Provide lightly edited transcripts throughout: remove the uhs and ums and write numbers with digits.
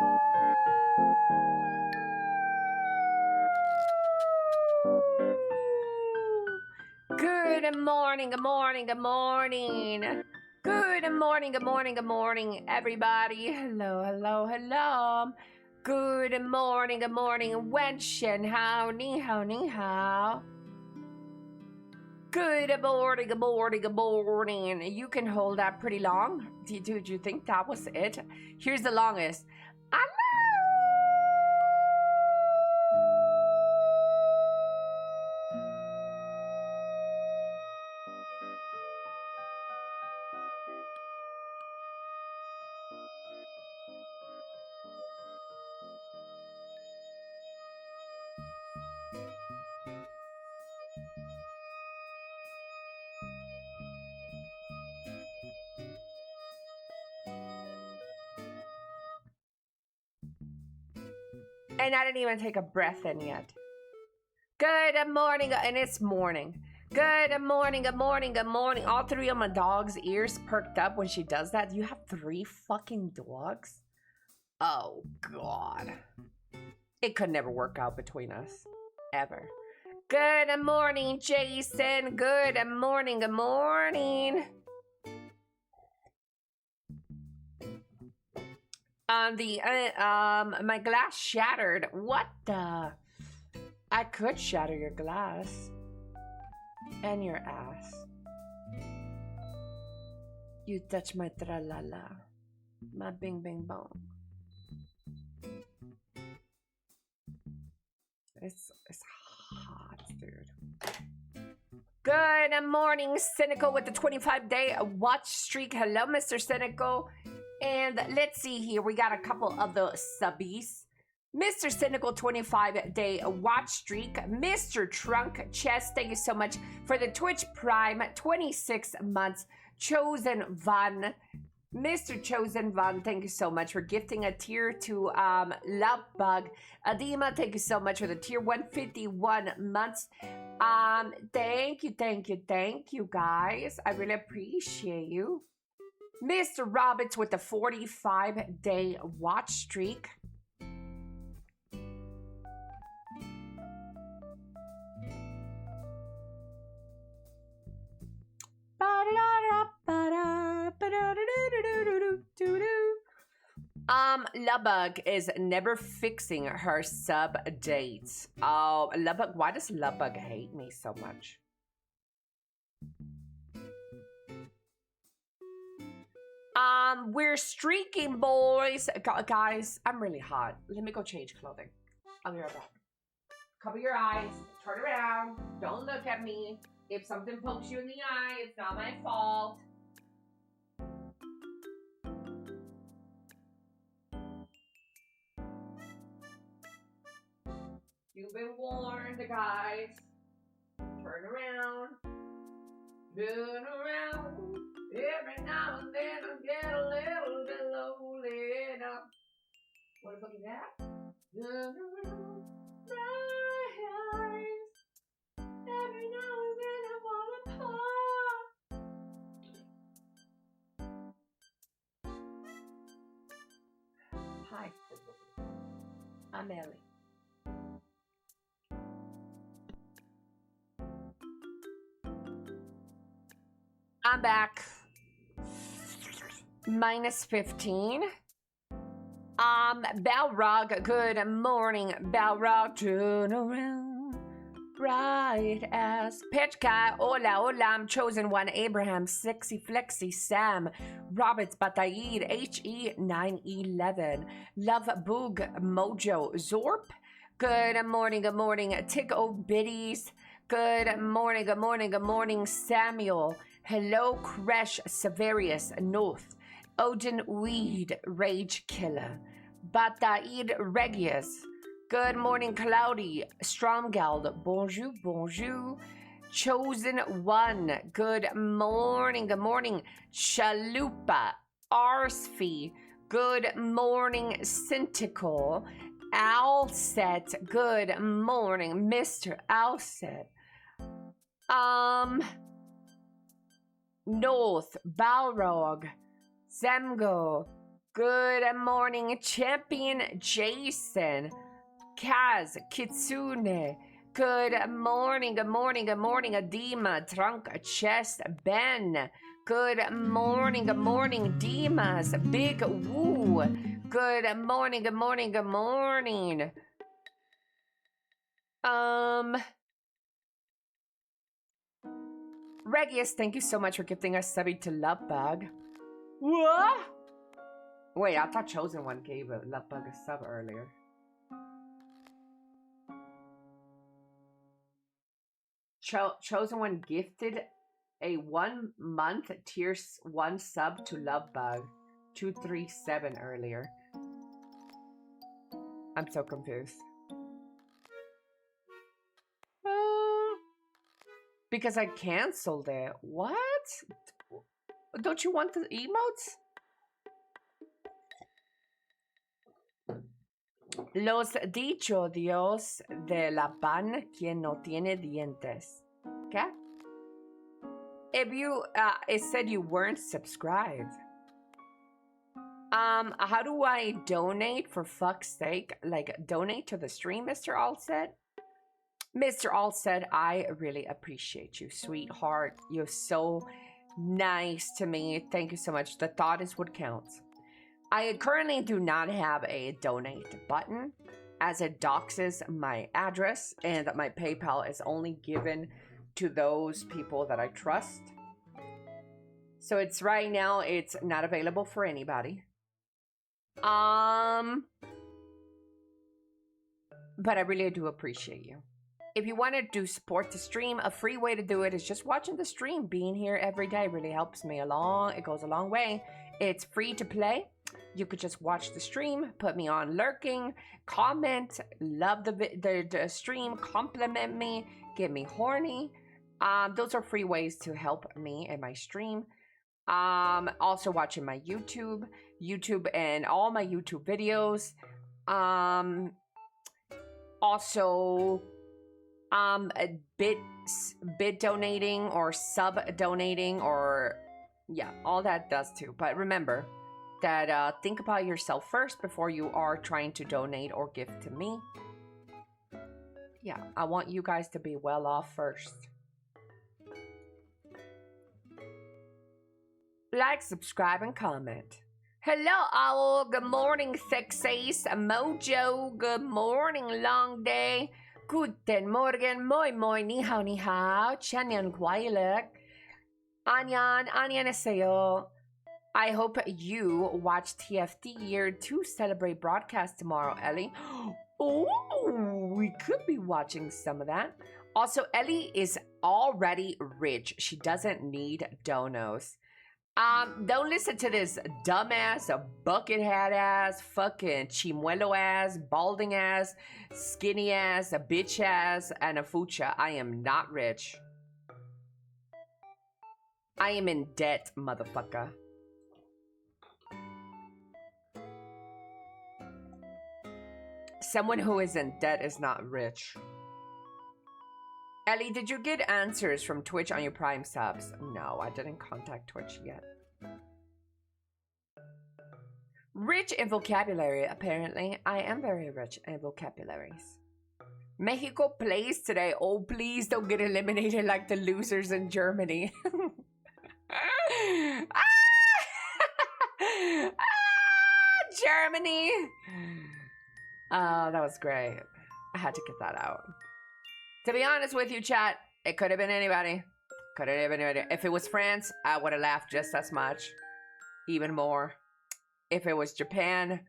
Good morning, good morning, good morning. Good morning, good morning, good morning, everybody. Hello, hello, hello. Good morning, Wenshin. Hao, ni hao, ni hao. Good morning, good morning, good morning. You can hold that pretty long. Do you think that was it? Here's the longest. And I didn't even take a breath in yet. Good morning, and it's morning. Good morning, good morning, good morning. All three of my dog's ears perked up when she does that. You have 3 fucking dogs? Oh, God. It could never work out between us. Ever. Good morning, Jason. Good morning, good morning. My glass shattered. What the? I could shatter your glass. And your ass. You touch my tra-la-la. My bing bing bong. It's hot, dude. Good morning, Cynical with the 25-day watch streak. Hello, Mr. Cynical. And let's see here. We got a couple of the subbies. Mr. Cynical 25-day watch streak. Mr. Trunk Chest, thank you so much for the Twitch Prime 26 months. Chosen Van. Mr. Chosen Van, thank you so much for gifting a tier to Love Bug. Adima, thank you so much for the tier 151 months. Thank you guys. I really appreciate you. Mr. Roberts with the 45-day watch streak. Lubug is never fixing her sub dates. Oh, Lubug, why does Lubug hate me so much? We're streaking, boys. Guys, I'm really hot. Let me go change clothing. I'll be right back. Cover your eyes. Turn around. Don't look at me. If something pokes you in the eye, it's not my fault. You've been warned, guys. Turn around. Turn around. Every now and then I get a little bit lonely. Now, what the fuck is that? Turn around my eyes. Every now and then I wanna pop. Hi, I'm Elly. I'm back. Minus 15. Balrog, good morning. Balrog, turn around. Right as Pitch Guy, hola, hola, I'm Chosen One, Abraham, Sexy Flexy, Sam, Roberts, Bataid, HE911, Love Boog, Mojo, Zorp, good morning, Tick O Biddies, good morning, Samuel, hello, Crash, Severius, North, Odin Weed, Rage Killer, Bataid Regius, good morning, Cloudy, Stromgald, bonjour, bonjour, Chosen One, good morning, Chalupa, Arsfee, good morning, Syntical, Owlset, good morning, Mr. Owlset, North, Balrog, Zemgo, Good morning, Champion Jason. Kaz, Kitsune. Good morning, good morning, good morning, Adima, Trunk, Chest, Ben. Good morning, Dimas, Big Woo. Good morning, good morning, good morning. Regius, thank you so much for gifting us subby to Lovebug. What? Wait, I thought Chosen One gave a Lovebug a sub earlier. Chosen One gifted a 1 month tier 1 sub to Lovebug 237 earlier. I'm so confused. Because I canceled it. What? Don't you want the emotes? Los dicho Dios de la pan quien no tiene dientes. Okay? If you, it said you weren't subscribed. How do I donate, for fuck's sake? Like, donate to the stream, Mr. Altset? Mr. Altset, I really appreciate you, sweetheart. You're so nice to me. Thank you so much. The thought is what counts. I currently do not have a donate button, as it doxes my address, and my PayPal is only given to those people that I trust. So it's right now, it's not available for anybody. But I really do appreciate you. If you want to support the stream, a free way to do it is just watching the stream. Being here every day really helps me along. It goes a long way. It's free to play. You could just watch the stream, put me on lurking, comment, love the stream, compliment me, get me horny. Those are free ways to help me and my stream. Also watching my YouTube and all my YouTube videos. Also, bit donating or sub donating, or yeah, all that does too. But remember that think about yourself first before you are trying to donate or give to me. Yeah, I want you guys to be well off first. Like, subscribe, and comment. Hello, Owl. Good morning, Sexies. Mojo. Good morning, Long Day. Guten Morgen. Moi moi. Ni hao ni hao. Chanyan Guailek. Annyeonghaseyo. I hope you watch TFT Year 2 celebrate broadcast tomorrow, Ellie. Oh, we could be watching some of that. Also, Ellie is already rich. She doesn't need donos. Don't listen to this dumbass, bucket hat ass, fucking chimuelo ass, balding ass, skinny ass, a bitch ass, and a fucha. I am not rich. I am in debt, motherfucker. Someone who is in debt is not rich. Ellie, did you get answers from Twitch on your Prime subs? No, I didn't contact Twitch yet. Rich in vocabulary, apparently. I am very rich in vocabularies. Mexico plays today. Oh, please don't get eliminated like the losers in Germany. Germany! Oh, that was great. I had to get that out. To be honest with you, chat, it could have been anybody. Could have been anybody. If it was France, I would have laughed just as much. Even more. If it was Japan,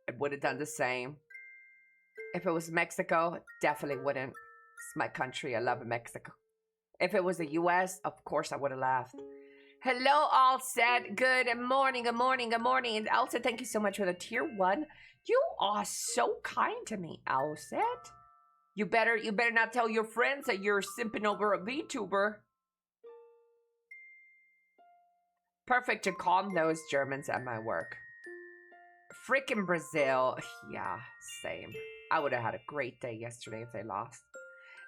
I would have done the same. If it was Mexico, definitely wouldn't. It's my country. I love Mexico. If it was the US, of course I would have laughed. Hello, Allset. Good morning, good morning, good morning. And Allset, thank you so much for the tier 1. You are so kind to me, Allset. You better not tell your friends that you're simping over a VTuber. Perfect to calm those Germans at my work. Frickin' Brazil. Yeah, same. I would have had a great day yesterday if they lost.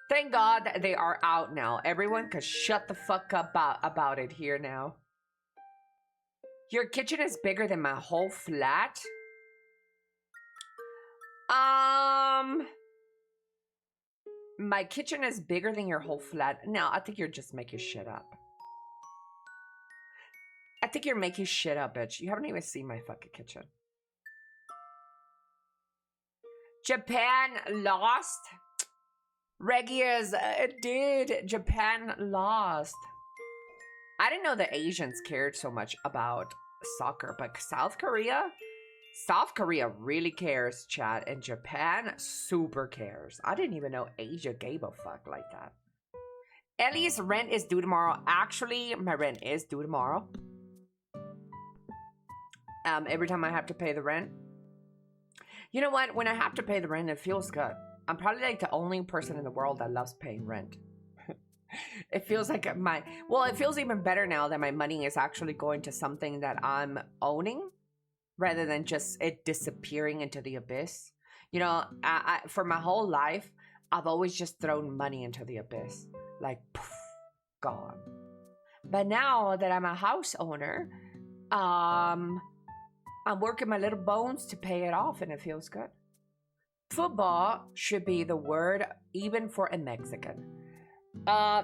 Thank God that they are out now. Everyone can shut the fuck up about it here now. Your kitchen is bigger than my whole flat? My kitchen is bigger than your whole flat. No, I think you're just making shit up. I think you're making shit up, bitch. You haven't even seen my fucking kitchen. Japan lost? Regias, it did. Japan lost. I didn't know the Asians cared so much about soccer, but South Korea really cares, chat, and Japan super cares. I didn't even know Asia gave a fuck like that. Elly's rent is due tomorrow. Actually, my rent is due tomorrow. Every time I have to pay the rent. You know what? When I have to pay the rent, it feels good. I'm probably like the only person in the world that loves paying rent. It feels like it feels even better now that my money is actually going to something that I'm owning rather than just it disappearing into the abyss. You know, for my whole life, I've always just thrown money into the abyss. Like, poof, gone. But now that I'm a house owner, I'm working my little bones to pay it off, and it feels good. Football should be the word even for a Mexican.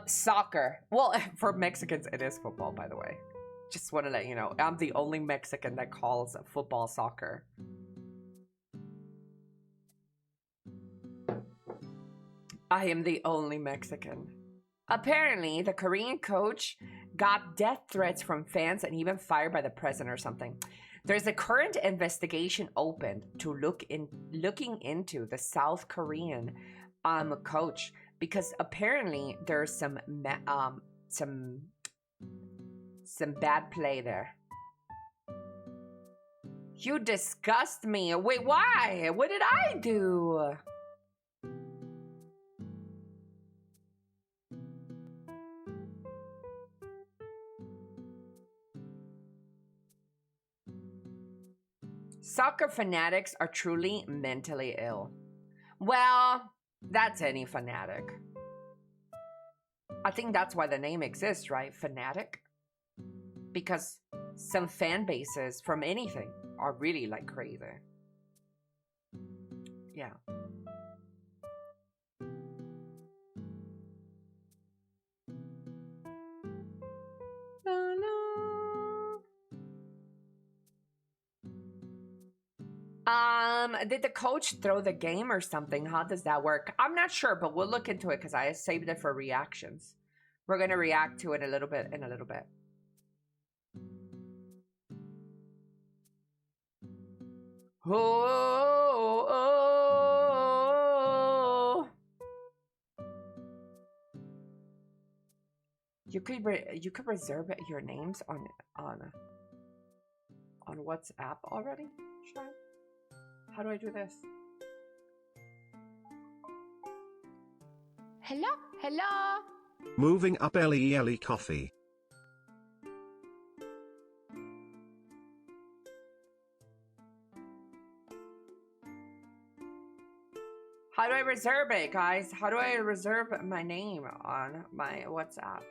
Soccer. Well, for Mexicans, it is football, by the way. Just want to let you know. I'm the only Mexican that calls football soccer. I am the only Mexican. Apparently, the Korean coach got death threats from fans and even fired by the president or something. There's a current investigation opened to looking into the South Korean coach because apparently there's some bad play there. You disgust me. Wait, why? What did I do? Soccer fanatics are truly mentally ill. Well, that's any fanatic. I think that's why the name exists, right? Fanatic? Because some fan bases from anything are really like crazy. Yeah. Did the coach throw the game or something? How does that work? I'm not sure, but we'll look into it because I saved it for reactions. We're gonna react to it in a little bit. Oh. You could reserve your names on WhatsApp already? Sure. How do I do this? Hello? Hello? Moving up Elly coffee. How do I reserve it, guys? How do I reserve my name on my WhatsApp?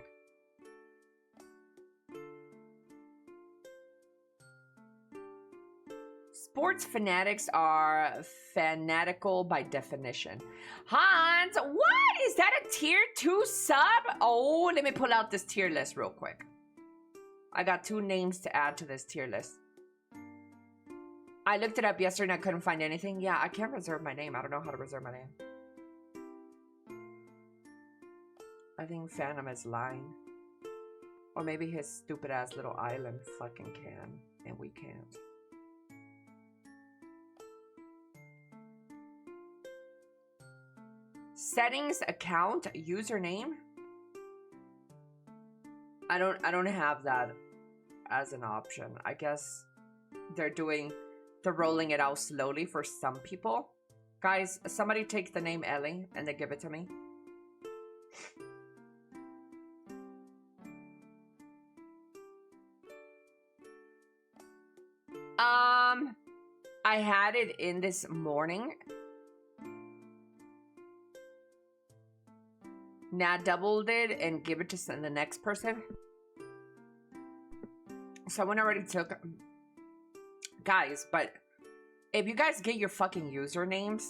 Sports fanatics are fanatical by definition. Hans, what? Is that a tier 2 sub? Oh, let me pull out this tier list real quick. I got 2 names to add to this tier list. I looked it up yesterday and I couldn't find anything. Yeah, I can't reserve my name. I don't know how to reserve my name. I think Phantom is lying. Or maybe his stupid ass little island fucking can, and we can't. Settings, account, username. I don't have that as an option. I guess they're rolling it out slowly for some people. Guys, somebody take the name Elly and then give it to me. I had it in this morning. Now doubled it and give it to the next person. Someone already took... Guys, but if you guys get your fucking usernames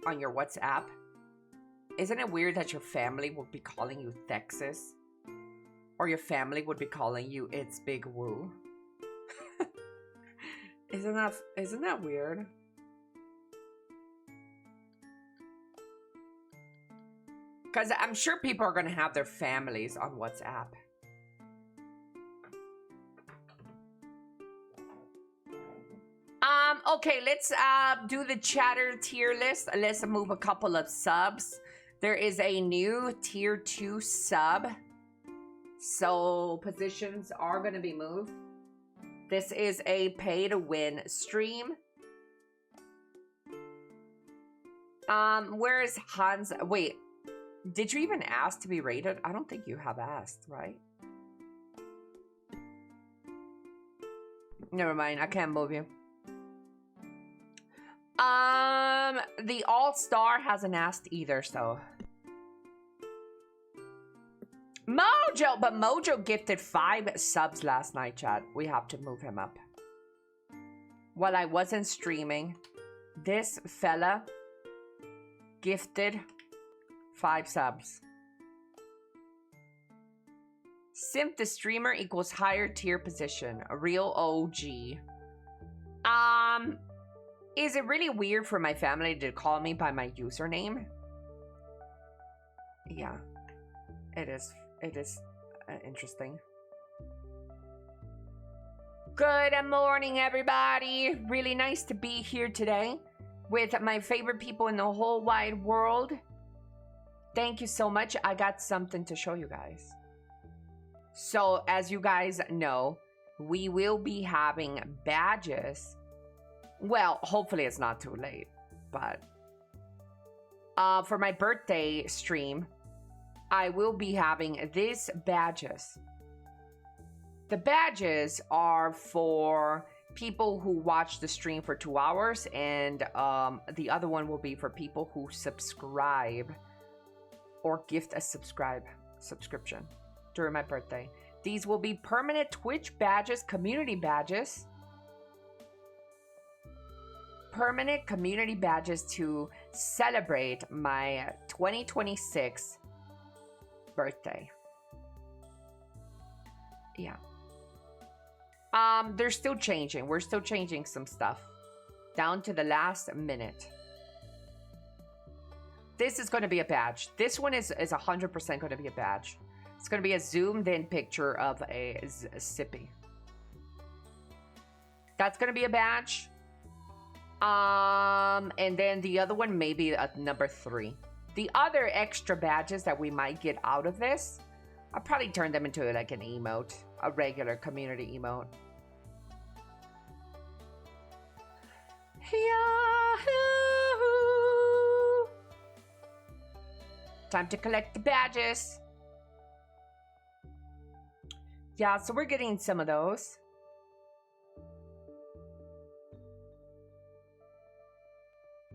on your WhatsApp, isn't it weird that your family would be calling you Texas? Or your family would be calling you It's Big Woo? Isn't that weird? Because I'm sure people are going to have their families on WhatsApp. Okay, let's do the chatter tier list. Let's move a couple of subs. There is a new tier 2 sub. So positions are going to be moved. This is a pay to win stream. Where is Hans? Wait, did you even ask to be rated? I don't think you have asked, right? Never mind, I can't move you. The All-Star hasn't asked either, so. Mojo, but Mojo gifted 5 subs last night, chat. We have to move him up. While I wasn't streaming, this fella gifted 5 subs. Simp the streamer equals higher tier position. A real OG. Is it really weird for my family to call me by my username? Yeah, it is. It is interesting. Good morning, everybody. Really nice to be here today with my favorite people in the whole wide world. Thank you so much. I got something to show you guys. So, as you guys know, we will be having badges. Well, hopefully it's not too late, but for my birthday stream, I will be having these badges. The badges are for people who watch the stream for 2 hours, and the other one will be for people who subscribe or gift a subscription during my birthday. These will be permanent Twitch badges, community badges. Permanent community badges to celebrate my 2026 birthday. Yeah. They're still changing. We're still changing some stuff down to the last minute. This is going to be a badge. This one is 100% going to be a badge. It's going to be a zoomed in picture of a sippy. That's going to be a badge. And then the other one may be a number 3. The other extra badges that we might get out of this, I'll probably turn them into like an emote, a regular community emote. Yahoo! Time to collect the badges. Yeah, so we're getting some of those.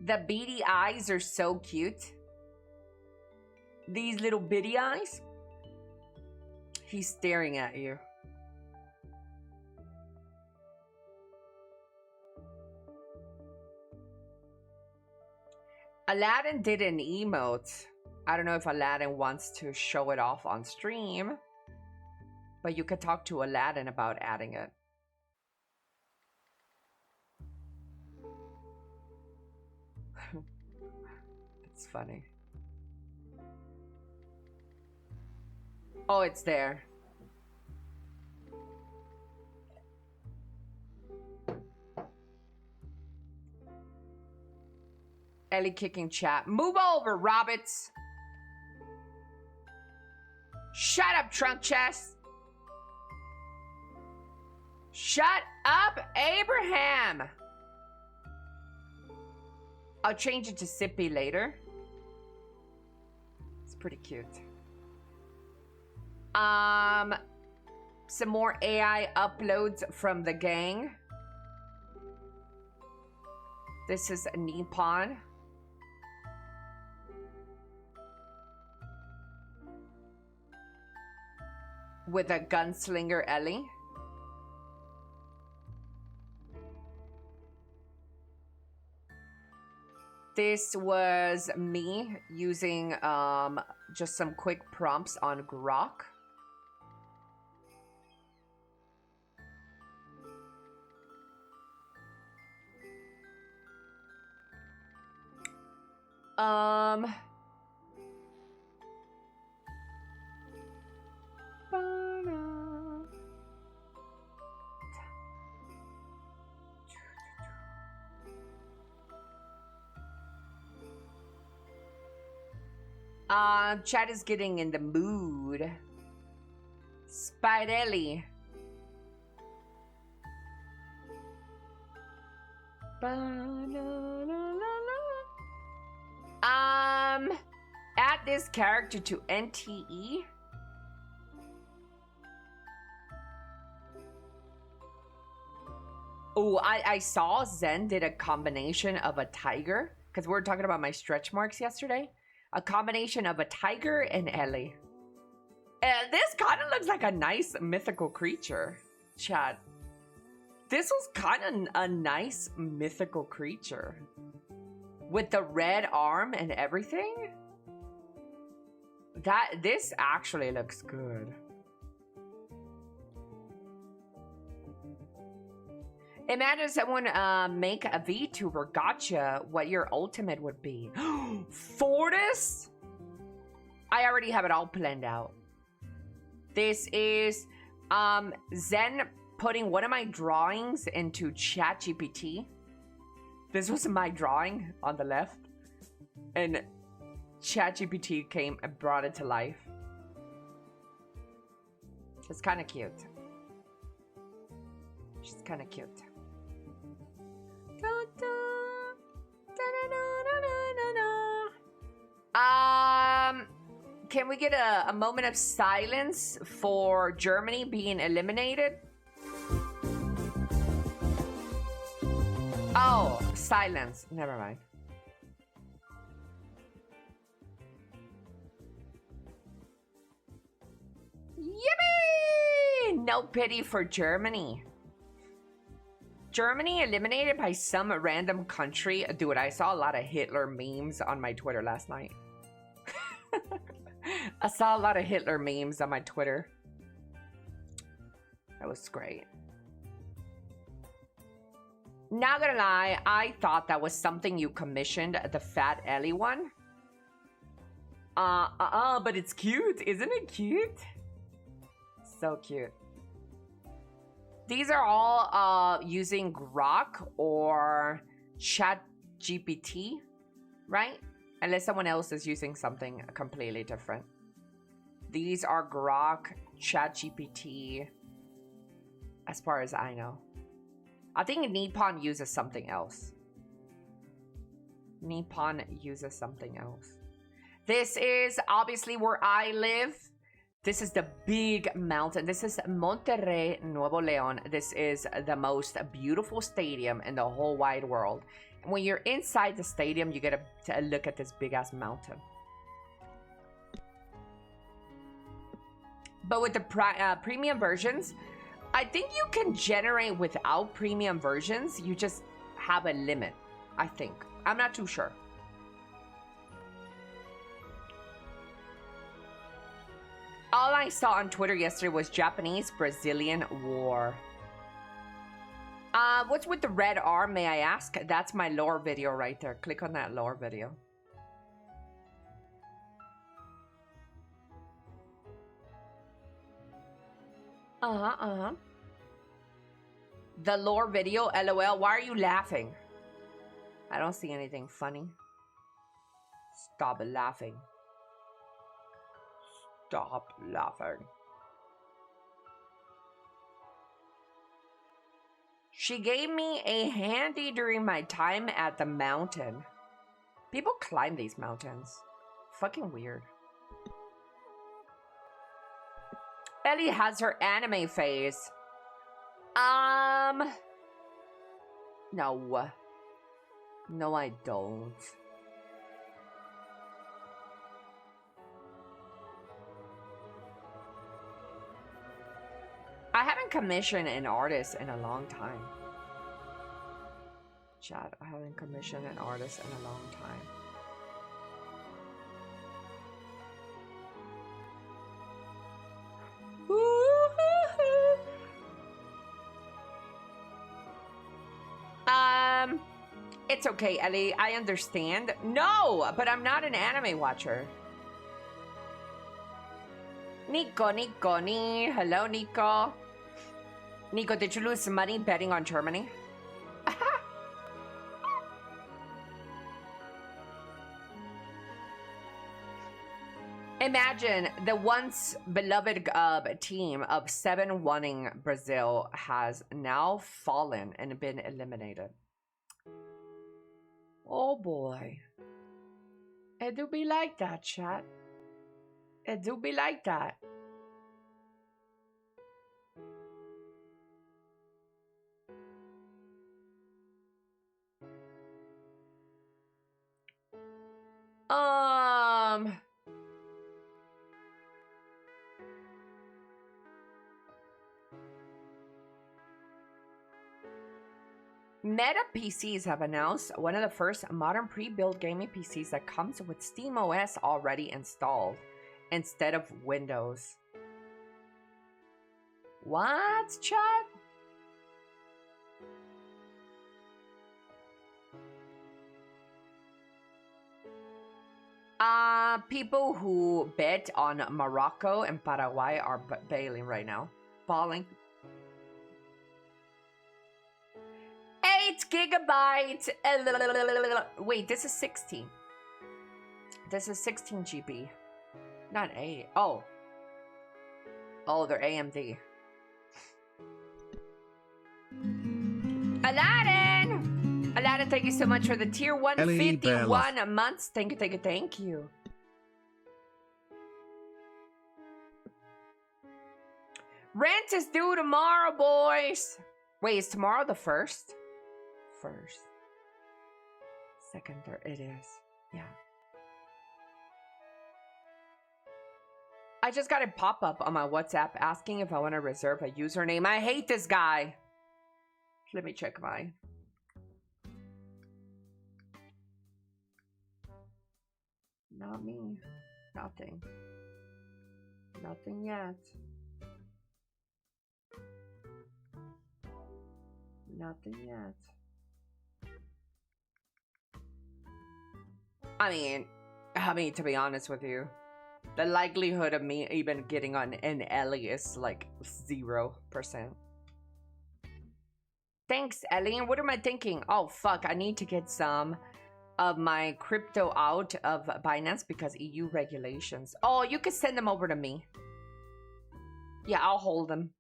The beady eyes are so cute. These little bitty eyes. He's staring at you. Aladdin did an emote. I don't know if Aladdin wants to show it off on stream, but you could talk to Aladdin about adding it. It's funny. Oh, it's there. Ellie kicking chat. Move over, Roberts. Shut up, trunk chest. Shut up, Abraham. I'll change it to Sippy later. It's pretty cute. Some more AI uploads from the gang. This is Nippon. With a gunslinger Ellie. This was me using just some quick prompts on Grok. Chat is getting in the mood. Spidelli. Add this character to NTE. Oh, I saw Zen did a combination of a tiger, because we were talking about my stretch marks yesterday. A combination of a tiger and Elly. And this kind of looks like a nice mythical creature, chat. This was kind of a nice mythical creature. With the red arm and everything. This actually looks good. Imagine someone make a VTuber gotcha what your ultimate would be. VODs? I already have it all planned out. This is Zen putting one of my drawings into ChatGPT. This was my drawing on the left. And ChatGPT came and brought it to life. It's kind of cute. She's kind of cute. Can we get a moment of silence for Germany being eliminated? Oh, silence. Never mind. Yippee! No pity for Germany. Germany eliminated by some random country. Dude, I saw a lot of Hitler memes on my Twitter last night. I saw a lot of Hitler memes on my Twitter. That was great. Not gonna lie, I thought that was something you commissioned, the Fat Elly one. But it's cute. Isn't it cute? So cute. These are all using Grok or ChatGPT, right? Unless someone else is using something completely different. These are Grok, ChatGPT, as far as I know. I think Nippon uses something else. Nippon uses something else. This is obviously where I live. This is the big mountain. This is Monterrey, Nuevo León. This is the most beautiful stadium in the whole wide world. When you're inside the stadium, you get to look at this big ass mountain. But with the premium versions, I think you can generate without premium versions. You just have a limit, I think. I'm not too sure. All I saw on Twitter yesterday was Japanese-Brazilian war. What's with the red arm, may I ask? That's my lore video right there. Click on that lore video. The lore video, LOL. Why are you laughing? I don't see anything funny. Stop laughing. Stop laughing. She gave me a handy during my time at the mountain. People climb these mountains. Fucking weird. Elly has her anime phase. No. No, I don't. I haven't commissioned an artist in a long time. Chat, I haven't commissioned an artist in a long time. It's okay, Ellie. I understand. No, but I'm not an anime watcher. Nico. Hello, Nico. Nico, did you lose some money betting on Germany? Imagine the once beloved team of 7 wanting Brazil has now fallen and been eliminated. Oh boy. It do be like that, chat. It do be like that. Meta PCs have announced one of the first modern pre-built gaming PCs that comes with SteamOS already installed instead of Windows. What, chat? People who bet on Morocco and Paraguay are bailing right now. Balling. 8 gigabytes. Wait, this is 16. This is 16 GB. Not 8. Oh. Oh, they're AMD. Aladdin! Aladdin, thank you so much for the tier 151 months. Thank you. Rent is due tomorrow, boys. Wait, is tomorrow the 1st? First, second, third, it is. Yeah. I just got a pop-up on my WhatsApp asking if I want to reserve a username. I hate this guy. Let me check mine. Not me. Nothing. Nothing yet. Nothing yet. I mean, to be honest with you, the likelihood of me even getting on an Elly is like 0%. Thanks, Elly. And what am I thinking? Oh, fuck, I need to get some of my crypto out of Binance because EU regulations. Oh, you can send them over to me. Yeah, I'll hold them.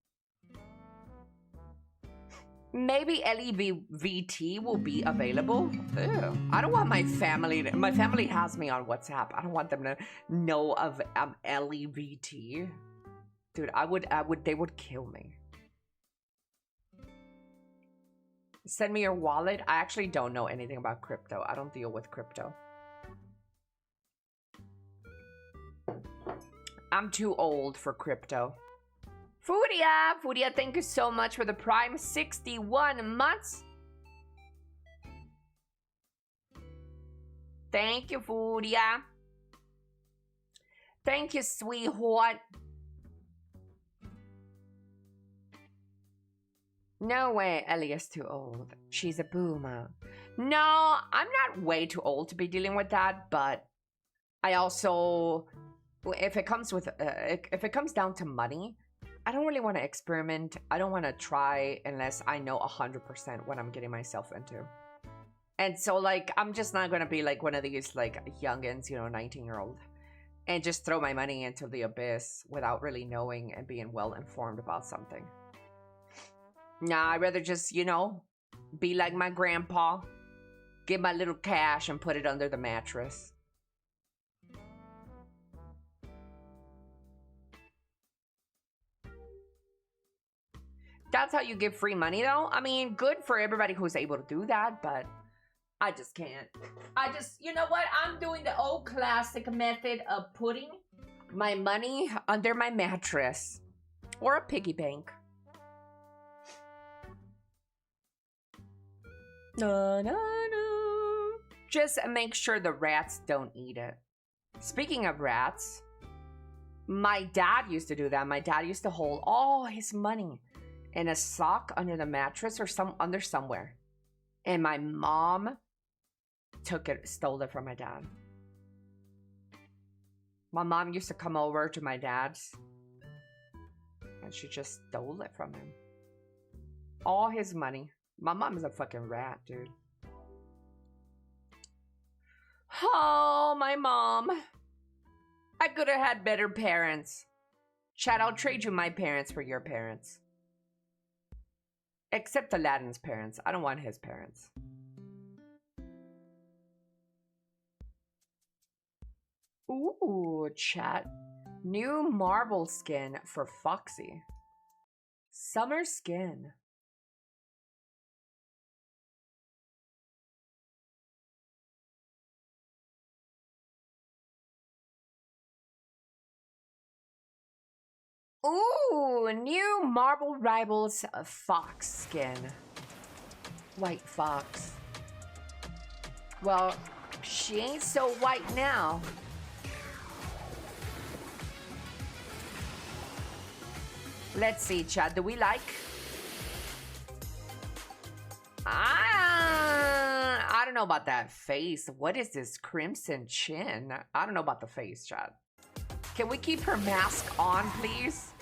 Maybe VT will be available. Ew. I don't want my family to, my family has me on WhatsApp. I don't want them to know of VT. Dude, they would kill me. Send me your wallet. I actually don't know anything about crypto. I don't deal with crypto. I'm too old for crypto. Furia, thank you so much for the Prime 61 months. Thank you, Furia. Thank you, sweetheart. No way, Elly is too old. She's a boomer. No, I'm not way too old to be dealing with that, but I also, if it comes down to money, I don't really want to experiment. I don't want to try unless I know 100% what I'm getting myself into. And so, like, I'm just not going to be like one of these, like, youngins, you know, 19-year-old, and just throw my money into the abyss without really knowing and being well informed about something. Nah, I'd rather just, you know, be like my grandpa, get my little cash and put it under the mattress. That's how you give free money, though. I mean, good for everybody who's able to do that, but I just can't. You know what? I'm doing the old classic method of putting my money under my mattress or a piggy bank. No, no, no. Just make sure the rats don't eat it. Speaking of rats, my dad used to do that. My dad used to hold all his money in a sock under the mattress or under somewhere. And my mom stole it from my dad. My mom used to come over to my dad's and she just stole it from him. All his money. My mom is a fucking rat, dude. Oh, my mom. I could have had better parents. Chad, I'll trade you my parents for your parents. Except Aladdin's parents. I don't want his parents. Ooh, chat. New marble skin for Foxy. Summer skin. Ooh, new Marble Rivals Fox skin. White Fox. Well, she ain't so white now. Let's see, Chad. Do we like? I don't know about that face. What is this crimson chin? I don't know about the face, Chad. Can we keep her mask on, please?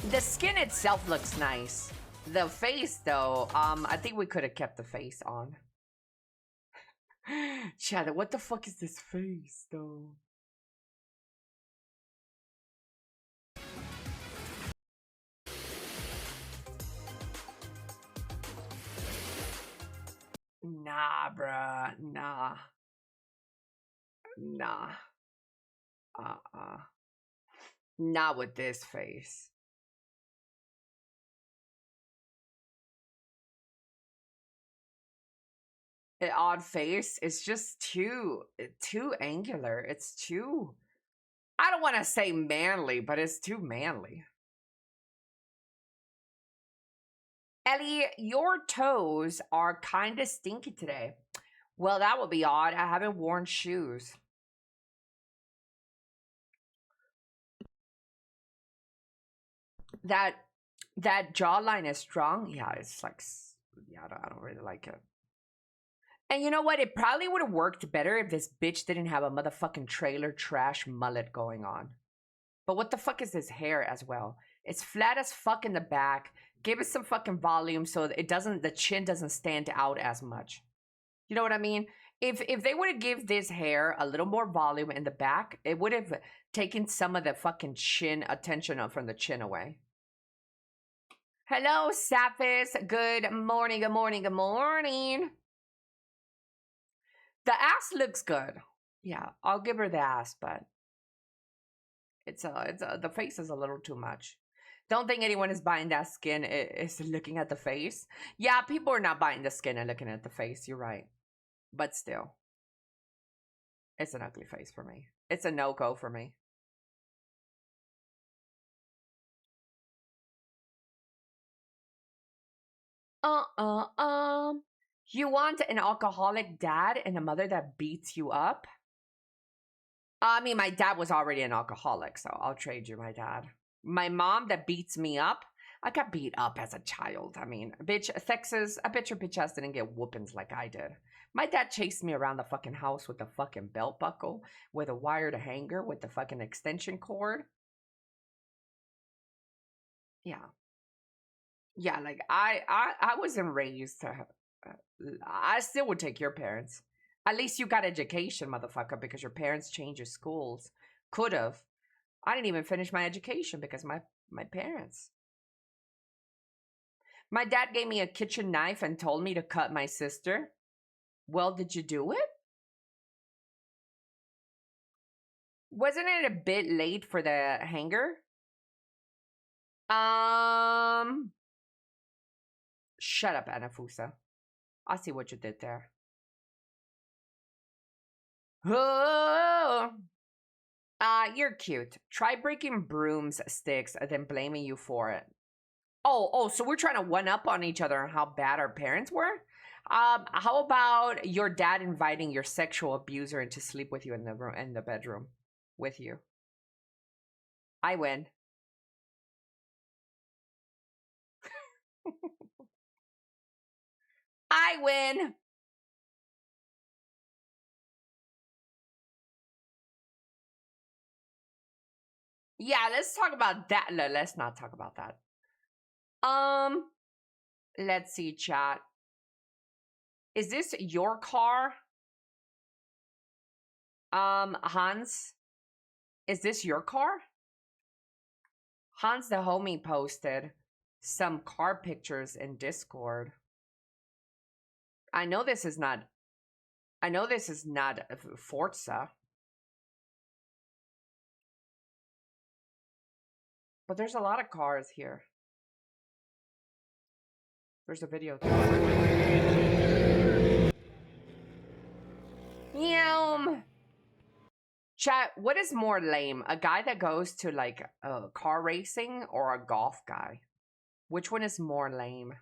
The skin itself looks nice. The face, though, I think we could have kept the face on. Chad, what the fuck is this face, though? Nah, bruh. Nah. Nah. Not with this face. An odd face. It's just too angular. It's too... I don't want to say manly, but it's too manly. Ellie, your toes are kind of stinky today. Well, that would be odd. I haven't worn shoes. That jawline is strong. Yeah, it's like... Yeah, I don't really like it. And you know what? It probably would have worked better if this bitch didn't have a motherfucking trailer trash mullet going on. But what the fuck is this hair as well? It's flat as fuck in the back. Give it some fucking volume so it doesn't, the chin doesn't stand out as much. You know what I mean? If they would have give this hair a little more volume in the back, it would have taken some of the fucking chin attention from the chin away. Hello, Saphis. Good morning, good morning, good morning. The ass looks good. Yeah, I'll give her the ass, but the face is a little too much. Don't think anyone is buying that skin is looking at the face. Yeah, people are not buying the skin and looking at the face. You're right. But still, it's an ugly face for me. It's a no-go for me. You want an alcoholic dad and a mother that beats you up? I mean, my dad was already an alcoholic, so I'll trade you my dad. My mom that beats me up? I got beat up as a child. I mean, bitch, Texas, I bet your bitch ass didn't get whoopings like I did. My dad chased me around the fucking house with a fucking belt buckle, with a wired hanger, with the fucking extension cord. Yeah. Yeah, like, I wasn't raised to... I still would take your parents. At least you got education, motherfucker, because your parents changed your schools. Could have. I didn't even finish my education because my parents. My dad gave me a kitchen knife and told me to cut my sister. Well, did you do it? Wasn't it a bit late for the hanger? Shut up, Anafusa. I see what you did there. Oh, You're cute. Try breaking broomsticks and then blaming you for it. Oh, so we're trying to one up on each other on how bad our parents were? How about your dad inviting your sexual abuser in to sleep with you in the room, in the bedroom with you? I win. I win. Yeah, let's talk about that. No, let's not talk about that. Let's see, chat. Is this your car? Hans, is this your car? Hans the homie posted some car pictures in Discord. I know this is not Forza. But there's a lot of cars here. There's a video. Yum. Chat, what is more lame? A guy that goes to like car racing or a golf guy? Which one is more lame?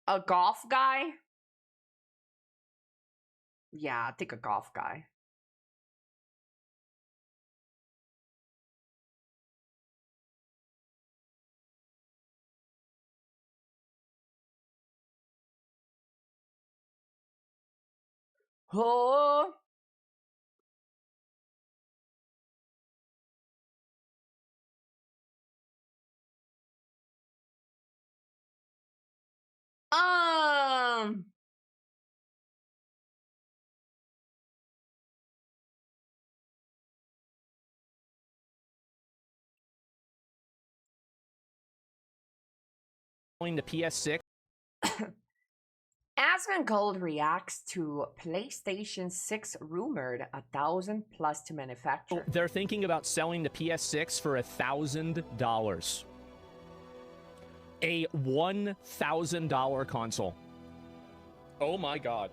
A golf guy? Yeah, I think a golf guy. Oh. Um. The PS6. Aspen Gold reacts to PlayStation 6 rumored 1,000 plus to manufacture. They're thinking about selling the PS6 for $1,000. A $1,000 console. Oh my god.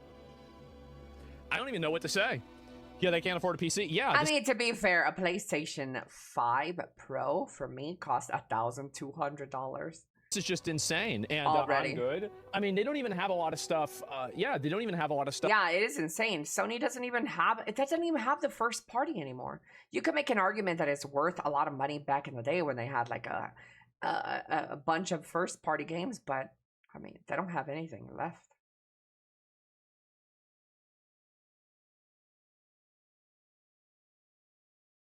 I don't even know what to say. Yeah, they can't afford a PC. Yeah. I mean, to be fair, a PlayStation 5 Pro for me cost $1,200. This is just insane. And Already. I'm good. I mean, they don't even have a lot of stuff. Yeah, they don't even have a lot of stuff. Yeah, it is insane. Sony doesn't even have the first party anymore. You could make an argument that it's worth a lot of money back in the day when they had like a bunch of first party games, but I mean, they don't have anything left.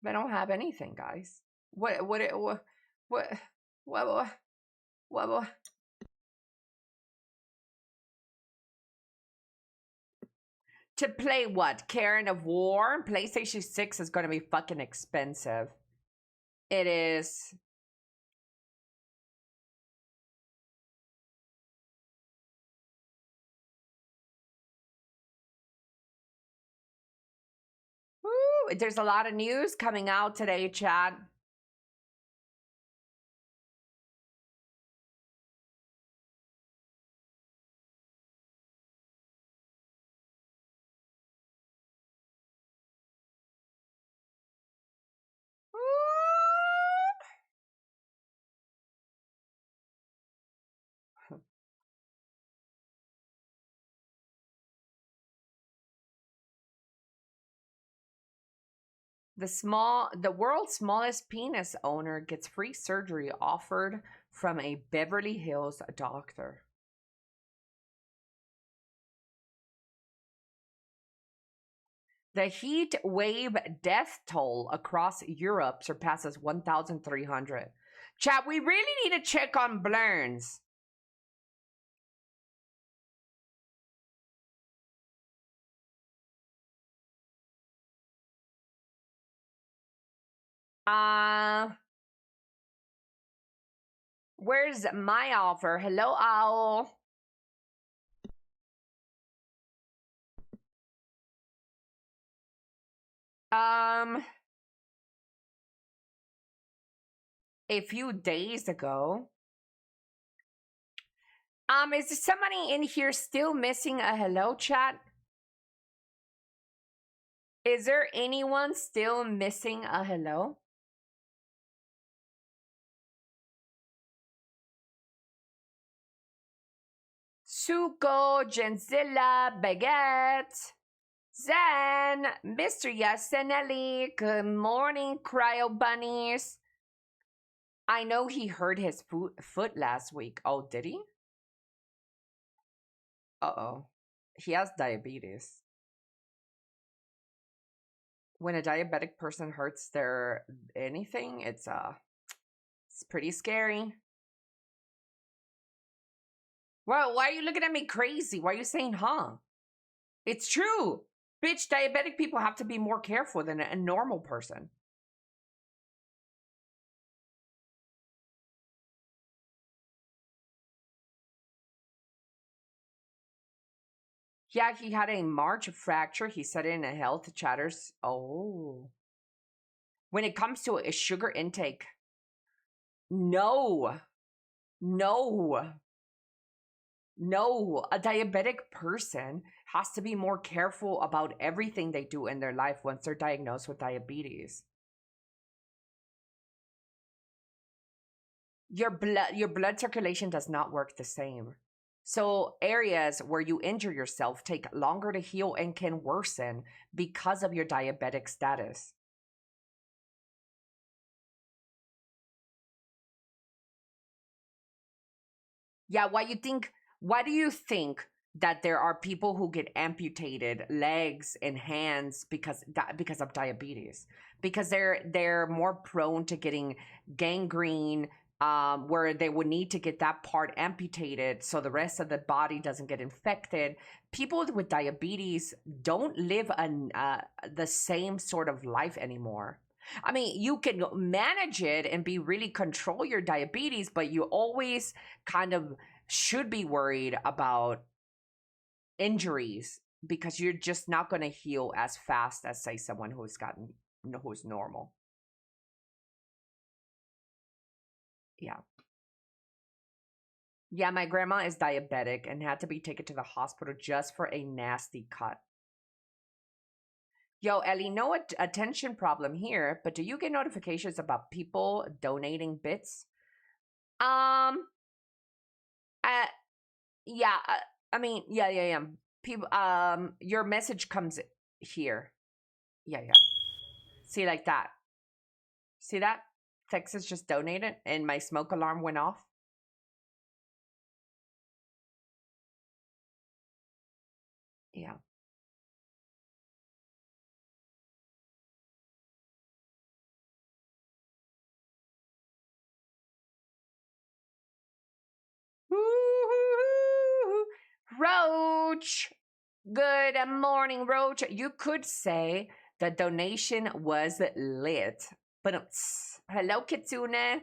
They don't have anything, guys. What to play what? Karen of War? PlayStation 6 is going to be fucking expensive. It is. Woo, there's a lot of news coming out today, chat. The world's smallest penis owner gets free surgery offered from a Beverly Hills doctor. The heat wave death toll across Europe surpasses 1,300. Chat, we really need to check on Blurns. Where's my offer? Hello, Owl. A few days ago, Is there somebody in here still missing a hello chat? Is there anyone still missing a hello? Suko, Genzilla, Baguette, Zen, Mr. Yasenelli, good morning, Cryo Bunnies. I know he hurt his foot last week. Oh, did he? Uh-oh. He has diabetes. When a diabetic person hurts their anything, it's pretty scary. Well, why are you looking at me crazy? Why are you saying, huh? It's true. Bitch, diabetic people have to be more careful than a normal person. Yeah, he had a March fracture. He said it in a health chatters. Oh. When it comes to a sugar intake, no. No. No. A diabetic person has to be more careful about everything they do in their life once they're diagnosed with diabetes. Your blood circulation does not work the same. So areas where you injure yourself take longer to heal and can worsen because of your diabetic status. Yeah, why do you think that there are people who get amputated legs and hands because of diabetes? Because they're more prone to getting gangrene, where they would need to get that part amputated so the rest of the body doesn't get infected. People with diabetes don't live the same sort of life anymore. I mean, you can manage it and control your diabetes, but you always kind of should be worried about injuries because you're just not going to heal as fast as, say, someone who's normal. Yeah. Yeah, my grandma is diabetic and had to be taken to the hospital just for a nasty cut. Yo, Ellie, no attention problem here, but do you get notifications about people donating bits? Yeah, I mean, yeah. People, your message comes here. Yeah. See, like that. See that? Texas just donated and my smoke alarm went off. Yeah. Woo-hoo-hoo. Roach. Good morning, Roach. You could say the donation was lit. But hello, Kitsune.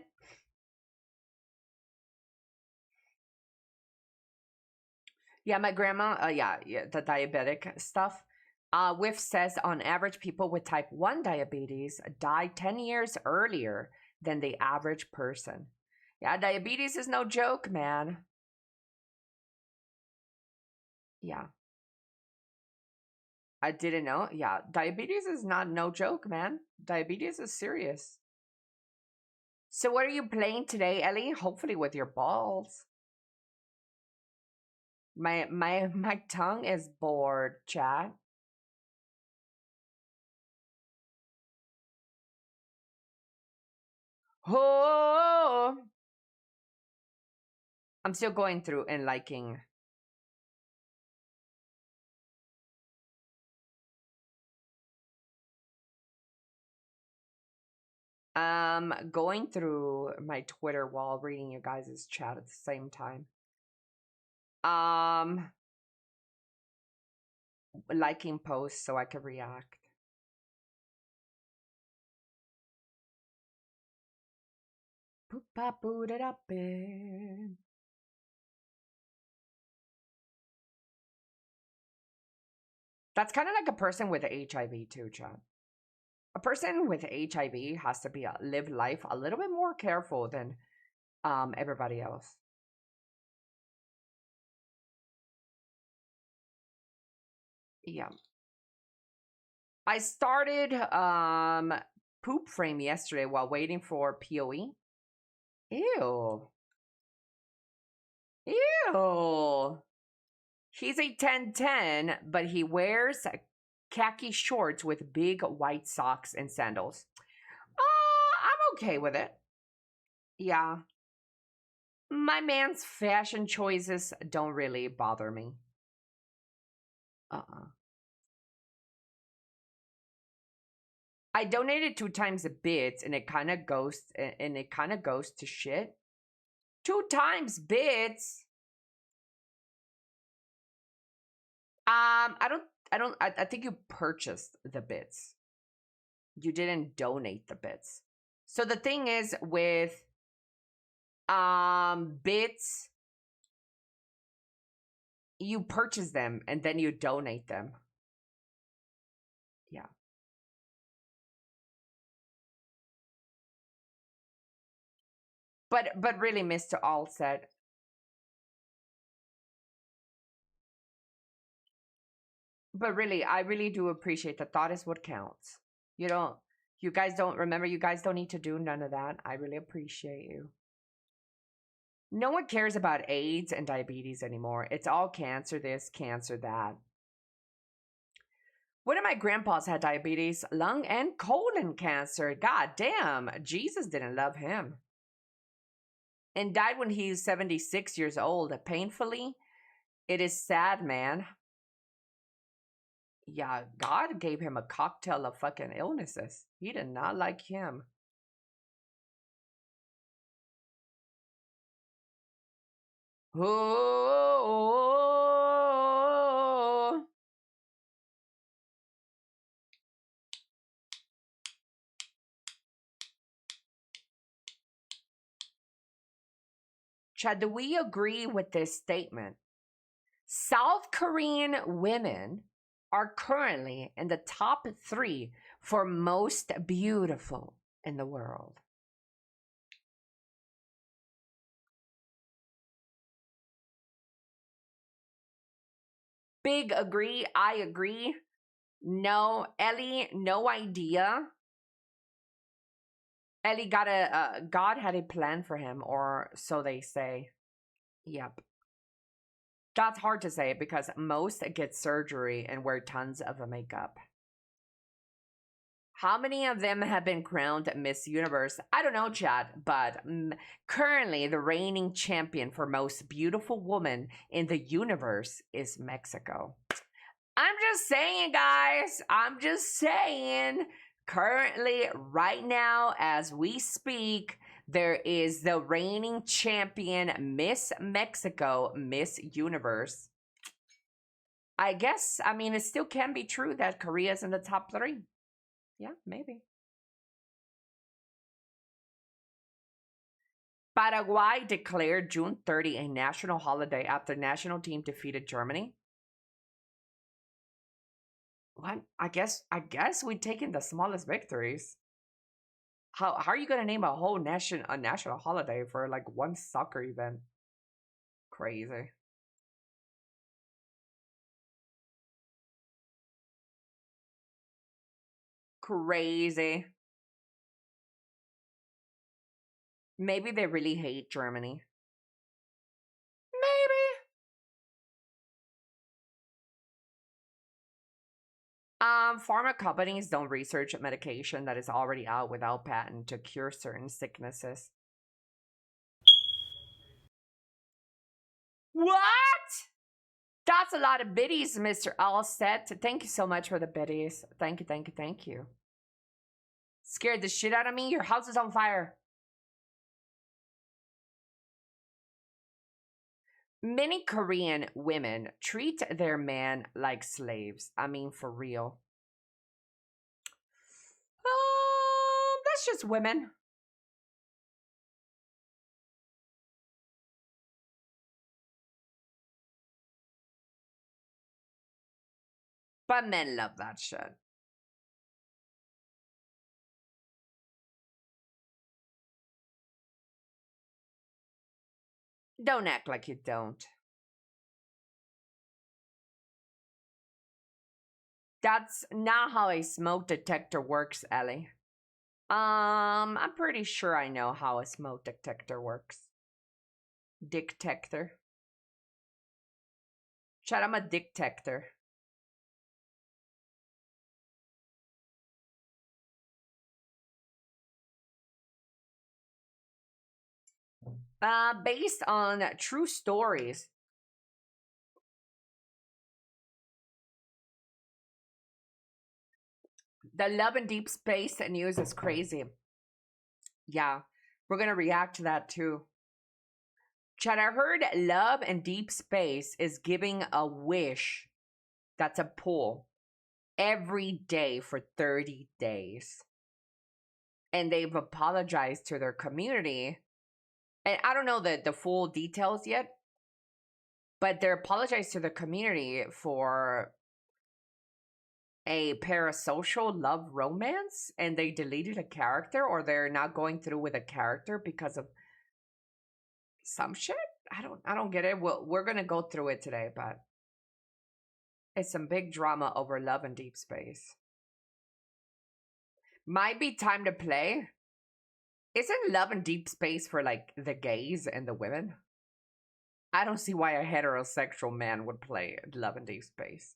Yeah, my grandma, yeah, the diabetic stuff. WIF says on average, people with type 1 diabetes die 10 years earlier than the average person. Yeah, diabetes is no joke, man. Yeah. I didn't know. Yeah, diabetes is not no joke, man. Diabetes is serious. So what are you playing today, Ellie? Hopefully with your balls. My tongue is bored, chat. Oh, I'm still going through and liking. Going through my Twitter while reading you guys' chat at the same time. Liking posts so I could react. That's kind of like a person with HIV too, Chad. A person with HIV has to live life a little bit more careful than everybody else. Yeah. I started poop frame yesterday while waiting for POE. Ew. Ew. He's a 10-10, but he wears khaki shorts with big white socks and sandals. I'm okay with it. Yeah. My man's fashion choices don't really bother me. I donated 2 times a bit, and it kind of goes to shit. 2 times bits. I think you purchased the bits. You didn't donate the bits. So the thing is with bits, you purchase them and then you donate them. Yeah. But really, Mr. All said, but really, I really do appreciate the thought is what counts. You guys don't need to do none of that. I really appreciate you. No one cares about AIDS and diabetes anymore. It's all cancer this, cancer that. One of my grandpas had diabetes, lung and colon cancer. God damn, Jesus didn't love him. And died when he was 76 years old, painfully. It is sad, man. Yeah, God gave him a cocktail of fucking illnesses. He did not like him. Oh. Chad, do we agree with this statement? South Korean women are currently in the top 3 for most beautiful in the world. Big agree. I agree. No, Elly, no idea. Elly got God had a plan for him, or so they say. Yep. That's hard to say because most get surgery and wear tons of makeup. How many of them have been crowned Miss Universe? I don't know, Chad, but currently the reigning champion for most beautiful woman in the universe is Mexico. I'm just saying, guys. I'm just saying. Currently, right now, as we speak, there is the reigning champion, Miss Mexico, Miss Universe. I guess, I mean, it still can be true that Korea's in the top 3. Yeah, maybe. Paraguay declared June 30 a national holiday after the national team defeated Germany. What? I guess we've taken the smallest victories. How are you gonna name a whole national holiday for like one soccer event? Crazy. Crazy. Maybe they really hate Germany. Maybe. Pharma companies don't research medication that is already out without patent to cure certain sicknesses. What? That's a lot of biddies, Mr. Allstet. Thank you so much for the biddies. Thank you, thank you, thank you. Scared the shit out of me? Your house is on fire. Many Korean women treat their men like slaves. I mean, for real. That's just women. But men love that shit. Don't act like you don't. That's not how a smoke detector works, Ellie. I'm pretty sure I know how a smoke detector works. Detector. Chat, I'm a detector. Based on true stories. The Love and Deep Space news is crazy. Yeah, we're gonna react to that too. Chad, I heard Love and Deep Space is giving a wish that's a pull every day for 30 days. And they've apologized to their community. And I don't know the full details yet, but they're apologized to the community for a parasocial love romance, and they deleted a character, or they're not going through with a character because of some shit. I don't get it. We're gonna go through it today, but it's some big drama over Love and Deep Space. Might be time to play. Isn't Love and Deep Space for like the gays and the women? I don't see why a heterosexual man would play Love and Deep Space.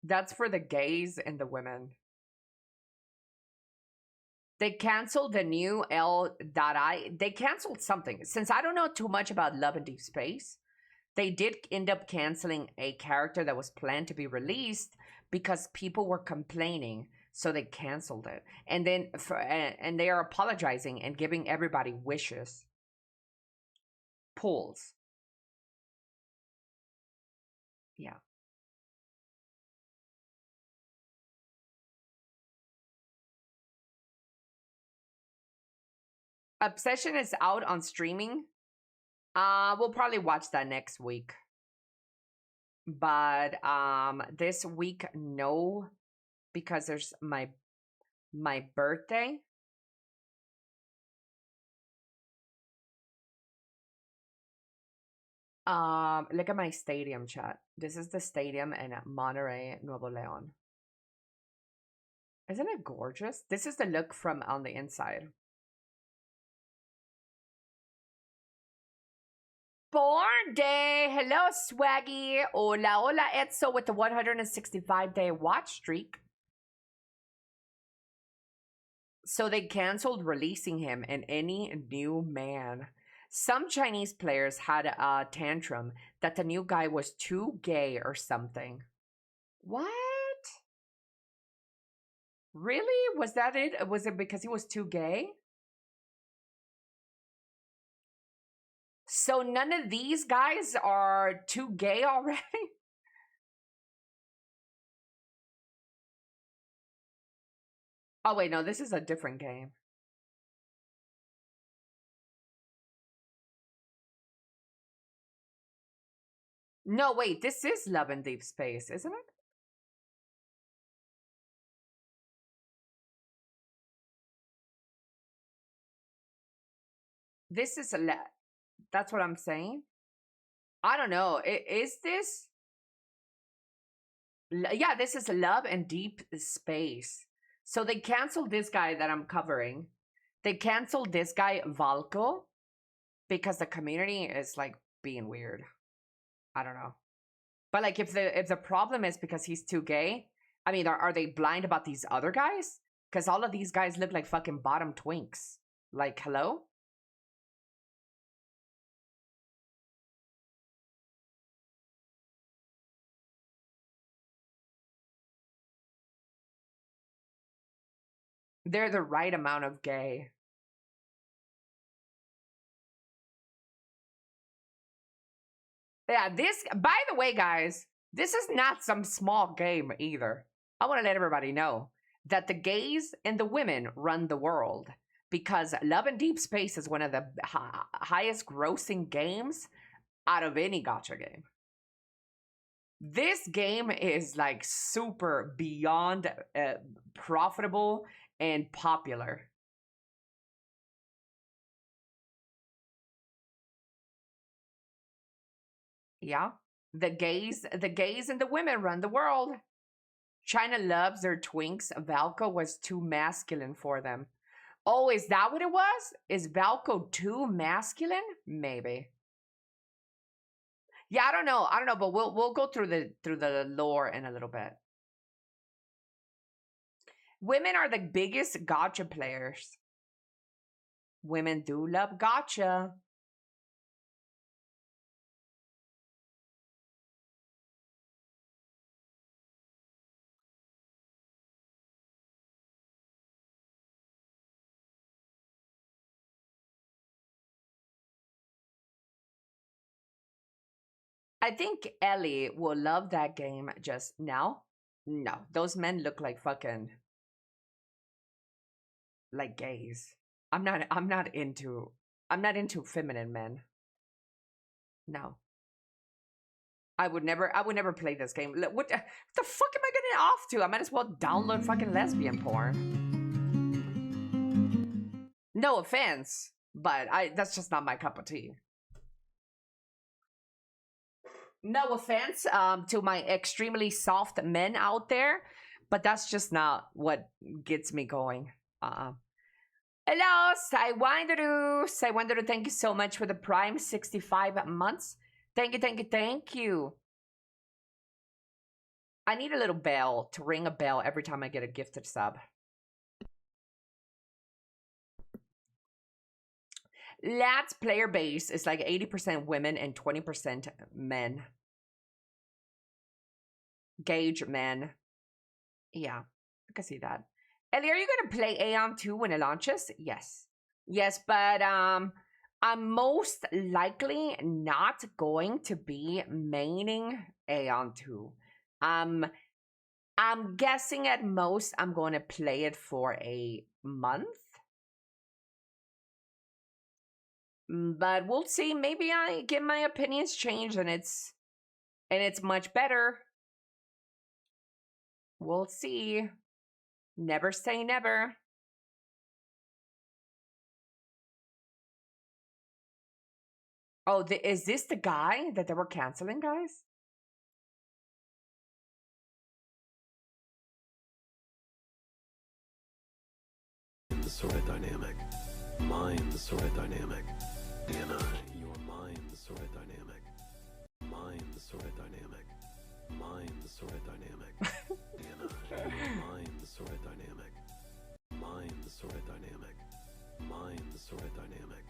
That's for the gays and the women. They canceled the new L.I. They canceled something. Since I don't know too much about Love and Deep Space, they did end up canceling a character that was planned to be released because people were complaining, so they canceled it. And then and they are apologizing and giving everybody wishes. Pulls. Yeah. Obsession is out on streaming. We'll probably watch that next week. But this week no, because there's my birthday. Look at my stadium, chat. This is the stadium in Monterrey, Nuevo León. Isn't it gorgeous? This is the look from on the inside. Born Day. Hello, Swaggy. Hola, hola, Etzo with the 165-day watch streak. So they canceled releasing him in Any New Man. Some Chinese players had a tantrum that the new guy was too gay or something. What? Really? Was that it? Was it because he was too gay? So none of these guys are too gay already? Oh, wait, no, this is a different game. No, wait, this is Love and Deep Space, isn't it? This is that's what I'm saying. I don't know. Is this? Yeah, this is Love and Deep Space. So they canceled this guy that I'm covering. They canceled this guy, Valko, because the community is like being weird. I don't know. But like if the problem is because he's too gay, I mean, are they blind about these other guys? Because all of these guys look like fucking bottom twinks. Like, hello? They're the right amount of gay. Yeah, this, by the way, guys, this is not some small game either. I want to let everybody know that the gays and the women run the world, because Love and Deep Space is one of the highest grossing games out of any gacha game. This game is like super beyond profitable and popular. Yeah. The gays and the women run the world. China loves their twinks. Valko was too masculine for them. Oh, is that what it was? Is Valko too masculine? Maybe. Yeah, I don't know. But we'll go through the lore in a little bit. Women are the biggest gacha players. Women do love gacha. I think Ellie will love that game just now. No, those men look like fucking like gays. I'm not into feminine men. No. I would never play this game. What the fuck am I getting off to? I might as well download fucking lesbian porn. No offense, but that's just not my cup of tea. No offense to my extremely soft men out there, but that's just not what gets me going. Hello, Saiwanderu, thank you so much for the Prime 65 months. Thank you. I need a little bell to ring a bell every time I get a gifted sub. Lad's player base is like 80% women and 20% men. Gauge men. Yeah, I can see that. Ellie, are you going to play Aeon 2 when it launches? Yes. Yes, but I'm most likely not going to be maining Aeon 2. I'm guessing at most I'm going to play it for a month. But we'll see. Maybe I get my opinions changed and it's much better. We'll see. Never say never. Oh, is this the guy that they were canceling, guys? The sort of dynamic. Mind the sort of dynamic. Anna, your mind the sort of dynamic. Mind the sort of dynamic. Mind the sort of dynamic. Anna, your mind the sort of dynamic. Mind the sort of dynamic. Mind the sort of dynamic.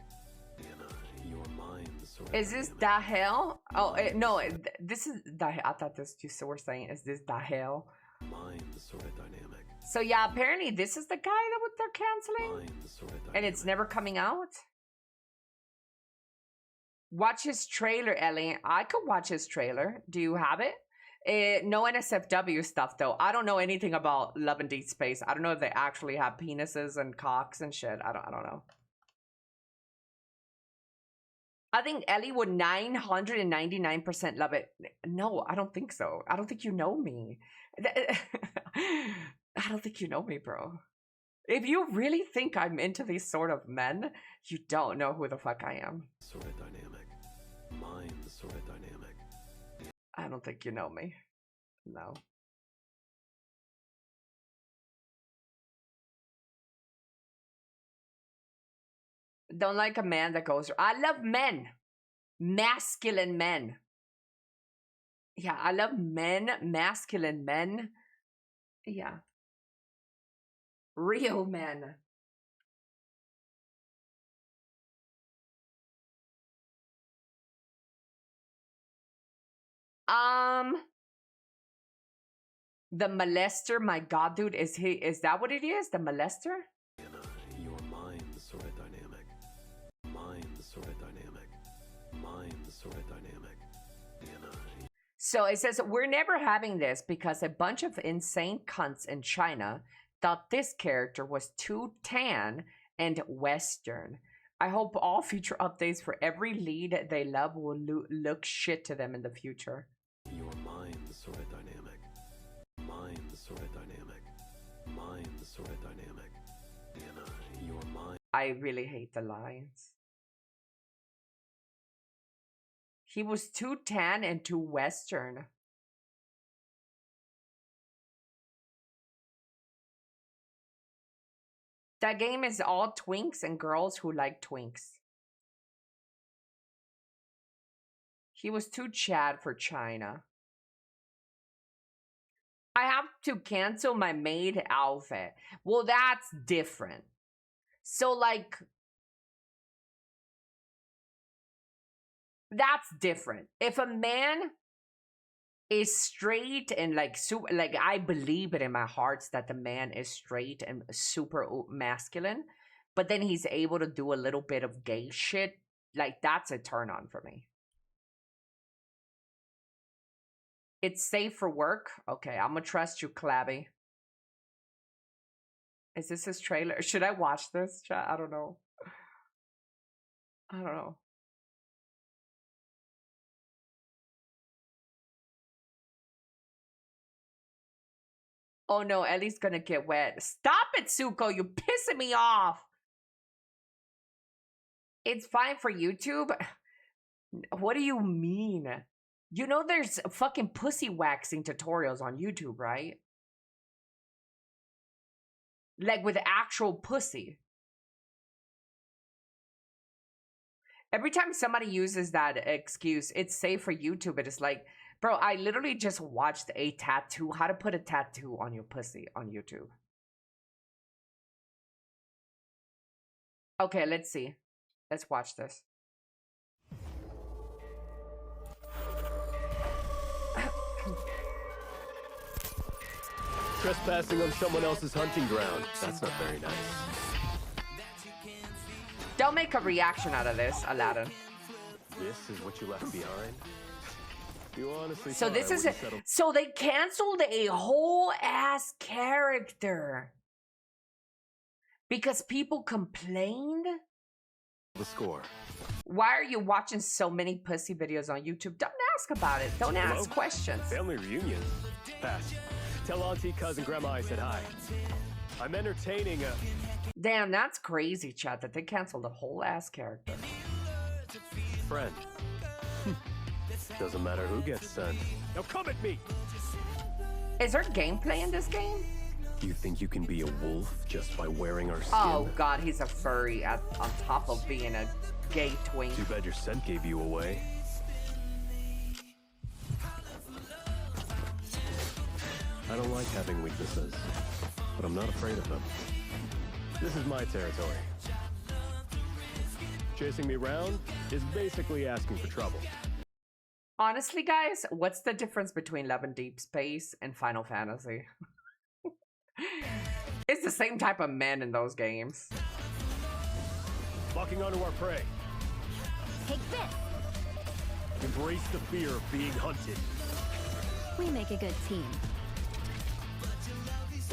Anna, your mind the sort of Is this the hell? Oh, no, this is the I thought this you were saying, is this the hell? Mind the sort of dynamic. So yeah, apparently this is the guy that they're canceling. Mind the sort of dynamic. And it's never coming out? Watch his trailer, Ellie. I could watch his trailer. Do you have it? No NSFW stuff, though. I don't know anything about Love and Deep Space. I don't know if they actually have penises and cocks and shit. I don't know. I think Ellie would 999% love it. No, I don't think so. I don't think you know me. I don't think you know me, bro. If you really think I'm into these sort of men, you don't know who the fuck I am. Sort of dynamic. Mind the sort of dynamic. I don't think you know me. No. Don't like a man that goes, I love men. Masculine men. Yeah, I love men. Masculine men. Yeah. Real men. The molester, my god, dude, is that what it is? The molester? Anna, your mind the sort of dynamic. Mind the sort of dynamic. Mind the sort of dynamic. Anna. So it says, we're never having this because a bunch of insane cunts in China thought this character was too tan and Western. I hope all future updates for every lead they love will look shit to them in the future. Your mind the sort of dynamic. Mind the sort of dynamic. Mind the sort of dynamic. Anna, your mind. I really hate the lines. He was too tan and too Western. That game is all twinks and girls who like twinks. He was too Chad for China. I have to cancel my maid outfit. Well, that's different. So, like, that's different. If a man is straight and like super, like I believe it in my heart that the man is straight and super masculine, but then he's able to do a little bit of gay shit, like that's a turn on for me. It's safe for work. Okay, I'm gonna trust you, Clabby. Is this his trailer? Should I watch this? I don't know. I don't know. Oh no, Elly's gonna get wet. Stop it, Suko. You're pissing me off. It's fine for YouTube. What do you mean? You know there's fucking pussy waxing tutorials on YouTube, right? Like with actual pussy. Every time somebody uses that excuse, it's safe for YouTube, but it's like, bro, I literally just watched a tattoo, how to put a tattoo on your pussy on YouTube. Okay, let's see. Let's watch this. Trespassing on someone else's hunting ground. That's not very nice. Don't make a reaction out of this, Aladdin. This is what you left behind? You honestly So thought this I is wouldn't it. settle- So they canceled a whole ass character because people complained. the score. Why are you watching so many pussy videos on YouTube? Don't ask about it. Don't ask Hello? questions. Family reunion. Pass. Tell auntie, cousin, grandma I said hi. I'm entertaining a... Damn, that's crazy, chat, that they canceled a whole ass character. friend. Doesn't matter who gets sent. Now come at me! Is there gameplay in this game? You think you can be a wolf just by wearing our skin? Oh god, he's a furry on top of being a gay twink. Too bad your scent gave you away. I don't like having weaknesses, but I'm not afraid of them. This is my territory. Chasing me around is basically asking for trouble. Honestly, guys, what's the difference between Love and Deep Space and Final Fantasy? It's the same type of men in those games. Locking onto our prey. Take this. Embrace the fear of being hunted. We make a good team.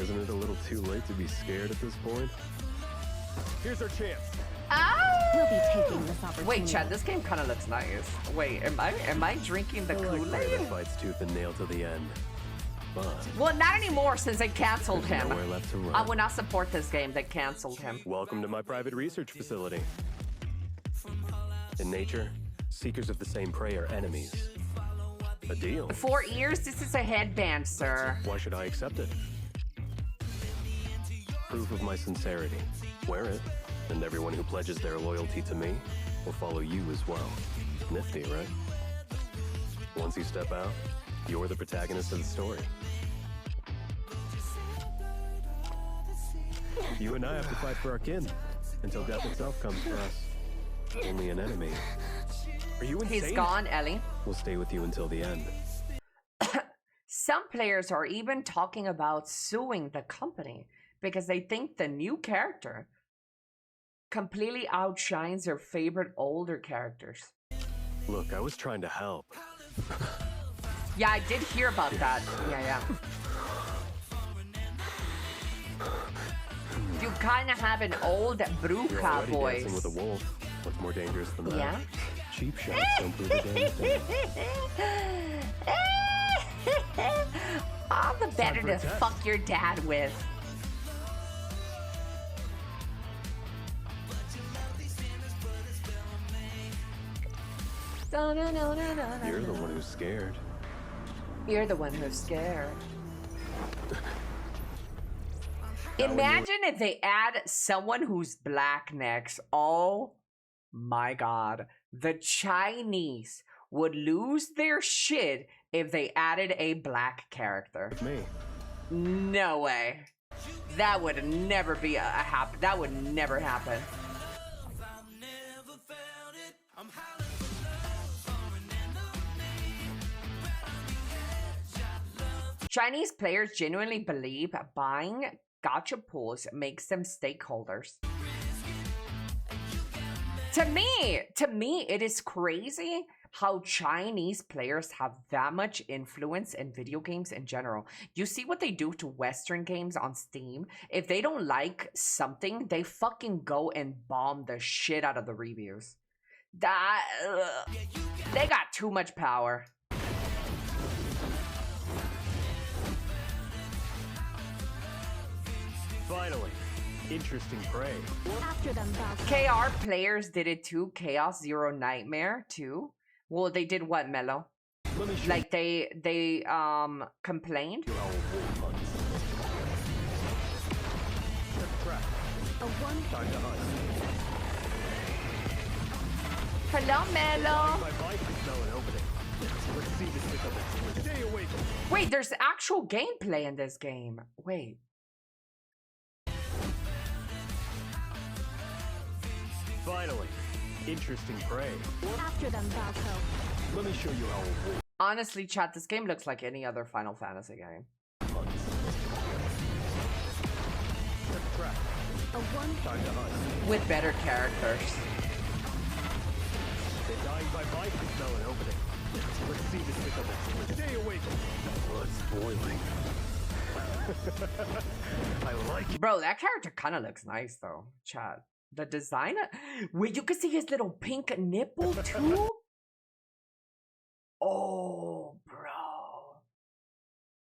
Isn't it a little too late to be scared at this point? Here's our chance. We'll be taking this opportunity. Wait, Chad, this game kind of looks nice. Wait, am I drinking the I like prey Kool-Aid? that fights tooth and nail to the end. But Well, not anymore since they canceled there's him. nowhere left to run. I would not support this game. They canceled him. Welcome to my private research facility. In nature, seekers of the same prey are enemies. A deal. 4 ears? This is a headband, sir. Why should I accept it? Proof of my sincerity. Wear it, and everyone who pledges their loyalty to me will follow you as well. Nifty, right? Once you step out, you're the protagonist of the story. You and I have to fight for our kin until death itself comes for us. Only an enemy. Are you insane? He's gone, Ellie. We'll stay with you until the end. Some players are even talking about suing the company because they think the new character completely outshines their favorite older characters. Look, I was trying to help. Yeah, I did hear about that. Yeah. You kind of have an old You're Bruca already voice. dancing with a wolf. What's more dangerous than that? Yeah? Cheap shots don't prove a damn thing. All the better for to a test. fuck your dad with. You're the one who's scared. You're the one who's scared. Imagine if they add someone who's black next. Oh my god. The Chinese would lose their shit if they added a black character. With me. No way. That would never be that would never happen. Chinese players genuinely believe buying gacha pools makes them stakeholders. To me, it is crazy how Chinese players have that much influence in video games in general. You see what they do to Western games on Steam? If they don't like something, they fucking go and bomb the shit out of the reviews. They got too much power. Finally. Interesting prey. After them, Valkyrie. KR players did it too. Chaos Zero Nightmare too. Well, they did what, Mello? Like they complained. A one. Hello, Mello. Wait, there's actual gameplay in this game. Wait. Finally. Interesting prey. After them, Valkyrie. Let me show you how it works. Honestly, chat, this game looks like any other Final Fantasy game. A one. With better characters. They're dying by bite. Smell an opening. Let's see this pick up. Stay awake. Blood's boiling. I like it. Bro, that character kind of looks nice though, chat. The design? Wait, you can see his little pink nipple too? Oh, bro.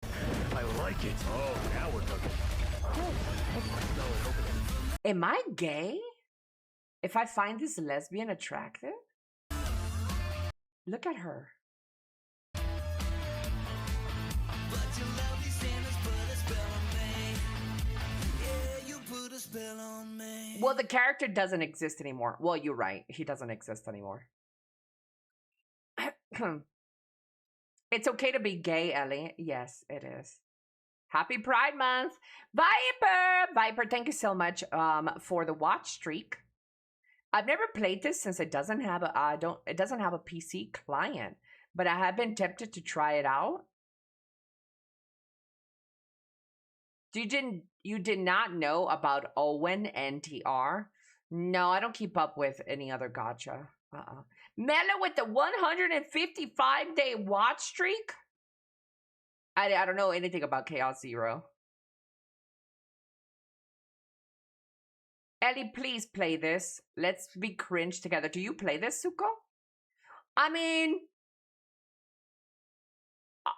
I like it. Oh, now we're cooking. Smell an opening. Am I gay? If I find this lesbian attractive? Look at her. Well, the character doesn't exist anymore. Well, you're right. He doesn't exist anymore. It's okay to be gay, Ellie. Yes, it is. Happy Pride Month. Viper, thank you so much for the watch streak. I've never played this since it doesn't have a it doesn't have a PC client, but I have been tempted to try it out. You did not know about Owen NTR? No, I don't keep up with any other gacha. Mello with the 155-day watch streak? I don't know anything about Chaos Zero. Ellie, please play this. Let's be cringe together. Do you play this, Suko? I mean,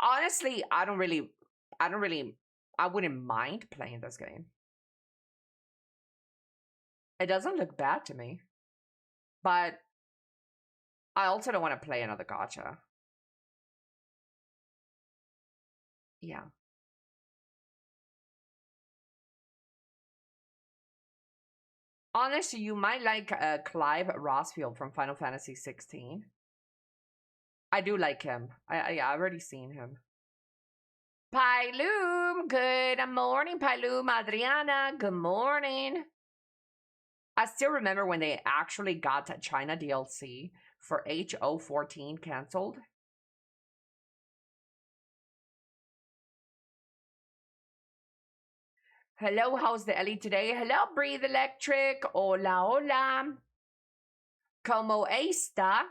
honestly, I wouldn't mind playing this game. It doesn't look bad to me. But I also don't want to play another gacha. Yeah. Honestly, you might like Clive Rossfield from Final Fantasy 16. I do like him. I've already seen him. Pyloom, good morning, Pyloom. Adriana, good morning. I still remember when they actually got China DLC for HO14 canceled. Hello, how's the Ellie today? Hello, Breathe Electric. Hola, hola. Como esta?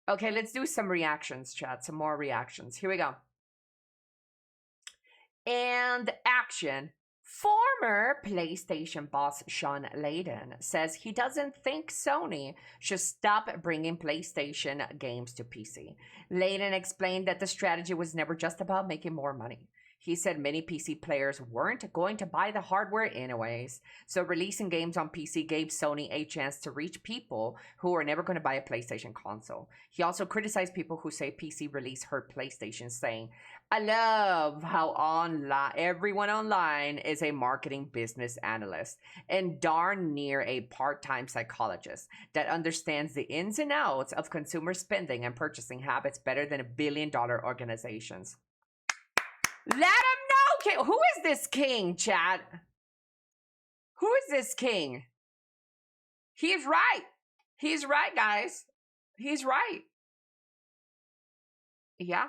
Okay, let's do some reactions, chat. Some more reactions. Here we go. And action. Former PlayStation boss Sean Layden says he doesn't think Sony should stop bringing PlayStation games to PC. Layden explained that the strategy was never just about making more money. He said many PC players weren't going to buy the hardware anyways, so releasing games on PC gave Sony a chance to reach people who were never going to buy a PlayStation console. He also criticized people who say PC release hurt PlayStation, saying, I love how everyone online is a marketing business analyst and darn near a part-time psychologist that understands the ins and outs of consumer spending and purchasing habits better than $1 billion organizations. Let him know. Who is this king, chat? Who is this king? He's right. He's right, guys. He's right. Yeah.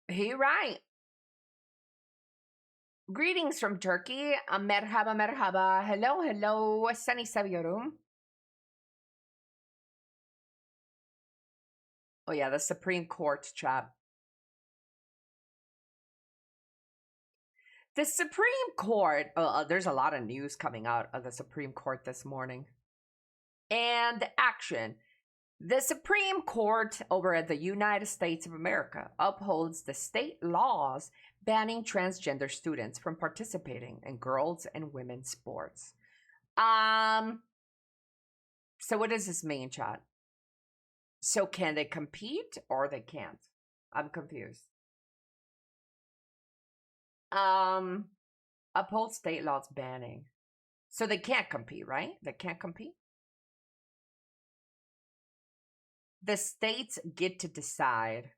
He right. Greetings from Turkey. Merhaba, merhaba. Hello, hello. Seni seviyorum. Oh yeah, the Supreme Court, chat. The Supreme Court, there's a lot of news coming out of the Supreme Court this morning. And action. The Supreme Court over at the United States of America upholds the state laws banning transgender students from participating in girls and women's sports. So what does this mean, chat? So can they compete or they can't? I'm confused. Uphold state laws banning. So they can't compete, right? They can't compete? The states get to decide.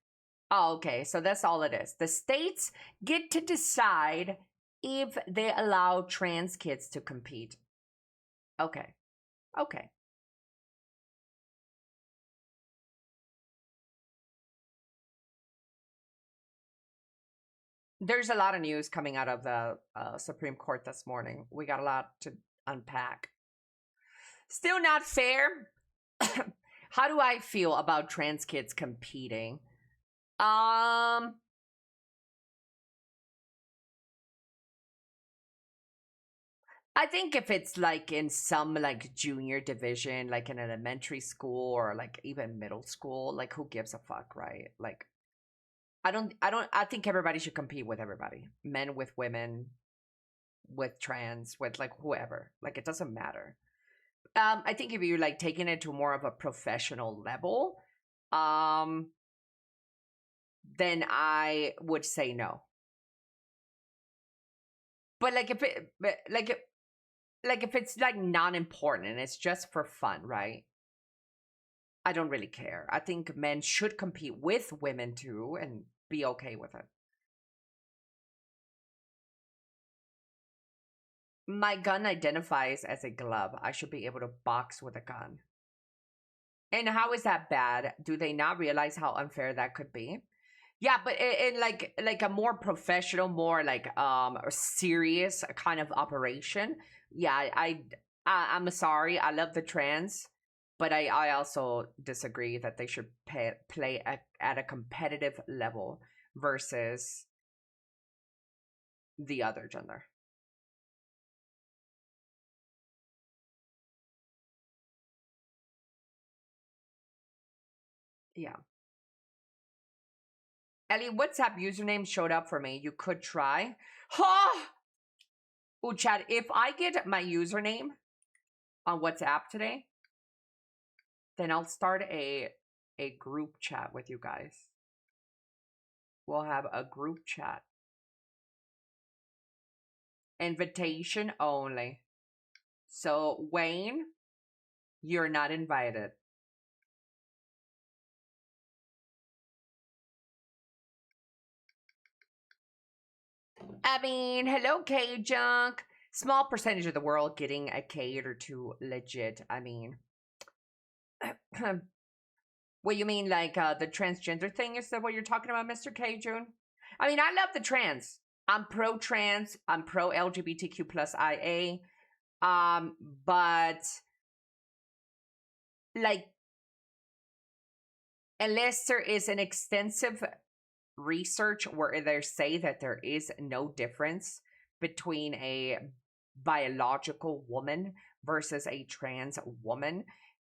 Oh, okay. So that's all it is. The states get to decide if they allow trans kids to compete. Okay. Okay. There's a lot of news coming out of the Supreme Court this morning. We got a lot to unpack. Still not fair. How do I feel about trans kids competing? I think if it's like in some like junior division, like in elementary school or like even middle school, like who gives a fuck, right? Like I think everybody should compete with everybody. Men with women, with trans, with like whoever. Like it doesn't matter. I think if you're like taking it to more of a professional level, then I would say no. But like if it's like non-important and it's just for fun, right? I don't really care. I think men should compete with women too and be okay with it. My gun identifies as a glove. I should be able to box with a gun. And how is that bad? Do they not realize how unfair that could be? Yeah, but in like a more professional, more like serious kind of operation. Yeah, I'm sorry. I love the trans, but I also disagree that they should play at a competitive level versus the other gender. Yeah. Ellie, WhatsApp username showed up for me. You could try. Ha! Oh, chat, if I get my username on WhatsApp today, then I'll start a group chat with you guys. We'll have a group chat. Invitation only. So, Wayne, you're not invited. I mean, hello, K-Junk. Small percentage of the world getting a K or two legit. I mean, what you mean, like the transgender thing? Is that what you're talking about, Mr. K-June? I mean, I love the trans. I'm pro-trans. I'm pro-LGBTQ plus IA. But like, unless there is an extensive research where they say that there is no difference between a biological woman versus a trans woman,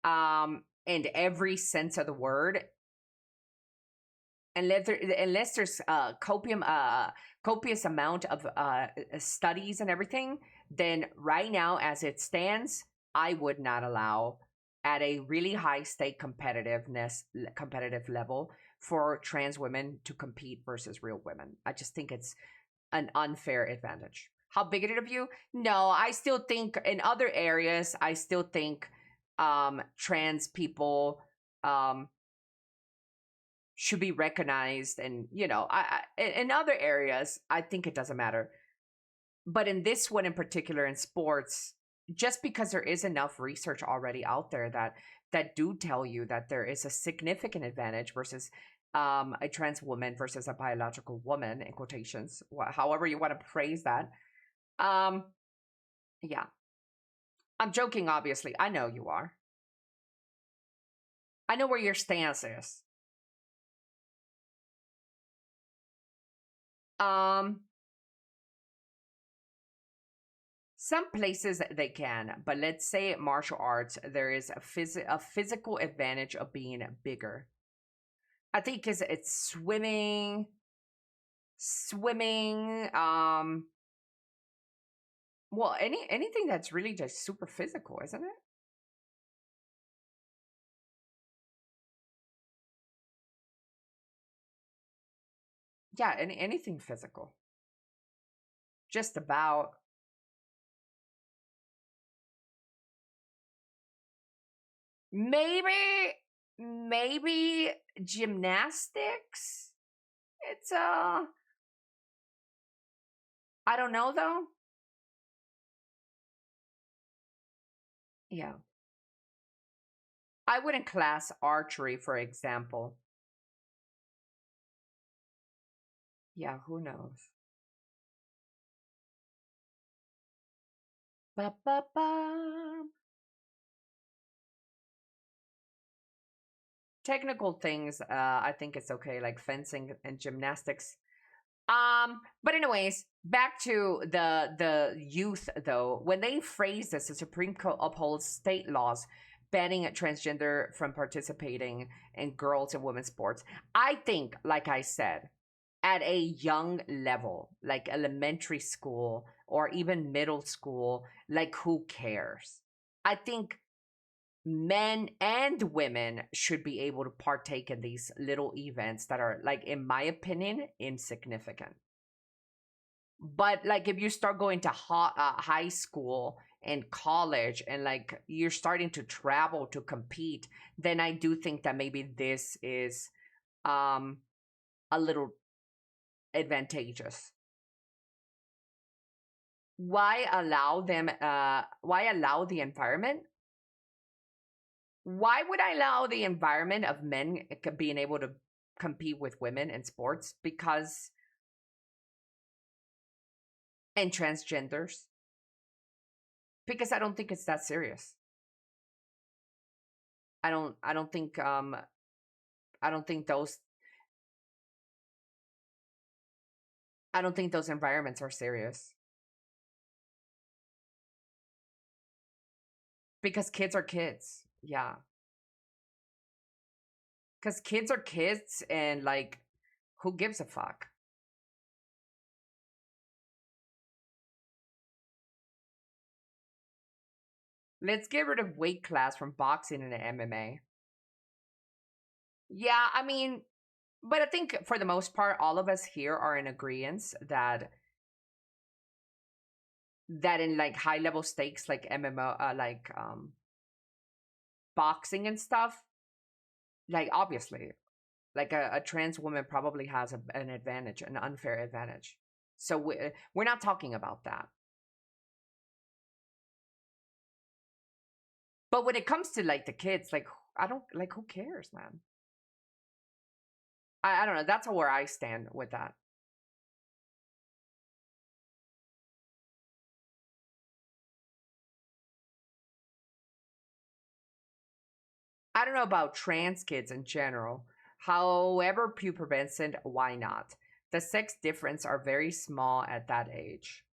in every sense of the word, unless there's copious amount of studies and everything, then right now as it stands, I would not allow at a really high stake competitive level for trans women to compete versus real women. I just think it's an unfair advantage. How bigoted of you? No, I still think in other areas, I still think trans people should be recognized, and you know, in other areas, I think it doesn't matter. But in this one in particular, in sports, just because there is enough research already out there that do tell you that there is a significant advantage versus a trans woman versus a biological woman, in quotations, however you want to phrase that. Yeah, I'm joking, obviously. I know you are. I know where your stance is. Some places they can, but let's say martial arts, there is a physical advantage of being bigger. I think because it's swimming, well, anything that's really just super physical, isn't it? Yeah, anything physical. Just about. Maybe gymnastics. It's I don't know though. Yeah. I wouldn't class archery, for example. Yeah, who knows? Ba-ba-ba. Technical things, I think it's okay, like fencing and gymnastics. But anyways, back to the youth though. When they phrase this, the Supreme Court upholds state laws banning transgender from participating in girls and women's sports. I think, like I said, at a young level, like elementary school or even middle school, like who cares? I think men and women should be able to partake in these little events that are, like, in my opinion, insignificant. But like if you start going to high school and college and like you're starting to travel to compete, then I do think that maybe this is a little advantageous. Why allow them why allow the environment? Why would I allow the environment of men being able to compete with women in sports? Because, and transgenders, because I don't think it's that serious. I don't think those environments are serious. Because kids are kids. Yeah. Because kids are kids, and like, who gives a fuck? Let's get rid of weight class from boxing and MMA. Yeah, I mean, but I think for the most part, all of us here are in agreement that in like high level stakes like MMO, like boxing and stuff, like obviously, like a trans woman probably has an advantage, an unfair advantage. So we're not talking about that. But when it comes to like the kids, like I don't like, who cares, man? I don't know. That's where I stand with that. I don't know about trans kids in general. However, pubescent, why not? The sex difference are very small at that age.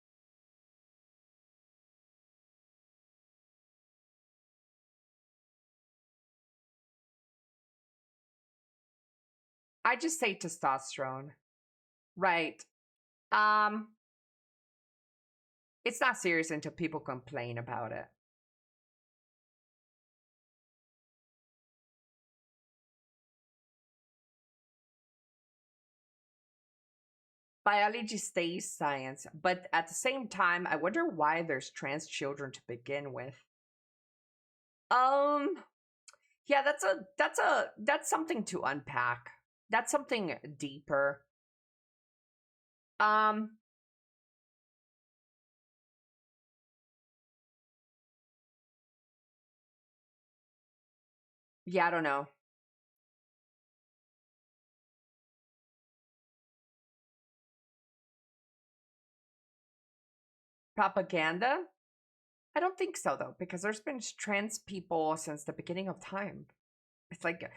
I just say testosterone. Right. It's not serious until people complain about it. Biology stays science, but at the same time, I wonder why there's trans children to begin with. Yeah, that's something to unpack. That's something deeper. Yeah, I don't know. Propaganda? I don't think so, though, because there's been trans people since the beginning of time. It's like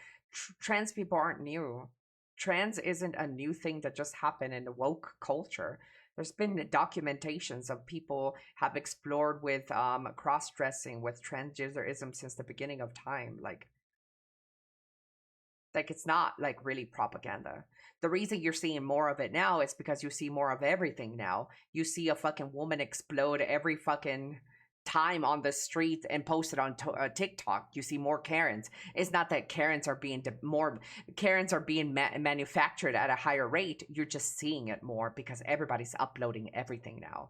trans people aren't new. Trans isn't a new thing that just happened in the woke culture. There's been documentations of people have explored with cross-dressing with transgenderism since the beginning of time. Like it's not like really propaganda. The reason you're seeing more of it now is because you see more of everything now. You see a fucking woman explode every fucking time on the street and post it on TikTok. You see more Karens. It's not that Karens are being manufactured at a higher rate. You're just seeing it more because everybody's uploading everything now.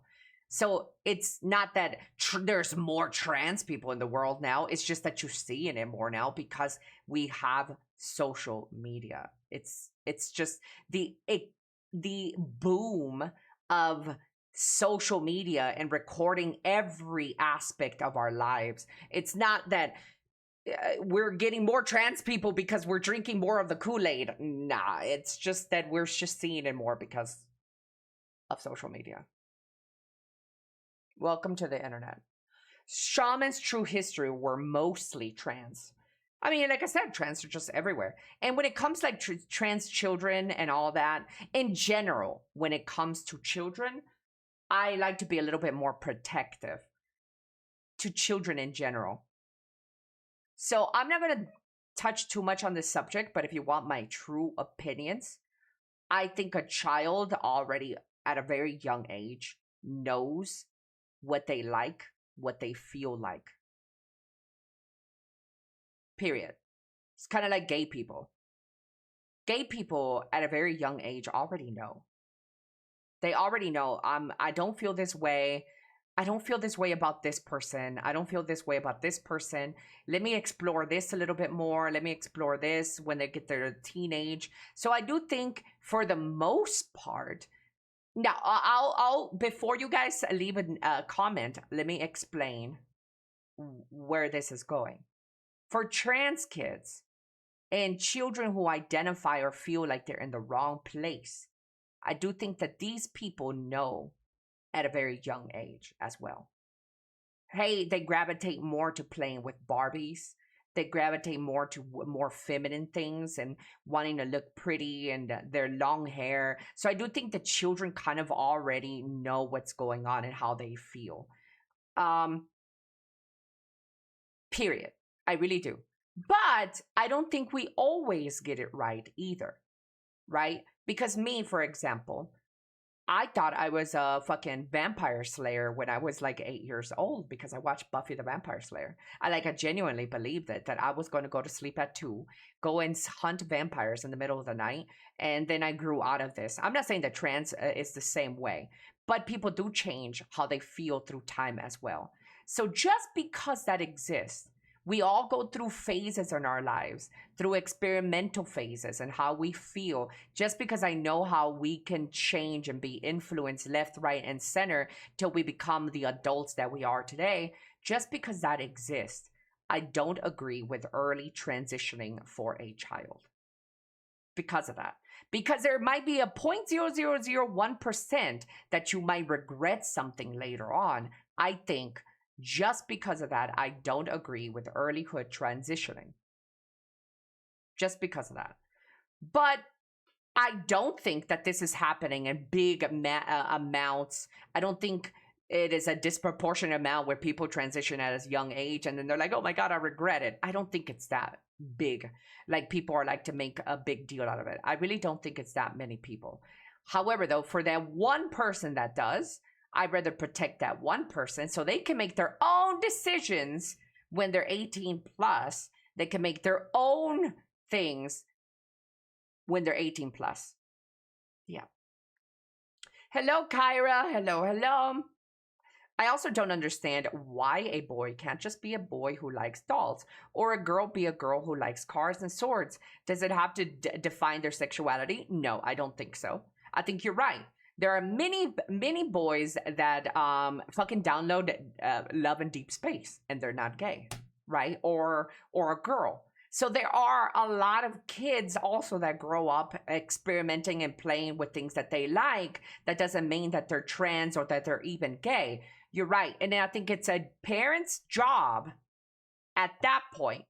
So it's not that there's more trans people in the world now. It's just that you're seeing it more now because we have social media. It's just the boom of social media and recording every aspect of our lives. It's not that we're getting more trans people because we're drinking more of the Kool-Aid. Nah, it's just that we're just seeing it more because of social media. Welcome to the internet. Shamans' true history were mostly trans. I mean, like I said, trans are just everywhere. And when it comes like trans children and all that, in general, when it comes to children, I like to be a little bit more protective to children in general. So I'm not going to touch too much on this subject, but if you want my true opinions, I think a child already at a very young age knows what they like, what they feel like. Period. It's kind of like gay people. Gay people at a very young age already know. They already know, I don't feel this way. I don't feel this way about this person. I don't feel this way about this person. Let me explore this a little bit more. Let me explore this when they get their teenage. So I do think for the most part, now I'll before you guys leave a comment, let me explain where this is going. For trans kids and children who identify or feel like they're in the wrong place, I do think that these people know at a very young age as well. Hey, they gravitate more to playing with Barbies. They gravitate more to more feminine things and wanting to look pretty and their long hair. So I do think the children kind of already know what's going on and how they feel. Period. I really do. But I don't think we always get it right either. Right? Because me, for example, I thought I was a fucking vampire slayer when I was like 8 years old because I watched Buffy the Vampire Slayer. I genuinely believed it, that I was going to go to sleep at 2, go and hunt vampires in the middle of the night, and then I grew out of this. I'm not saying that trans is the same way, but people do change how they feel through time as well. So just because that exists, we all go through phases in our lives, through experimental phases and how we feel. Just because I know how we can change and be influenced left, right, and center till we become the adults that we are today, just because that exists, I don't agree with early transitioning for a child. Because of that. Because there might be a 0.0001% that you might regret something later on. I think just because of that, I don't agree with earlyhood transitioning. Just because of that. But I don't think that this is happening in big amounts. I don't think it is a disproportionate amount where people transition at a young age and then they're like, oh my God, I regret it. I don't think it's that big. Like people are like to make a big deal out of it. I really don't think it's that many people. However, though, for that one person that does, I'd rather protect that one person so they can make their own decisions when they're 18 plus. They can make their own things when they're 18 plus. Yeah. Hello, Kyra. Hello, hello. I also don't understand why a boy can't just be a boy who likes dolls, or a girl be a girl who likes cars and swords. Does it have to define their sexuality? No, I don't think so. I think you're right. There are many boys that fucking download Love and Deep Space and they're not gay, right? Or a girl. So there are a lot of kids also that grow up experimenting and playing with things that they like. That doesn't mean that they're trans or that they're even gay. You're right. And I think it's a parent's job at that point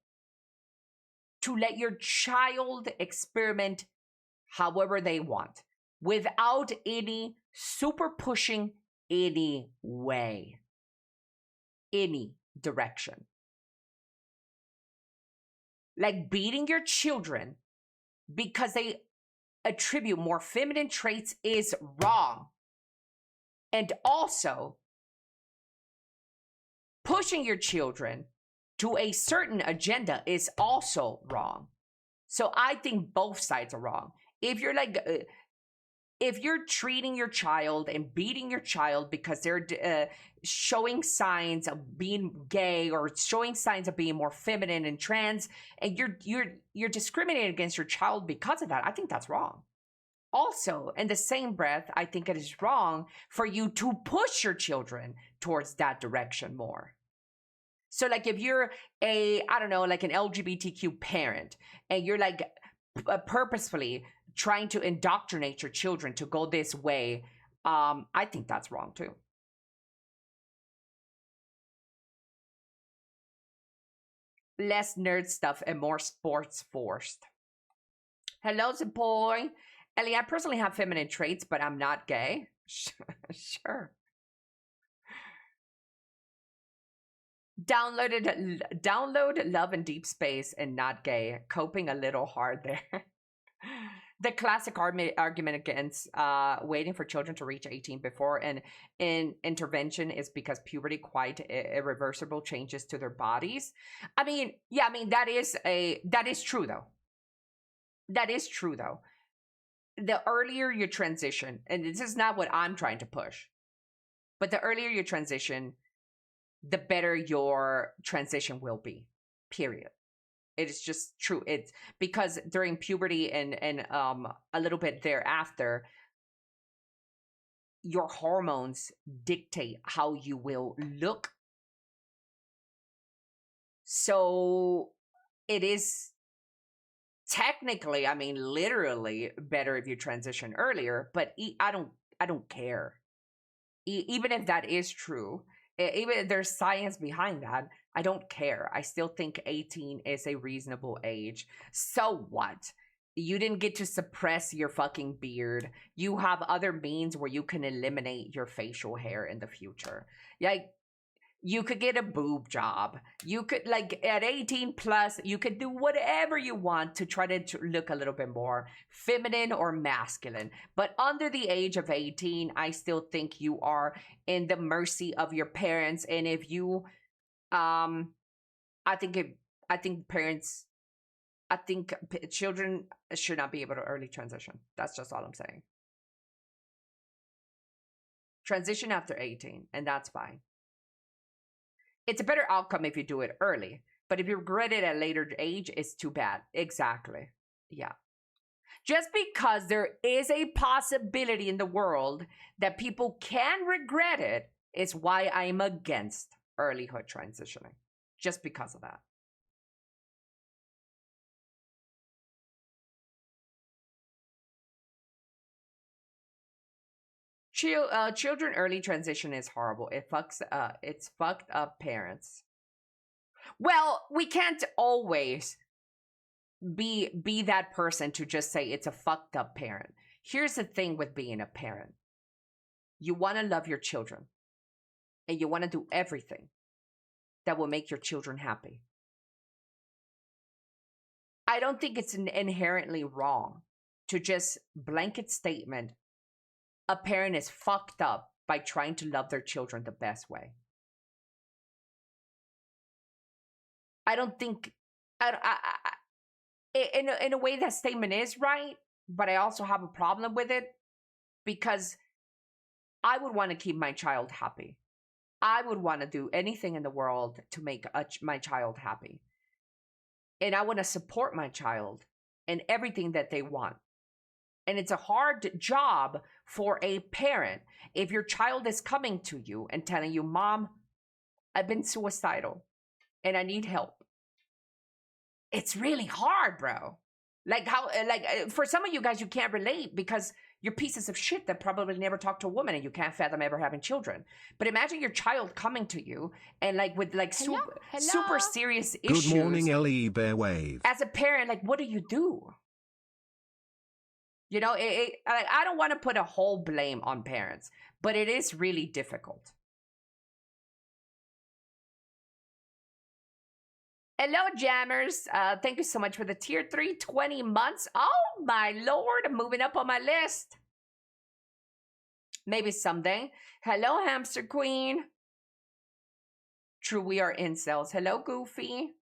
to let your child experiment however they want without any super pushing any way, any direction. Like beating your children because they attribute more feminine traits is wrong. And also, pushing your children to a certain agenda is also wrong. So I think both sides are wrong. If you're like, if you're treating your child and beating your child because they're showing signs of being gay or showing signs of being more feminine and trans, and you're discriminating against your child because of that, I think that's wrong. Also, in the same breath, I think it is wrong for you to push your children towards that direction more. So like if you're a, I don't know, like an LGBTQ parent and you're like purposefully trying to indoctrinate your children to go this way, I think that's wrong too. Less nerd stuff and more sports forced. Hello, boy. Elly, I personally have feminine traits, but I'm not gay. Sure. Download Love and Deep Space and not gay. Coping a little hard there. The classic argument against waiting for children to reach 18 before an intervention is because puberty quite irreversible changes to their bodies. I mean, yeah, I mean that is true though. That is true though. The earlier you transition, and this is not what I'm trying to push, but the earlier you transition, the better your transition will be. Period. It is just true. It's because during puberty and a little bit thereafter, your hormones dictate how you will look. So it is technically, I mean, literally better if you transition earlier, but I don't care. Even if that is true, even if there's science behind that, I don't care. I still think 18 is a reasonable age. So what? You didn't get to suppress your fucking beard. You have other means where you can eliminate your facial hair in the future. Like, you could get a boob job. You could, like, at 18 plus, you could do whatever you want to try to look a little bit more feminine or masculine. But under the age of 18, I still think you are in the mercy of your parents. And if you, I think children should not be able to early transition. That's just all I'm saying. Transition after 18, and that's fine. It's a better outcome if you do it early. But if you regret it at a later age, it's too bad. Exactly. Yeah. Just because there is a possibility in the world that people can regret it is why I'm against earlyhood transitioning. Just because of that. Children early transition is horrible. It's fucked up parents. Well, we can't always be that person to just say it's a fucked up parent. Here's the thing with being a parent. You want to love your children. and you want to do everything that will make your children happy. I don't think it's inherently wrong to just blanket statement a parent is fucked up by trying to love their children the best way. I don't think, in a way that statement is right, but I also have a problem with it because I would want to keep my child happy. I would want to do anything in the world to make my child happy. And I want to support my child in everything that they want. And it's a hard job for a parent if your child is coming to you and telling you, Mom, I've been suicidal and I need help. It's really hard, bro. Like for some of you guys, you can't relate because you're pieces of shit that probably never talked to a woman and you can't fathom ever having children. But imagine your child coming to you and like with like super serious issues. Good morning, Elly Bear Wave. As a parent, like what do? You know, I don't want to put a whole blame on parents, but it is really difficult. Hello, Jammers. Thank you so much for the tier 3, 20 months. Oh, my Lord. Moving up on my list. Maybe someday. Hello, Hamster Queen. True, we are incels. Hello, Goofy.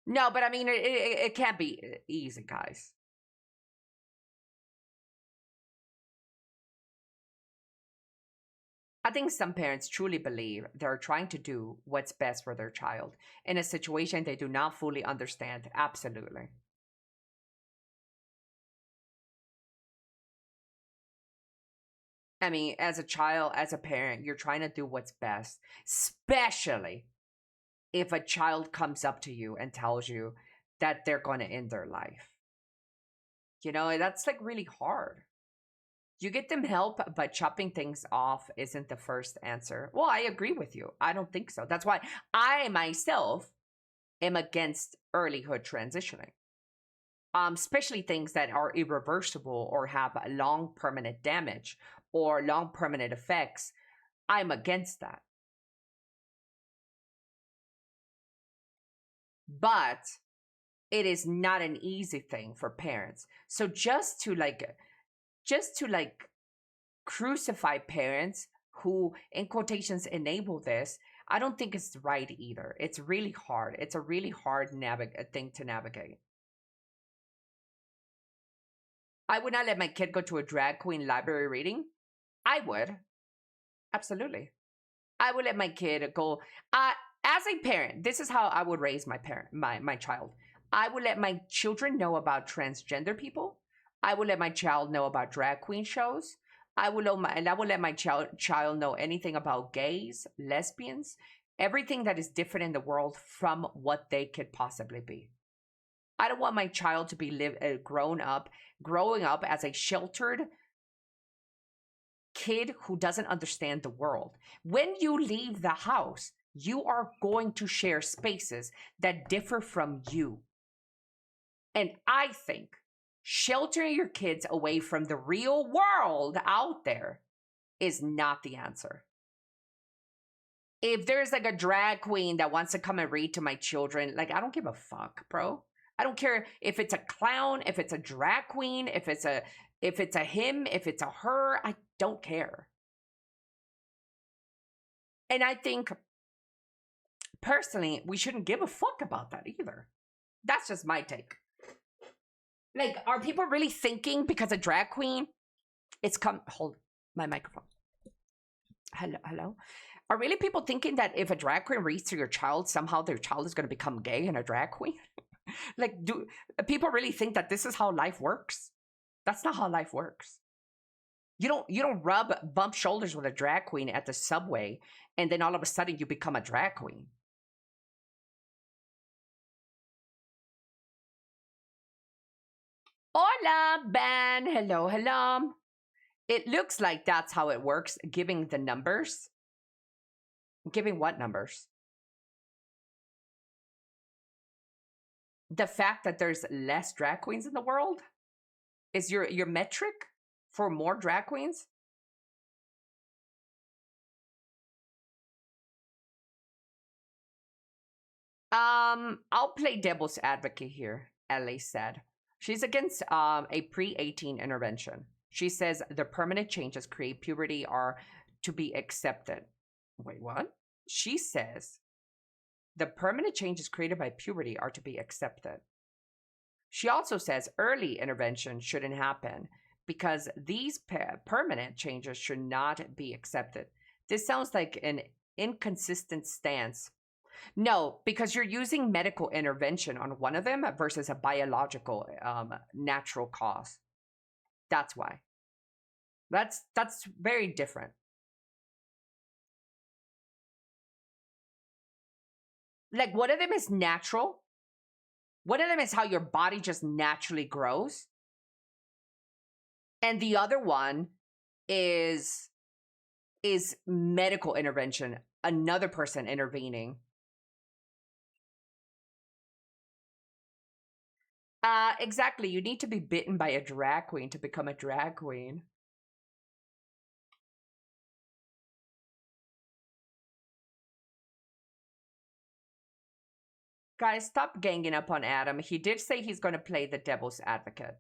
No, but I mean, it can't be easy, guys. I think some parents truly believe they're trying to do what's best for their child in a situation they do not fully understand. Absolutely. I mean, as a child, as a parent, you're trying to do what's best, especially if a child comes up to you and tells you that they're going to end their life. You know, that's like really hard. You get them help, but chopping things off isn't the first answer. Well, I agree with you. I don't think so. That's why I myself am against earlyhood transitioning. Especially things that are irreversible or have long permanent damage or long permanent effects. I'm against that. But it is not an easy thing for parents. So just to crucify parents who, in quotations, enable this, I don't think it's right either. It's really hard. It's a really hard thing to navigate. I would not let my kid go to a drag queen library reading. I would. Absolutely. I would let my kid go. As a parent, this is how I would raise my child. I would let my children know about transgender people. I would let my child know about drag queen shows. I would let my child know anything about gays, lesbians, everything that is different in the world from what they could possibly be. I don't want my child to be growing up as a sheltered kid who doesn't understand the world. When you leave the house, you are going to share spaces that differ from you. And I think sheltering your kids away from the real world out there is not the answer. If there's like a drag queen that wants to come and read to my children, like I don't give a fuck, bro. I don't care if it's a clown, if it's a drag queen, if it's a him, if it's a her, I don't care. And I think personally, we shouldn't give a fuck about that either. That's just my take. Like, are people really thinking because a drag queen hold my microphone. Hello? Are really people thinking that if a drag queen reads to your child, somehow their child is going to become gay and a drag queen? Like, do people really think that this is how life works? That's not how life works. You don't bump shoulders with a drag queen at the subway and then all of a sudden you become a drag queen. Hola, Ben. Hello. It looks like that's how it works, giving the numbers. Giving what numbers? The fact that there's less drag queens in the world is your metric for more drag queens? I'll play devil's advocate here, Elly said. She's against a pre-18 intervention. She says the permanent changes create puberty are to be accepted. Wait, what? She says the permanent changes created by puberty are to be accepted. She also says early intervention shouldn't happen because these permanent changes should not be accepted. This sounds like an inconsistent stance. No, because you're using medical intervention on one of them versus a biological natural cause. That's why. That's very different. Like, one of them is natural. One of them is how your body just naturally grows. And the other one is medical intervention, another person intervening. Exactly. You need to be bitten by a drag queen to become a drag queen. Guys, stop ganging up on Adam. He did say he's going to play the devil's advocate.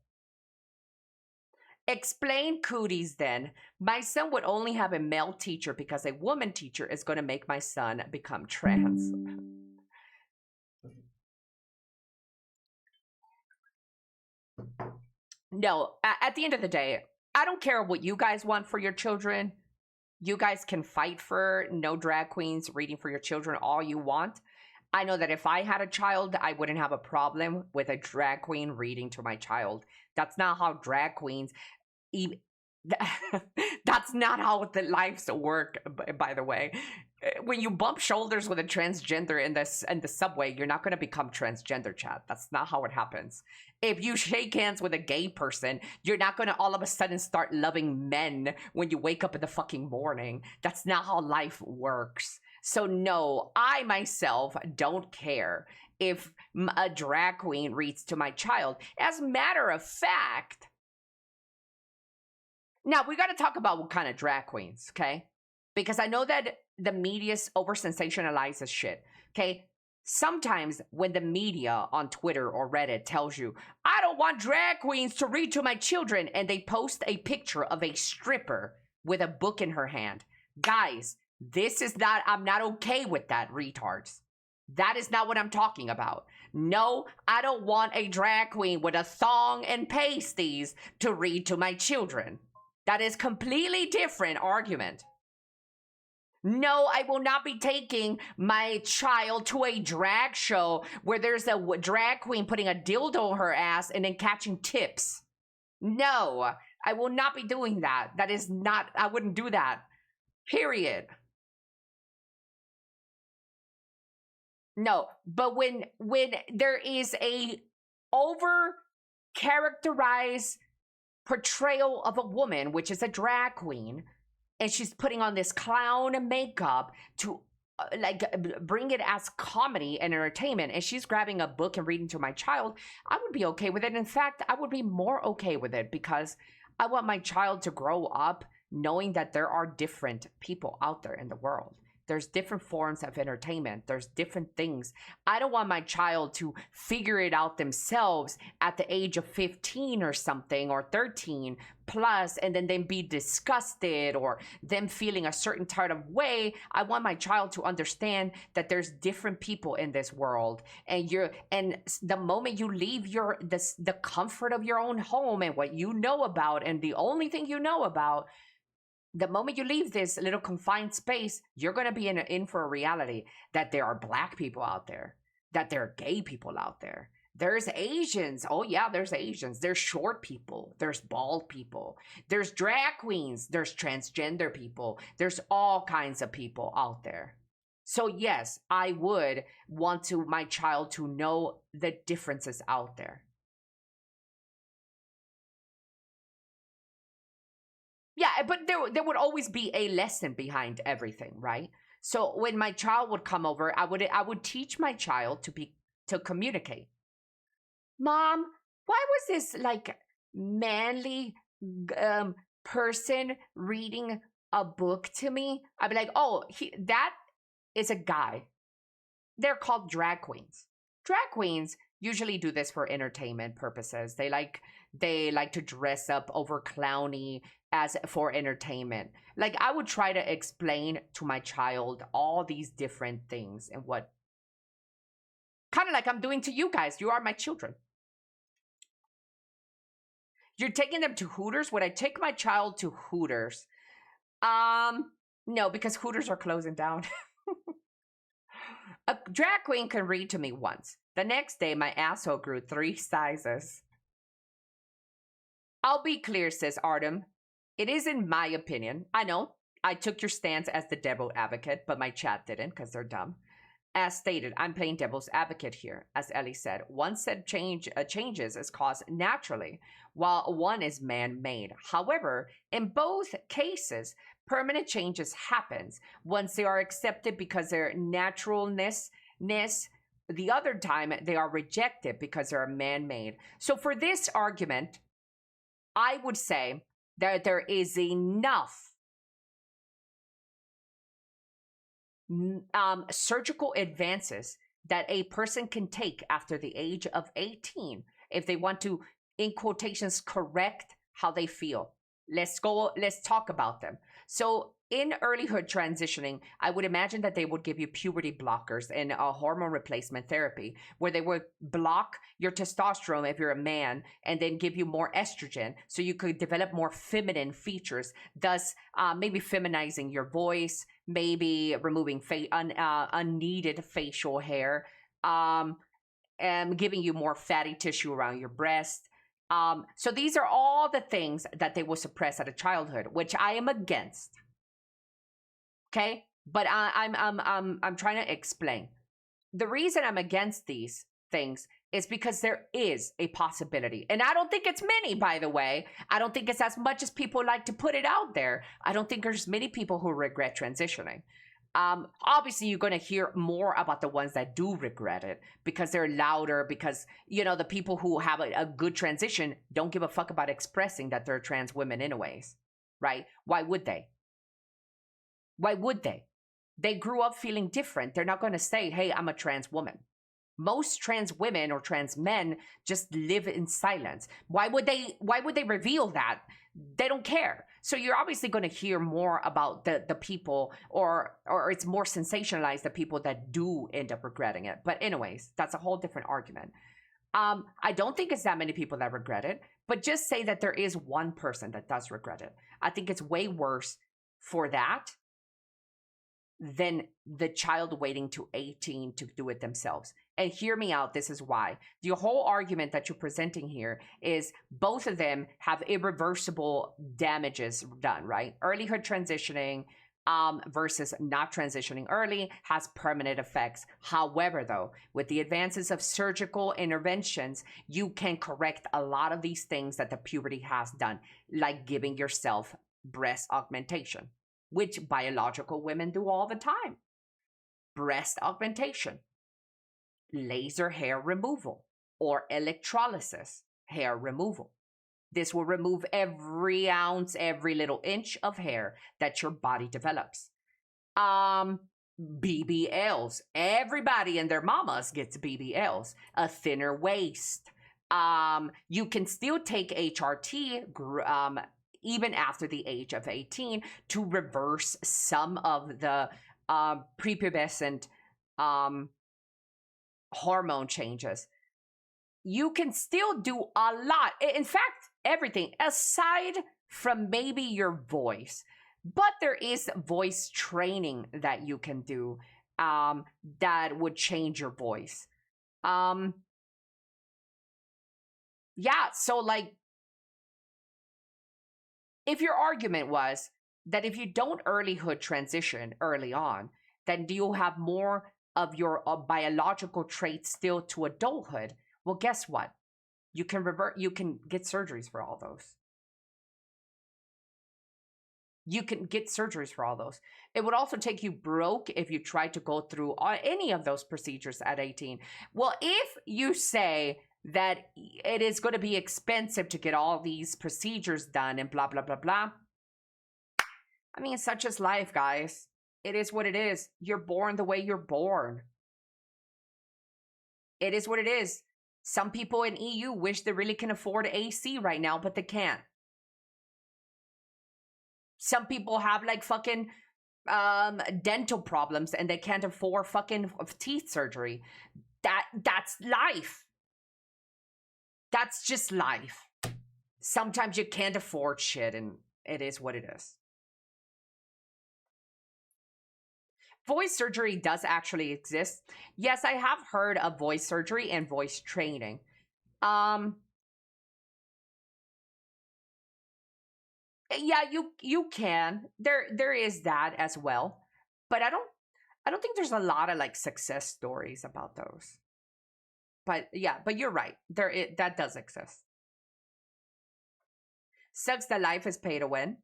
Explain cooties then. My son would only have a male teacher because a woman teacher is going to make my son become trans. No, at the end of the day, I don't care what you guys want for your children. You guys can fight for no drag queens reading for your children all you want. I know that if I had a child, I wouldn't have a problem with a drag queen reading to my child. That's not how drag queens... That's not how the lives work, by the way. When you bump shoulders with a transgender in the subway, you're not going to become transgender, chat. That's not how it happens. If you shake hands with a gay person, you're not going to all of a sudden start loving men when you wake up in the fucking morning. That's not how life works. So no, I myself don't care if a drag queen reads to my child. As a matter of fact, now we got to talk about what kind of drag queens, okay? Because I know that the media over-sensationalizes shit, okay? Sometimes when the media on Twitter or Reddit tells you, I don't want drag queens to read to my children, and they post a picture of a stripper with a book in her hand. Guys, this is not, I'm not okay with that, retards. That is not what I'm talking about. No, I don't want a drag queen with a thong and pasties to read to my children. That is completely different argument. No, I will not be taking my child to a drag show where there's a drag queen putting a dildo in her ass and then catching tips. No, I will not be doing that. That is not, I wouldn't do that. Period. No, but when there is a over-characterized portrayal of a woman, which is a drag queen, and she's putting on this clown makeup to bring it as comedy and entertainment, and she's grabbing a book and reading to my child, I would be okay with it. In fact, I would be more okay with it because I want my child to grow up knowing that there are different people out there in the world. There's different forms of entertainment. There's different things. I don't want my child to figure it out themselves at the age of 15 or something, or 13 plus, and then be disgusted or them feeling a certain type of way. I want my child to understand that there's different people in this world, and the moment you leave the comfort of your own home and what you know about, and the only thing you know about, the moment you leave this little confined space, you're going to be in for a reality that there are black people out there, that there are gay people out there. There's Asians. Oh yeah, there's Asians. There's short people. There's bald people. There's drag queens. There's transgender people. There's all kinds of people out there. So yes, I would want my child to know the differences out there. Yeah, but there would always be a lesson behind everything, right? So when my child would come over, I would teach my child to communicate. Mom, why was this like manly person reading a book to me? I'd be like, oh, that is a guy. they're called drag queens. Drag queens usually do this for entertainment purposes. They like to dress up over clowny as for entertainment. Like, I would try to explain to my child all these different things and what, kind of like I'm doing to you guys. You are my children. You're taking them to Hooters? Would I take my child to Hooters? No, because Hooters are closing down. A drag queen can read to me once. The next day, my asshole grew 3 sizes. I'll be clear, says Artem. It is in my opinion. I know, I took your stance as the devil advocate, but my chat didn't because they're dumb. As stated, I'm playing devil's advocate here. As Elly said, one said changes is caused naturally, while one is man-made. However, in both cases, permanent changes happens once they are accepted because their naturalness. The other time, they are rejected because they're man-made. So for this argument, I would say that there is enough surgical advances that a person can take after the age of 18 if they want to, in quotations, correct how they feel. Let's talk about them. So in earlyhood transitioning, I would imagine that they would give you puberty blockers and a hormone replacement therapy where they would block your testosterone if you're a man and then give you more estrogen so you could develop more feminine features, thus maybe feminizing your voice, maybe removing unneeded facial hair, and giving you more fatty tissue around your breast. So these are all the things that they will suppress at a childhood, which I am against. Okay, but I'm trying to explain. The reason I'm against these things is because there is a possibility, and I don't think it's many, by the way. I don't think it's as much as people like to put it out there. I don't think there's many people who regret transitioning. Obviously, you're going to hear more about the ones that do regret it because they're louder, because, you know, the people who have a good transition don't give a fuck about expressing that they're trans women anyways, right? Why would they? Why would they? They grew up feeling different. They're not going to say, hey, I'm a trans woman. Most trans women or trans men just live in silence. Why would they reveal that? They don't care. So you're obviously going to hear more about the people, or it's more sensationalized, the people that do end up regretting it. But anyways, that's a whole different argument. I don't think it's that many people that regret it, but just say that there is one person that does regret it. I think it's way worse for that than the child waiting to 18 to do it themselves. And hear me out, this is why. The whole argument that you're presenting here is both of them have irreversible damages done, right? Earlyhood transitioning versus not transitioning early has permanent effects. However, though, with the advances of surgical interventions, you can correct a lot of these things that the puberty has done, like giving yourself breast augmentation, which biological women do all the time. Breast augmentation, laser hair removal, or electrolysis hair removal. This will remove every ounce, every little inch of hair that your body develops. BBLs. Everybody and their mamas gets BBLs. A thinner waist. You can still take HRT, even after the age of 18, to reverse some of the prepubescent hormone changes. You can still do a lot. In fact, everything aside from maybe your voice. But there is voice training that you can do that would change your voice. Yeah, so like, if your argument was that if you don't earlyhood transition early on, then do you have more of your biological traits still to adulthood? Well, guess what? You can get surgeries for all those. You can get surgeries for all those. It would also take you broke if you tried to go through any of those procedures at 18. Well, if you say that it is going to be expensive to get all these procedures done and blah, blah, blah, blah. I mean, such is life, guys. It is what it is. You're born the way you're born. It is what it is. Some people in EU wish they really can afford AC right now, but they can't. Some people have like fucking dental problems and they can't afford fucking teeth surgery. That's life. That's just life. Sometimes you can't afford shit and it is what it is. Voice surgery does actually exist. Yes, I have heard of voice surgery and voice training. Yeah, you can. There is that as well. But I don't think there's a lot of like success stories about those. But yeah, but you're right. That does exist. Sucks that life is pay to win.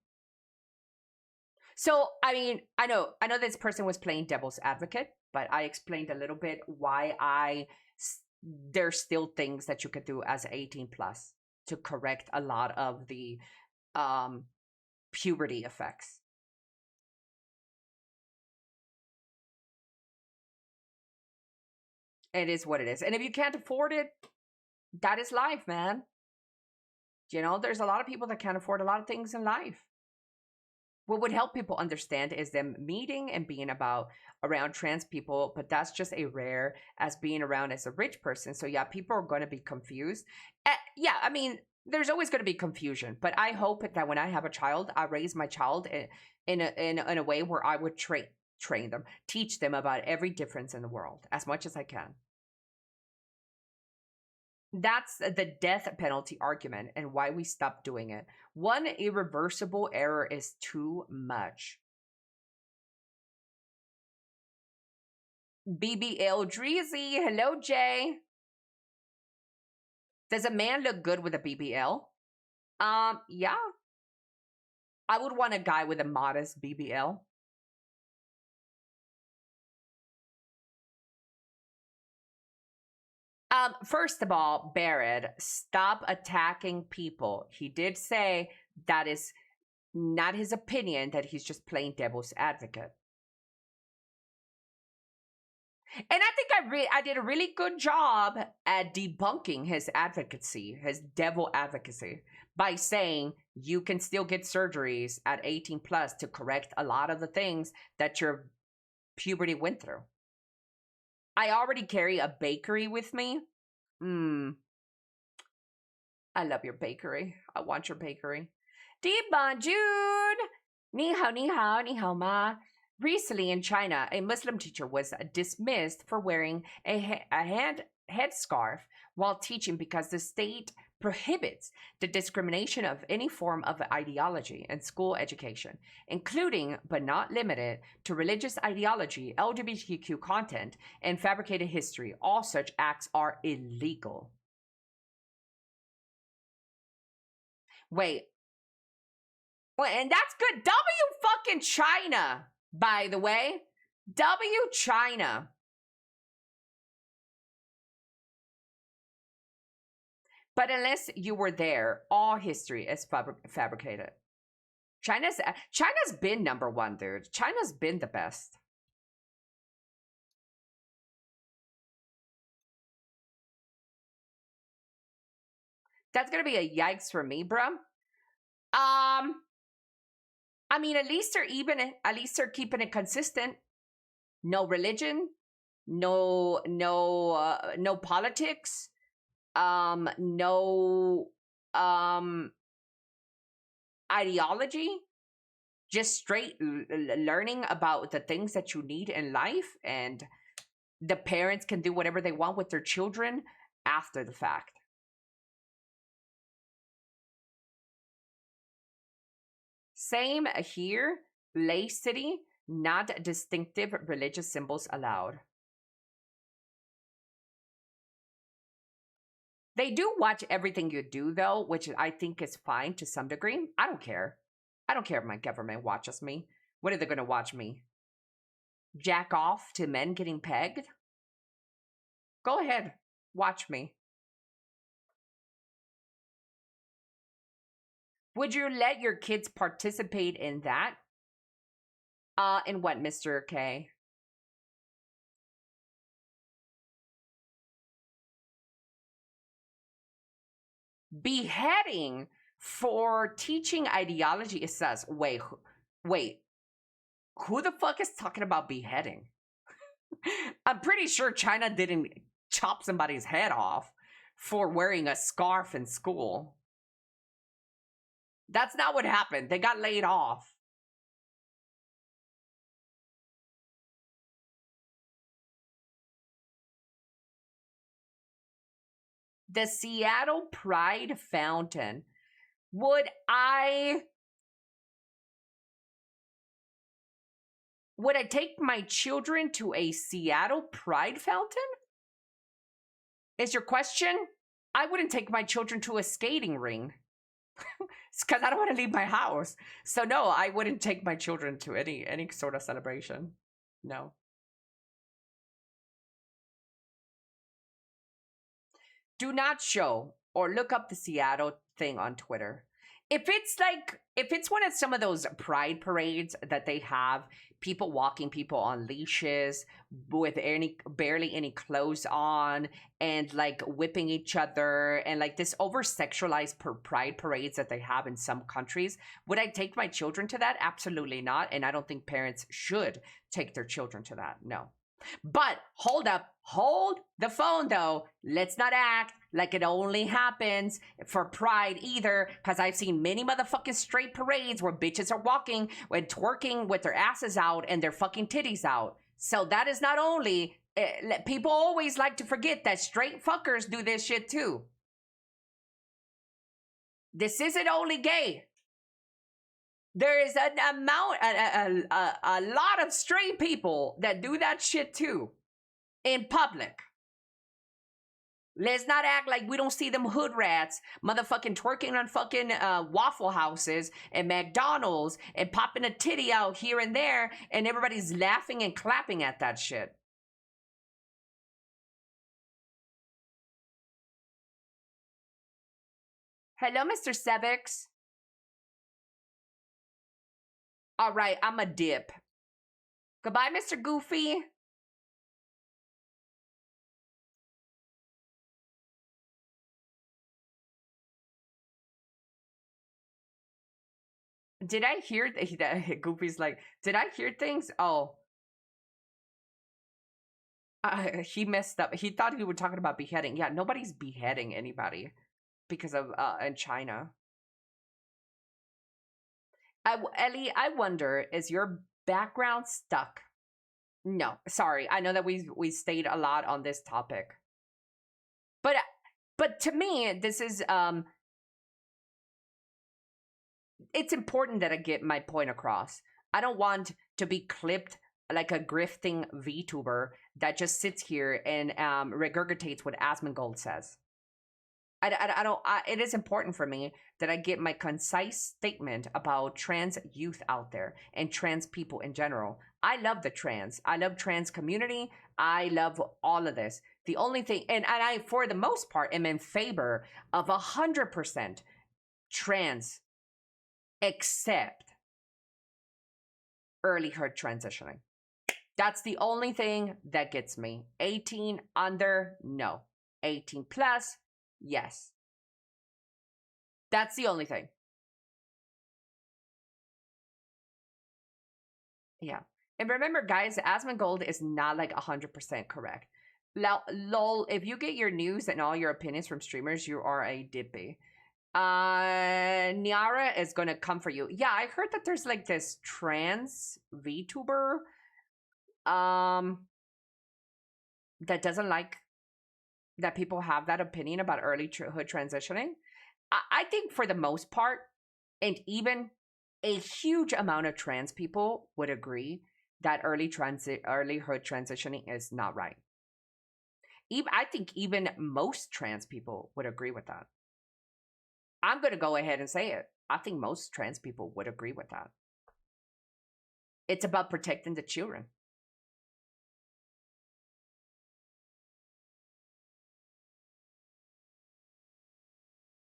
So, I mean, I know this person was playing devil's advocate, but I explained a little bit why there's still things that you could do as 18 plus to correct a lot of the puberty effects. It is what it is. And if you can't afford it, that is life, man. You know, there's a lot of people that can't afford a lot of things in life. What would help people understand is them meeting and being around trans people, but that's just a rare as being around as a rich person. So yeah, people are going to be confused. Yeah, I mean, there's always going to be confusion, but I hope that when I have a child, I raise my child in a way where I would train them, teach them about every difference in the world as much as I can. That's the death penalty argument and why we stopped doing it. One irreversible error is too much. BBL Dreezy, hello Jay. Does a man look good with a BBL? Yeah. I would want a guy with a modest BBL. First of all, Barrett, stop attacking people. He did say that is not his opinion, that he's just playing devil's advocate. And I think I did a really good job at debunking his advocacy, his devil advocacy, by saying you can still get surgeries at 18 plus to correct a lot of the things that your puberty went through. I already carry a bakery with me. I love your bakery. I want your bakery. Deep Jude. Ni hao, ni hao, ni hao ma. Recently in China, a Muslim teacher was dismissed for wearing a headscarf while teaching because the state prohibits the discrimination of any form of ideology in school education, including but not limited to religious ideology, LGBTQ content, and fabricated history. All such acts are illegal. Wait, and that's good. W fucking China, by the way. W China. But unless you were there, all history is fabricated. China's been number one, dude. China's been the best. That's gonna be a yikes for me, bro. I mean, at least they're keeping it consistent. No religion, no politics, no ideology, just straight learning about the things that you need in life, and the parents can do whatever they want with their children after the fact. Same here, Lay City, not distinctive religious symbols allowed. They do watch everything you do, though, which I think is fine to some degree. I don't care. I don't care if my government watches me. What are they going to watch me? Jack off to men getting pegged? Go ahead. Watch me. Would you let your kids participate in that? In what, Mr. K? Beheading for teaching ideology, it says, wait, who the fuck is talking about beheading? I'm pretty sure China didn't chop somebody's head off for wearing a scarf in school. That's not what happened. They got laid off. The Seattle Pride Fountain. Would I take my children to a Seattle Pride Fountain? Is your question? I wouldn't take my children to a skating ring. It's because I don't want to leave my house. So no, I wouldn't take my children to any sort of celebration. No. Do not show or look up the Seattle thing on Twitter. If it's one of some of those pride parades that they have people walking people on leashes with barely any clothes on and like whipping each other and like this over sexualized pride parades that they have in some countries, would I take my children to that? Absolutely not. And I don't think parents should take their children to that. No. But hold the phone though. Let's not act like it only happens for pride either, because I've seen many motherfucking straight parades where bitches are walking and twerking with their asses out and their fucking titties out. So that is not only, people always like to forget that straight fuckers do this shit too. This isn't only gay. There is an amount, a lot of straight people that do that shit too, in public. Let's not act like we don't see them hood rats motherfucking twerking on fucking Waffle Houses and McDonald's and popping a titty out here and there and everybody's laughing and clapping at that shit. Hello, Mr. Sevix. All right, I'm a dip. Goodbye, Mr. Goofy. Did I hear Goofy's like, did I hear things? Oh. He messed up. He thought we were talking about beheading. Yeah, nobody's beheading anybody because of in China. Ellie, I wonder, is your background stuck? No, sorry. I know that we stayed a lot on this topic. But to me, this is it's important that I get my point across. I don't want to be clipped like a grifting VTuber that just sits here and regurgitates what Asmongold says. It is important for me that I get my concise statement about trans youth out there and trans people in general. I love the trans. I love trans community. I love all of this. The only thing, and I, for the most part, am in favor of 100% trans, except early herd transitioning. That's the only thing that gets me. 18 under, no. 18 plus, yes. That's the only thing. Yeah. And remember, guys, Asmongold is not like 100% correct. Lol, if you get your news and all your opinions from streamers, you are a dippy. Niara is gonna come for you. Yeah, I heard that there's like this trans VTuber that doesn't like that people have that opinion about early hood transitioning. I think for the most part, and even a huge amount of trans people would agree that early hood transitioning is not right. I think even most trans people would agree with that. I'm going to go ahead and say it. I think most trans people would agree with that. It's about protecting the children.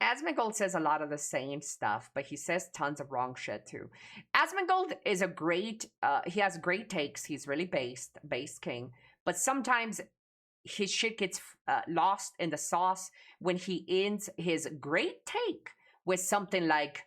Asmongold says a lot of the same stuff, but he says tons of wrong shit too. Asmongold is a great, he has great takes. He's really based king, but sometimes his shit gets lost in the sauce when he ends his great take with something like,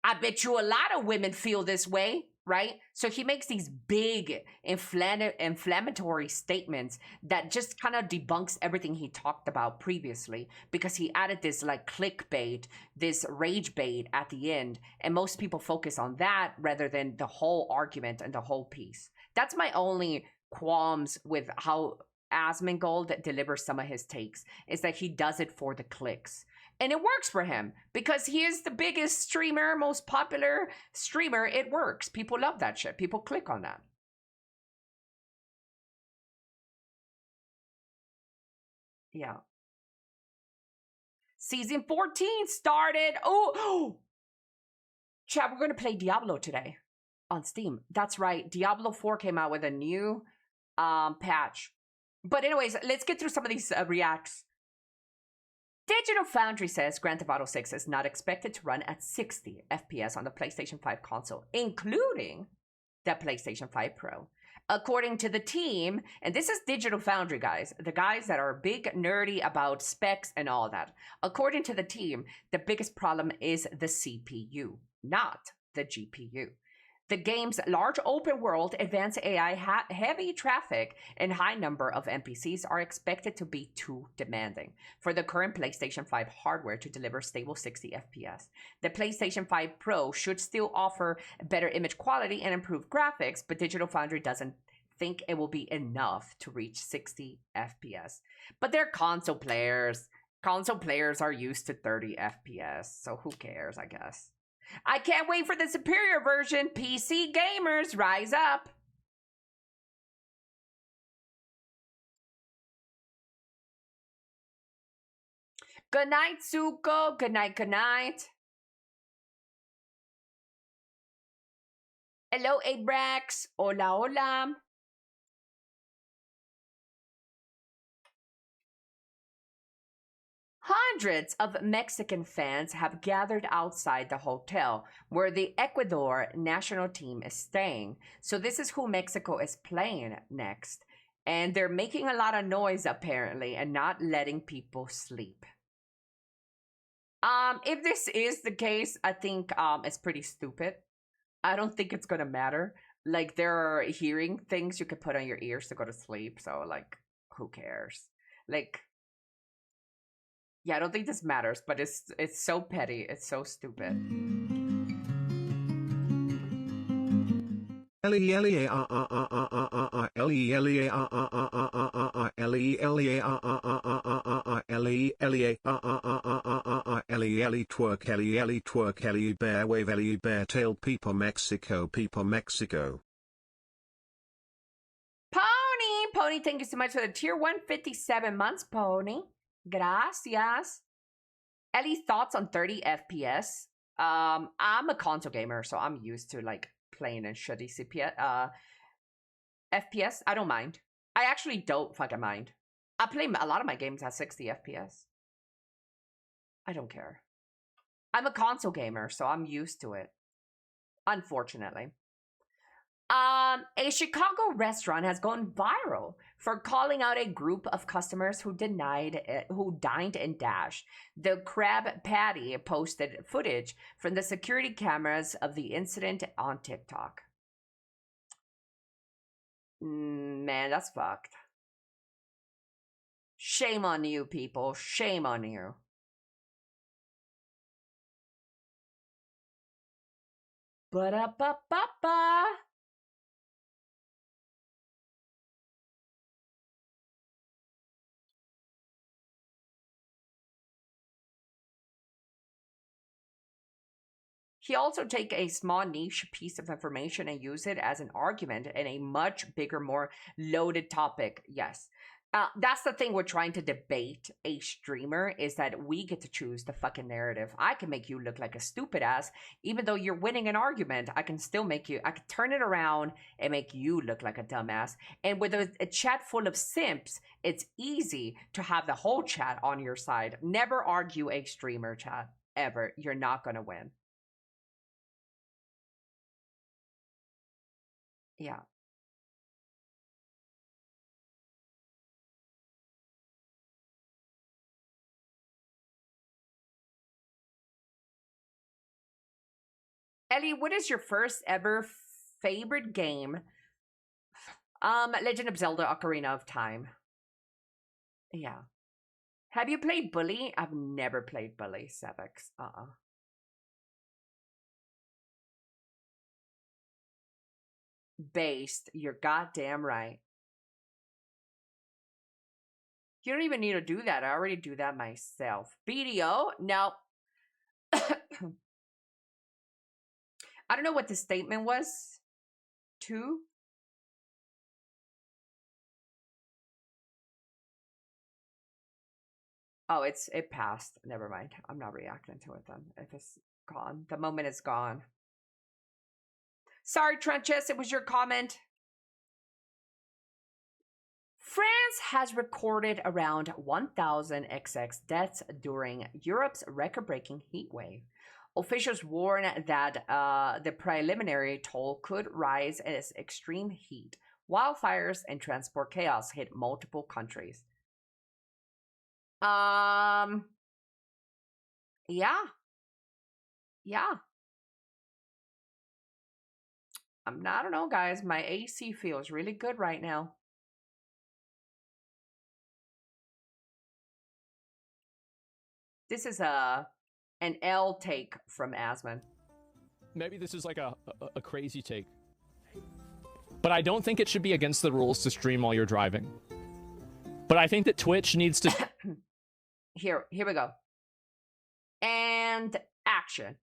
I bet you a lot of women feel this way, right? So he makes these big inflammatory statements that just kind of debunks everything he talked about previously, because he added this like clickbait, this rage bait at the end, and most people focus on that rather than the whole argument and the whole piece. That's my only qualms with how Asmongold delivers some of his takes, is that he does it for the clicks. And it works for him because he is the biggest streamer, most popular streamer. It works. People love that shit. People click on that. Yeah. Season 14 started. Oh, chat, we're going to play Diablo today on Steam. That's right. Diablo 4 came out with a new patch. But anyways, let's get through some of these reacts. Digital Foundry says Grand Theft Auto 6 is not expected to run at 60 FPS on the PlayStation 5 console, including the PlayStation 5 Pro. According to the team, and this is Digital Foundry, guys, the guys that are big nerdy about specs and all that. According to the team, the biggest problem is the CPU, not the GPU. The game's large open world, advanced AI, heavy traffic, and high number of NPCs are expected to be too demanding for the current PlayStation 5 hardware to deliver stable 60 FPS. The PlayStation 5 Pro should still offer better image quality and improved graphics, but Digital Foundry doesn't think it will be enough to reach 60 FPS. But they're console players. Console players are used to 30 FPS, so who cares, I guess. I can't wait for the superior version. PC gamers, rise up. Good night, Zuko. Good night, good night. Hello, Abrax. Hola, hola. Hundreds of Mexican fans have gathered outside the hotel where the Ecuador national team is staying. So this is who Mexico is playing next. And they're making a lot of noise apparently and not letting people sleep. If this is the case, I think it's pretty stupid. I don't think it's gonna matter. Like, there are hearing things you could put on your ears to go to sleep. So like, who cares? Like, yeah, I don't think this matters, but it's so petty. It's so stupid. Elly Out Elly twerk Elly twerk Elly bear wave Elly bear tail People Mexico Pony, thank you so much for the tier 157 months, Pony. Gracias. Elly, thoughts on 30 FPS? I'm a console gamer, so I'm used to like playing in shitty FPS. I don't mind. I actually don't fucking mind. I play a lot of my games at 60 FPS. I don't care. I'm a console gamer, so I'm used to it. Unfortunately. A Chicago restaurant has gone viral for calling out a group of customers who dined and dashed. The Crab Patty posted footage from the security cameras of the incident on TikTok. Man, that's fucked. Shame on you, people. Shame on you. Ba-da-ba-ba-ba. He also take a small niche piece of information and use it as an argument in a much bigger, more loaded topic. Yes. That's the thing we're trying to debate a streamer, is that we get to choose the fucking narrative. I can make you look like a stupid ass. Even though you're winning an argument, I can still make you, I can turn it around and make you look like a dumbass. And with a chat full of simps, it's easy to have the whole chat on your side. Never argue a streamer, chat. Ever. You're not gonna win. Yeah. Ellie, what is your first ever favorite game? Legend of Zelda Ocarina of Time. Yeah. Have you played Bully? I've never played Bully, Sevix. Based. You're goddamn right. You don't even need to do that. I already do that myself. BDO? No. I don't know what the statement was. 2? Oh, it passed. Never mind. I'm not reacting to it then. If it's gone. The moment is gone. Sorry, Trenches. It was your comment. France has recorded around 1,000 XX deaths during Europe's record-breaking heat wave. Officials warn that the preliminary toll could rise as extreme heat, wildfires, and transport chaos hit multiple countries. Yeah. I don't know, guys. My AC feels really good right now. This is an L take from Asman. Maybe this is like a crazy take. But I don't think it should be against the rules to stream while you're driving. But I think that Twitch needs to... Here we go. And action.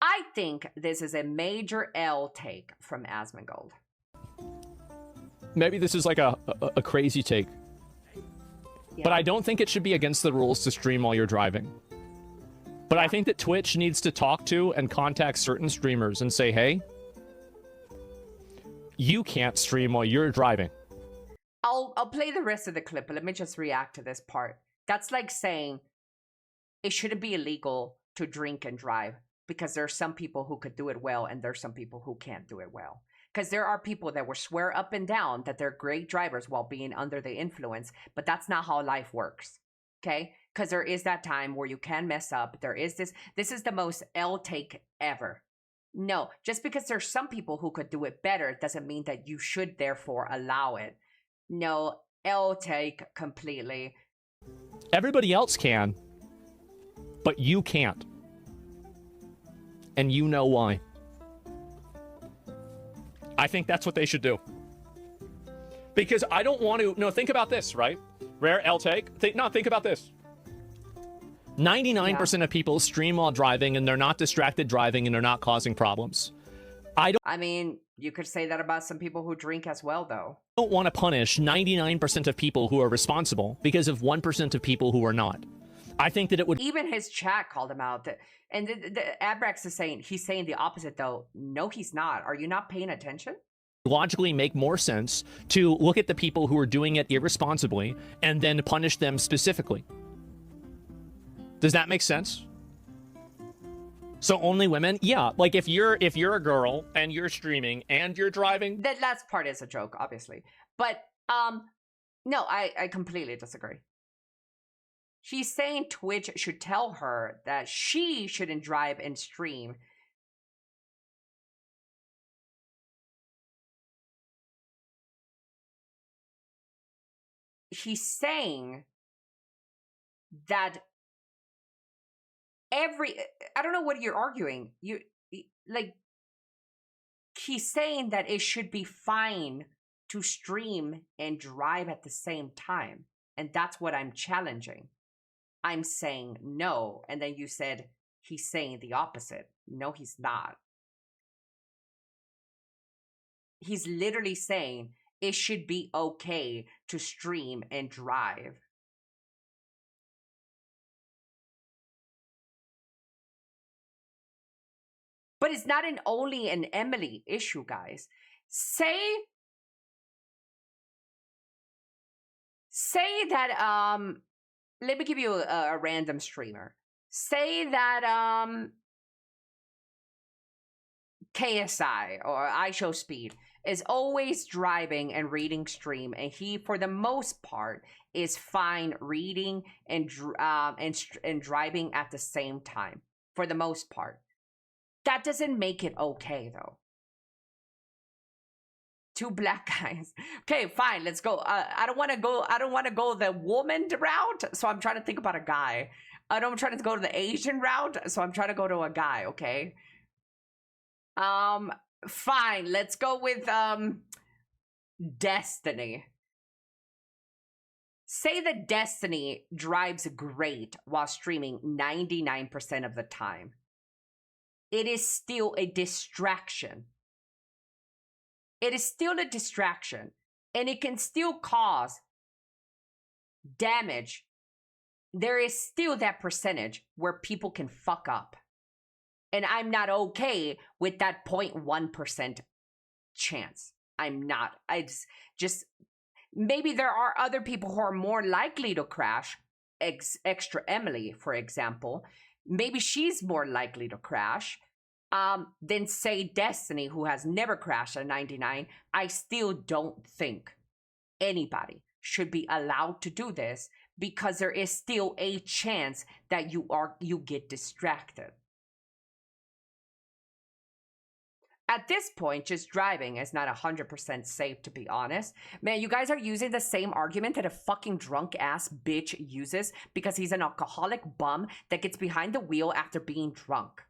I think this is a major L take from Asmongold. Maybe this is like a crazy take. Yeah. But I don't think it should be against the rules to stream while you're driving. But I think that Twitch needs to talk to and contact certain streamers and say, hey, you can't stream while you're driving. I'll play the rest of the clip, but let me just react to this part. That's like saying it shouldn't be illegal to drink and drive because there are some people who could do it well and there's some people who can't do it well. Because there are people that will swear up and down that they're great drivers while being under the influence, but that's not how life works, okay? Because there is that time where you can mess up. There is this is the most L take ever. No, just because there's some people who could do it better doesn't mean that you should therefore allow it. No, L take completely. Everybody else can, but you can't. And you know why. I think that's what they should do. Because I don't want to... No, think about this, right? Rare L take. Think about this. 99% of people stream while driving and they're not distracted driving and they're not causing problems. I mean, you could say that about some people who drink as well, though. I don't want to punish 99% of people who are responsible because of 1% of people who are not. I think that it would... Even his chat called him out. And the Abrax is saying, he's saying the opposite, though. No, he's not. Are you not paying attention? Logically make more sense to look at the people who are doing it irresponsibly and then punish them specifically. Does that make sense? So only women? Yeah, like if you're a girl and you're streaming and you're driving... That last part is a joke, obviously. But, no, I completely disagree. She's saying Twitch should tell her that she shouldn't drive and stream. He's saying that I don't know what you're arguing. He's saying that it should be fine to stream and drive at the same time. And that's what I'm challenging. I'm saying no. And then you said he's saying the opposite. No, he's not. He's literally saying it should be okay to stream and drive. But it's not only an Emily issue, guys. Say that, let me give you a random streamer. Say that, KSI or iShowSpeed is always driving and reading stream, and he, for the most part, is fine reading and driving at the same time, for the most part. That doesn't make it okay, though. Two black guys. Okay, fine. Let's go. I don't want to go. I don't want to go the woman route. So I'm trying to think about a guy. I'm trying to go to the Asian route. So I'm trying to go to a guy. Okay. Fine. Let's go with Destiny. Say that Destiny drives great while streaming 99% of the time. It is still a distraction. It is still a distraction, and it can still cause damage. There is still that percentage where people can fuck up. And I'm not okay with that 0.1% chance. I'm not. I just maybe there are other people who are more likely to crash. Extra Emily, for example. Maybe she's more likely to crash. Than say Destiny, who has never crashed at 99. I still don't think anybody should be allowed to do this because there is still a chance that you get distracted. At this point, just driving is not 100% safe, to be honest. Man, you guys are using the same argument that a fucking drunk ass bitch uses because he's an alcoholic bum that gets behind the wheel after being drunk.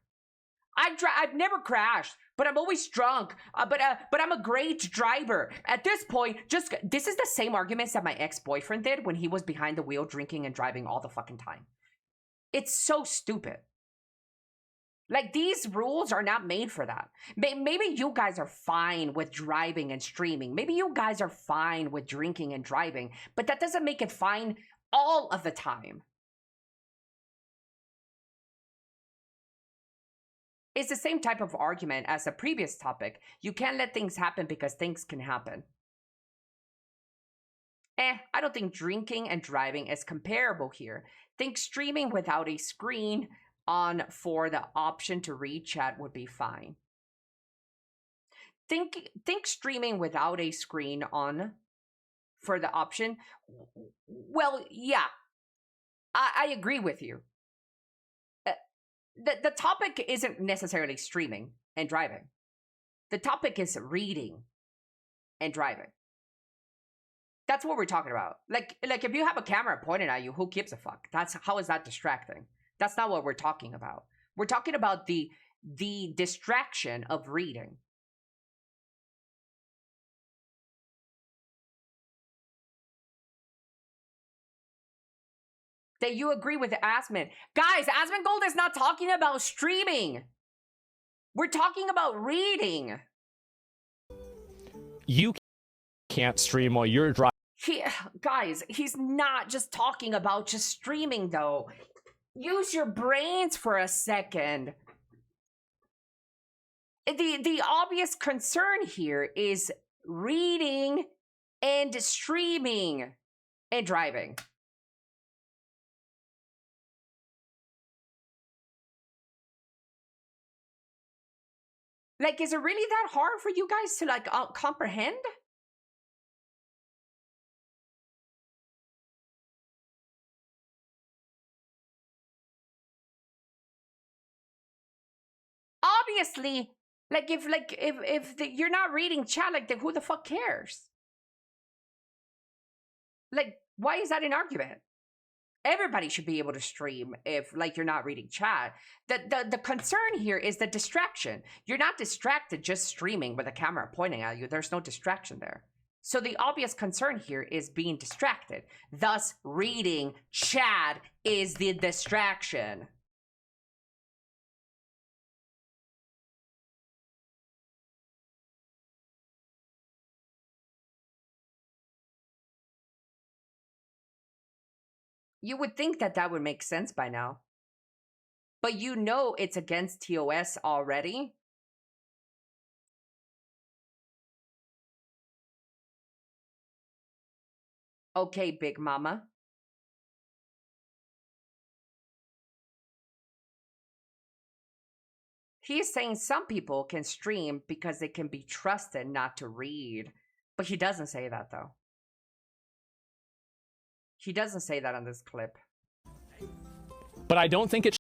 I've never crashed, but I'm always drunk. But I'm a great driver. At this point, this is the same arguments that my ex-boyfriend did when he was behind the wheel drinking and driving all the fucking time. It's so stupid. Like, these rules are not made for that. Maybe you guys are fine with driving and streaming. Maybe you guys are fine with drinking and driving, but that doesn't make it fine all of the time. It's the same type of argument as the previous topic. You can't let things happen because things can happen. I don't think drinking and driving is comparable here. Think streaming without a screen on for the option to read chat would be fine. Think streaming without a screen on for the option. Well, yeah, I agree with you. The topic isn't necessarily streaming and driving. The topic is reading and driving. That's what we're talking about. Like if you have a camera pointed at you, who gives a fuck? How is that distracting? That's not what we're talking about. We're talking about the distraction of reading. That you agree with Asmund. Guys, Asmongold is not talking about streaming. We're talking about reading. You can't stream while you're driving. Guys, he's not just talking about just streaming, though. Use your brains for a second. The obvious concern here is reading and streaming and driving. Like, is it really that hard for you guys to, like, comprehend? Obviously, if you're not reading chat, like, then who the fuck cares? Like, why is that an argument? Everybody should be able to stream if, like, you're not reading chat. The concern here is the distraction. You're not distracted just streaming with a camera pointing at you. There's no distraction there. So the obvious concern here is being distracted. Thus, reading chat is the distraction. You would think that that would make sense by now. But you know it's against TOS already. Okay, Big Mama. He's saying some people can stream because they can be trusted not to read. But he doesn't say that, though. He doesn't say that on this clip. But I don't think it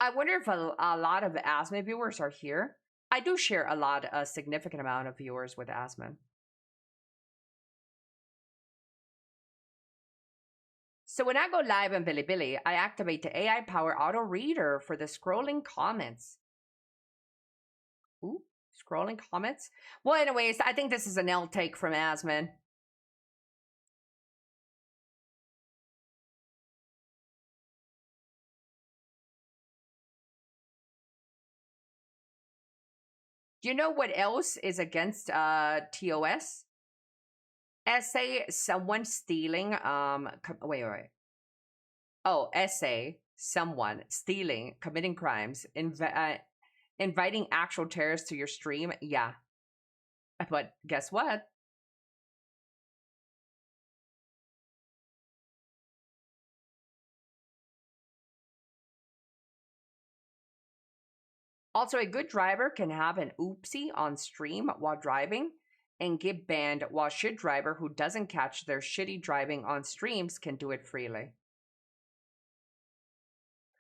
I wonder if a lot of Asmin viewers are here. I do share a significant amount of viewers with Asmin. So when I go live on Bilibili, I activate the AI Power Auto Reader for the scrolling comments. Ooh, scrolling comments? Well, anyways, I think this is an L take from Asmin. Do you know what else is against TOS? Essay, someone stealing, wait. Oh, essay, someone stealing, committing crimes, inviting actual terrorists to your stream. Yeah. But guess what? Also, a good driver can have an oopsie on stream while driving and get banned, while shit driver who doesn't catch their shitty driving on streams can do it freely.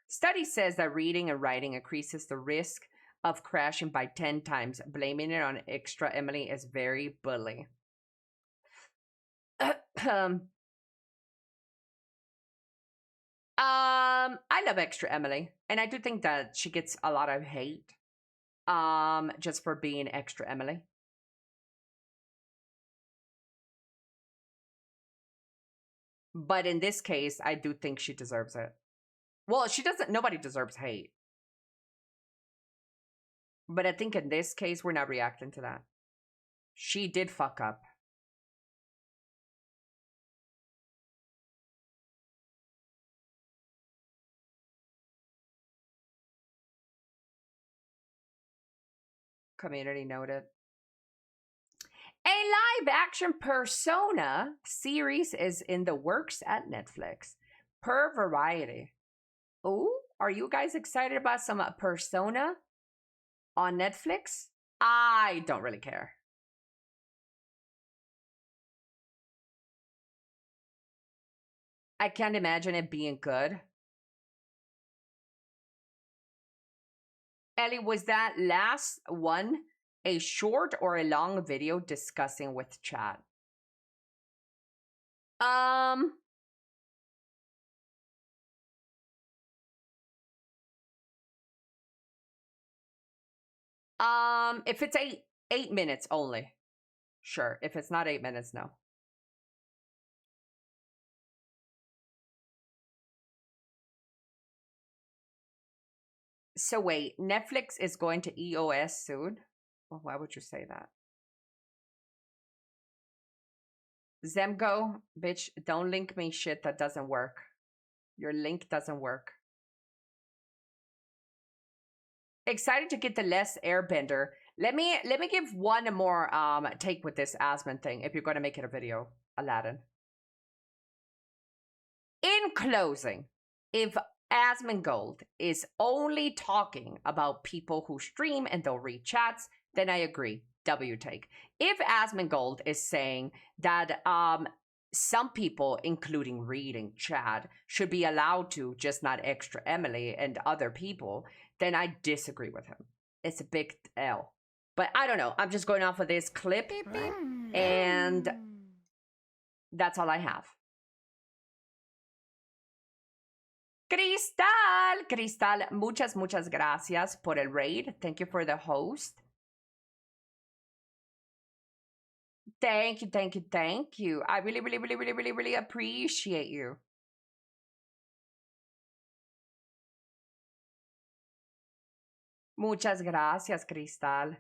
Study says that reading and writing increases the risk of crashing by 10 times. Blaming it on Extra Emily is very bully. I love Extra Emily, and I do think that she gets a lot of hate just for being Extra Emily. But in this case, I do think she deserves it. Well, she doesn't, nobody deserves hate. But I think in this case, we're not reacting to that. She did fuck up. Community noted. A live action Persona series is in the works at Netflix, per Variety. Oh, are you guys excited about some Persona on Netflix? I don't really care. I can't imagine it being good. Ellie, was that last one a short or a long video discussing with chat? If it's 8 minutes only, sure. If it's not 8 minutes, no. So wait, Netflix is going to EOS soon? Well, why would you say that? Zemgo, bitch, don't link me shit that doesn't work. Your link doesn't work. Excited to get the less airbender. Let me give one more take with this Asmin thing if you're gonna make it a video, Aladdin. In closing, if Asmongold is only talking about people who stream and they'll read chats, then I agree. W take. If Asmongold is saying that some people, including reading chat, should be allowed to, just not Extra Emily and other people, then I disagree with him. It's a big L. But I don't know. I'm just going off of this clip, and that's all I have. Cristal, muchas gracias por el raid. Thank you for the host. Thank you. I really appreciate you. Muchas gracias, Cristal.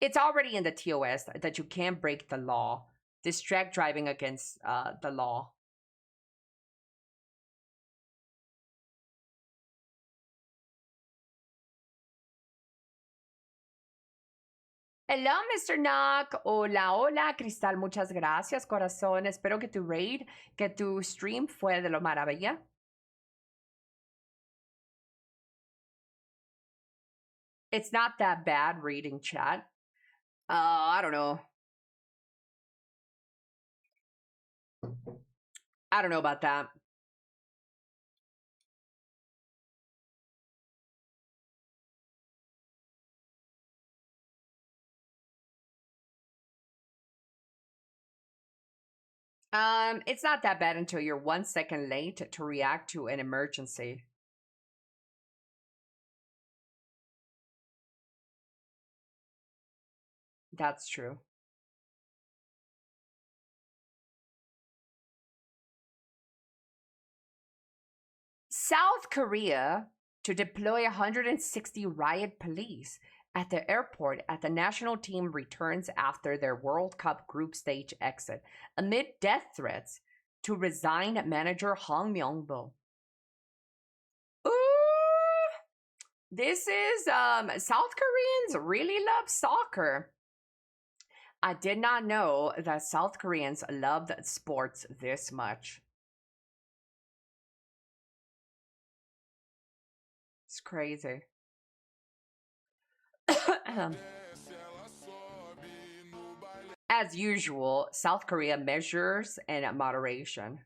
It's already in the TOS that you can't break the law. Distract driving against the law. Hello, Mr. Knock. Hola, Cristal. Muchas gracias, corazón. Espero que tu raid, que tu stream fue de lo maravilla. It's not that bad reading chat. I don't know. I don't know about that. It's not that bad until you're 1 second late to react to an emergency. That's true. South Korea to deploy 160 riot police at the airport as the national team returns after their World Cup group stage exit amid death threats to resign manager Hong Myung-bo. Ooh, this is South Koreans really love soccer. I did not know that South Koreans loved sports this much. It's crazy. As usual, South Korea measures in moderation.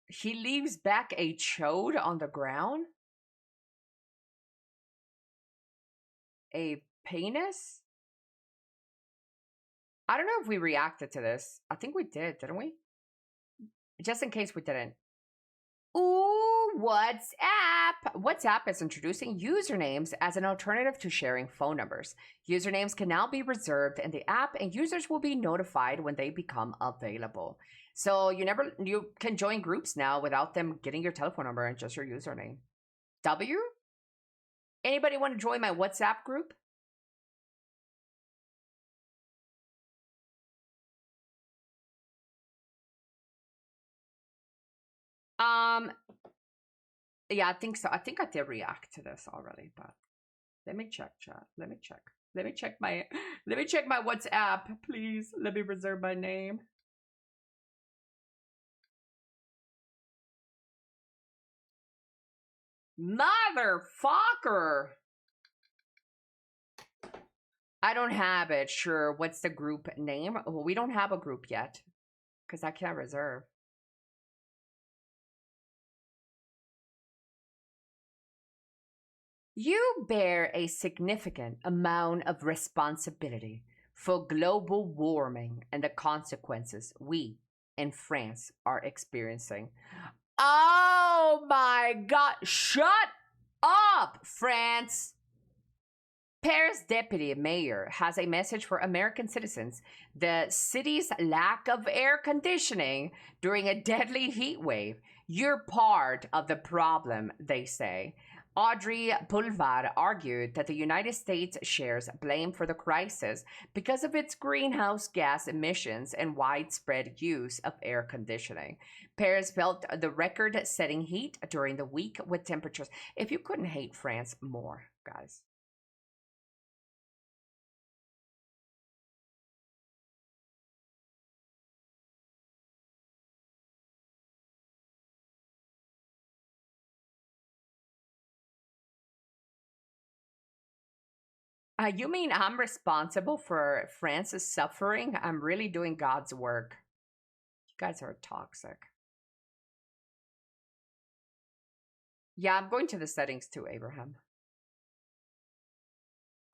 He leaves back a chode on the ground? A penis? I don't know if we reacted to this. I think we did, didn't we? Just in case we didn't. Ooh, WhatsApp! WhatsApp is introducing usernames as an alternative to sharing phone numbers. Usernames can now be reserved in the app, and users will be notified when they become available. So you can join groups now without them getting your telephone number and just your username. W? Anybody want to join my WhatsApp group? Yeah, I think so. I think I did react to this already, but let me check, chat. Let me check. Let me check my WhatsApp, please. Let me reserve my name. Motherfucker! I don't have it. Sure. What's the group name? Well, we don't have a group yet because I can't reserve. You bear a significant amount of responsibility for global warming and the consequences we in France are experiencing. Oh my God. Shut up, France. Paris deputy mayor has a message for American citizens. The city's lack of air conditioning during a deadly heat wave. You're part of the problem, they say. Audrey Pulvar argued that the United States shares blame for the crisis because of its greenhouse gas emissions and widespread use of air conditioning. Paris felt the record-setting heat during the week with temperatures. If you couldn't hate France more, guys. You mean I'm responsible for France's suffering? I'm really doing God's work. You guys are toxic. Yeah, I'm going to the settings too, Abraham.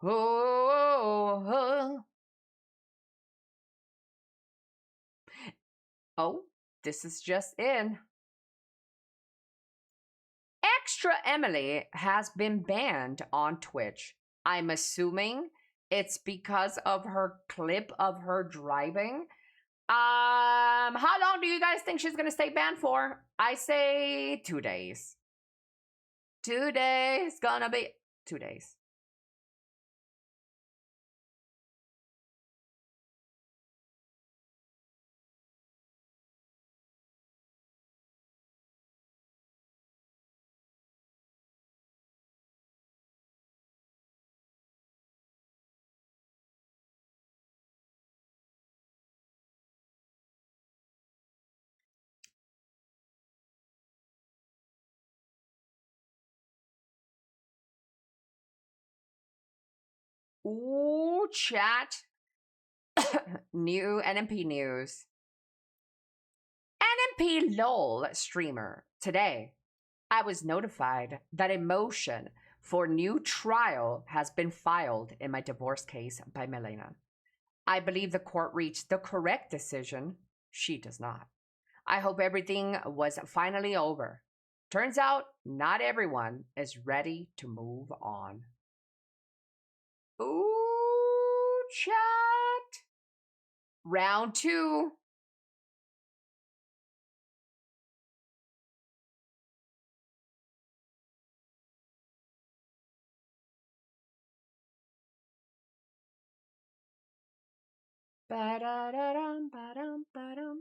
Oh, this is just in. Extra Emily has been banned on Twitch. I'm assuming it's because of her clip of her driving. How long do you guys think she's gonna stay banned for? I say 2 days. 2 days, gonna be 2 days. Ooh, chat. New NMP news. NMP LOL streamer today I was notified that a motion for new trial has been filed in my divorce case by Milena. I believe the court reached the correct decision. She does not. I hope everything was finally over. Turns out not everyone is ready to move on. Ooh, chat. Round 2. Ba-da-da-dum, ba-dum, ba-dum.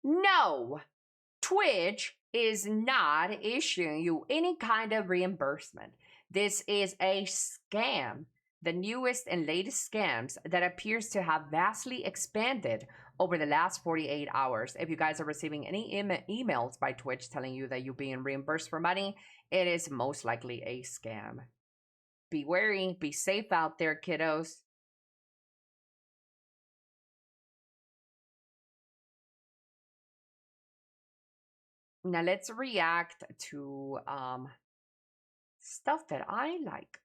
No, Twitch is not issuing you any kind of reimbursement. This is a scam, the newest and latest scams that appears to have vastly expanded over the last 48 hours. If you guys are receiving any emails by Twitch telling you that you're being reimbursed for money, it is most likely a scam. Be wary, be safe out there, kiddos. Now let's react to stuff that I like.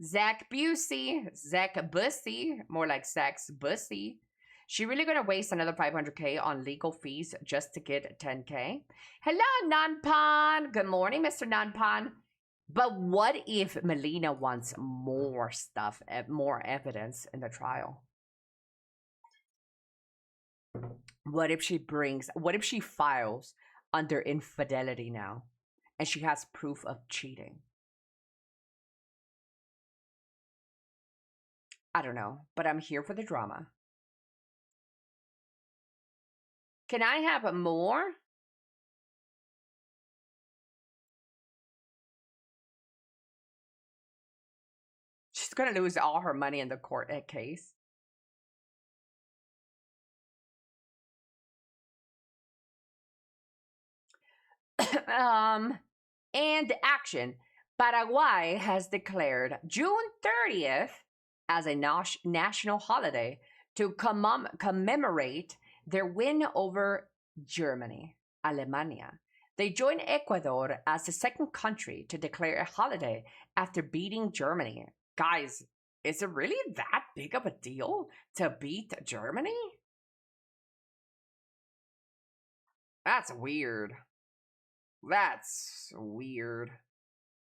Zach Busey, Zach Bussy, more like Zach's Bussy. She really gonna waste another 500k on legal fees just to get 10k? Hello, Nanpan. Good morning, Mr. Nanpan. But what if Melina wants more stuff, more evidence in the trial? What if she files under infidelity now and she has proof of cheating? I don't know, but I'm here for the drama. Can I have more? She's gonna lose all her money in the court case. And action. Paraguay has declared June 30th as a national holiday to commemorate their win over Germany, Alemania. They join Ecuador as the second country to declare a holiday after beating Germany. Guys, is it really that big of a deal to beat Germany? That's weird. That's weird.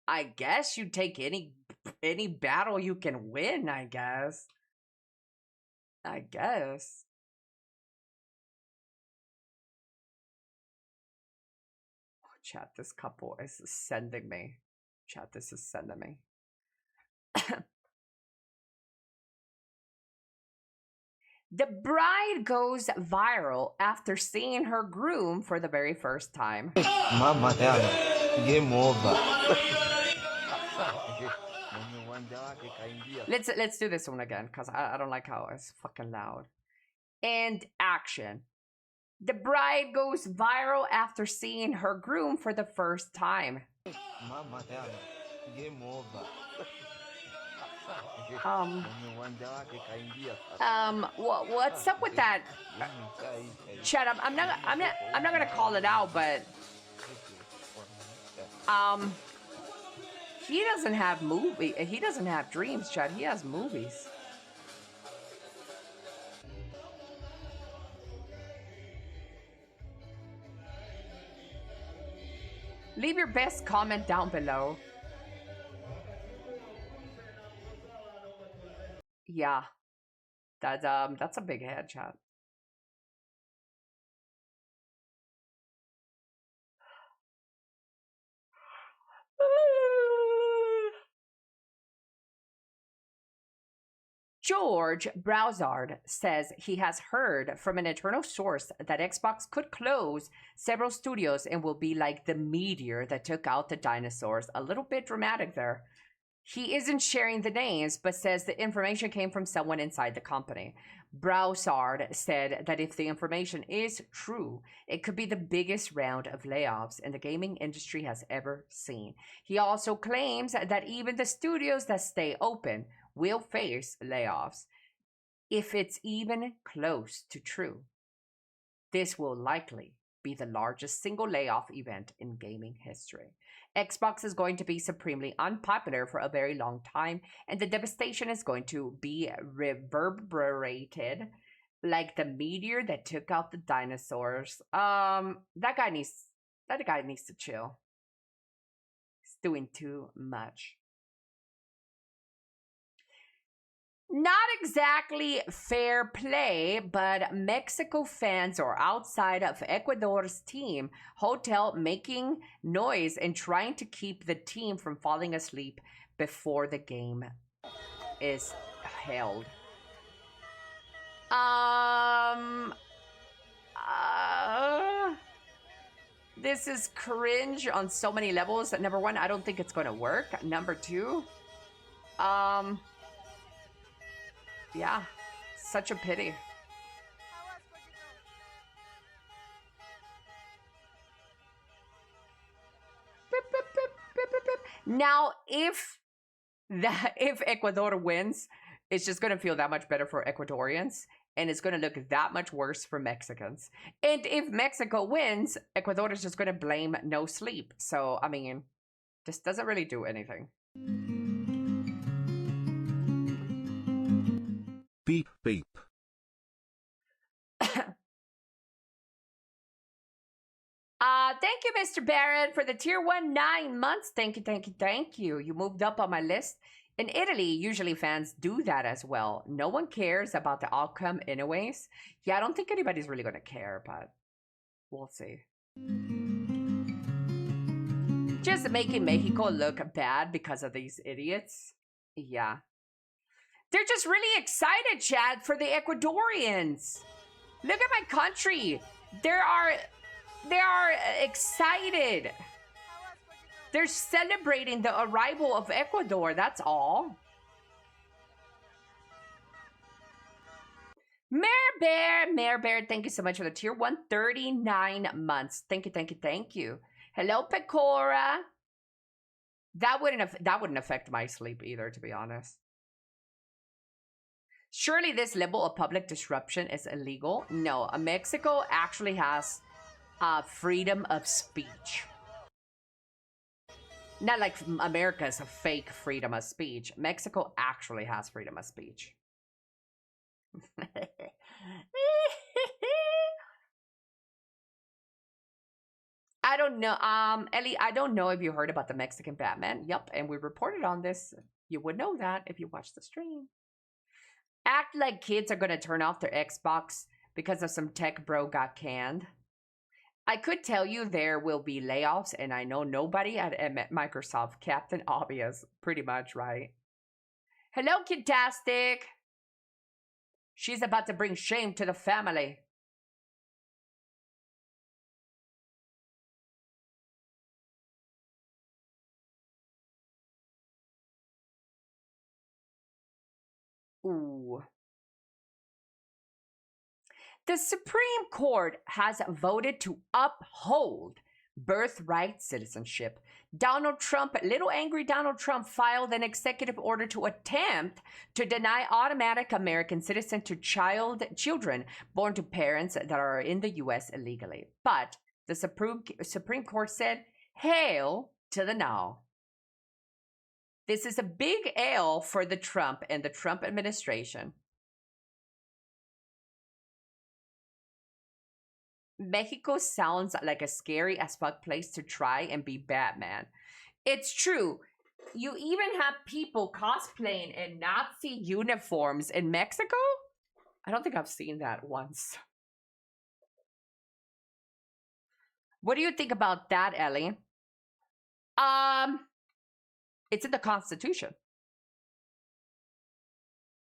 I guess you take any battle you can win, I guess. Oh, chat, this couple is sending me. Chat, this is sending me. The bride goes viral after seeing her groom for the very first time. Mama, game over. Let's do this one again, because I don't like how it's fucking loud. And action. The bride goes viral after seeing her groom for the first time. Mama, game over. What's up with that? Chat, I'm not gonna call it out, but he doesn't have he doesn't have dreams, chat. He has movies. Leave your best comment down below. Yeah, that's a big head, chat. George Broussard says he has heard from an internal source that Xbox could close several studios and will be like the meteor that took out the dinosaurs. A little bit dramatic there. He isn't sharing the names, but says the information came from someone inside the company. Broussard said that if the information is true, it could be the biggest round of layoffs in the gaming industry has ever seen. He also claims that even the studios that stay open will face layoffs. If it's even close to true, this will likely be the largest single layoff event in gaming history. Xbox is going to be supremely unpopular for a very long time, and the devastation is going to be reverberated like the meteor that took out the dinosaurs. That guy needs to chill. He's doing too much. Not exactly fair play, but Mexico fans are outside of Ecuador's team hotel making noise and trying to keep the team from falling asleep before the game is held. This is cringe on so many levels. Number one, I don't think it's going to work. Number two, yeah, such a pity. Now, if Ecuador wins, it's just going to feel that much better for Ecuadorians, and it's going to look that much worse for Mexicans. And if Mexico wins, Ecuador is just going to blame no sleep. So, I mean, this doesn't really do anything. Beep beep. Thank you, Mr. Barron, for the tier 1 9 months. Thank you, thank you, thank you. You moved up on my list. In Italy, usually fans do that as well. No one cares about the outcome anyways. Yeah, I don't think anybody's really going to care, but we'll see. Just making Mexico look bad because of these idiots. Yeah. They're just really excited, Chad, for the Ecuadorians. Look at my country. They are excited. They're celebrating the arrival of Ecuador, that's all. Mayor Bear, thank you so much for the tier 1 39 months. Thank you, thank you, thank you. Hello, Pecora. That wouldn't affect my sleep either, to be honest. Surely this level of public disruption is illegal. No, Mexico actually has freedom of speech. Not like America's a fake freedom of speech. Mexico actually has freedom of speech. I don't know. Ellie, I don't know if you heard about the Mexican Batman. Yep, and we reported on this. You would know that if you watched the stream. Act like kids are going to turn off their Xbox because of some tech bro got canned. I could tell you there will be layoffs, and I know nobody at Microsoft. Captain Obvious, pretty much, right? Hello, Kidtastic. She's about to bring shame to the family. Ooh. The Supreme Court has voted to uphold birthright citizenship. Little angry Donald Trump filed an executive order to attempt to deny automatic American citizenship to children born to parents that are in the U.S. illegally. But the Supreme Court said, hail to the no. This is a big L for the Trump and the Trump administration. Mexico sounds like a scary as fuck place to try and be Batman. It's true. You even have people cosplaying in Nazi uniforms in Mexico? I don't think I've seen that once. What do you think about that, Ellie? It's in the Constitution.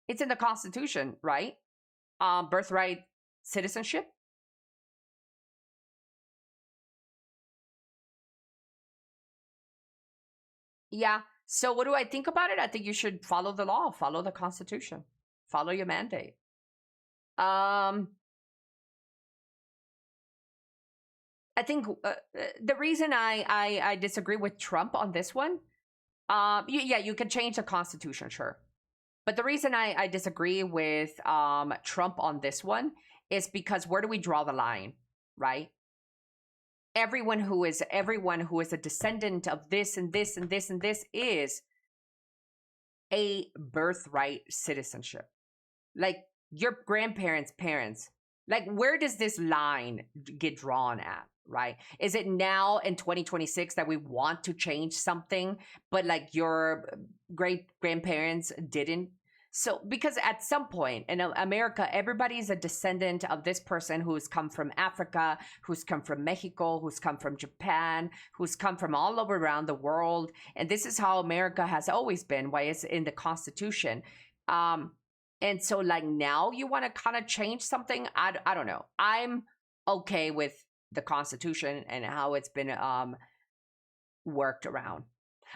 It's in the Constitution, right? Birthright citizenship. Yeah. So what do I think about it? I think you should follow the law, follow the Constitution, follow your mandate. I think the reason I disagree with Trump on this one, yeah, you can change the Constitution, sure. But the reason I disagree with Trump on this one is because where do we draw the line, right? Everyone who is a descendant of this and this and this and this is a birthright citizenship. Like your grandparents' parents. Like, where does this line get drawn at, right? Is it now in 2026 that we want to change something, but like your great grandparents didn't? So, because at some point in America, everybody's a descendant of this person who's come from Africa, who's come from Mexico, who's come from Japan, who's come from all over around the world. And this is how America has always been, why it's in the Constitution. And so like now you want to kind of change something? I don't know. I'm okay with the Constitution and how it's been worked around.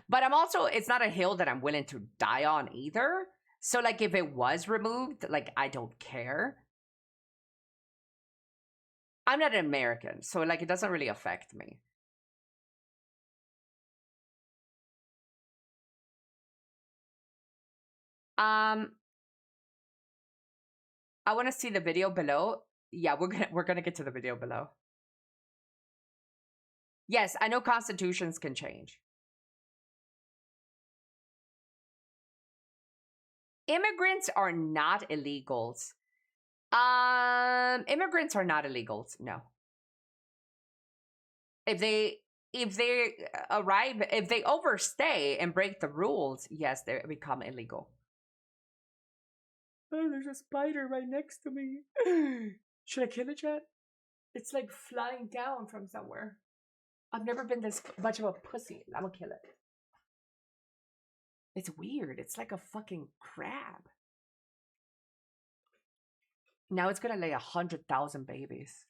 But I'm also, it's not a hill that I'm willing to die on either. So like if it was removed, like I don't care. I'm not an American, so like it doesn't really affect me. I want to see the video below. Yeah, we're gonna get to the video below. Yes, I know constitutions can change. Immigrants are not illegals. Immigrants are not illegals. No. If they arrive, if they overstay and break the rules, yes, they become illegal. Oh, there's a spider right next to me. Should I kill it, chat? It's like flying down from somewhere. I've never been this much of a pussy. I'm gonna kill it. It's weird. It's like a fucking crab. Now it's gonna lay 100,000 babies.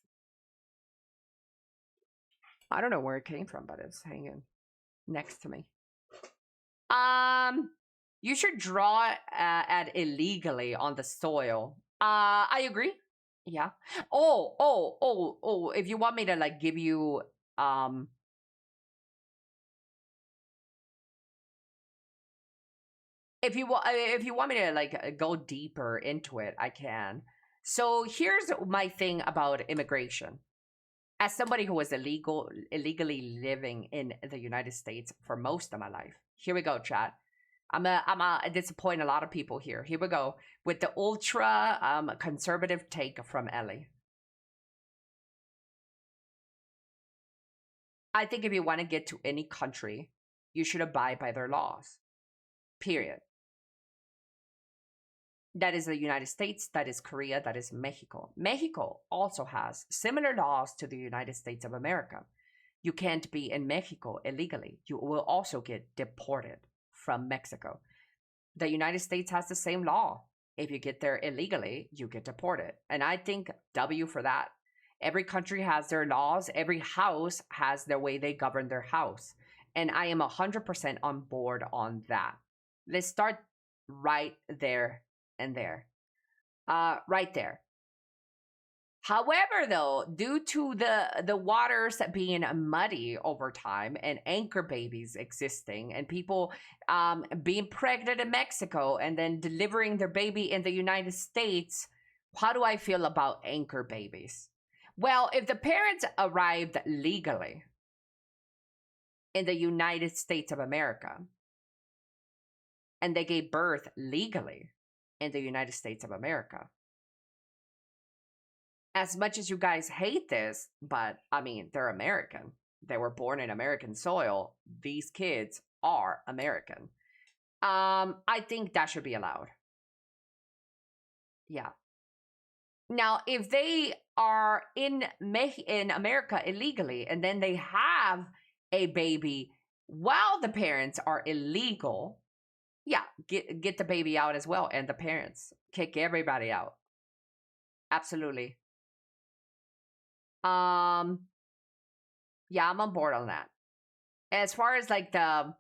I don't know where it came from, but it's hanging next to me. You should draw at illegally on the soil. I agree. Yeah. Oh, if you want me to like give you if you want me to like go deeper into it, I can. So here's my thing about immigration. As somebody who was illegally living in the United States for most of my life. Here we go, chat. I'm a disappoint a lot of people here. Here we go with the ultra conservative take from Elly. I think if you want to get to any country, you should abide by their laws. Period. That is the United States, that is Korea, that is Mexico. Mexico also has similar laws to the United States of America. You can't be in Mexico illegally. You will also get deported from Mexico. The United States has the same law. If you get there illegally, you get deported. And I think W for that. Every country has their laws. Every house has their way they govern their house. And I am 100% on board on that. Let's start right there and there. Right there. However, though, due to the waters being muddy over time and anchor babies existing and people being pregnant in Mexico and then delivering their baby in the United States, how do I feel about anchor babies? Well, if the parents arrived legally in the United States of America and they gave birth legally in the United States of America, as much as you guys hate this, but I mean, they're American. They were born in American soil. These kids are American. I think that should be allowed. Yeah. Now, if they are in America illegally and then they have a baby while the parents are illegal, yeah, get the baby out as well and the parents. Kick everybody out. Absolutely. Yeah, I'm on board on that. As far as like as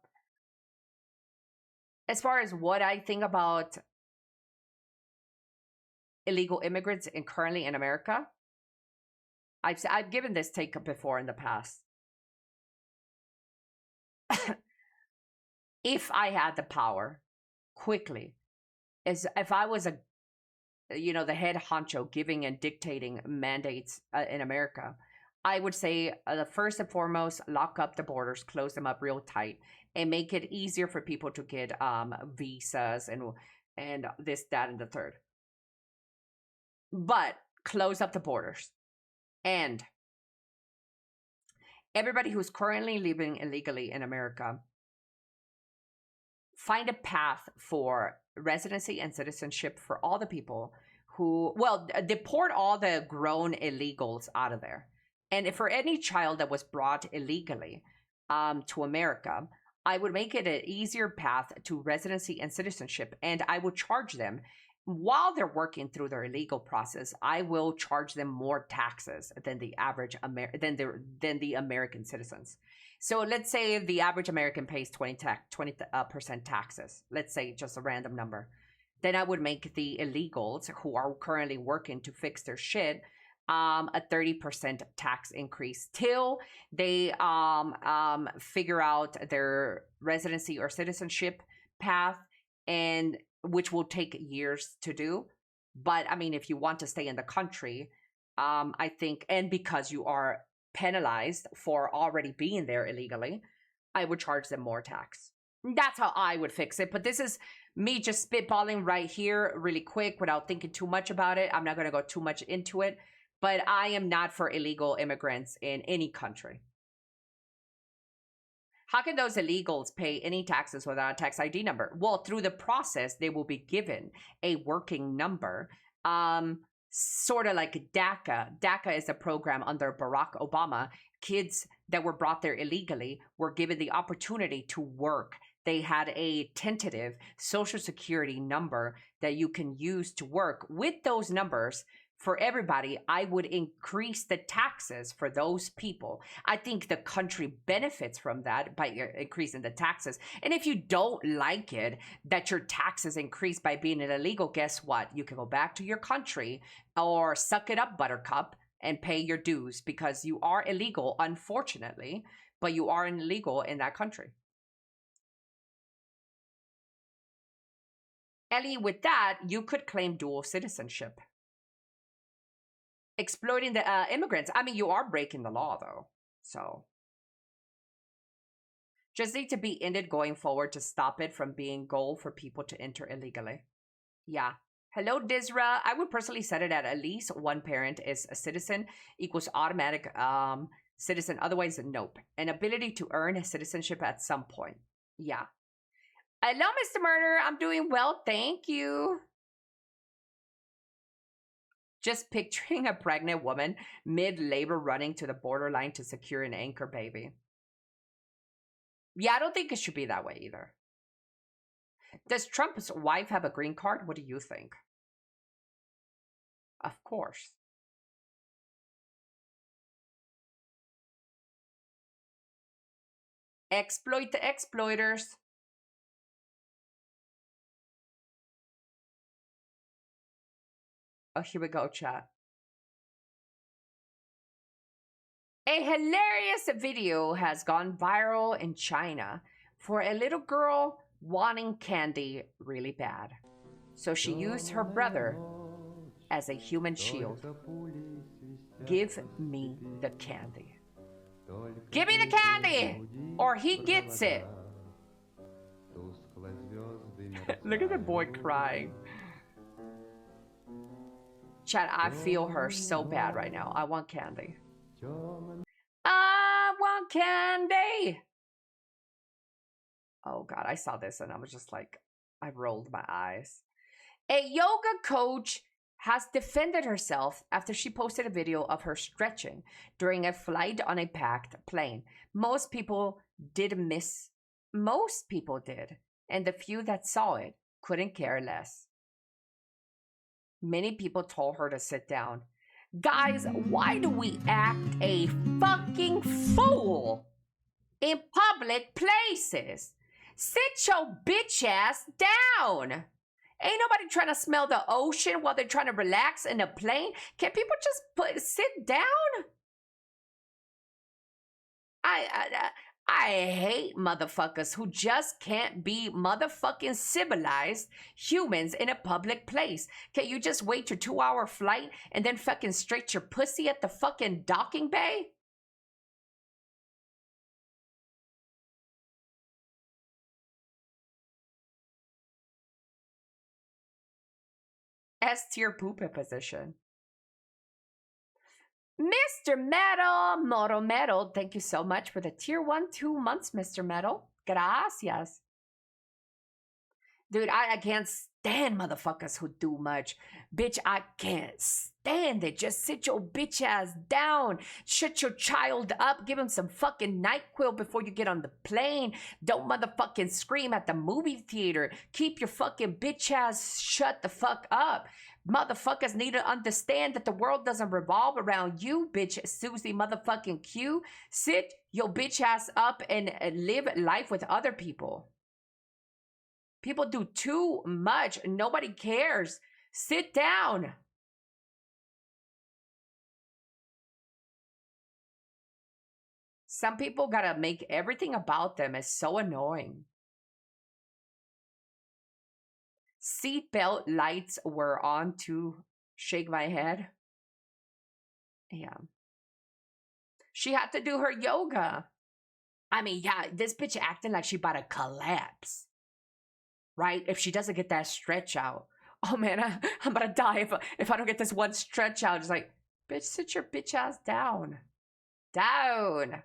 far as what I think about illegal immigrants currently in America. I've given this take up before in the past. If I had the power, quickly, as if I was the head honcho giving and dictating mandates in America, I would say first and foremost, lock up the borders, close them up real tight, and make it easier for people to get visas and this, that, and the third. But close up the borders. And everybody who's currently living illegally in America, find a path for residency and citizenship for all the people who, deport all the grown illegals out of there. And for any child that was brought illegally to America, I would make it an easier path to residency and citizenship. And I would charge them, while they're working through their illegal process, I will charge them more taxes than the average than the American citizens. So let's say the average American pays 20% taxes. Let's say just a random number. Then I would make the illegals who are currently working to fix their shit a 30% tax increase till they figure out their residency or citizenship path, and which will take years to do. But I mean, if you want to stay in the country, I think, and because you are penalized for already being there illegally, I would charge them more tax. That's how I would fix it. But this is me just spitballing right here really quick without thinking too much about it. I'm not going to go too much into it, but I am not for illegal immigrants in any country. How can those illegals pay any taxes without a tax ID number? Well, through the process, they will be given a working number, sort of like DACA. DACA is a program under Barack Obama. Kids that were brought there illegally were given the opportunity to work. They had a tentative Social Security number that you can use to work. With those numbers, for everybody, I would increase the taxes for those people. I think the country benefits from that by increasing the taxes. And if you don't like it, that your taxes increase by being an illegal, guess what? You can go back to your country or suck it up, buttercup, and pay your dues because you are illegal, unfortunately, but you are illegal in that country. Ellie, with that, you could claim dual citizenship. Exploiting the immigrants. I mean, you are breaking the law, though. So, just need to be ended going forward to stop it from being goal for people to enter illegally. Yeah. Hello, Dizra. I would personally set it at least one parent is a citizen equals automatic citizen. Otherwise, nope. An ability to earn citizenship at some point. Yeah. Hello, Mr. Murder. I'm doing well. Thank you. Just picturing a pregnant woman mid-labor running to the borderline to secure an anchor baby. Yeah, I don't think it should be that way either. Does Trump's wife have a green card? What do you think? Of course. Exploit the exploiters. Oh, here we go, chat. A hilarious video has gone viral in China for a little girl wanting candy really bad. So she used her brother as a human shield. Give me the candy. Give me the candy! Or he gets it. Look at the boy crying. Chat, I feel her so bad right now. I want candy. I want candy! Oh God, I saw this and I was just like, I rolled my eyes. A yoga coach has defended herself after she posted a video of her stretching during a flight on a packed plane. Most people did, and the few that saw it couldn't care less. Many people told her to sit down. Guys, why do we act a fucking fool in public places? Sit your bitch ass down. Ain't nobody trying to smell the ocean while they're trying to relax in a plane. Can people just sit down? I hate motherfuckers who just can't be motherfucking civilized humans in a public place. Can you just wait your 2-hour flight and then fucking straight your pussy at the fucking docking bay? S-tier poopy position. Mr. Metal, Moro Metal, thank you so much for the tier 1 2 months, Mr. Metal. Gracias. Dude, I can't stand motherfuckers who do much. Bitch, I can't stand it. Just sit your bitch ass down. Shut your child up. Give him some fucking NyQuil before you get on the plane. Don't motherfucking scream at the movie theater. Keep your fucking bitch ass shut the fuck up. Motherfuckers need to understand that the world doesn't revolve around you, bitch Susie motherfucking Q. Sit your bitch ass up and live life with other people. People do too much. Nobody cares. Sit down. Some people gotta make everything about them. It's so annoying. Seatbelt lights were on to shake my head. Yeah. She had to do her yoga. I mean, yeah, this bitch acting like she about to collapse. Right? If she doesn't get that stretch out. Oh man, I'm about to die if I don't get this one stretch out. It's like, bitch, sit your bitch ass down. Down.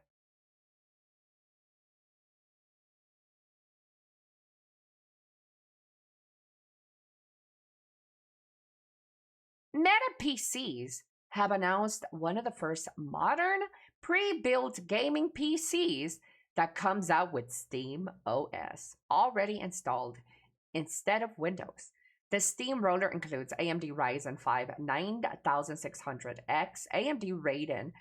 Meta PCs have announced one of the first modern pre-built gaming PCs that comes out with Steam OS already installed instead of Windows. The Steamroller includes AMD Ryzen 5 9600X, AMD Radeon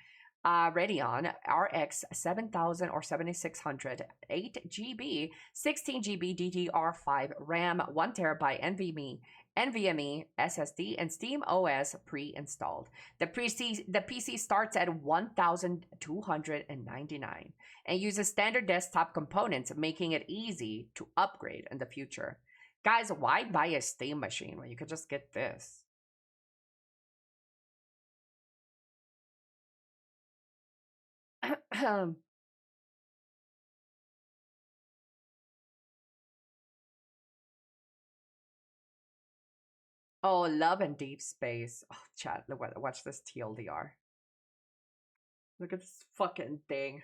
RX 7000 or 7600, 8GB, 16GB DDR5 RAM, 1TB NVMe SSD, and Steam OS pre-installed. The PC starts at $1,299 and uses standard desktop components, making it easy to upgrade in the future. Guys, why buy a Steam machine when you could just get this? Oh, Love and Deep Space. Oh, chat, watch this TLDR. Look at this fucking thing.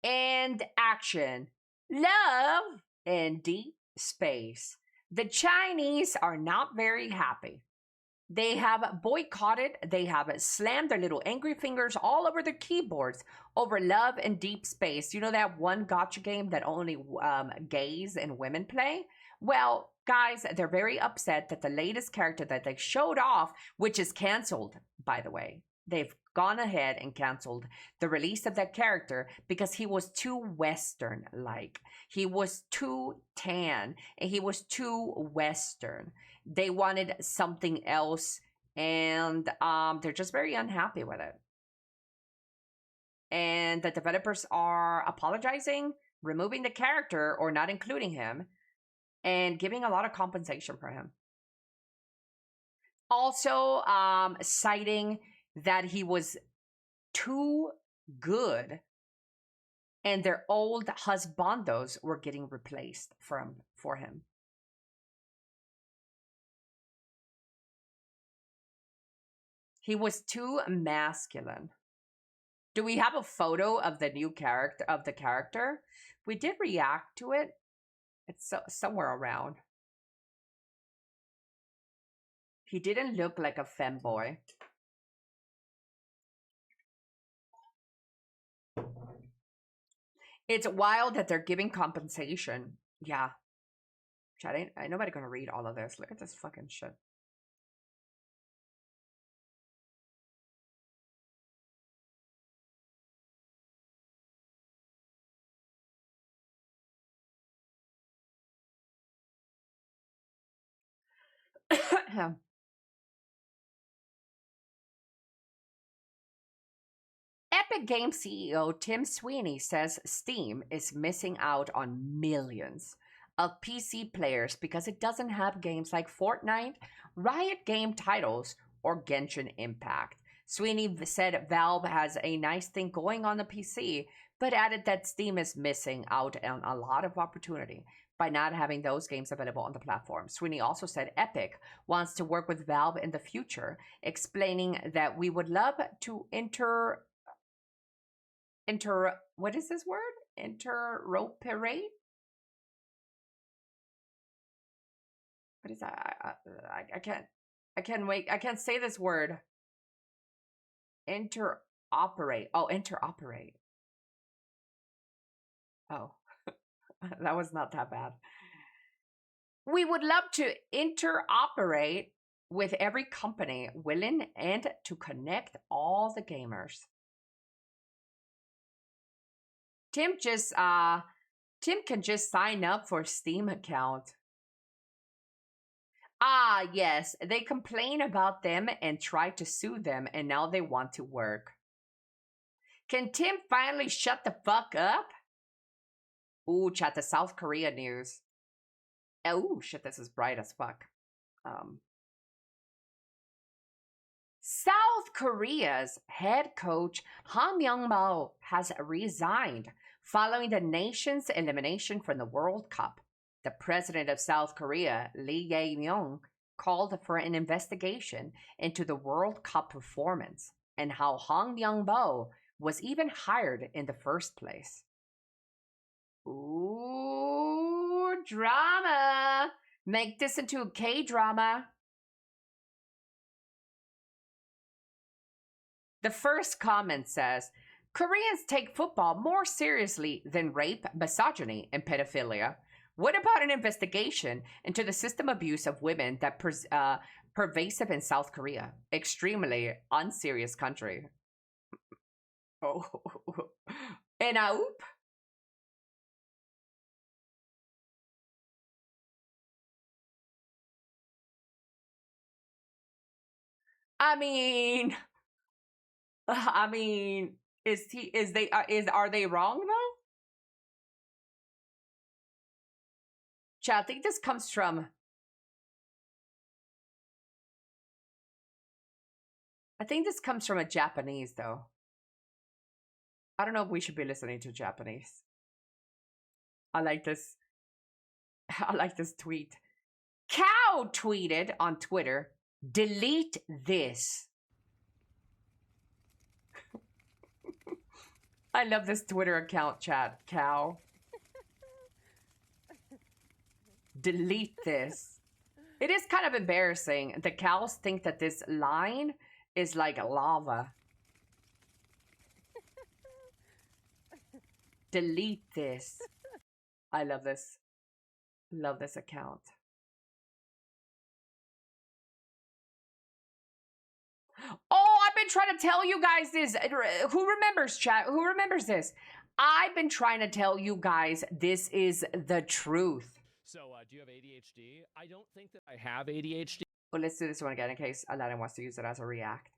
And action. Love and Deep Space. The Chinese are not very happy. They have boycotted, they have slammed their little angry fingers all over their keyboards over Love and Deep Space. You know that one gacha game that only gays and women play? Well, guys, they're very upset that the latest character that they showed off, which is canceled, by the way. They've gone ahead and canceled the release of that character because he was too Western-like. He was too tan, and he was too Western. They wanted something else, and they're just very unhappy with it. And the developers are apologizing, removing the character or not including him, and giving a lot of compensation for him. Also, citing that he was too good and their old husbandos were getting replaced for him. He was too masculine. Do we have a photo of the new character, We did react to it. It's somewhere around. He didn't look like a femboy. It's wild that they're giving compensation. Yeah. Chat, ain't nobody gonna read all of this. Look at this fucking shit. Epic Games CEO Tim Sweeney says Steam is missing out on millions of PC players because it doesn't have games like Fortnite, Riot Game titles, or Genshin Impact. Sweeney said Valve has a nice thing going on the PC, but added that Steam is missing out on a lot of opportunity by not having those games available on the platform. Sweeney also said Epic wants to work with Valve in the future, explaining that we would love to what is this word? Interoperate? What is that? I can't say this word. Interoperate. Oh, interoperate. Oh, that was not that bad. We would love to interoperate with every company willing and to connect all the gamers. Tim can just sign up for Steam account. Ah, yes, they complain about them and try to sue them, and now they want to work. Can Tim finally shut the fuck up? Ooh, chat, the South Korea news. Oh, shit, this is bright as fuck. South Korea's head coach Han Myung-mo has resigned following the nation's elimination from the World Cup. The president of South Korea, Lee Jae-myung, called for an investigation into the World Cup performance and how Han Myung-mo was even hired in the first place. Ooh, drama. Make this into a K-drama. The first comment says, Koreans take football more seriously than rape, misogyny, and pedophilia. What about an investigation into the system abuse of women that pervasive in South Korea? Extremely unserious country. Oh, and oop. I mean, are they wrong though? Chat, I think this comes from a Japanese though. I don't know if we should be listening to Japanese. I like this tweet. Cow tweeted on Twitter, delete this. I love this Twitter account, chat. Cow. Delete this. It is kind of embarrassing. The cows think that this line is like lava. Delete this. I love this. Love this account. Oh, I've been trying to tell you guys this. Who remembers, chat? Who remembers this? I've been trying to tell you guys this is the truth. So, do you have ADHD? I don't think that I have ADHD. Well, let's do this one again in case Aladdin wants to use it as a react.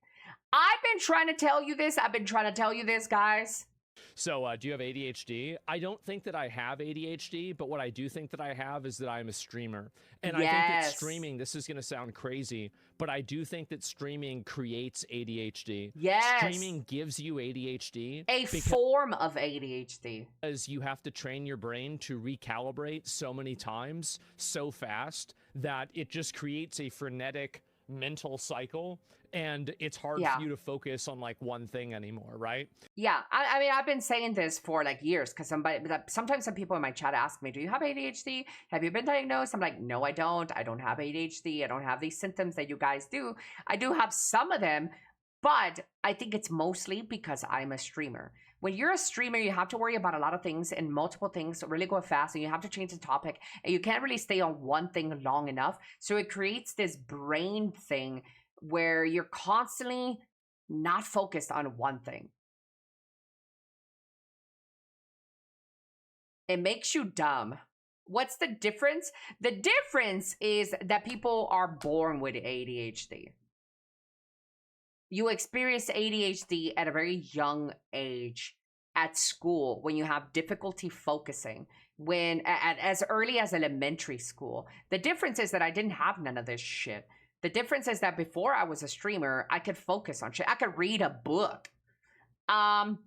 I've been trying to tell you this. I've been trying to tell you this, guys. So, do you have ADHD? I don't think that I have ADHD, but what I do think that I have is that I'm a streamer. And I think that streaming, this is going to sound crazy, but I do think that streaming creates ADHD. Yes. Streaming gives you ADHD. A form of ADHD. Because you have to train your brain to recalibrate so many times, so fast, that it just creates a frenetic mental cycle. And it's hard for you to focus on like one thing anymore, right? Yeah, I mean, I've been saying this for like years because sometimes some people in my chat ask me, do you have ADHD? Have you been diagnosed? I'm like, no, I don't. I don't have ADHD. I don't have these symptoms that you guys do. I do have some of them, but I think it's mostly because I'm a streamer. When you're a streamer, you have to worry about a lot of things and multiple things really go fast, and you have to change the topic, and you can't really stay on one thing long enough. So it creates this brain thing where you're constantly not focused on one thing. It makes you dumb. What's the difference? The difference is that people are born with ADHD. You experience ADHD at a very young age at school when you have difficulty focusing, when at as early as elementary school. The difference is that I didn't have none of this shit. The difference is that before I was a streamer, I could focus on shit. I could read a book. Well,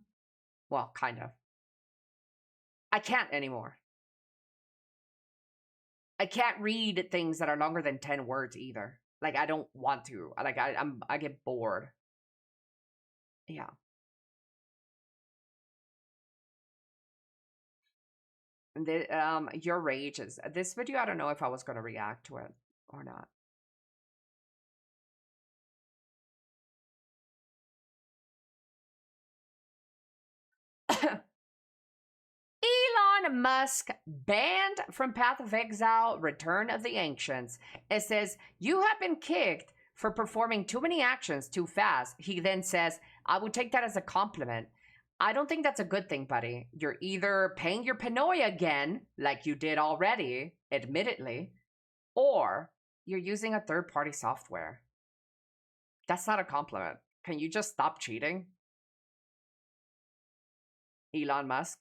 kind of. I can't anymore. I can't read things that are longer than 10 words either. Like, I don't want to. Like, I get bored. Yeah. Your rage is... This video, I don't know if I was going to react to it or not. Elon Musk banned from Path of Exile, Return of the Ancients. It says, you have been kicked for performing too many actions too fast. He then says, I would take that as a compliment. I don't think that's a good thing, buddy. You're either paying your Pinoy again, like you did already, admittedly, or you're using a third-party software. That's not a compliment. Can you just stop cheating? Elon Musk.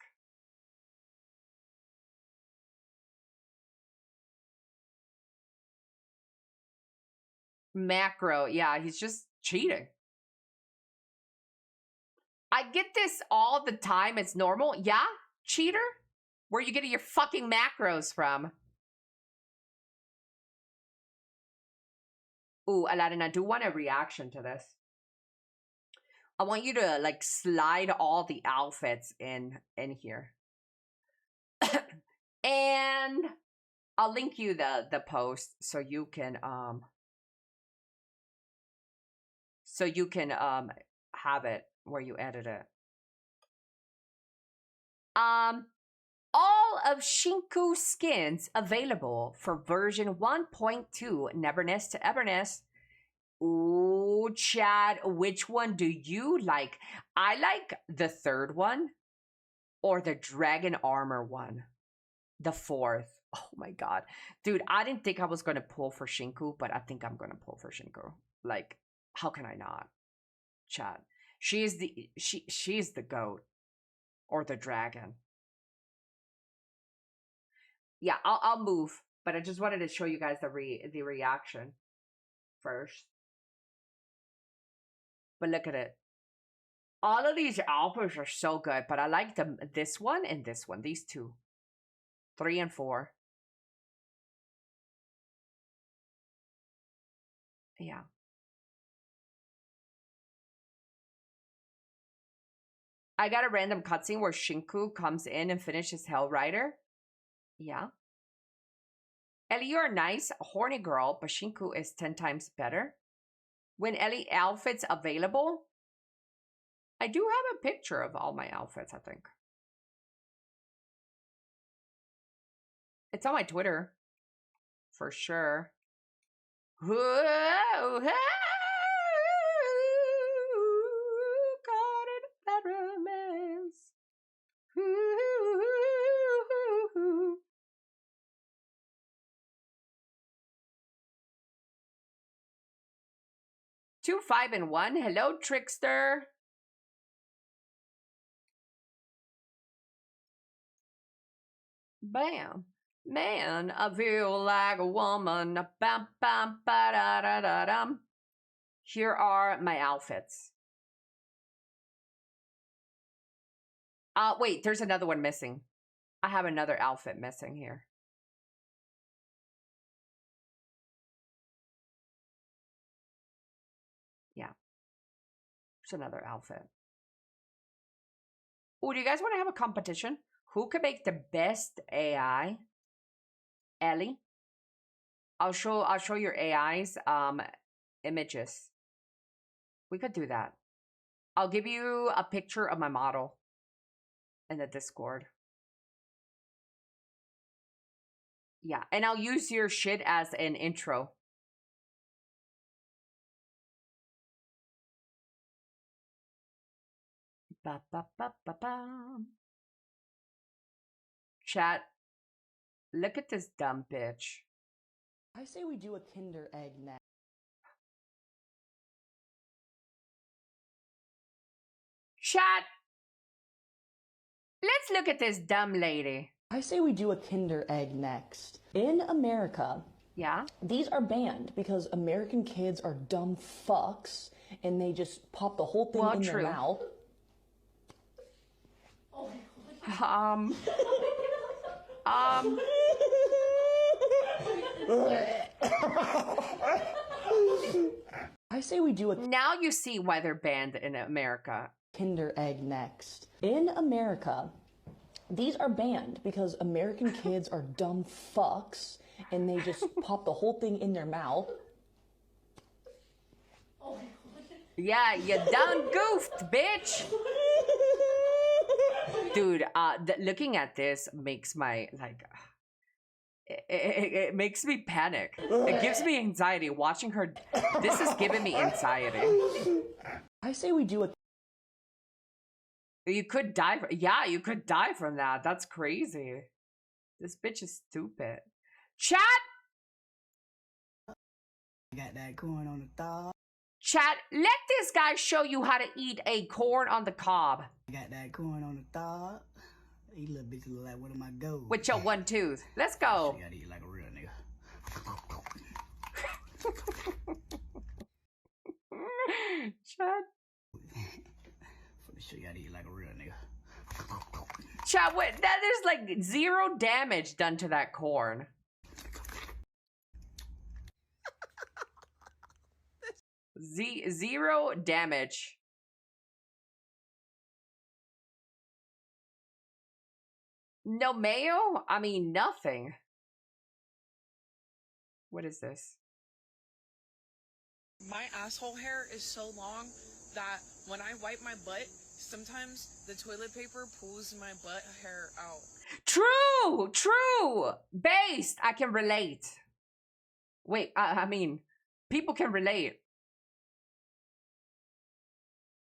Macro, yeah, he's just cheating. I get this all the time. It's normal. Yeah, cheater? Where are you getting your fucking macros from? Ooh, Aladdin, I do want a reaction to this. I want you to, like, slide all the outfits in here. And I'll link you the post so you can, have it where you edit it. All of Shinku skins available for version 1.2 Neverness to Everness. Ooh, Chad, which one do you like? I like the third one or the dragon armor one. The fourth. Oh my god. Dude, I didn't think I was going to pull for Shinku, but I think I'm going to pull for Shinku. Like, how can I not? Chad. She's the goat. Or the dragon. Yeah, I'll move. But I just wanted to show you guys the reaction first. But look at it. All of these outfits are so good, but I like them. This one and this one. These two. 3 and 4. Yeah. I got a random cutscene where Shinku comes in and finishes Hell Rider. Yeah. Elly, you're a nice, horny girl, but Shinku is 10 times better. When Elly outfits available, I do have a picture of all my outfits, I think. It's on my Twitter. For sure. Whoa, caught in that romance. 2, 5, and 1. Hello, Trickster. Bam. Man, I feel like a woman. Bam, bam, ba da da da dum. Here are my outfits. Wait, there's another one missing. I have another outfit missing here. Yeah. There's another outfit. Oh, do you guys want to have a competition? Who can make the best AI? Elly? I'll show your AI's images. We could do that. I'll give you a picture of my model in the Discord. Yeah, and I'll use your shit as an intro. Ba, ba, ba, ba, ba. Chat, Look at this dumb bitch. I say we do a Kinder Egg next. Chat. Let's look at this dumb lady. I say we do a Kinder Egg next. In America, Yeah? these are banned because American kids are dumb fucks and they just pop the whole thing Well, in true. their mouth. I say we do a Now you see why they're banned in America. Kinder Egg next. In America, these are banned because American kids are dumb fucks and they just pop the whole thing in their mouth. Yeah, you done goofed, bitch. Dude, looking at this makes my, like, it makes me panic. It gives me anxiety watching her. This is giving me anxiety. I say we do a You could die. Yeah, you could die from that. That's crazy. This bitch is stupid. Chat! Got that corn on the top. Chat, let this guy show you how to eat a corn on the cob. Got that corn on the top. These little bitches look like one of my goats. With your one tooth. Let's go. You gotta eat like a real nigga. Chat. For sure, you gotta eat like a real nigga. Chat, what? There's like 0 damage done to that corn. Zero damage. No mayo? I mean, nothing. What is this? My asshole hair is so long that when I wipe my butt, sometimes the toilet paper pulls my butt hair out. True! True! Based! I can relate. Wait, I mean, people can relate.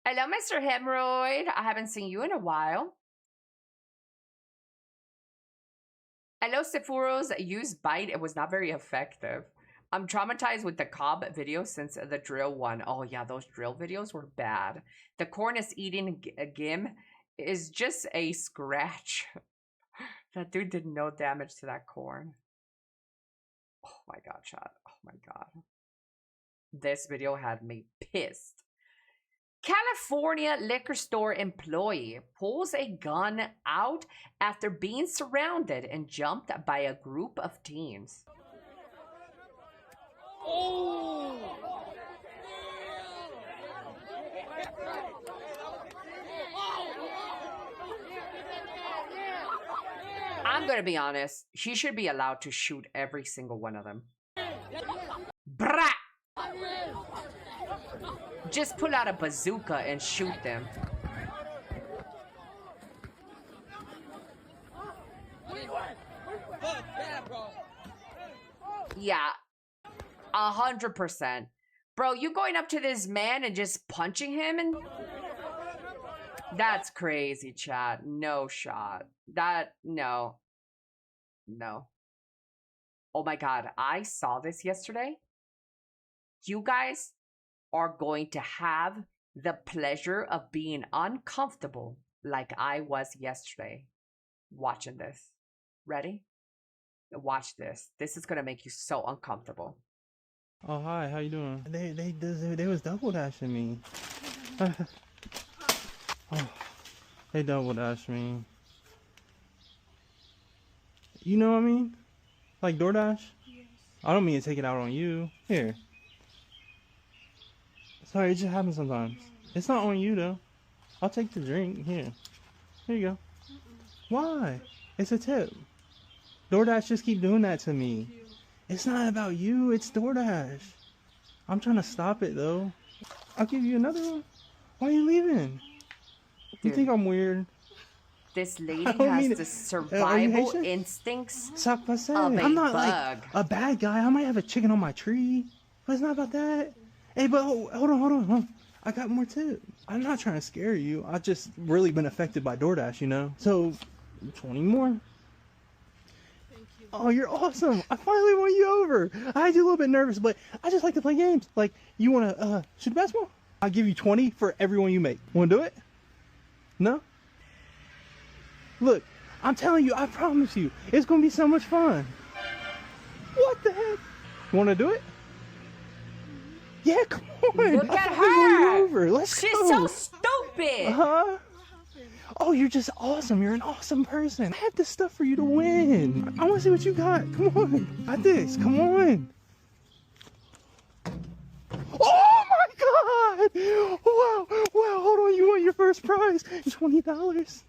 Hello, Mr. Hemorrhoid. I haven't seen you in a while. Hello, Sephuro's used bite. It was not very effective. I'm traumatized with the cob video since the drill one. Oh yeah, those drill videos were bad. The corn is eating a gim is just a scratch. That dude did no damage to that corn. Oh my god, chat. Oh my god. This video had me pissed. California liquor store employee pulls a gun out after being surrounded and jumped by a group of teens. I'm gonna be honest, he should be allowed to shoot every single one of them. Brah! Just pull out a bazooka and shoot them. Yeah, 100%. Bro, you going up to this man and just punching him and... That's crazy, chat. No shot. No. No. Oh my god, I saw this yesterday. You guys are going to have the pleasure of being uncomfortable like I was yesterday watching this. Ready? Watch this. This is gonna make you so uncomfortable. Oh hi, how you doing? They was double dashing me. Oh, they double dashed me. You know what I mean? Like DoorDash? Yes. I don't mean to take it out on you. Here. Sorry, it just happens sometimes. It's not on you though. I'll take the drink. Here. Here you go. Why? It's a tip. DoorDash just keep doing that to me. It's not about you, it's DoorDash. I'm trying to stop it though. I'll give you another one. Why are you leaving? You think I'm weird? This lady has the survival instincts of a I'm not bug. like a bad guy. I might have a chicken on my tree, but it's not about that. Hey, but hold on. I got more tip. I'm not trying to scare you. I've just really been affected by DoorDash, you know? So, 20 more. Thank you. Oh, you're awesome. I finally won you over. I had you a little bit nervous, but I just like to play games. Like, you want to shoot a basketball? I'll give you 20 for every one you make. Want to do it? No? Look, I'm telling you, I promise you, it's going to be so much fun. What the heck? You want to do it? Yeah, come on. Look I at finally won you her. over. Let's She's go. so stupid. Huh? Oh, you're just awesome. You're an awesome person. I have this stuff for you to win. I want to see what you got. Come on. Got this. Come on. Oh my God! Wow, wow, hold on, you want your first prize. $20.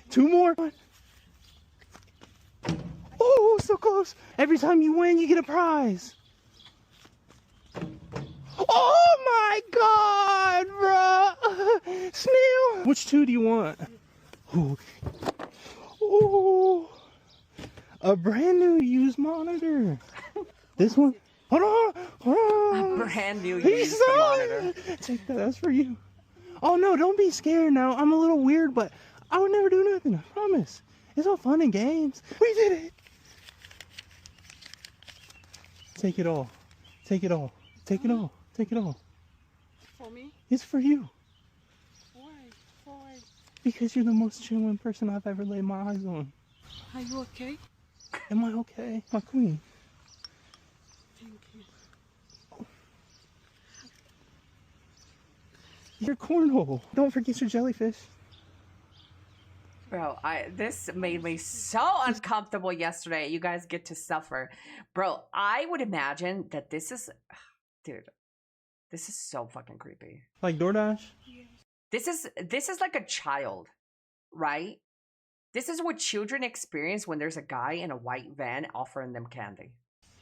2 more. Oh, so close. Every time you win, you get a prize. Oh my God, bro. Snail. Which 2 do you want? Ooh. Ooh. A brand new used monitor. This one? Hold on. A brand new He's used monitor. Take that, that's for you. Oh no, don't be scared now. I'm a little weird, but I would never do nothing, I promise. It's all fun and games. We did it. Take it all. Take it all. Take it all. Take it all. For me? It's for you. Why? Why? Because you're the most genuine person I've ever laid my eyes on. Are you okay? Am I okay? My queen. Thank you. Your cornhole. Don't forget your jellyfish. Bro, this made me so uncomfortable yesterday. You guys get to suffer. Bro, I would imagine that this is... Dude, this is so fucking creepy. Like DoorDash? This is like a child, right? This is what children experience when there's a guy in a white van offering them candy.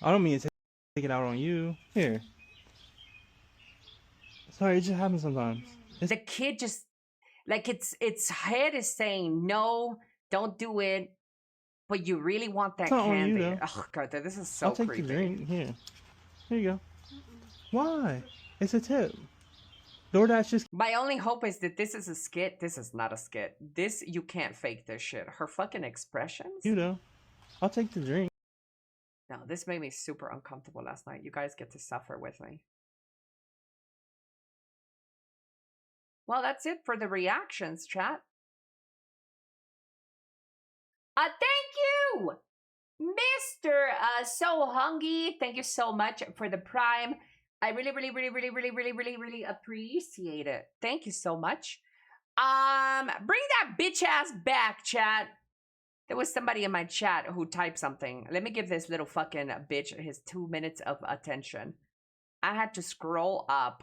I don't mean to take it out on you. Here. Sorry, it just happens sometimes. The kid just, like, its head is saying, no, don't do it, but you really want that It's not on candy. you, though. Oh, God, this is so I'll take creepy. the drink. Here. Here you go. Why? It's a tip. DoorDash just... My only hope is that this is a skit. This is not a skit. This, you can't fake this shit. Her fucking expressions. You know. I'll take the drink. No, this made me super uncomfortable last night. You guys get to suffer with me. Well, that's it for the reactions, chat. Thank you, Mr. So Hungry. Thank you so much for the Prime. I really appreciate it. Thank you so much. Bring that bitch ass back, chat. There was somebody in my chat who typed something. Let me give this little fucking bitch his 2 minutes of attention. I had to scroll up.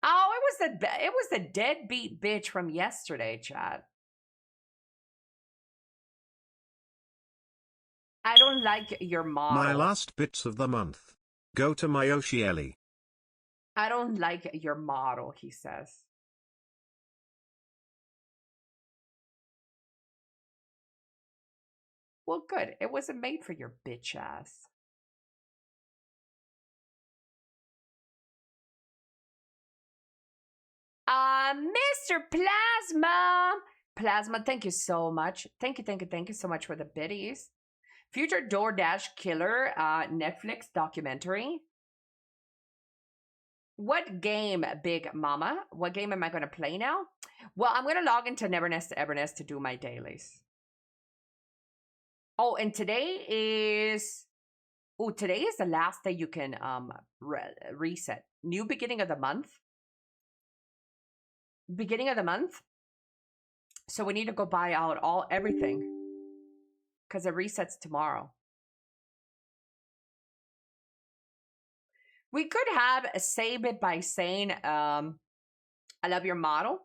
Oh, it was the deadbeat bitch from yesterday, chat. I don't like your model. My last bits of the month. Go to Mayoshi Elly. I don't like your model, he says. Well, good. It wasn't made for your bitch ass. Mr. Plasma. Plasma, thank you so much. Thank you so much for the biddies. Future DoorDash killer Netflix documentary. What game, Big Mama? What game am I going to play now? Well, I'm going to log into Evernest to do my dailies. Oh, and today is the last day you can reset. New beginning of the month. Beginning of the month. So we need to go buy out everything. Because it resets tomorrow. We could have a save it by saying, I love your model.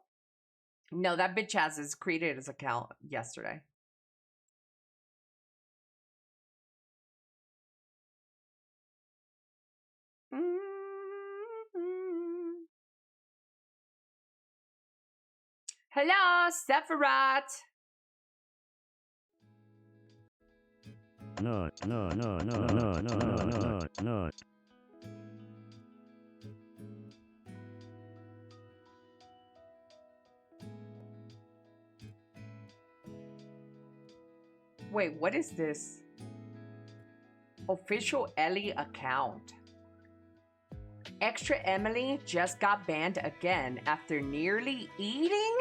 No, that bitch has created his account yesterday. Hello, Sephiroth. No. Wait, what is this? Official Elly account. Extra Emily just got banned again after nearly eating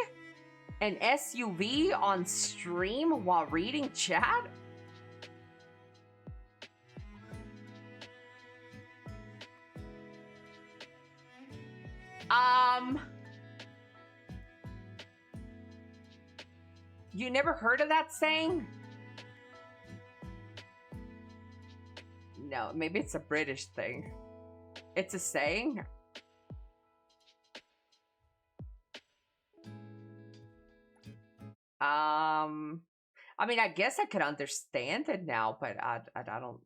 an SUV on stream while reading chat? You never heard of that saying? No, maybe it's a British thing. It's a saying? I mean, I guess I could understand it now, but I don't,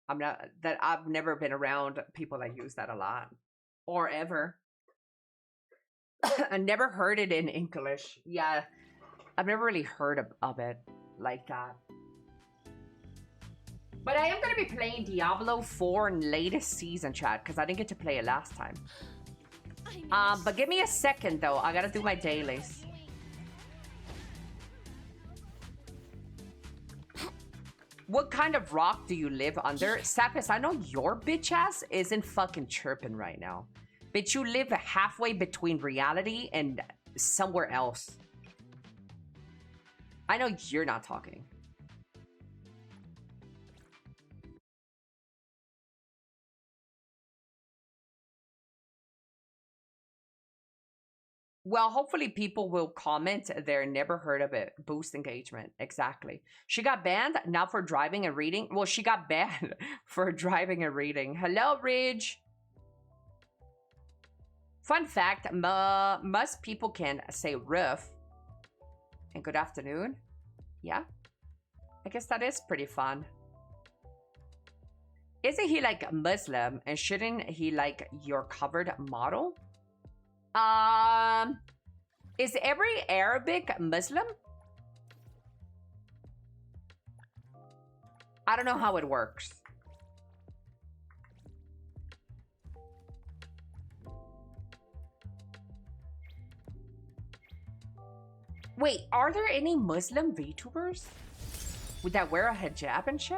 I've never been around people that use that a lot. Or ever. I never heard it in English. Yeah, I've never really heard of it like that. But I am going to be playing Diablo 4 in latest season, chat, because I didn't get to play it last time. But give me a second, though. I got to do my dailies. What kind of rock do you live under? Sapis, I know your bitch ass isn't fucking chirping right now. Bitch, you live halfway between reality and somewhere else. I know you're not talking. Well, hopefully people will comment there. Never heard of it. Boost engagement. Exactly. She got banned, not for driving and reading. Well, she got banned for driving and reading. Hello, Ridge. Fun fact, most people can say roof and good afternoon. Yeah. I guess that is pretty fun. Isn't he like Muslim and shouldn't he like your covered model? Is every Arabic Muslim? I don't know how it works. Wait, are there any Muslim VTubers? Would that wear a hijab and shit?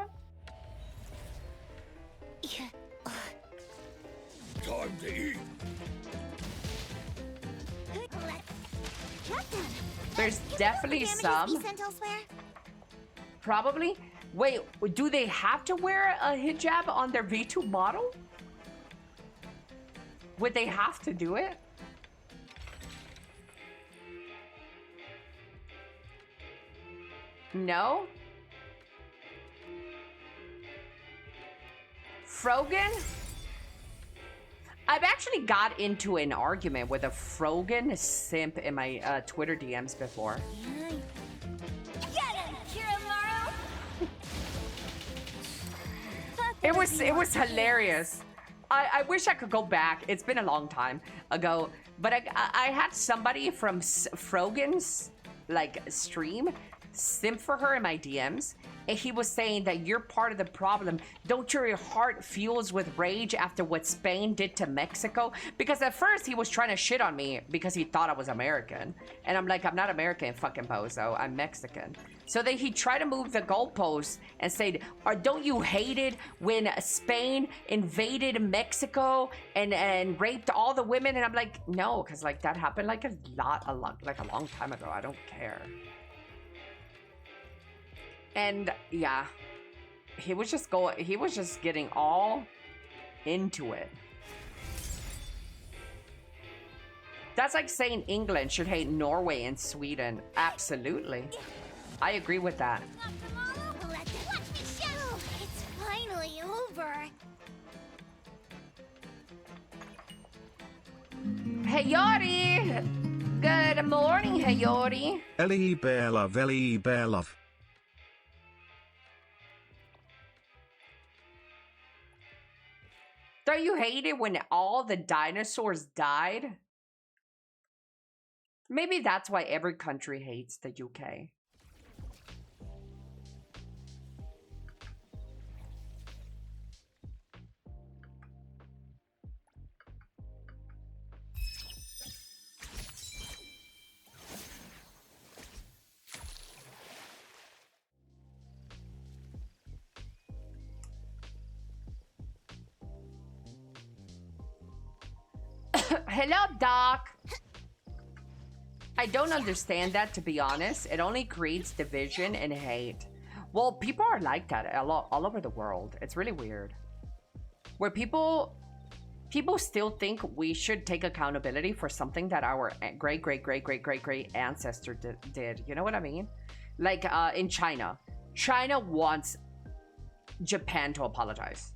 Yeah. Time to eat. There's definitely some. Probably. Wait, do they have to wear a hijab on their VTube model? Would they have to do it? No? Frogan? I've actually got into an argument with a Frogan simp in my Twitter DMs before. It was hilarious. I wish I could go back. It's been a long time ago, but I had somebody from Frogan's like stream simp for her in my DMs, and he was saying that you're part of the problem. Don't your heart fuels with rage after what Spain did to Mexico? Because at first he was trying to shit on me because he thought I was American, and I'm like, I'm not American, fucking bozo, I'm Mexican. So then he tried to move the goalposts and say, don't you hate it when Spain invaded Mexico and raped all the women? And I'm like, no, because like that happened like a long time ago. I don't care. And yeah, he was just getting all into it. That's like saying England should hate Norway and Sweden. Absolutely. I agree with that. It's finally over. Hey Yori! Good morning, hey Yori. Elly Bear Love, Elly Bear Love. Don't you hate it when all the dinosaurs died? Maybe that's why every country hates the UK. Hello, Doc. I don't understand that, to be honest. It only creates division and hate. Well, people are like that all over the world. It's really weird. Where people still think we should take accountability for something that our great ancestor did. You know what I mean? Like in China. China wants Japan to apologize.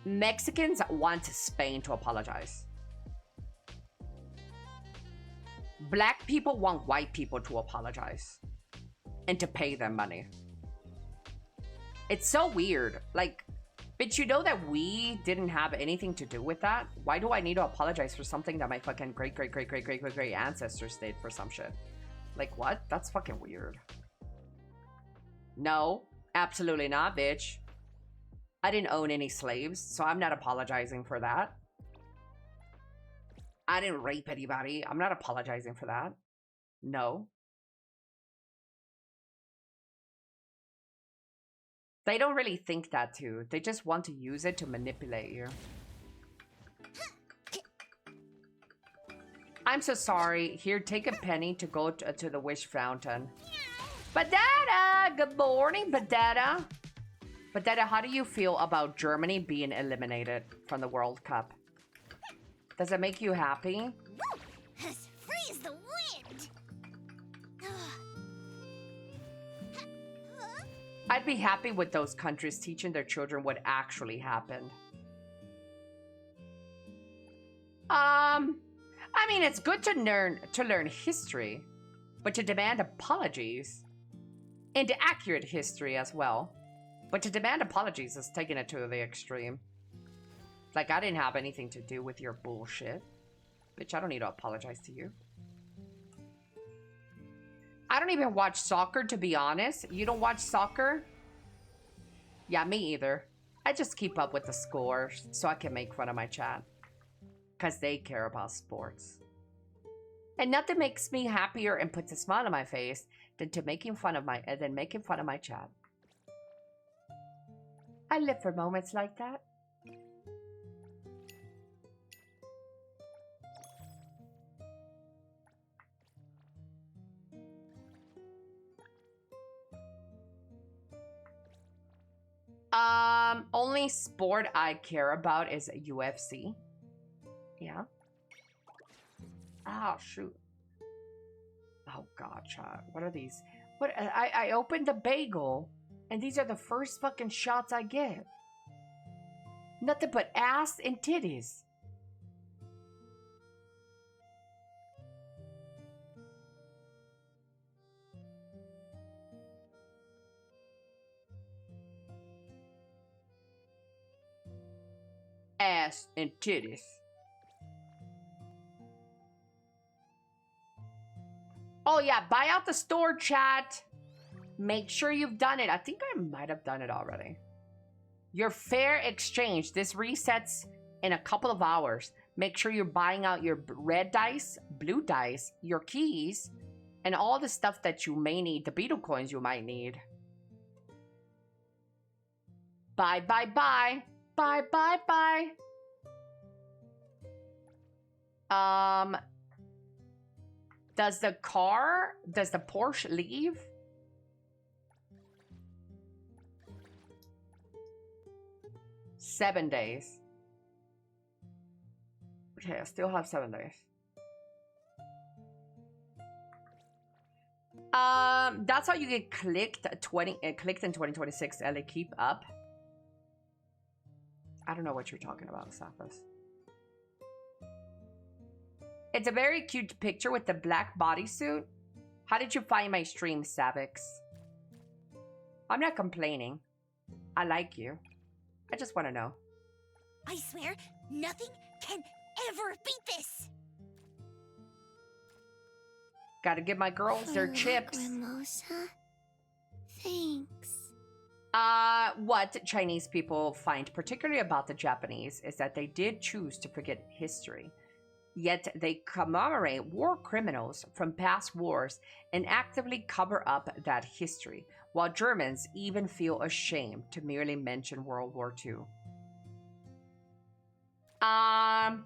Mexicans want Spain to apologize. Black people want white people to apologize and to pay them money. It's so weird. Like, but you know that we didn't have anything to do with that? Why do I need to apologize for something that my fucking great ancestors did for some shit? Like, what? That's fucking weird. No, absolutely not, bitch. I didn't own any slaves, so I'm not apologizing for that. I didn't rape anybody. I'm not apologizing for that. No. They don't really think that too. They just want to use it to manipulate you. I'm so sorry. Here, take a penny to go to the wish fountain. Badada! Good morning, Badada. Badada, how do you feel about Germany being eliminated from the World Cup? Does it make you happy? Freeze the wind! I'd be happy with those countries teaching their children what actually happened. I mean, it's good to learn history, but to demand apologies, and accurate history as well. But to demand apologies is taking it to the extreme. Like, I didn't have anything to do with your bullshit. Bitch, I don't need to apologize to you. I don't even watch soccer, to be honest. You don't watch soccer? Yeah, me either. I just keep up with the scores so I can make fun of my chat. Because they care about sports. And nothing makes me happier and puts a smile on my face than making fun of my chat. I live for moments like that. Only sport I care about is UFC. Yeah. Oh, shoot. Oh, God, chat. What are these? What? I opened the bagel, and these are the first fucking shots I get. Nothing but ass and titties. Ass and titties. Oh yeah, buy out the store, chat. Make sure you've done it. I think I might have done it already. Your fair exchange. This resets in a couple of hours. Make sure you're buying out your red dice, blue dice, your keys, and all the stuff that you may need. The beetle coins you might need. Bye, bye, bye. Bye, bye, bye. Does the Porsche leave? Seven days. Okay, I still have 7 days. That's how you get clicked in 2026, Ellie. Keep up. I don't know what you're talking about, Saphas. It's a very cute picture with the black bodysuit. How did you find my stream, Savix? I'm not complaining. I like you. I just want to know. I swear, nothing can ever beat this. Gotta give my girls their chips. Lacrimosa. Thanks. What Chinese people find particularly about the Japanese is that they did choose to forget history. Yet they commemorate war criminals from past wars and actively cover up that history, while Germans even feel ashamed to merely mention World War II. Yeah.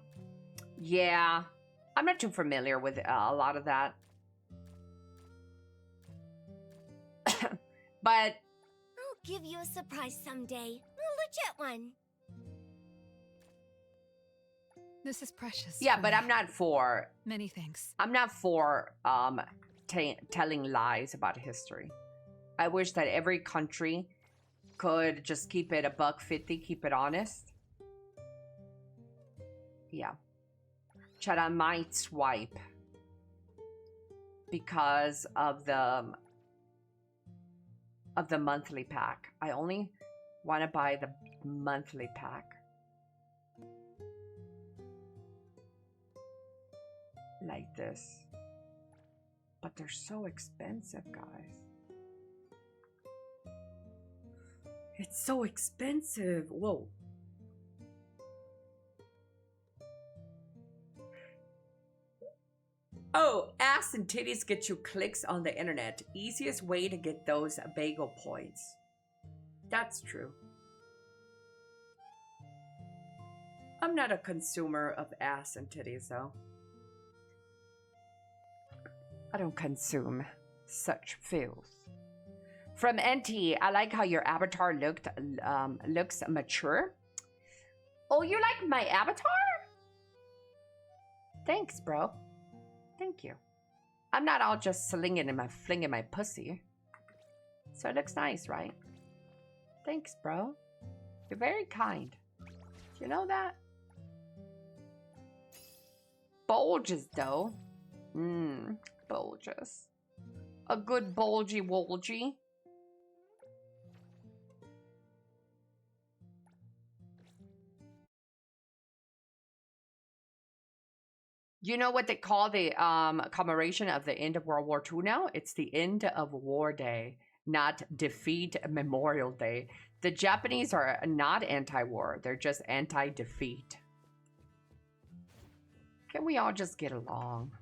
I'm not too familiar with a lot of that. But I'll give you a surprise someday. A legit one. This is precious. yeah, for but me. I'm not for Many thanks. I'm not for telling lies about history. I wish that every country could just keep it $1.50, keep it honest. Yeah. Chat, I might swipe because of the monthly pack. I only want to buy the monthly pack. Like this. But they're so expensive, guys. It's so expensive. Whoa. Oh, ass and titties get you clicks on the internet. Easiest way to get those bagel points. That's true. I'm not a consumer of ass and titties, though. I don't consume such filth. From NT, I like how your avatar looks mature. Oh, you like my avatar? Thanks, bro. Thank you. I'm not all just flinging my pussy. So it looks nice, right? Thanks, bro. You're very kind. Do you know that? Bulges, though. Bulges. A good bulgy-wolgy. You know what they call the commemoration of the end of World War II now? It's the end of War Day, not Defeat Memorial Day. The Japanese are not anti-war. They're just anti-defeat. Can we all just get along?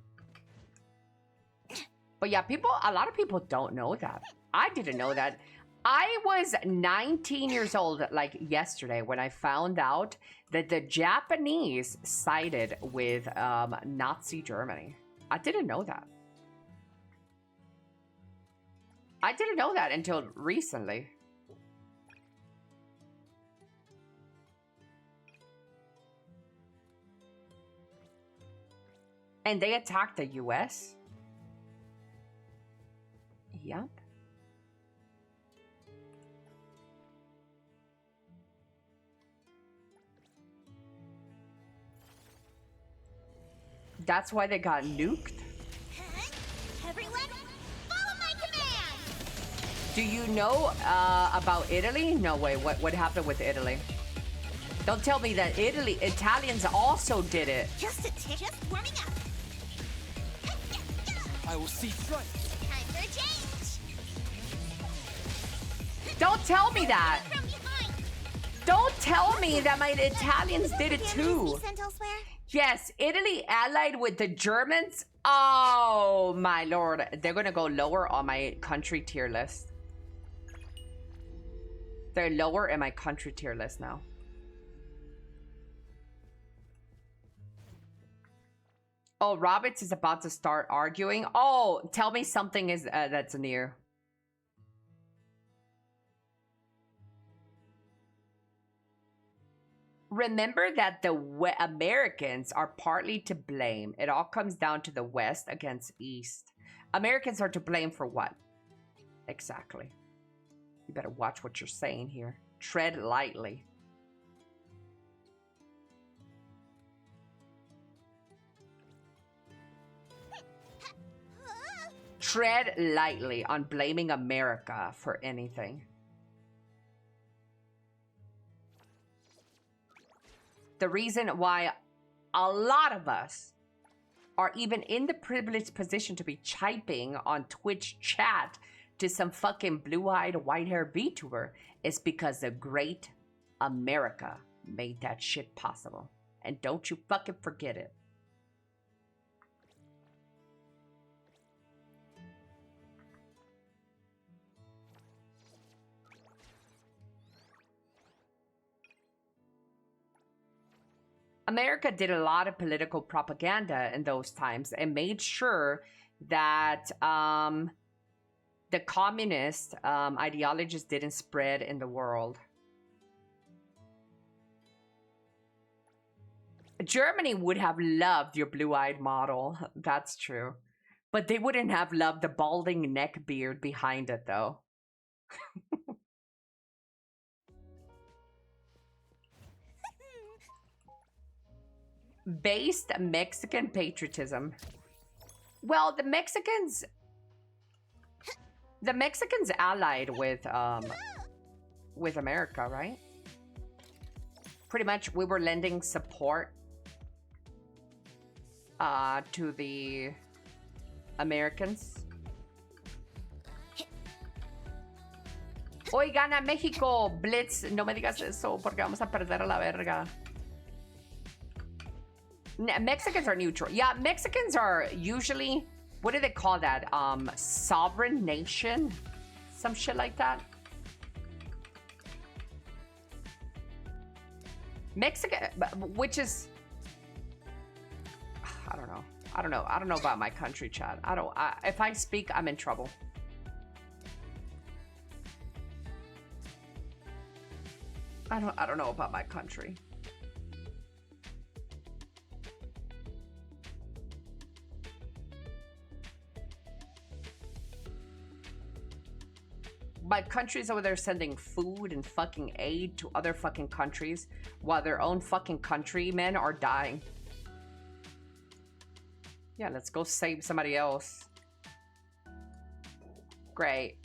But yeah, a lot of people don't know that. I didn't know that. I was 19 years old, like yesterday, when I found out that the Japanese sided with Nazi Germany. I didn't know that. I didn't know that until recently. And they attacked the US? Yep. That's why they got nuked? Everyone, follow my command! Do you know about Italy? No way. What happened with Italy? Don't tell me that Italians also did it. Just warming up. I will see strike. Time for a change. Don't tell me that. From behind. Don't tell me that my Italians did it too. Sent elsewhere? Yes, Italy allied with the Germans. Oh my lord. They're gonna go lower on my country tier list. They're lower in my country tier list now. Oh, Roberts is about to start arguing. Oh, tell me something is that's near. Remember that the Americans are partly to blame. It all comes down to the West against East. Americans are to blame for what? Exactly. You better watch what you're saying here. Tread lightly. Tread lightly on blaming America for anything. The reason why a lot of us are even in the privileged position to be chiping on Twitch chat to some fucking blue-eyed, white-haired VTuber is because the great America made that shit possible. And don't you fucking forget it. America did a lot of political propaganda in those times and made sure that the communist ideologies didn't spread in the world. Germany would have loved your blue-eyed model. That's true. But they wouldn't have loved the balding neck beard behind it, though. Based Mexican patriotism. Well, the Mexicans allied with America, right? Pretty much, we were lending support to the Americans. Hoy gana México, Blitz. No me digas eso porque vamos a perder a la verga. Mexicans are neutral. Yeah, Mexicans are usually, what do they call that? Sovereign nation? Some shit like that. Mexican, which is, I don't know. I don't know about my country, Chad. If I speak, I'm in trouble. I don't know about my country. My country's over there sending food and fucking aid to other fucking countries while their own fucking countrymen are dying. Yeah, let's go save somebody else. Great.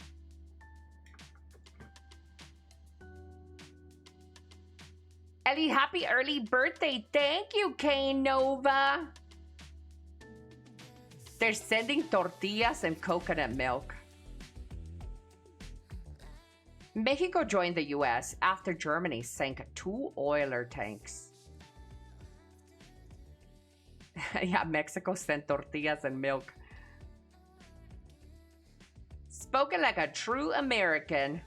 Ellie, happy early birthday. Thank you, Kane Nova. They're sending tortillas and coconut milk. Mexico joined the US after Germany sank 2 oiler tanks. Yeah, Mexico sent tortillas and milk. Spoken like a true American.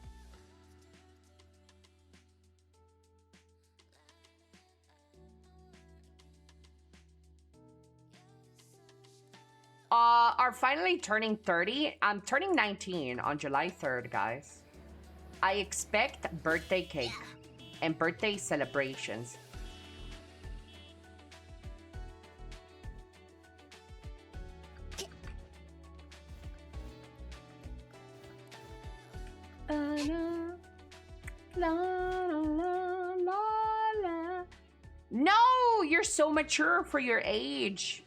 Are finally turning 30. I'm turning 19 on July 3rd, guys. I expect birthday cake and birthday celebrations. No, you're so mature for your age.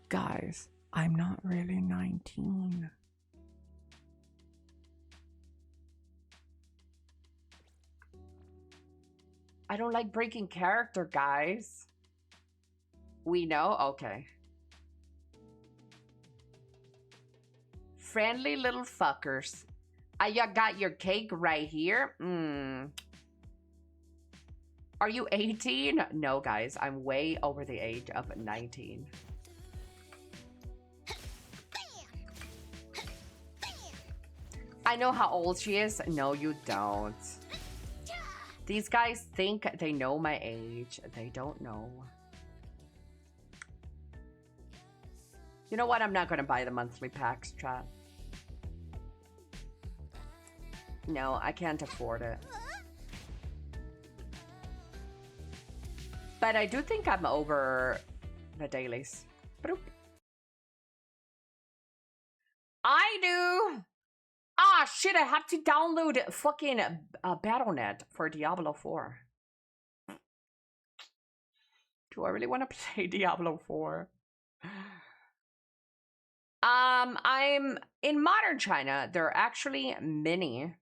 Guys, I'm not really 19. I don't like breaking character, guys. We know? Okay. Friendly little fuckers. I got your cake right here. Are you 18? No, guys. I'm way over the age of 19. I know how old she is. No, you don't. These guys think they know my age. They don't know. You know what? I'm not going to buy the monthly packs, chat. No, I can't afford it. But I do think I'm over the dailies. Bloop. I do! Ah, shit, I have to download fucking Battle.net for Diablo 4. Do I really want to play Diablo 4? I'm in modern China. There are actually many.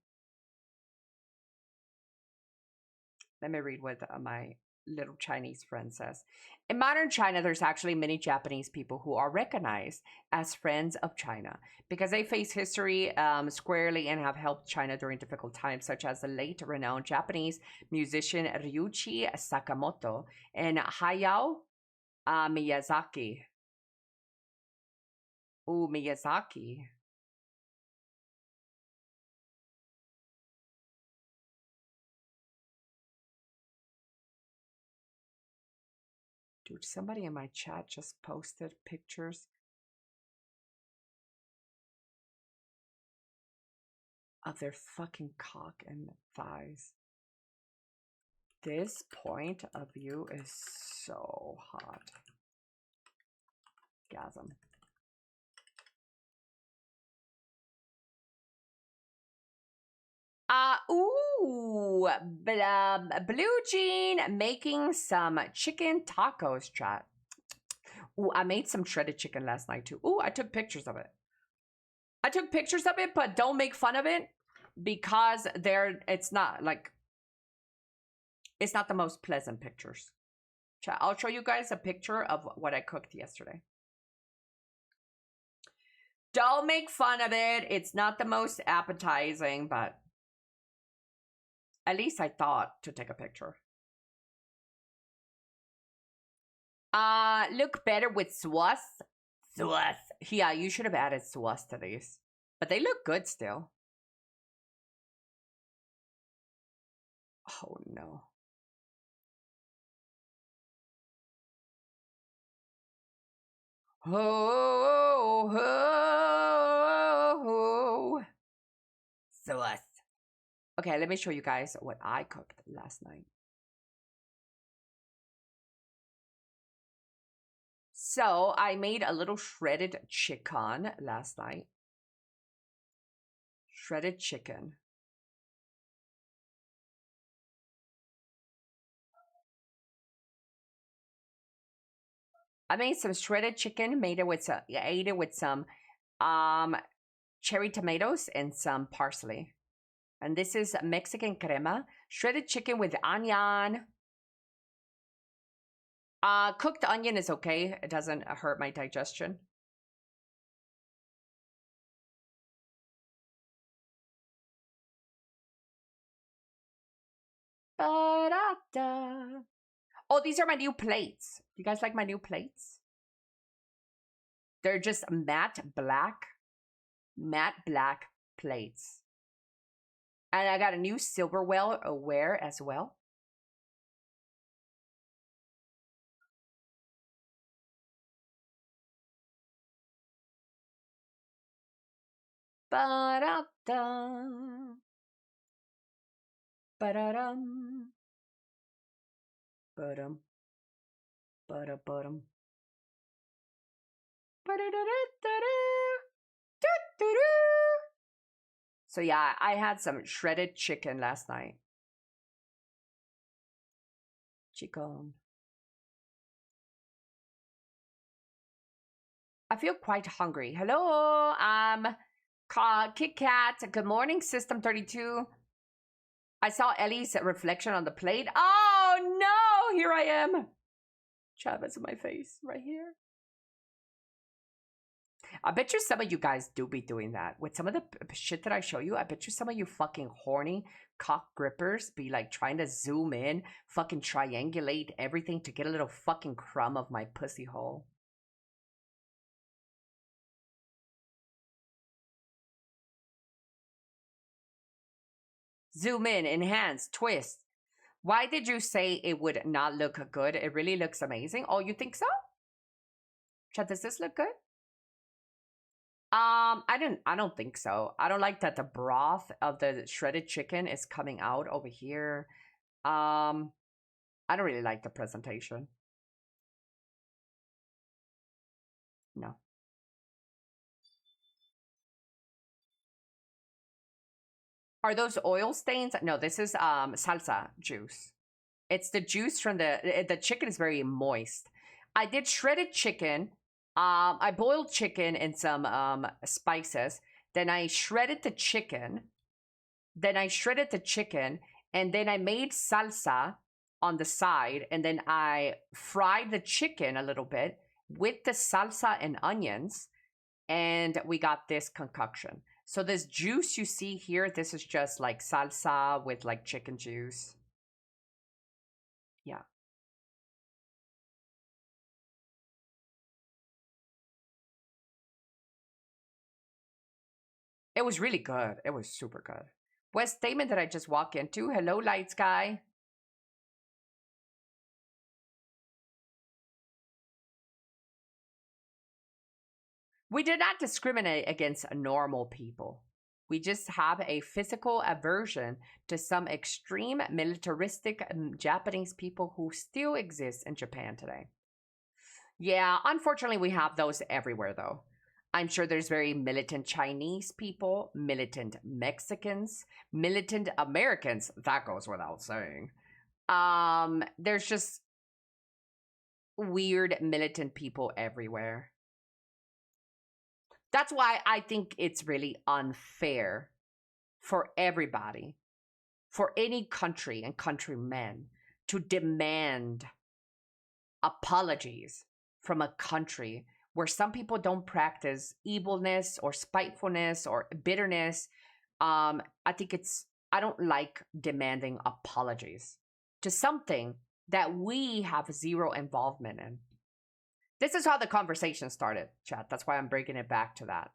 Let me read what my little Chinese friend says. In modern China, there's actually many Japanese people who are recognized as friends of China because they face history squarely and have helped China during difficult times, such as the late renowned Japanese musician Ryuichi Sakamoto and Hayao Miyazaki. Ooh, Miyazaki. Dude, somebody in my chat just posted pictures of their fucking cock and thighs. This point of view is so hot. Gasm. Blue Jean making some chicken tacos, chat. Ooh, I made some shredded chicken last night too. Ooh, I took pictures of it. I took pictures of it, but don't make fun of it because it's not like, it's not the most pleasant pictures. Chat, I'll show you guys a picture of what I cooked yesterday. Don't make fun of it. It's not the most appetizing, but at least I thought to take a picture. Look better with sauce. Sauce. Yeah, you should have added sauce to these. But they look good still. Oh no. Oh, oh, oh. Sauce. Okay, let me show you guys what I cooked last night. So I made a little shredded chicken last night. Shredded chicken. I made some shredded chicken, ate it with some cherry tomatoes and some parsley. And this is Mexican crema. Shredded chicken with onion. Cooked onion is okay. It doesn't hurt my digestion. Ba-da-da. Oh, these are my new plates. You guys like my new plates? They're just matte black plates. And I got a new silverware as well. Ba-da-da. Ba-da-dum. Ba-dum. Ba-da-ba-dum. So yeah, I had some shredded chicken last night. Chicken. I feel quite hungry. Hello, Kit Kat. Good morning, System 32. I saw Elly's reflection on the plate. Oh no, here I am. Travis in my face right here. I bet you some of you guys do be doing that. With some of the shit that I show you, I bet you some of you fucking horny cock grippers be like trying to zoom in, fucking triangulate everything to get a little fucking crumb of my pussy hole. Zoom in, enhance, twist. Why did you say it would not look good? It really looks amazing. Oh, you think so? Chat, does this look good? I don't think so. I don't like that the broth of the shredded chicken is coming out over here. I don't really like the presentation. No. Are those oil stains? No, this is salsa juice. It's the juice from the chicken is very moist. I did shredded chicken. I boiled chicken in some spices. Then I shredded the chicken. And then I made salsa on the side. And then I fried the chicken a little bit with the salsa and onions. And we got this concoction. So this juice you see here, this is just like salsa with like chicken juice. Yeah. It was really good. It was super good. What statement did I just walk into? Hello, Light Sky. We do not discriminate against normal people. We just have a physical aversion to some extreme militaristic Japanese people who still exist in Japan today. Yeah, unfortunately, we have those everywhere, though. I'm sure there's very militant Chinese people, militant Mexicans, militant Americans. That goes without saying. There's just weird militant people everywhere. That's why I think it's really unfair for everybody, for any country and countrymen, to demand apologies from a country where some people don't practice evilness or spitefulness or bitterness. I don't like demanding apologies to something that we have zero involvement in. This is how the conversation started, chat. That's why I'm bringing it back to that.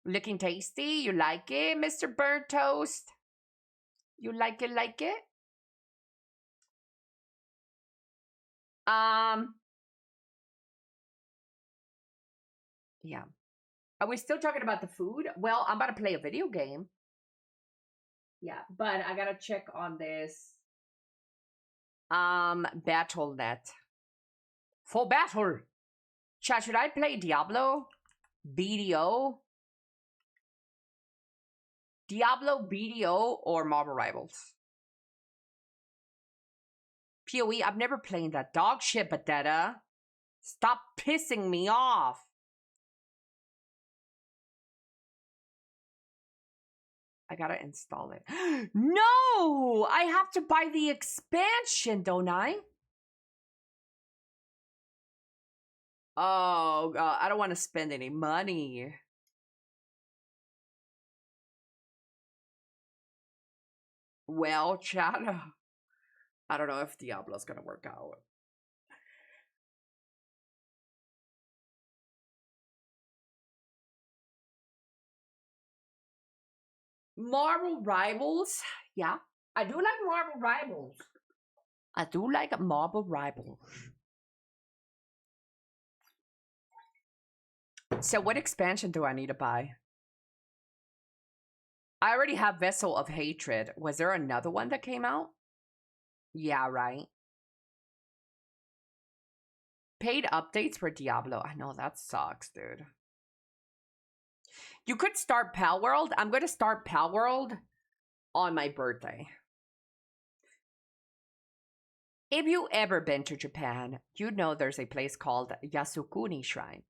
Looking tasty? You like it, Mr. Bird Toast? You like it, like it? Yeah. Are we still talking about the food? Well, I'm about to play a video game. Yeah, but I gotta check on this. Battle.net. For battle. Chat, should I play Diablo? BDO? Diablo, BDO, or Marvel Rivals? PoE, I've never played that dog shit, Batetta. Stop pissing me off. I gotta install it. No! I have to buy the expansion, don't I? Oh, God. I don't want to spend any money. Well, chat. I don't know if Diablo's gonna work out. Marvel Rivals? Yeah. I do like Marvel Rivals. I do like Marvel Rivals. So what expansion do I need to buy? I already have Vessel of Hatred. Was there another one that came out? Yeah, right. Paid updates for Diablo. I know, that sucks, dude. You could start Pal World. I'm going to start Pal World on my birthday. If you've ever been to Japan, you know there's a place called Yasukuni Shrine.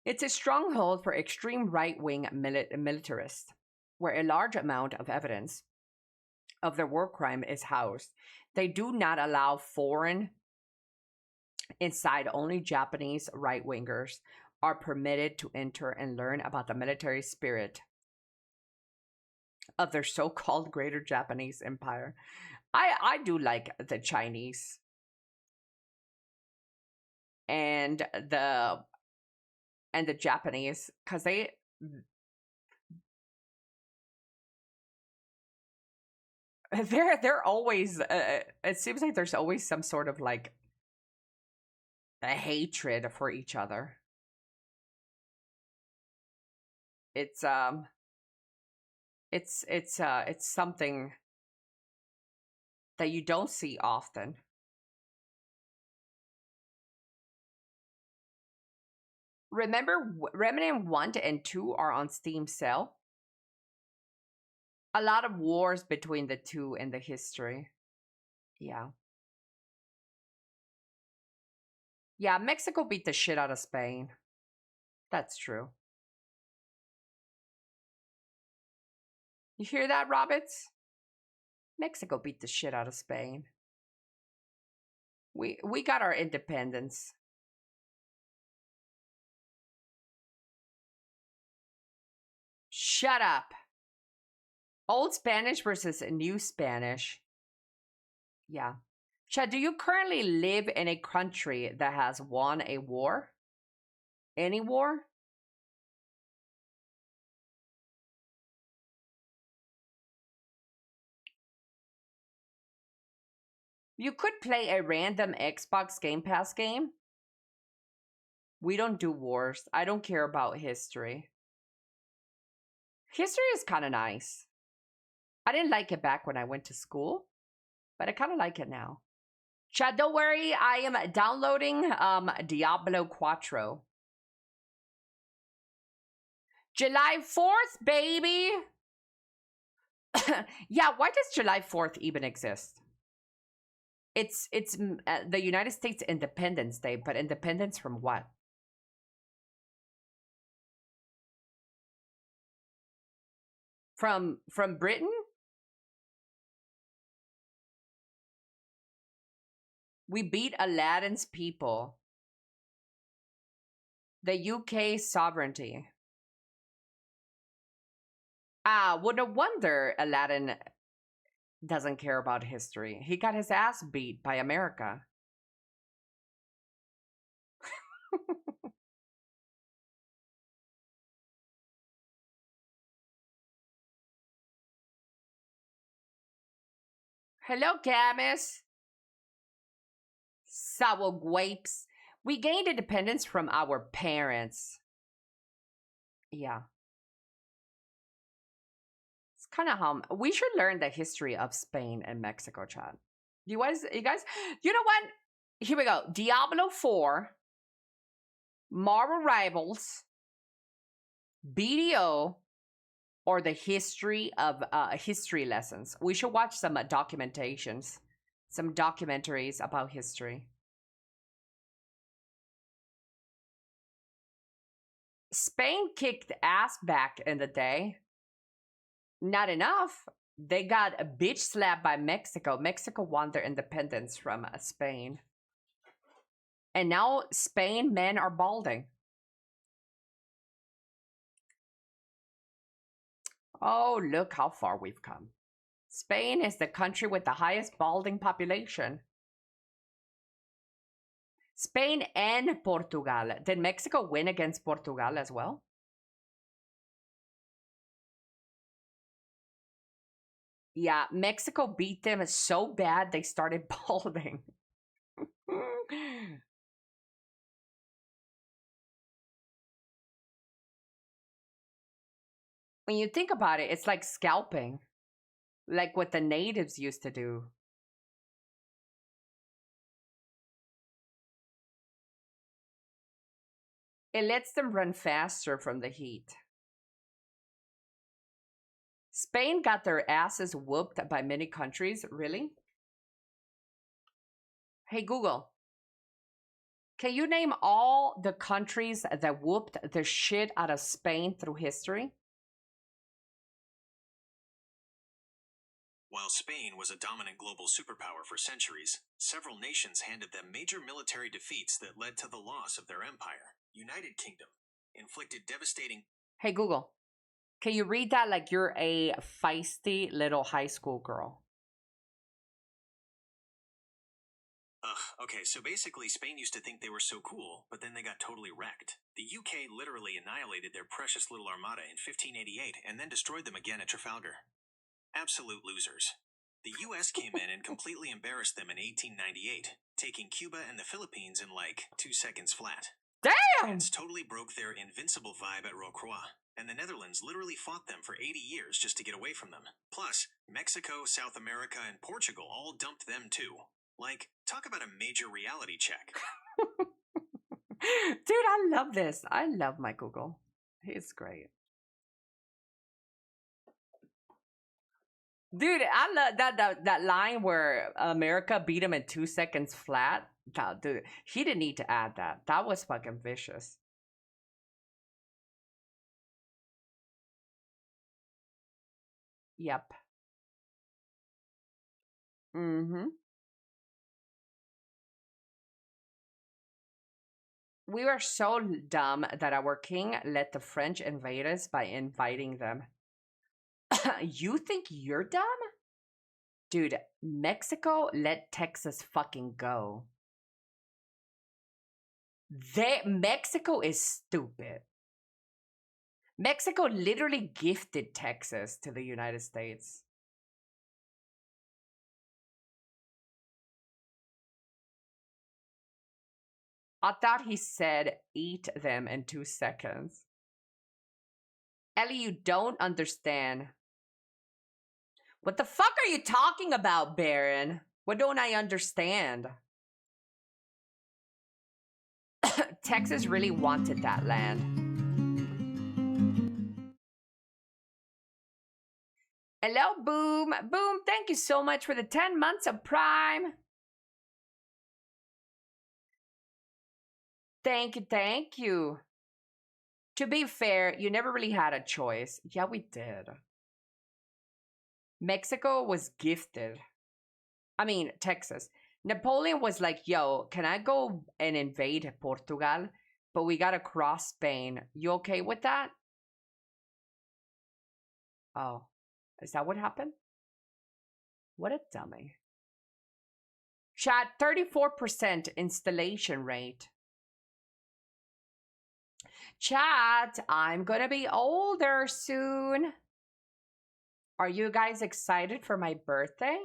It's a stronghold for extreme right-wing militarists, where a large amount of evidence of their war crime is housed. They do not allow foreign inside. Only Japanese right-wingers are permitted to enter and learn about the military spirit of their so-called Greater Japanese Empire. I do like the Chinese and the Japanese, because they're always it seems like there's always some sort of like a hatred for each other. It's something that you don't see often. Remember, Remnant 1 and 2 are on Steam sale. A lot of wars between the two in the history. Yeah. Yeah, Mexico beat the shit out of Spain. That's true. You hear that, Roberts? Mexico beat the shit out of Spain. We got our independence. Shut up. Old Spanish versus New Spanish. Yeah. Chad, do you currently live in a country that has won a war? Any war? You could play a random Xbox Game Pass game We don't do wars. I don't care about history. History is kind of nice. I didn't like it back when I went to school, but I kind of like it now. Chad, don't worry. I am downloading Diablo Quattro. July 4th, baby. Yeah, why does July 4th even exist? It's the United States Independence Day, but independence from what? From Britain? We beat Aladdin's people. The UK sovereignty. Ah, well, no wonder Aladdin doesn't care about history. He got his ass beat by America. Hello, Camus. Sour grapes. We gained independence from our parents. Yeah. It's kind of we should learn the history of Spain and Mexico, Chad. You guys, you know what? Here we go. Diablo 4, Marvel Rivals, BDO, or the history of history lessons. We should watch some documentations, some documentaries about history. Spain kicked ass back in the day. Not enough. They got a bitch slapped by Mexico. Mexico won their independence from Spain. And now Spain men are balding. Oh, look how far we've come. Spain is the country with the highest balding population. Spain and Portugal. Did Mexico win against Portugal as well? Yeah, Mexico beat them so bad they started balding. When you think about it, it's like scalping. Like what the natives used to do. It lets them run faster from the heat. Spain got their asses whooped by many countries. Really? Hey, Google. Can you name all the countries that whooped the shit out of Spain through history? While Spain was a dominant global superpower for centuries, several nations handed them major military defeats that led to the loss of their empire. United Kingdom inflicted devastating... Hey, Google. Can you read that like you're a feisty little high school girl? Okay, so basically Spain used to think they were so cool, but then they got totally wrecked. The UK literally annihilated their precious little armada in 1588 and then destroyed them again at Trafalgar. Absolute losers. The US came in and completely embarrassed them in 1898, taking Cuba and the Philippines in like 2 seconds flat. Damn! France totally broke their invincible vibe at Rocroi, and the Netherlands literally fought them for 80 years just to get away from them. Plus, Mexico, South America, and Portugal all dumped them too. Like, talk about a major reality check. Dude, I love this. I love my Google. He's great. Dude, I love that line where America beat him in 2 seconds flat. God, dude, he didn't need to add that. That was fucking vicious. Yep. Mm-hmm. We were so dumb that our king let the French invade us by inviting them. You think you're dumb? Dude, Mexico let Texas fucking go. Mexico is stupid. Mexico literally gifted Texas to the United States. I thought he said eat them in 2 seconds. Elly, you don't understand. What the fuck are you talking about, Baron? What don't I understand? Texas really wanted that land. Hello, Boom. Boom, thank you so much for the 10 months of Prime. Thank you, thank you. To be fair, you never really had a choice. Yeah, we did. Mexico was gifted. I mean, Texas. Napoleon was like, yo, can I go and invade Portugal? But we gotta cross Spain. You okay with that? Oh, is that what happened? What a dummy. Chat, 34% installation rate. Chat, I'm gonna be older soon. Are you guys excited for my birthday?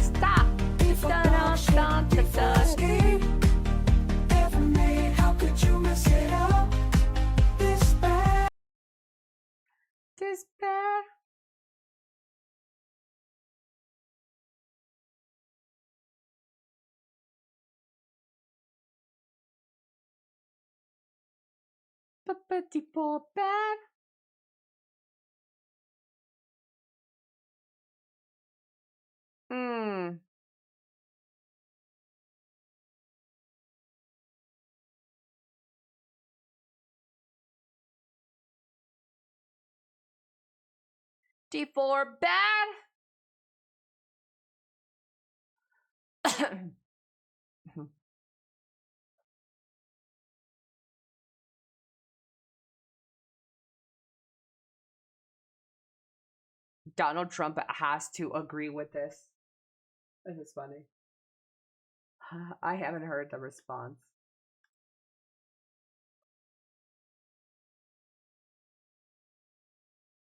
Stop. This bad. Tipo bad. Hmm. D4 bad. Donald Trump has to agree with this. This is funny. I haven't heard the response.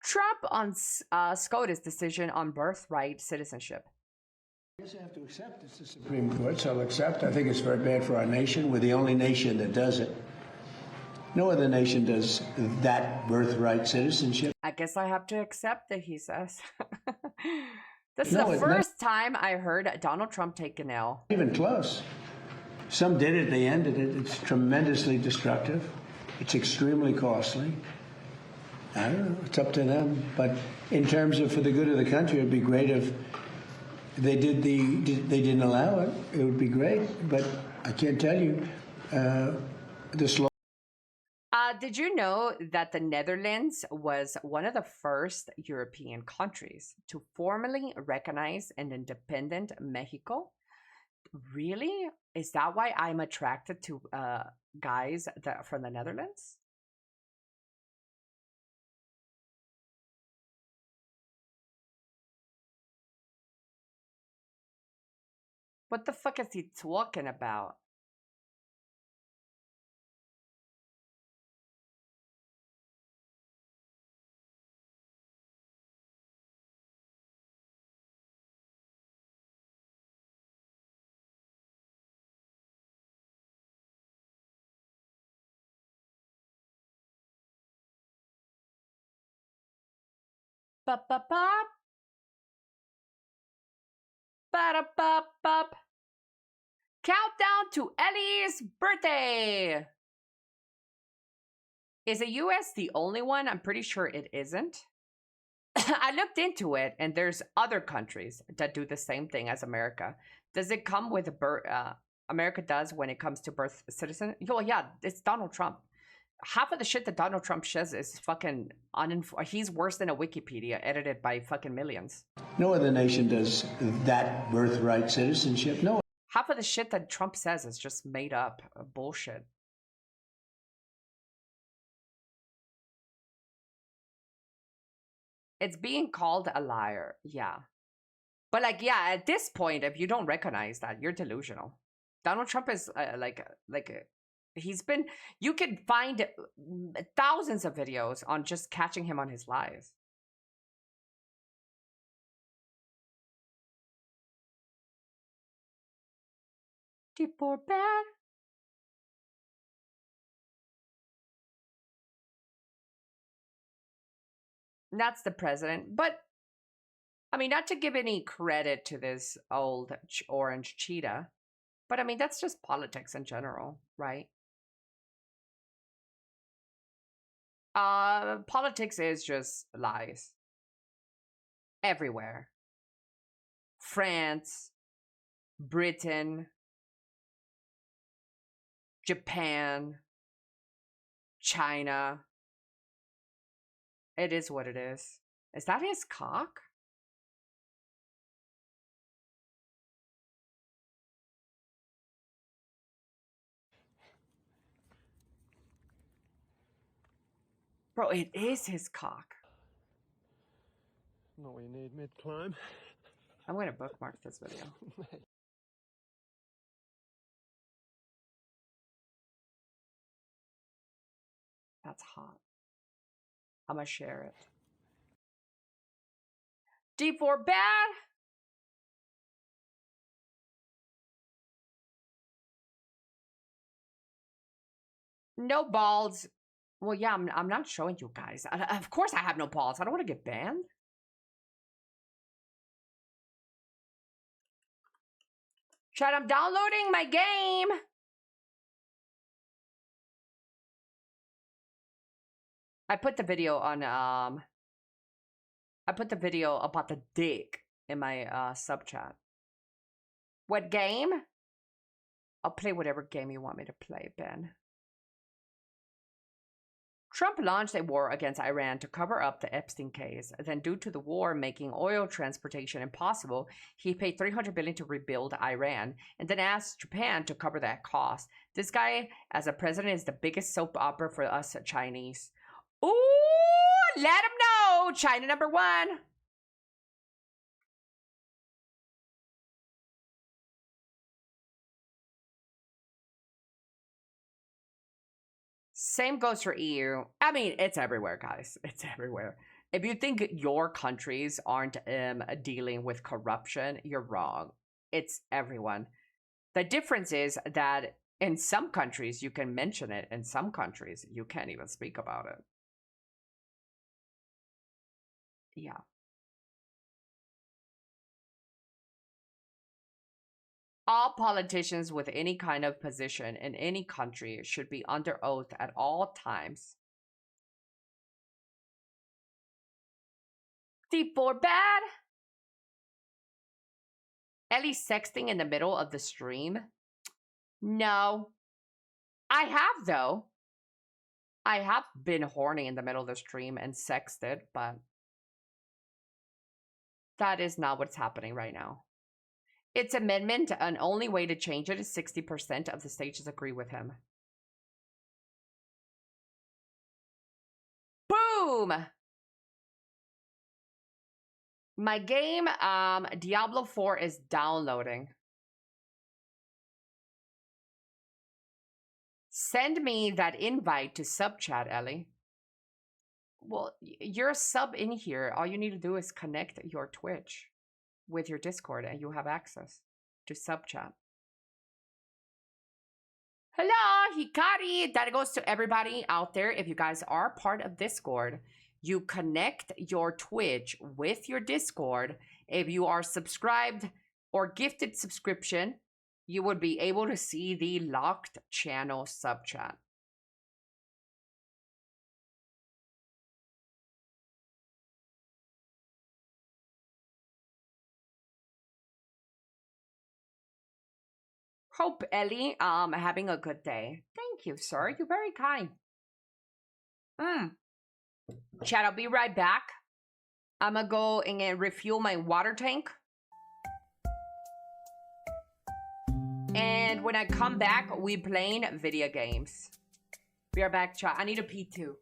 Trump on SCOTUS decision on birthright citizenship. I guess I have to accept it's the Supreme Court, so I'll accept. I think it's very bad for our nation. We're the only nation that does it. No other nation does that birthright citizenship. I guess I have to accept it, he says. This is the first time I heard Donald Trump take an L. Even close. Some did it, they ended it. It's tremendously destructive. It's extremely costly. I don't know, it's up to them. But in terms of for the good of the country, it'd be great if they didn't allow it. It would be great, but I can't tell you the slow. Did you know that the Netherlands was one of the first European countries to formally recognize an independent Mexico? Really? Is that why I'm attracted to guys that from the Netherlands? What the fuck is he talking about? Ba-ba-ba. Ba-da-ba-ba. Countdown to Elly's birthday. Is the US the only one? I'm pretty sure it isn't. I looked into it, and there's other countries that do the same thing as America. Does it come with America does when it comes to birth citizen? Oh yeah, it's Donald Trump. Half of the shit that Donald Trump says is fucking he's worse than a Wikipedia edited by fucking millions. No other nation does that birthright citizenship. No. Half of the shit that Trump says is just made up bullshit. It's being called a liar, yeah. But like, yeah, at this point, if you don't recognize that, you're delusional. Donald Trump is he's been, you can find thousands of videos on just catching him on his lies. D4 bad. That's the president. But, I mean, not to give any credit to this old orange cheetah, but I mean, that's just politics in general, right? Politics is just lies. Everywhere. France, Britain, Japan, China. It is what it is. Is that his cock? Bro, it is his cock. Not what you need mid-climb. I'm going to bookmark this video. That's hot. I'm going to share it. D4 bad. No balls. Well, yeah, I'm not showing you guys. Of course I have no balls. I don't want to get banned. Chat, I'm downloading my game. I put the video on, I put the video about the dick in my sub chat. What game? I'll play whatever game you want me to play, Ben. Trump launched a war against Iran to cover up the Epstein case. Then, due to the war making oil transportation impossible, he paid $300 billion to rebuild Iran, and then asked Japan to cover that cost. This guy, as a president, is the biggest soap opera for us Chinese. Ooh, let him know. China #1. Same goes for EU. I mean, it's everywhere, guys. It's everywhere. If you think your countries aren't dealing with corruption, you're wrong. It's everyone. The difference is that in some countries you can mention it, in some countries you can't even speak about it. Yeah. All politicians with any kind of position in any country should be under oath at all times. D4 bad. Ellie sexting in the middle of the stream? No. I have, though. I have been horny in the middle of the stream and sexted, but that is not what's happening right now. Its amendment, and only way to change it is 60% of the stages agree with him. Boom! My game, Diablo 4 is downloading. Send me that invite to sub chat, Ellie. Well, you're a sub in here. All you need to do is connect your Twitch with your Discord and you have access to sub chat. Hello, Hikari. That goes to everybody out there. If you guys are part of Discord, you connect your Twitch with your Discord. If you are subscribed or gifted subscription, you would be able to see the locked channel sub chat. Hope Ellie having a good day. Thank you, sir. You're very kind. Chat, I'll be right back. I'm gonna go and refuel my water tank. And when I come back, we playing video games. Be right back, chat. I need a pee too.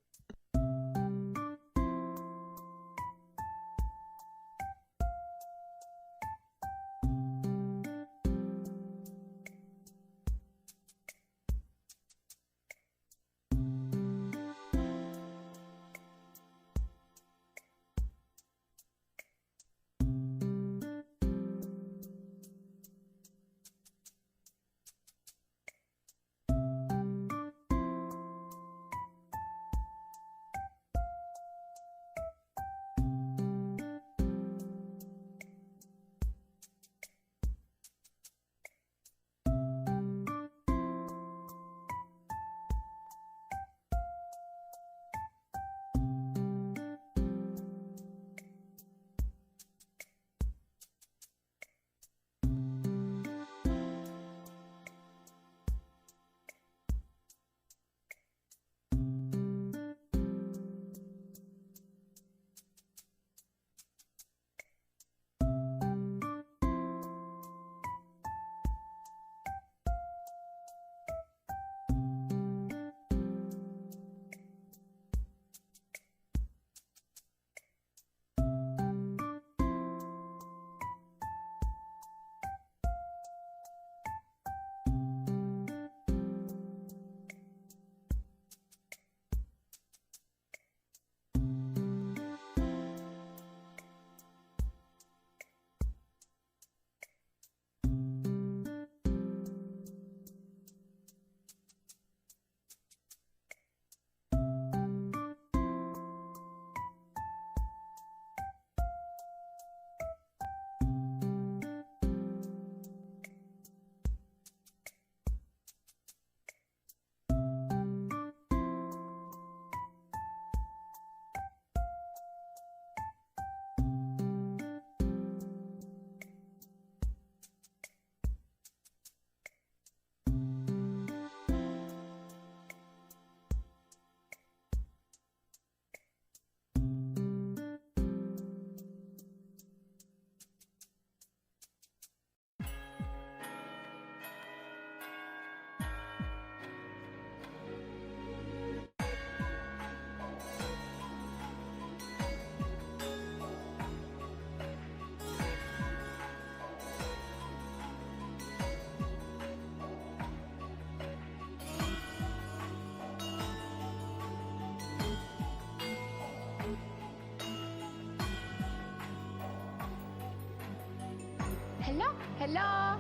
Hello.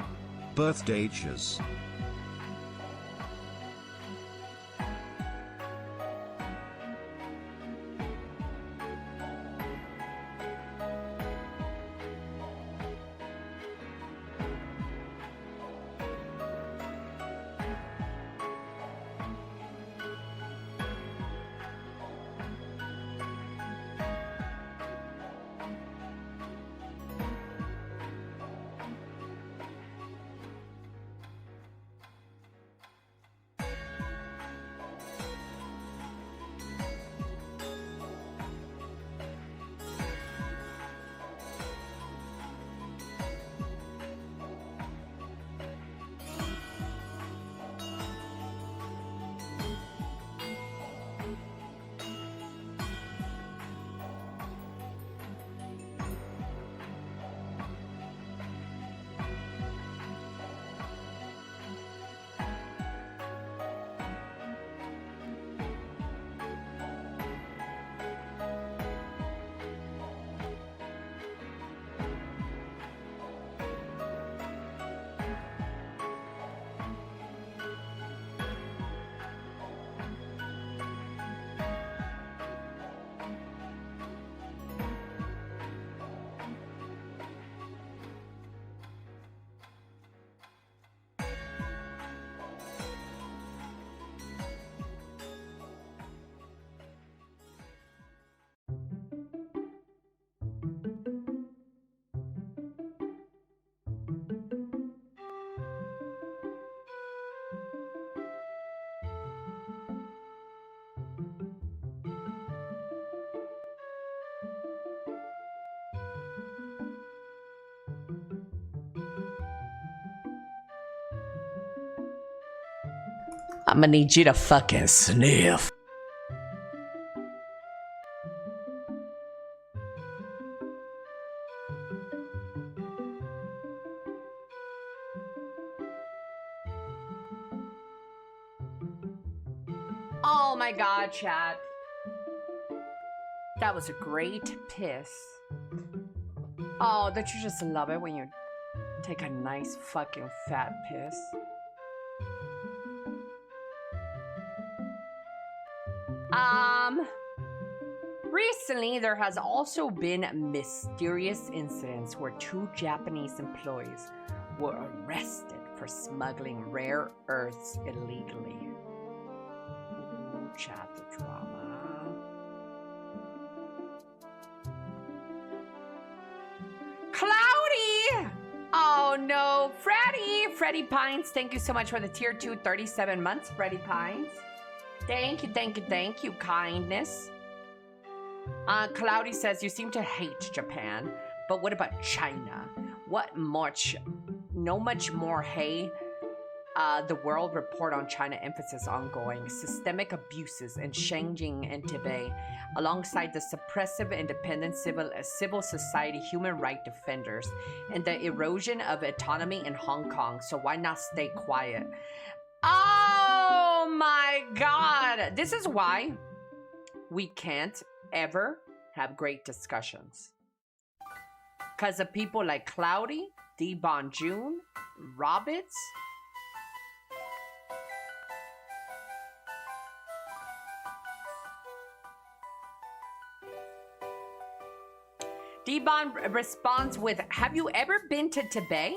Birthdages. I'm gonna need you to fucking sniff. Oh my god, chat. That was a great piss. Oh, don't you just love it when you take a nice fucking fat piss? Recently, there has also been mysterious incidents where 2 Japanese employees were arrested for smuggling rare earths illegally. Ooh, chat, the drama. Cloudy! Oh no, Freddie Pines, thank you so much for the tier 2, 37 months, Freddie Pines. Thank you, kindness. Cloudy says, you seem to hate Japan, but what about China? No much more, hey? The World Report on China emphasis ongoing systemic abuses in Xinjiang and Tibet, alongside the suppressive independent civil society human rights defenders, and the erosion of autonomy in Hong Kong, so why not stay quiet? Oh my god! This is why we can't ever have great discussions. Because of people like Cloudy, D. Bon June, Roberts. D-Bon responds with, have you ever been to Tibet?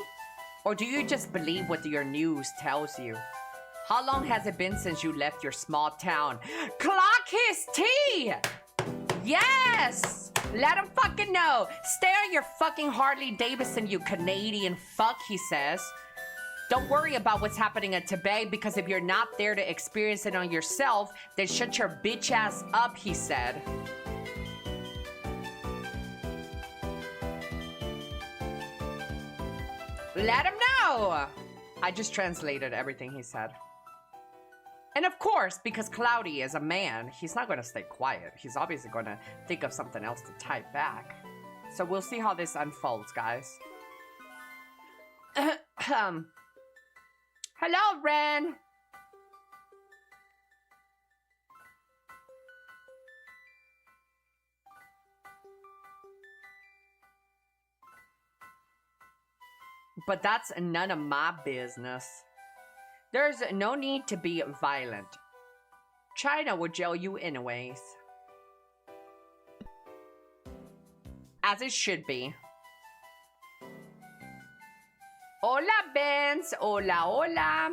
Or do you just believe what your news tells you? How long has it been since you left your small town? Clock his tea! Yes! Let him fucking know. Stay on your fucking Harley Davidson, you Canadian fuck, he says. Don't worry about what's happening in Tibet, because if you're not there to experience it on yourself, then shut your bitch ass up, he said. Let him know! I just translated everything he said. And of course, because Cloudy is a man, he's not going to stay quiet. He's obviously going to think of something else to type back. So we'll see how this unfolds, guys. Hello, Ren. But that's none of my business. There's no need to be violent. China would jail you anyways. As it should be. Hola, Benz. Hola, hola.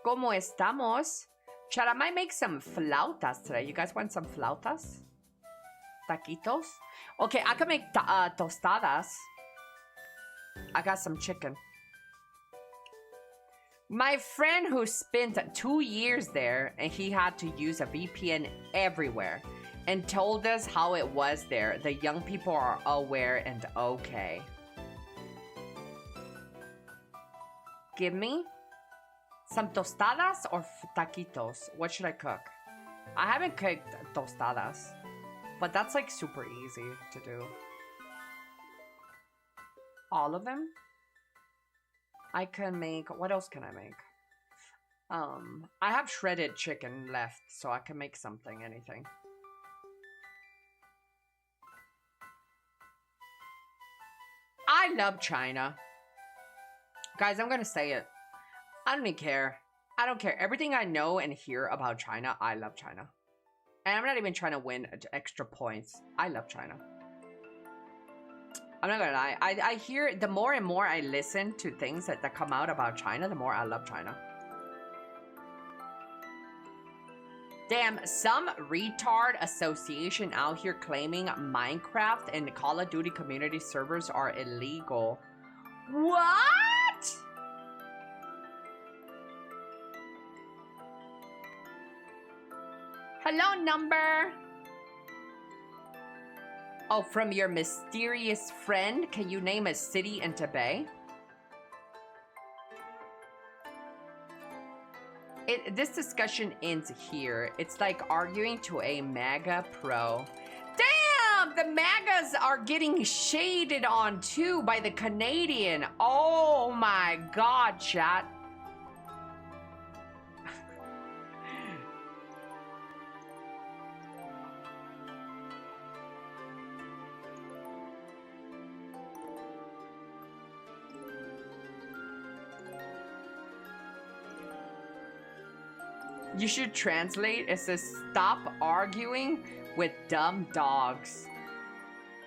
¿Cómo estamos? Chat, I might make some flautas today. You guys want some flautas? Taquitos? Okay, I can make tostadas. I got some chicken. My friend who spent 2 years there and he had to use a VPN everywhere and told us how it was there. The young people are aware and okay. Give me some tostadas or taquitos. What should I cook? I haven't cooked tostadas, but that's like super easy to do. All of them? I can make, what else can I make? I have shredded chicken left, so I can make something, anything. I love China. Guys, I'm gonna say it. I don't even care. I don't care. Everything I know and hear about China, I love China. And I'm not even trying to win extra points. I love China. I'm not gonna lie. I hear, the more and more I listen to things that come out about China, the more I love China. Damn, some retard association out here claiming Minecraft and Call of Duty community servers are illegal. What? Hello, number. Oh, from your mysterious friend, can you name a city in Tibet? This discussion ends here. It's like arguing to a MAGA pro. Damn, the MAGAs are getting shaded on too by the Canadian. Oh my God, chat. You should translate. It says, stop arguing with dumb dogs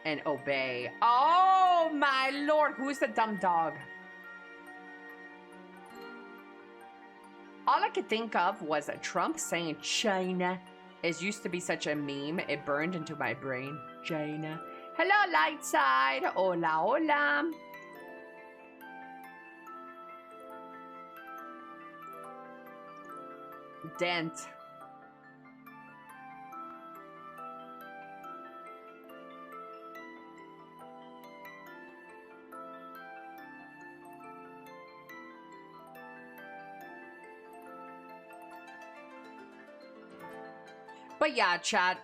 and obey. Oh my Lord, who's the dumb dog? All I could think of was Trump saying China. It used to be such a meme. It burned into my brain. China. Hello, light side. Hola, hola. Dent. But yeah, chat,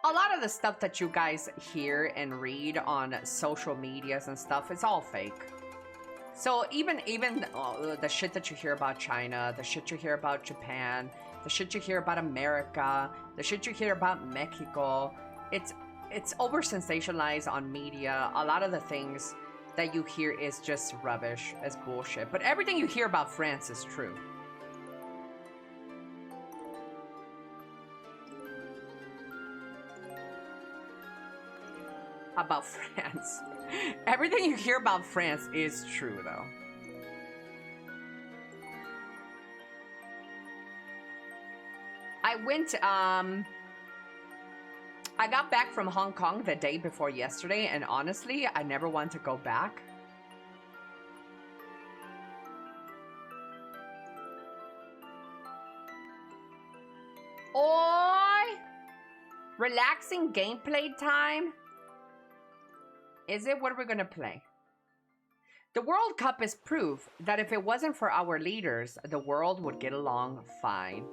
a lot of the stuff that you guys hear and read on social medias and stuff, it's all fake. So even the shit that you hear about China, the shit you hear about Japan, the shit you hear about America, the shit you hear about Mexico, it's over sensationalized on media. A lot of the things that you hear is just rubbish, is bullshit. But everything you hear about France is true. About France. Everything you hear about France is true, though. I went, I got back from Hong Kong the day before yesterday, and honestly, I never want to go back. Oi! Relaxing gameplay time? Is it? What are we gonna play? The World Cup is proof that if it wasn't for our leaders, the world would get along fine.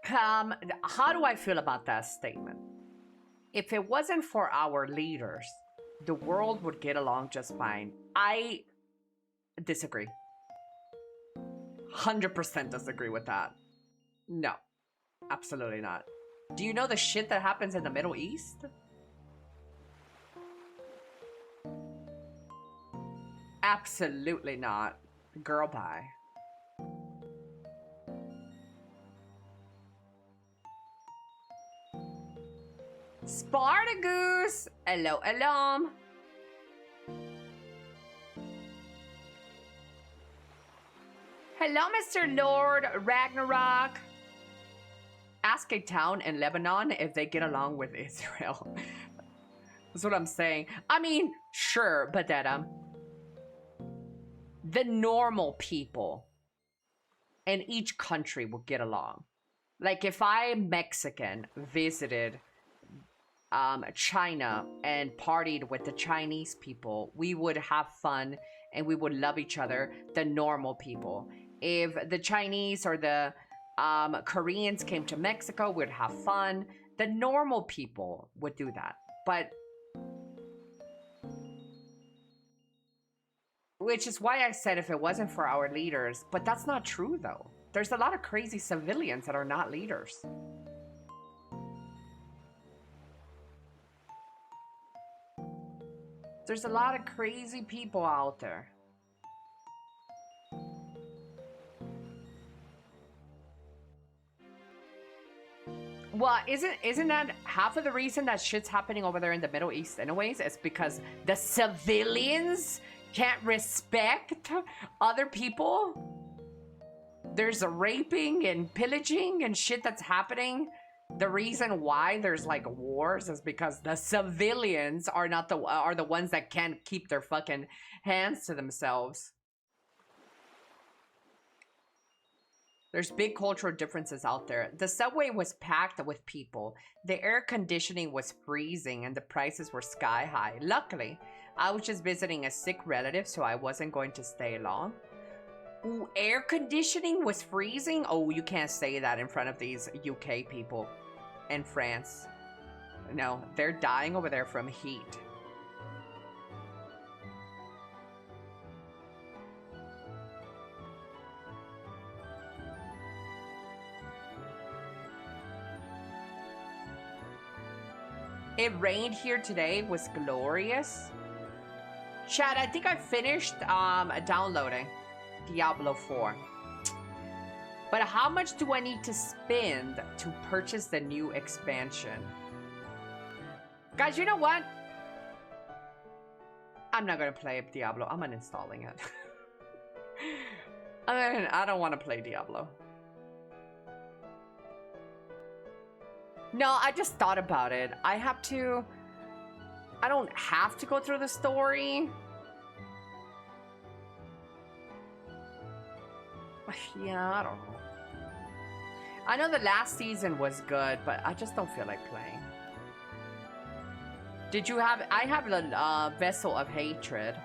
How do I feel about that statement? If it wasn't for our leaders, the world would get along just fine. I disagree. 100% disagree with that. No, absolutely not. Do you know the shit that happens in the Middle East? Absolutely not. Girl, bye. Spartacus! Hello, hello. Hello, Mr. Lord Ragnarok. Ask a town in Lebanon if they get along with Israel. That's what I'm saying. I mean, sure, but that the normal people in each country will get along. Like if I Mexican visited China and partied with the Chinese people, we would have fun and we would love each other, the normal people. If the Chinese or the Koreans came to Mexico, we'd have fun. The normal people would do that. But which is why I said if it wasn't for our leaders, but that's not true though. There's a lot of crazy civilians that are not leaders. There's a lot of crazy people out there. Well, isn't that half of the reason that shit's happening over there in the Middle East anyways? It's because the civilians can't respect other people? There's a raping and pillaging and shit that's happening. The reason why there's like wars is because the civilians are the ones that can't keep their fucking hands to themselves. There's big cultural differences out there. The subway was packed with people. The air conditioning was freezing and the prices were sky high. Luckily, I was just visiting a sick relative, so I wasn't going to stay long. Ooh, air conditioning was freezing? Oh, you can't say that in front of these UK people and France. No, they're dying over there from heat. It rained here today. It was glorious. Chad, I think I finished downloading Diablo 4. But how much do I need to spend to purchase the new expansion? Guys, you know what? I'm not gonna play Diablo. I'm uninstalling it. I don't want to play Diablo. No, I just thought about it. I don't have to go through the story. Yeah, I don't know. I know the last season was good, but I just don't feel like playing. Did you have... I have the Vessel of Hatred.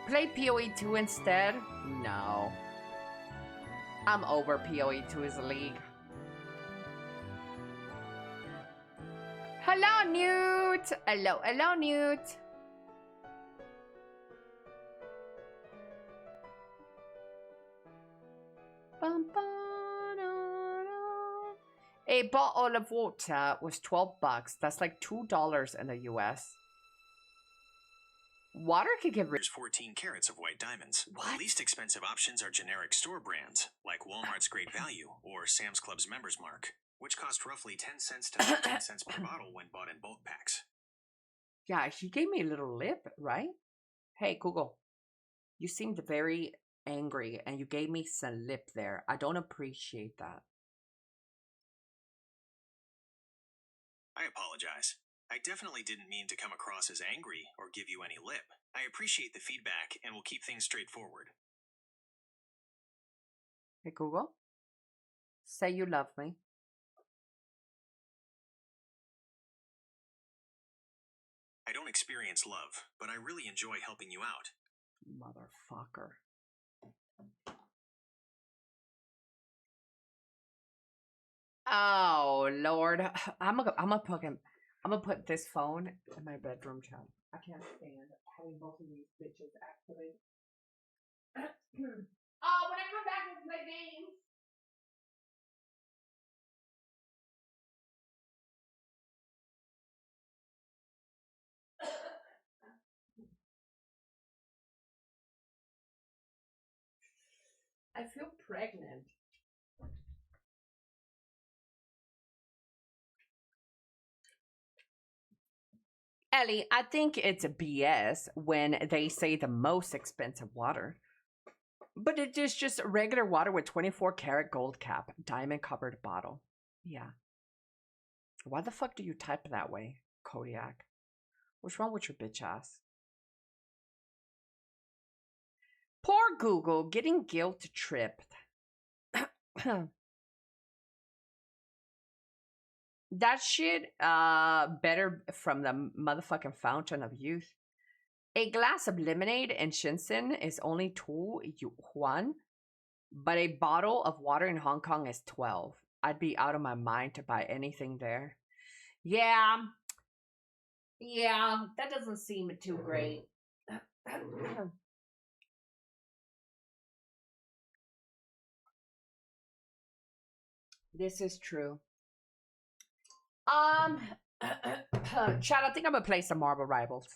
Play PoE 2 instead? No. I'm over PoE 2 as a league. Hello, Newt! Hello, hello, Newt! A bottle of water was 12 bucks. That's like $2 in the US. Water could get rid. There's 14 carats of white diamonds. What? The least expensive options are generic store brands, like Walmart's Great Value or Sam's Club's Members Mark, which cost roughly 10 cents to 15 cents per bottle when bought in bulk packs. Yeah, she gave me a little lip, right? Hey, Google. You seemed very angry and you gave me some lip there. I don't appreciate that. I apologize. I definitely didn't mean to come across as angry or give you any lip. I appreciate the feedback and will keep things straightforward. Hey, Google. Say you love me. I don't experience love, but I really enjoy helping you out. Motherfucker. Oh, Lord. I'm gonna put this phone in my bedroom chat. I can't stand having both of these bitches activate. Oh, when I come back and play games. I feel pregnant. Ellie, I think it's a BS when they say the most expensive water. But it is just regular water with 24 karat gold cap, diamond covered bottle. Yeah. Why the fuck do you type that way, Kodiak? What's wrong with your bitch ass? Poor Google getting guilt tripped. That shit, better from the motherfucking fountain of youth. A glass of lemonade in Shenzhen is only 2 yuan, but a bottle of water in Hong Kong is 12. I'd be out of my mind to buy anything there. Yeah. Yeah, that doesn't seem too great. This is true. Chad, I think I'm gonna play some Marvel Rivals.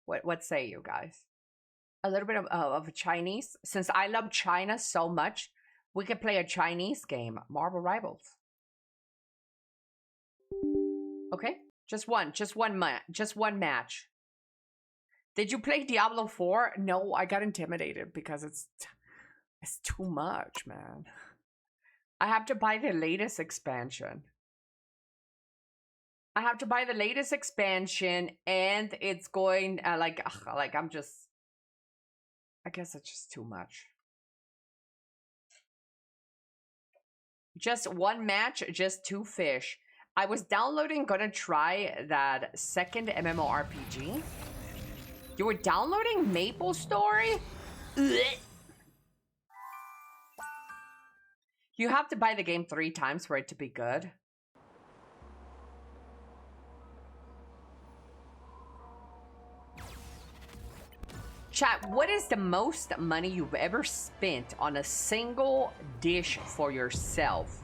What say you guys? A little bit of Chinese. Since I love China so much, we could play a Chinese game, Marvel Rivals. Okay, just one match. Did you play Diablo 4? No, I got intimidated because it's too much, man. I have to buy the latest expansion. I have to buy the latest expansion, and it's going like I'm just. I guess it's just too much. Just one match, just 2 fish. I was downloading, gonna try that second MMORPG. You were downloading Maple Story? Ugh. You have to buy the game 3 times for it to be good. Chat, what is the most money you've ever spent on a single dish for yourself?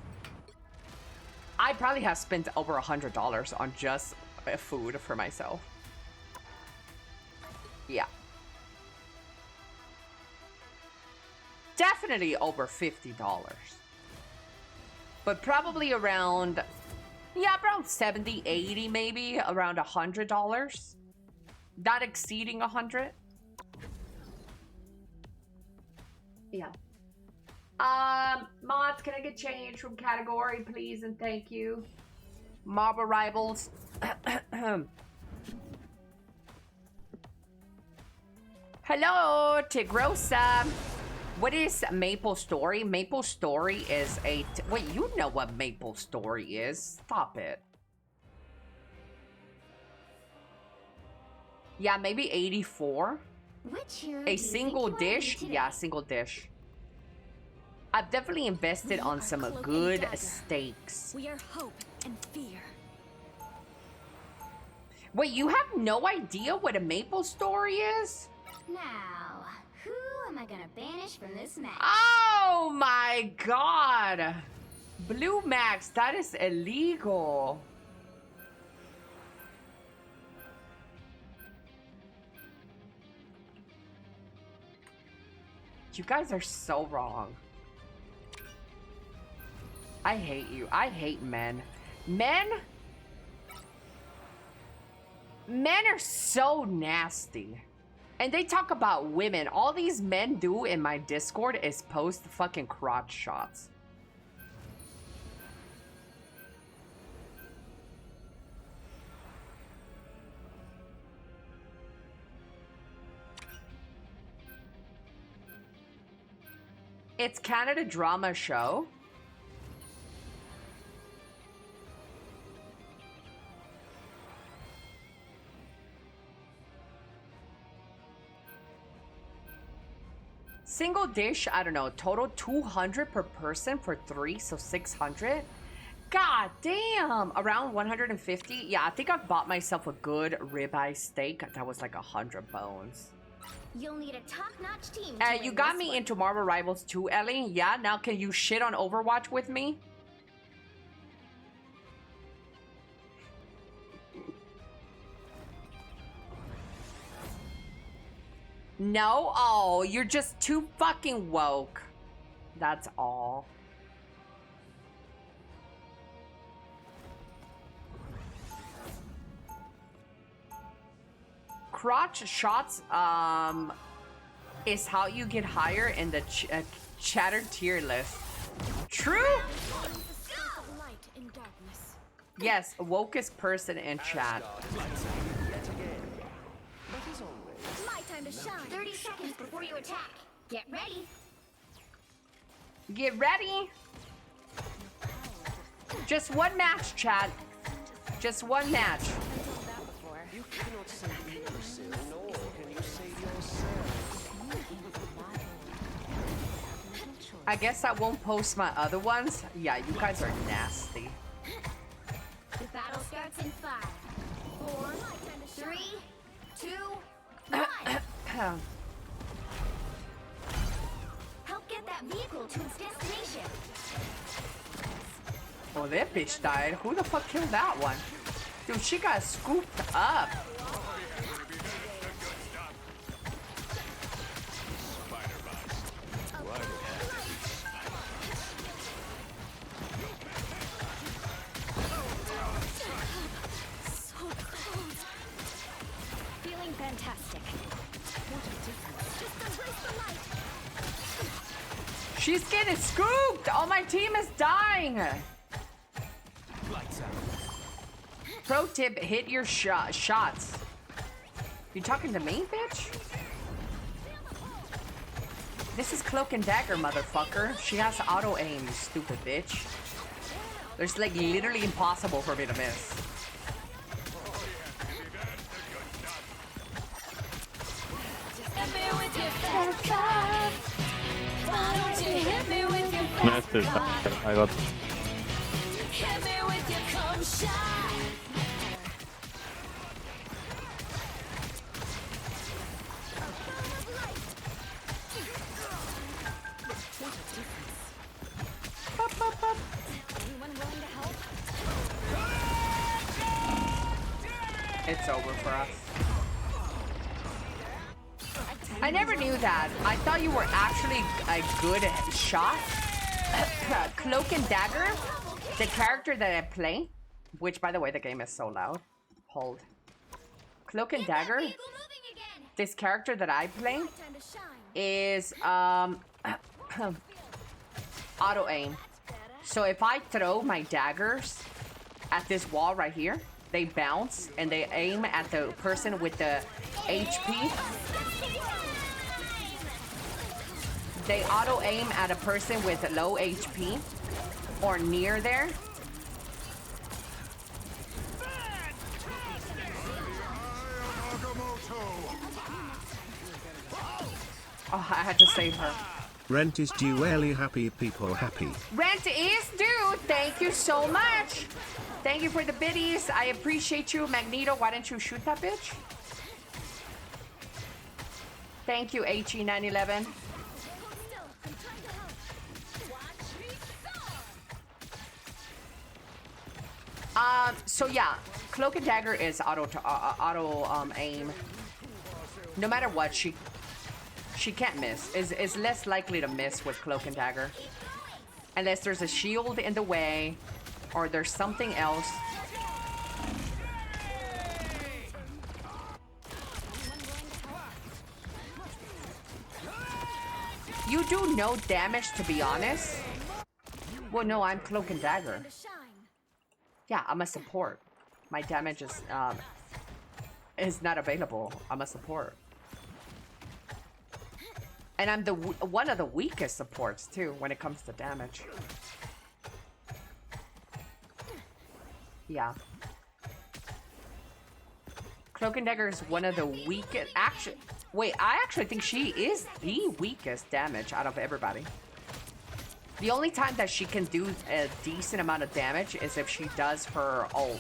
I probably have spent over $100 on just food for myself. Yeah. Definitely over $50. But probably around, yeah, around 70, 80 maybe, around $100. Not exceeding 100. Yeah. Mods, can I get change from category, please, and thank you. Marble Rivals. Hello, Tigrosa. What is Maple Story? Maple Story is a... Wait, you know what Maple Story is. Stop it. Yeah, maybe 84. A single dish? Yeah, single dish. I've definitely invested on some good steaks. We are hope and fear. Wait, you have no idea what a Maple Story is? Now, who am I gonna banish from this match? Oh my god! Blue Max, that is illegal. You guys are so wrong. I hate you. I hate men. Men are so nasty. And they talk about women. All these men do in my Discord is post fucking crotch shots. It's Canada drama show. Single dish, I don't know, total 200 per person for 3, so 600. God damn, around 150. Yeah, I think I've bought myself a good ribeye steak that was like 100 bones. You'll need a top-notch team. You got me into Marvel Rivals too, Ellie. Yeah, now can you shit on Overwatch with me? No? Oh, you're just too fucking woke. That's all. Crotch shots is how you get higher in the chatter tier list. True? Yes, wokest person in chat. My time to shine. 30 seconds before you attack. Get ready. Get ready. Just one match, chat. Just one match. You cannot save yourself, nor can you save yourself. I guess I won't post my other ones. Yeah, you guys are nasty. The battle starts in 5, 4, 3, 2, 1. Help get that vehicle to its destination. Oh, that bitch died. Who the fuck killed that one? Dude, she got scooped up. So cold. Feeling fantastic. Just embrace the light. She's getting scooped. Oh, my team is dying. Pro tip, hit your shots. You talking to me, bitch? This is Cloak and Dagger, motherfucker. She has auto aim, you stupid bitch. It's like literally impossible for me to miss. Nice, dude. I got. It's over for us. I never knew that. I thought you were actually a good shot. Cloak and Dagger, the character that I play, which by the way, the game is so loud. Hold. Cloak and Dagger, this character that I play is auto aim. So if I throw my daggers at this wall right here, they bounce and they aim at the person with the HP. They auto aim at a person with low HP or near there. Oh, I had to save her. Rent is due. Elly happy people happy. Rent is due. Thank you so much. Thank you for the biddies. I appreciate you. Magneto, why didn't you shoot that bitch? Thank you, HE911. So yeah, Cloak and Dagger is auto aim. No matter what, she can't miss. Is less likely to miss with Cloak and Dagger. Unless there's a shield in the way or there's something else. You do no damage, to be honest. Well, no, I'm Cloak and Dagger. Yeah, I'm a support. My damage is not available. I'm a support. And I'm the one of the weakest supports, too, when it comes to damage. Yeah. Cloak and Dagger is one of the weakest. Actually, wait, I actually think she is the weakest damage out of everybody. The only time that she can do a decent amount of damage is if she does her ult.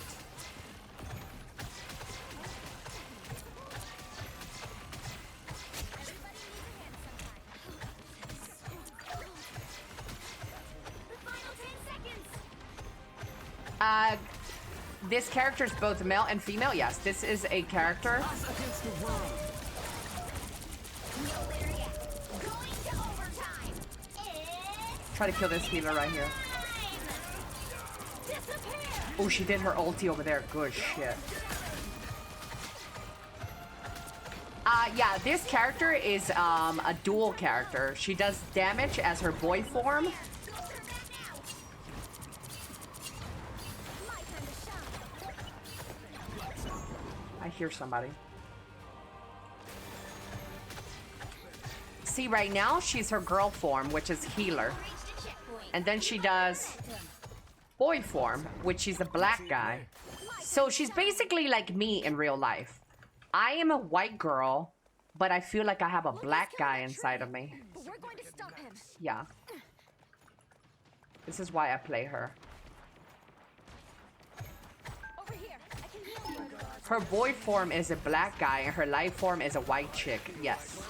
This character is both male and female. Yes, this is a character. try to kill this healer right here. Oh, she did her ulti over there. Good shit. Yeah, this character is a dual character. She does damage as her boy form. I hear somebody. See, right now she's her girl form, which is healer. And then she does boy form, which is a black guy. So she's basically like me in real life. I am a white girl, but I feel like I have a black guy inside of me. Yeah. This is why I play her. Her boy form is a black guy and her life form is a white chick. Yes.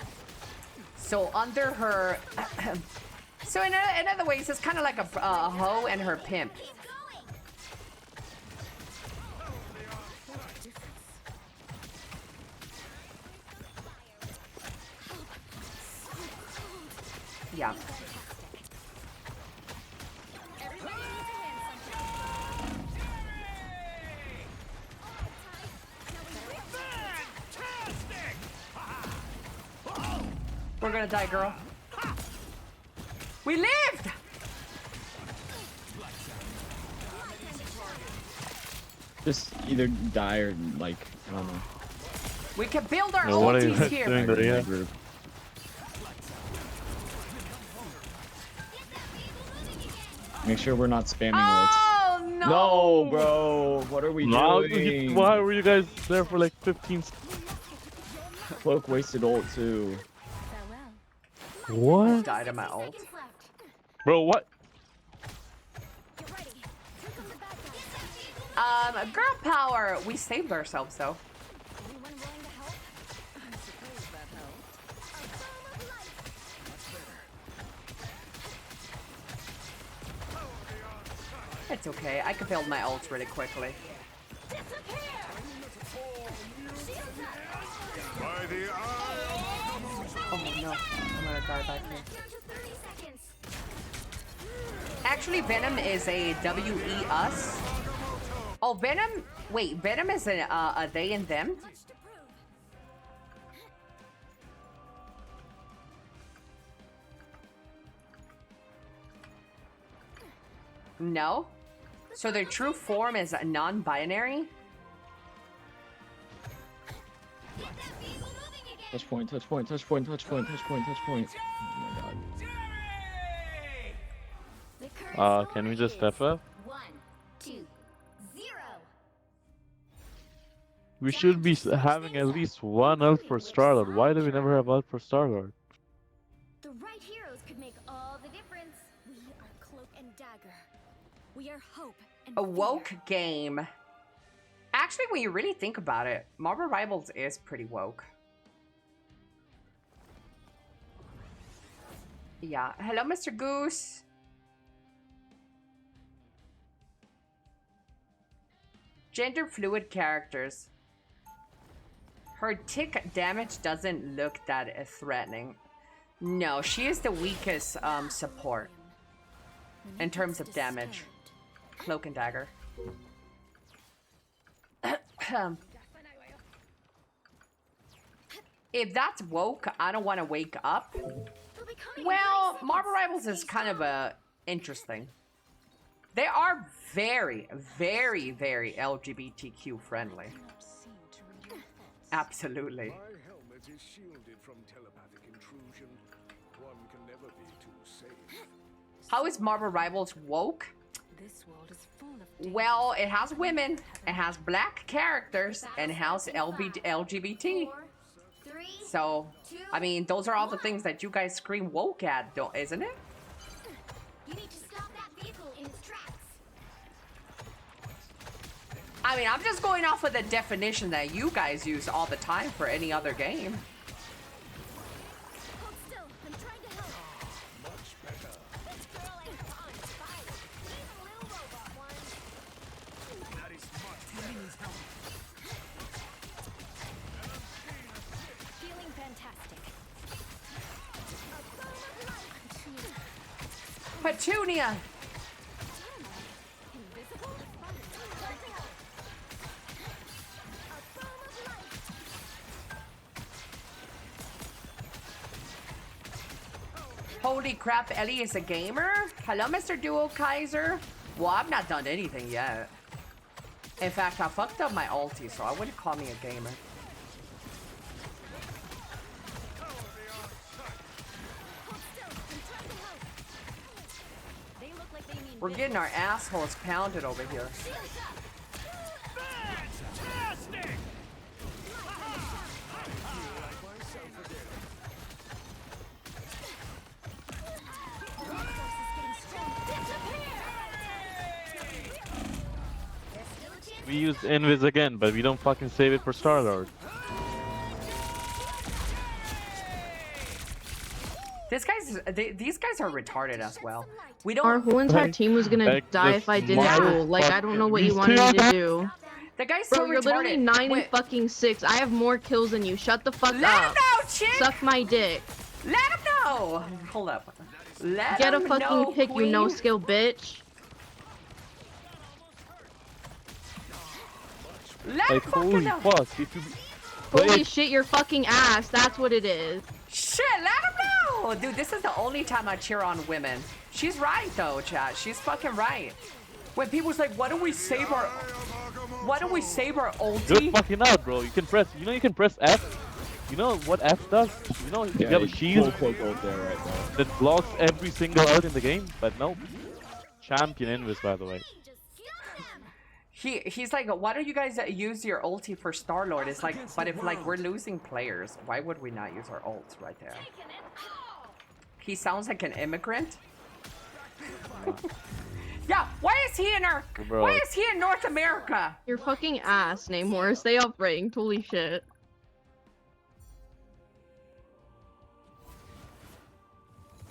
So under her... so in other ways, it's kind of like a hoe and her pimp. Yeah. We're gonna die, girl. We lived! Just either die or, like, I don't know. We can build our what are you ultis here. doing there? Yeah. Make sure we're not spamming ults. Oh, no! No, bro! What are we doing? Why were you guys there for like 15 seconds? Cloak wasted ult too. What? Died of my ult. Bro, what? Girl power. We saved ourselves though. It's okay. I can build my ults really quickly. Oh no, I'm gonna die back here. Actually, Venom is a WE us. Oh, Venom. Wait, Venom is a they and them. No. So their true form is a non-binary. Touch point, touch point, touch point, touch point, touch point, touch point. Oh my god. Can we just step up? 1, 2, 0. We should be having at least one ult for Star-Lord. Why do we never have ult for Star-Lord? The right heroes could make all the difference. We are Cloak and Dagger. We are hope and A woke game. Actually, when you really think about it, Marvel Rivals is pretty woke. Yeah. Hello, Mr. Goose. Gender fluid characters. Her tick damage doesn't look that threatening. No, she is the weakest support in terms of damage. Cloak and Dagger. If that's woke, I don't want to wake up. Well, Marvel Rivals is kind of interesting. They are very, very, very LGBTQ friendly. Absolutely. My helmet is shielded from telepathic intrusion. One can never be too safe. How is Marvel Rivals woke? This world is full of Well, it has women, it has black characters, and it has LGBT. So, I mean, those are all the things that you guys scream woke at, isn't it? You need to stop that vehicle in its tracks. I mean, I'm just going off of the definition that you guys use all the time for any other game. Hold still. I'm trying to help. Much better. This girl ain't on fire. She's a little robot one. That is much better. Feeling fantastic. Petunia. Holy crap, Ellie is a gamer? Hello, Mr. Duo Kaiser. Well, I've not done anything yet. In fact, I fucked up my ulti, so I wouldn't call me a gamer. We're getting our assholes pounded over here. We used Invis again, but we don't fucking save it for Star-Lord. These guys are retarded as well. We don't. Our whole entire team was gonna die if I didn't duel. Like, I don't know what you wanted me to do. The guy's Bro, so you're literally retarded. 9 and fucking 6. I have more kills than you. Shut the fuck Let up. him know, chick! Suck my dick. Let him know! Hold up. Let Get a him fucking know, pick, queen. you no-skill bitch. Let Like, him fucking holy know. fuck. If you... Holy shit, you're fucking ass. That's what it is. Shit, let him know! Dude, this is the only time I cheer on women. She's right, though, chat. She's fucking right. When people's like, why don't we save our... Why don't we save our Do ulti? it fucking out, bro. You can press... You know you can press F? You know what F does? You know, if you have a shield there right now. that blocks every single ult in the game, but nope. Champion Invis, by the way. He's like, why don't you guys use your ulti for Star-Lord? It's like, but if like we're losing players, why would we not use our ults right there? He sounds like an immigrant. Yeah, why is he in our? Bro. Why is he in North America? You're fucking ass, Namor. Stay up ranked. Holy shit.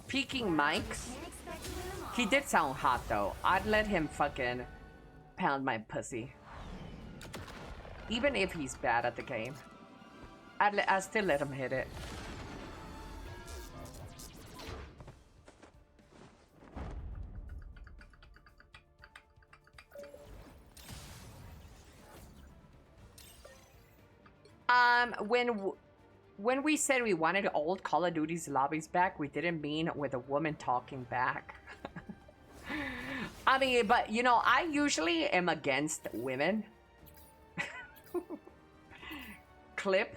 Peeking mics. He did sound hot though. I'd let him fucking pound my pussy. Even if he's bad at the game. I'd still let him hit it. When we said we wanted old Call of Duty's lobbies back, we didn't mean with a woman talking back. I mean, but you know, I usually am against women. Clip.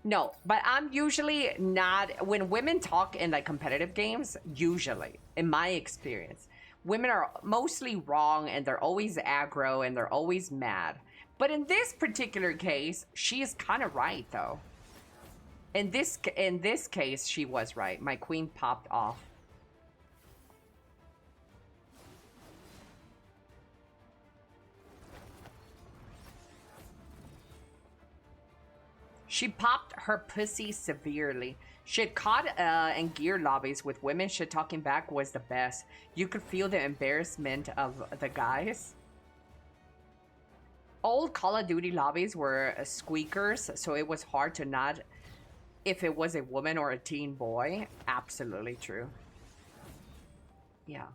No, but I'm usually not, when women talk in like competitive games, usually, in my experience, women are mostly wrong and they're always aggro and they're always mad. But in this particular case, she is kind of right though. In this case, she was right. My queen popped off. She popped her pussy severely. Shit, COD and gear lobbies with women shit talking back was the best. You could feel the embarrassment of the guys. Old Call of Duty lobbies were squeakers, so it was hard to not if it was a woman or a teen boy. Absolutely true. Yeah.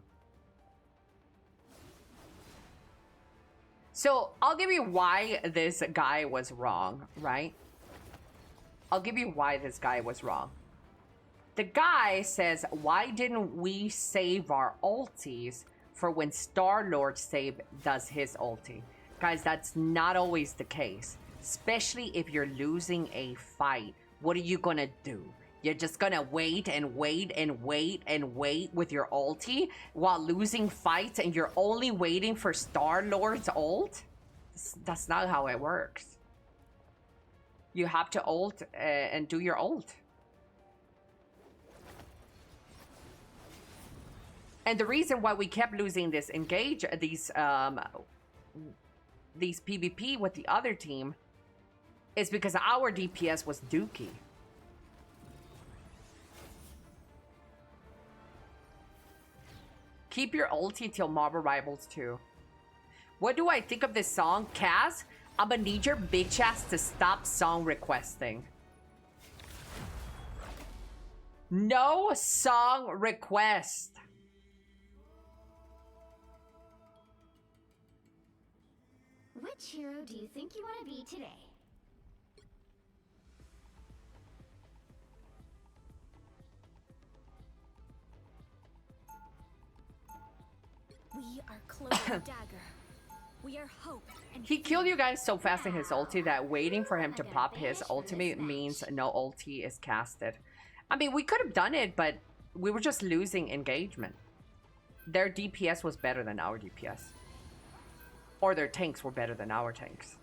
So I'll give you why this guy was wrong, right? I'll give you why this guy was wrong. The guy says, why didn't we save our ultis for when Star-Lord does his ulti? Guys, that's not always the case. Especially if you're losing a fight. What are you gonna do? You're just gonna wait and wait and wait and wait with your ulti while losing fights and you're only waiting for Star-Lord's ult? That's not how it works. You have to ult and do your ult. And the reason why we kept losing this engage, these PvP with the other team is because our DPS was dookie. Keep your ulti till mob rivals too. What do I think of this song? Kaz, I'ma need your bitch ass to stop song requesting. No song request. Which hero do you think you want to be today? We are Cloak and Dagger. We are hope and He killed you guys so fast in his ulti that waiting for him to pop his ultimate means no ulti is casted. I mean, we could have done it, but we were just losing engagement. Their DPS was better than our DPS. Or their tanks were better than our tanks.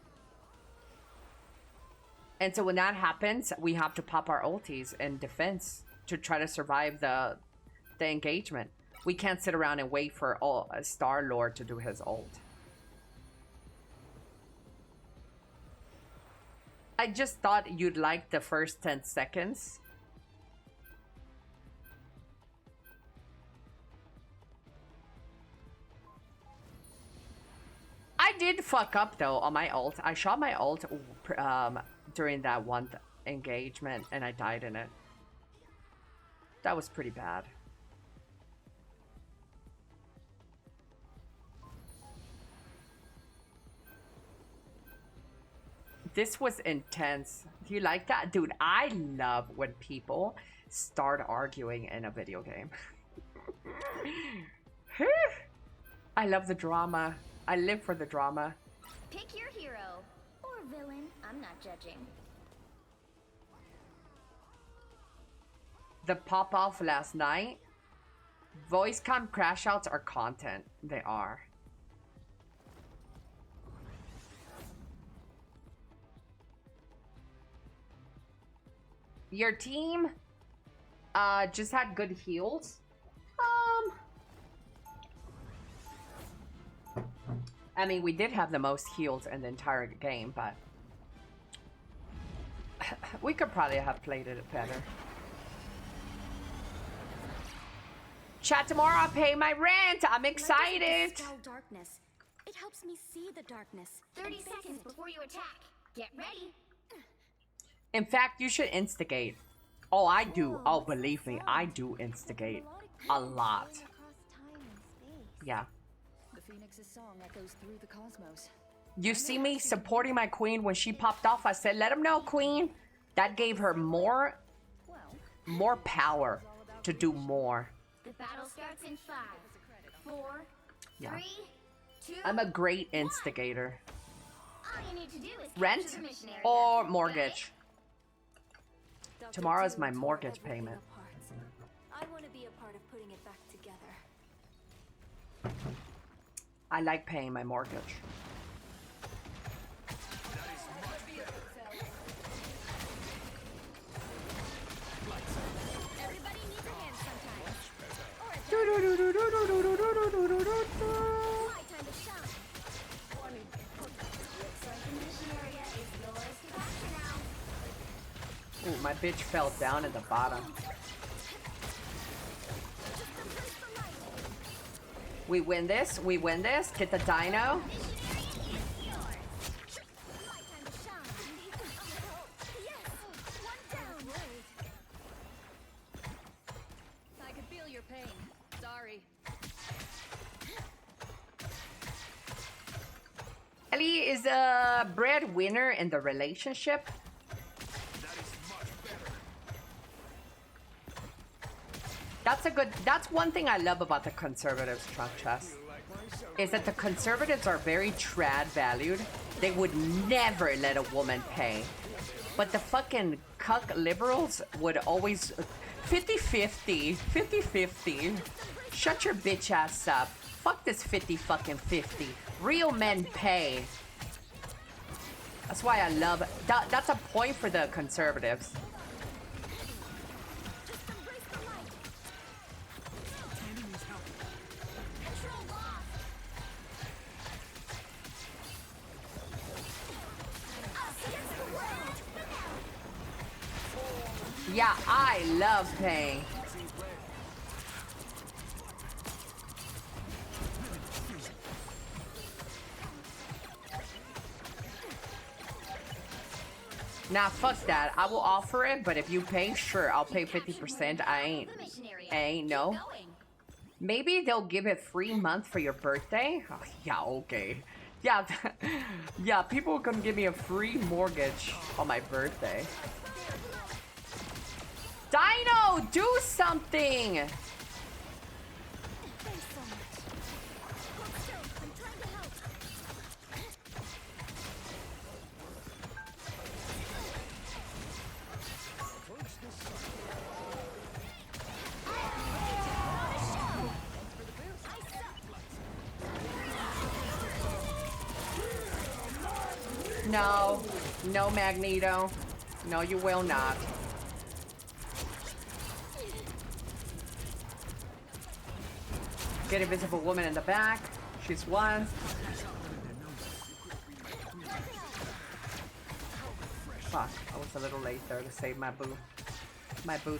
And so when that happens, we have to pop our ultis in defense to try to survive the engagement. We can't sit around and wait for Star-Lord to do his ult. I just thought you'd like the first 10 seconds. I did fuck up though on my ult. I shot my ult during that one engagement and I died in it. That was pretty bad. This was intense. Do you like that? Dude, I love when people start arguing in a video game. I love the drama. I live for the drama. Pick your hero or villain. I'm not judging. The pop-off last night. Voice cam crash outs are content. They are. Your team just had good heals. I mean, we did have the most heals in the entire game, but we could probably have played it better. Chat tomorrow, I'll pay my rent. I'm excited. Dispel darkness. It helps me see the darkness. 30 seconds before you attack. Get ready. In fact, you should instigate. Oh, I do. Oh, believe me, I do instigate a lot. Yeah. The Phoenix's song echoes through the cosmos. You see me supporting my queen when she popped off. I said, let him know, queen. That gave her more power to do more. The battle starts in 5, 4, Yeah. 3, 2. I'm a great instigator. All you need to do is Rent capture the mission area. or mortgage? Tomorrow's my mortgage payment. I want to be a part of putting it back together. I like paying my mortgage. Everybody needs a hand sometimes. Or a my time to shine. The mission area is yours to capture now. Ooh, my bitch fell down at the bottom. We win this. We win this. Get the dino. I could feel your pain. Sorry. Ellie is a breadwinner in the relationship. That's one thing I love about the conservatives, Trump Chess, is that the conservatives are very trad valued. They would never let a woman pay. But the fucking cuck liberals would always 50-50, 50-50. Shut your bitch ass up. Fuck this 50-fucking-50. Real men pay. That's why I love that. That's a point for the conservatives. Yeah, I love paying. Nah, fuck that. I will offer it, but if you pay, sure, I'll pay 50%. I ain't no. Maybe they'll give it free month for your birthday. Oh, yeah, okay. Yeah, yeah, people are gonna give me a free mortgage on my birthday. Dino, do something! No, no, Magneto. No, you will not. Get Invisible Woman in the back. She's one. Fuck, I was a little late there to save my boo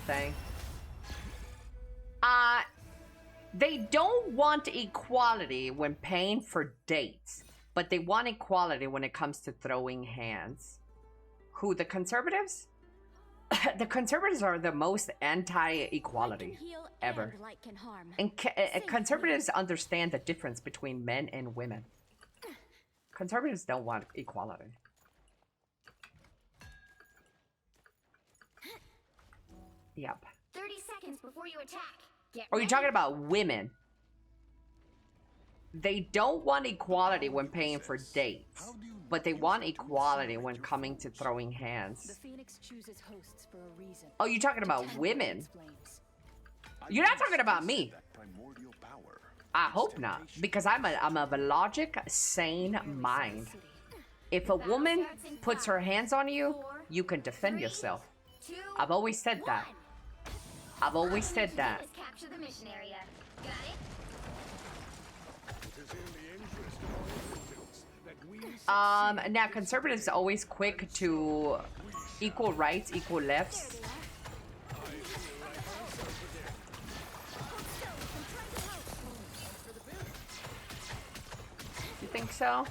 thing. They don't want equality when paying for dates, but they want equality when it comes to throwing hands. Who, the conservatives? The conservatives are the most anti-equality ever. And conservatives understand the difference between men and women. Conservatives don't want equality. Yep. 30 seconds before you attack. Are you talking about women? They don't want equality when paying for dates, but they want equality when coming to throwing hands. The Phoenix chooses hosts for a reason. Oh, you're talking about women? You're not talking about me. I hope not, because I'm of a logic, sane mind. If a woman puts her hands on you, you can defend yourself. I've always said that. I've always said that. Capture the mission area. Got it? Now conservatives are always quick to equal rights, equal lefts. You think so?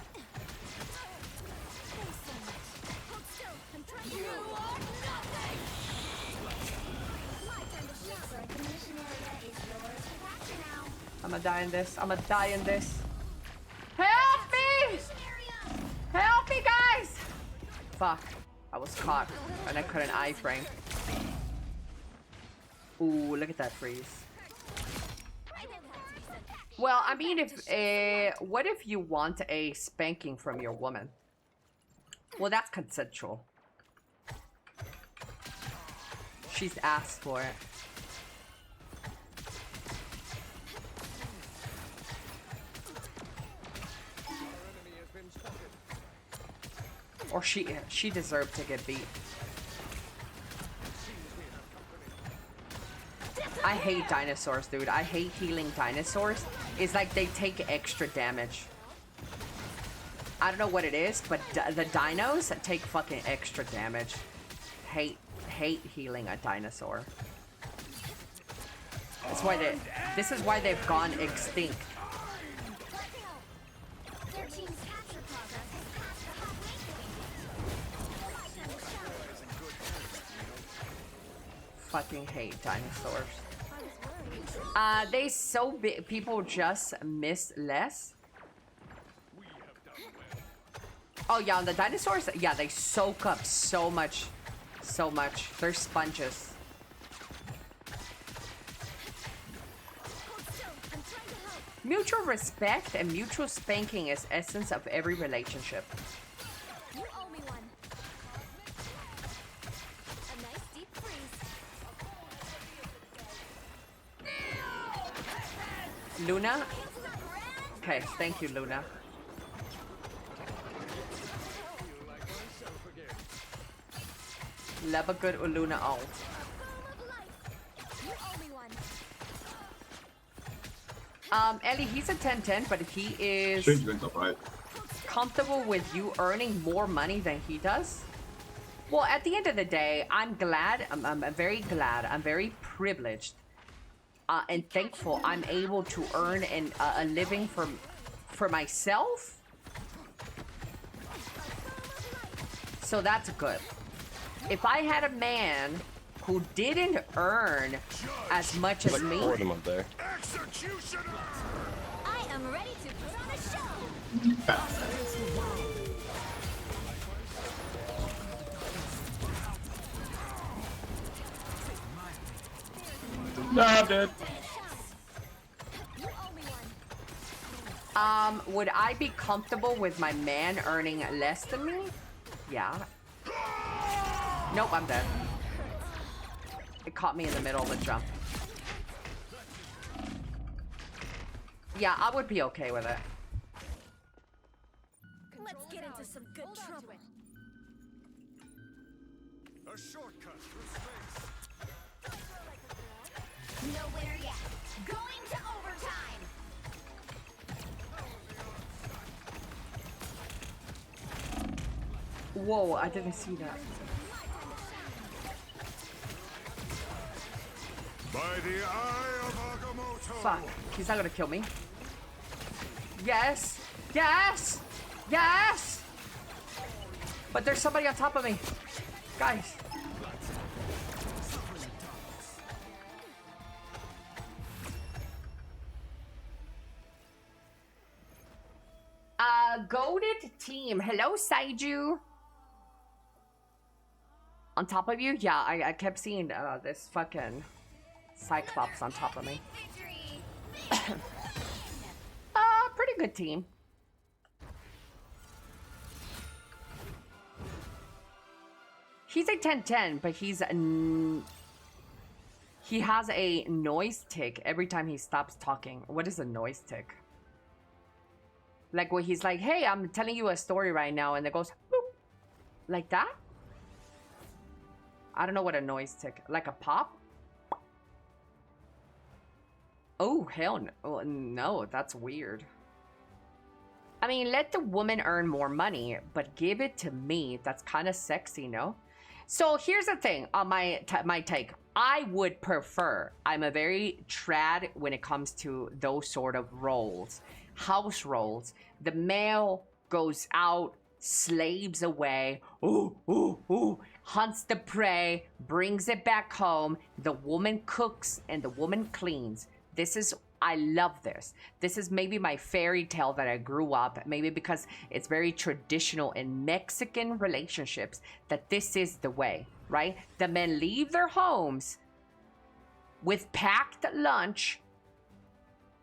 I'm gonna die in this. I'm gonna die in this. Help me! Help me, guys! Fuck. I was caught and I couldn't iframe. Ooh, look at that freeze. Well, I mean, if what if you want a spanking from your woman? Well, that's consensual. She's asked for it. Or she deserved to get beat. I hate dinosaurs, dude. I hate healing dinosaurs. It's like they take extra damage. I don't know what it is, but the dinos take fucking extra damage. Hate healing a dinosaur. That's why this is why they've gone extinct. Fucking hate dinosaurs. They so big, people just miss less. Oh yeah, and the dinosaurs, yeah, they soak up so much. They're sponges. Mutual respect and mutual spanking is essence of every relationship. You owe me one. A nice deep freeze. Luna? Okay, thank you, Luna. Leva good och Luna alt. Ellie, he's a 10-10, but he is comfortable with you earning more money than he does. Well, at the end of the day, I'm glad, I'm very glad, I'm very privileged and thankful I'm able to earn a living for myself. So that's good. If I had a man who didn't earn as much as me, I am ready to put on a show. No, I'm dead. Would I be comfortable with my man earning less than me? Yeah. Nope, I'm dead. It caught me in the middle of the jump. Yeah, I would be okay with it. Let's get into some good trouble. A shortcut through space. Nowhere yet. Going to overtime. Whoa, I didn't see that. By the eye of Agamotto. Fuck, he's not gonna kill me. Yes! Yes! Yes! But there's somebody on top of me. Guys. Goated team. Hello, Saiju. On top of you? Yeah, I kept seeing this fucking Cyclops on top of me. Pretty good team. He's a 10-10, but he has a noise tick every time he stops talking. What is a noise tick? Like where he's like, hey, I'm telling you a story right now, and it goes, boop. Like that? I don't know what a noise tick, like a pop? Oh, hell no. Oh, no, that's weird. I mean, let the woman earn more money, but give it to me. That's kind of sexy, no? So here's the thing on my take. I would prefer, I'm a very trad when it comes to those sort of roles. House roles. The male goes out, slaves away, hunts the prey, brings it back home. The woman cooks and the woman cleans. I love this. This is maybe my fairy tale that I grew up, maybe because it's very traditional in Mexican relationships that this is the way, right? The men leave their homes with packed lunch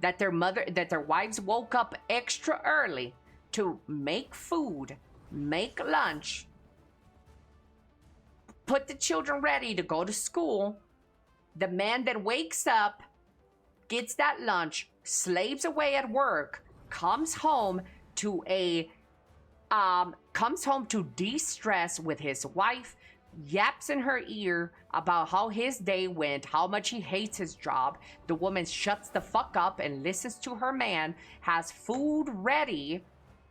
that their wives woke up extra early to make food, make lunch, put the children ready to go to school. The man that wakes up, gets that lunch, slaves away at work, comes home to de-stress with his wife, yaps in her ear about how his day went, how much he hates his job. The woman shuts the fuck up and listens to her man, has food ready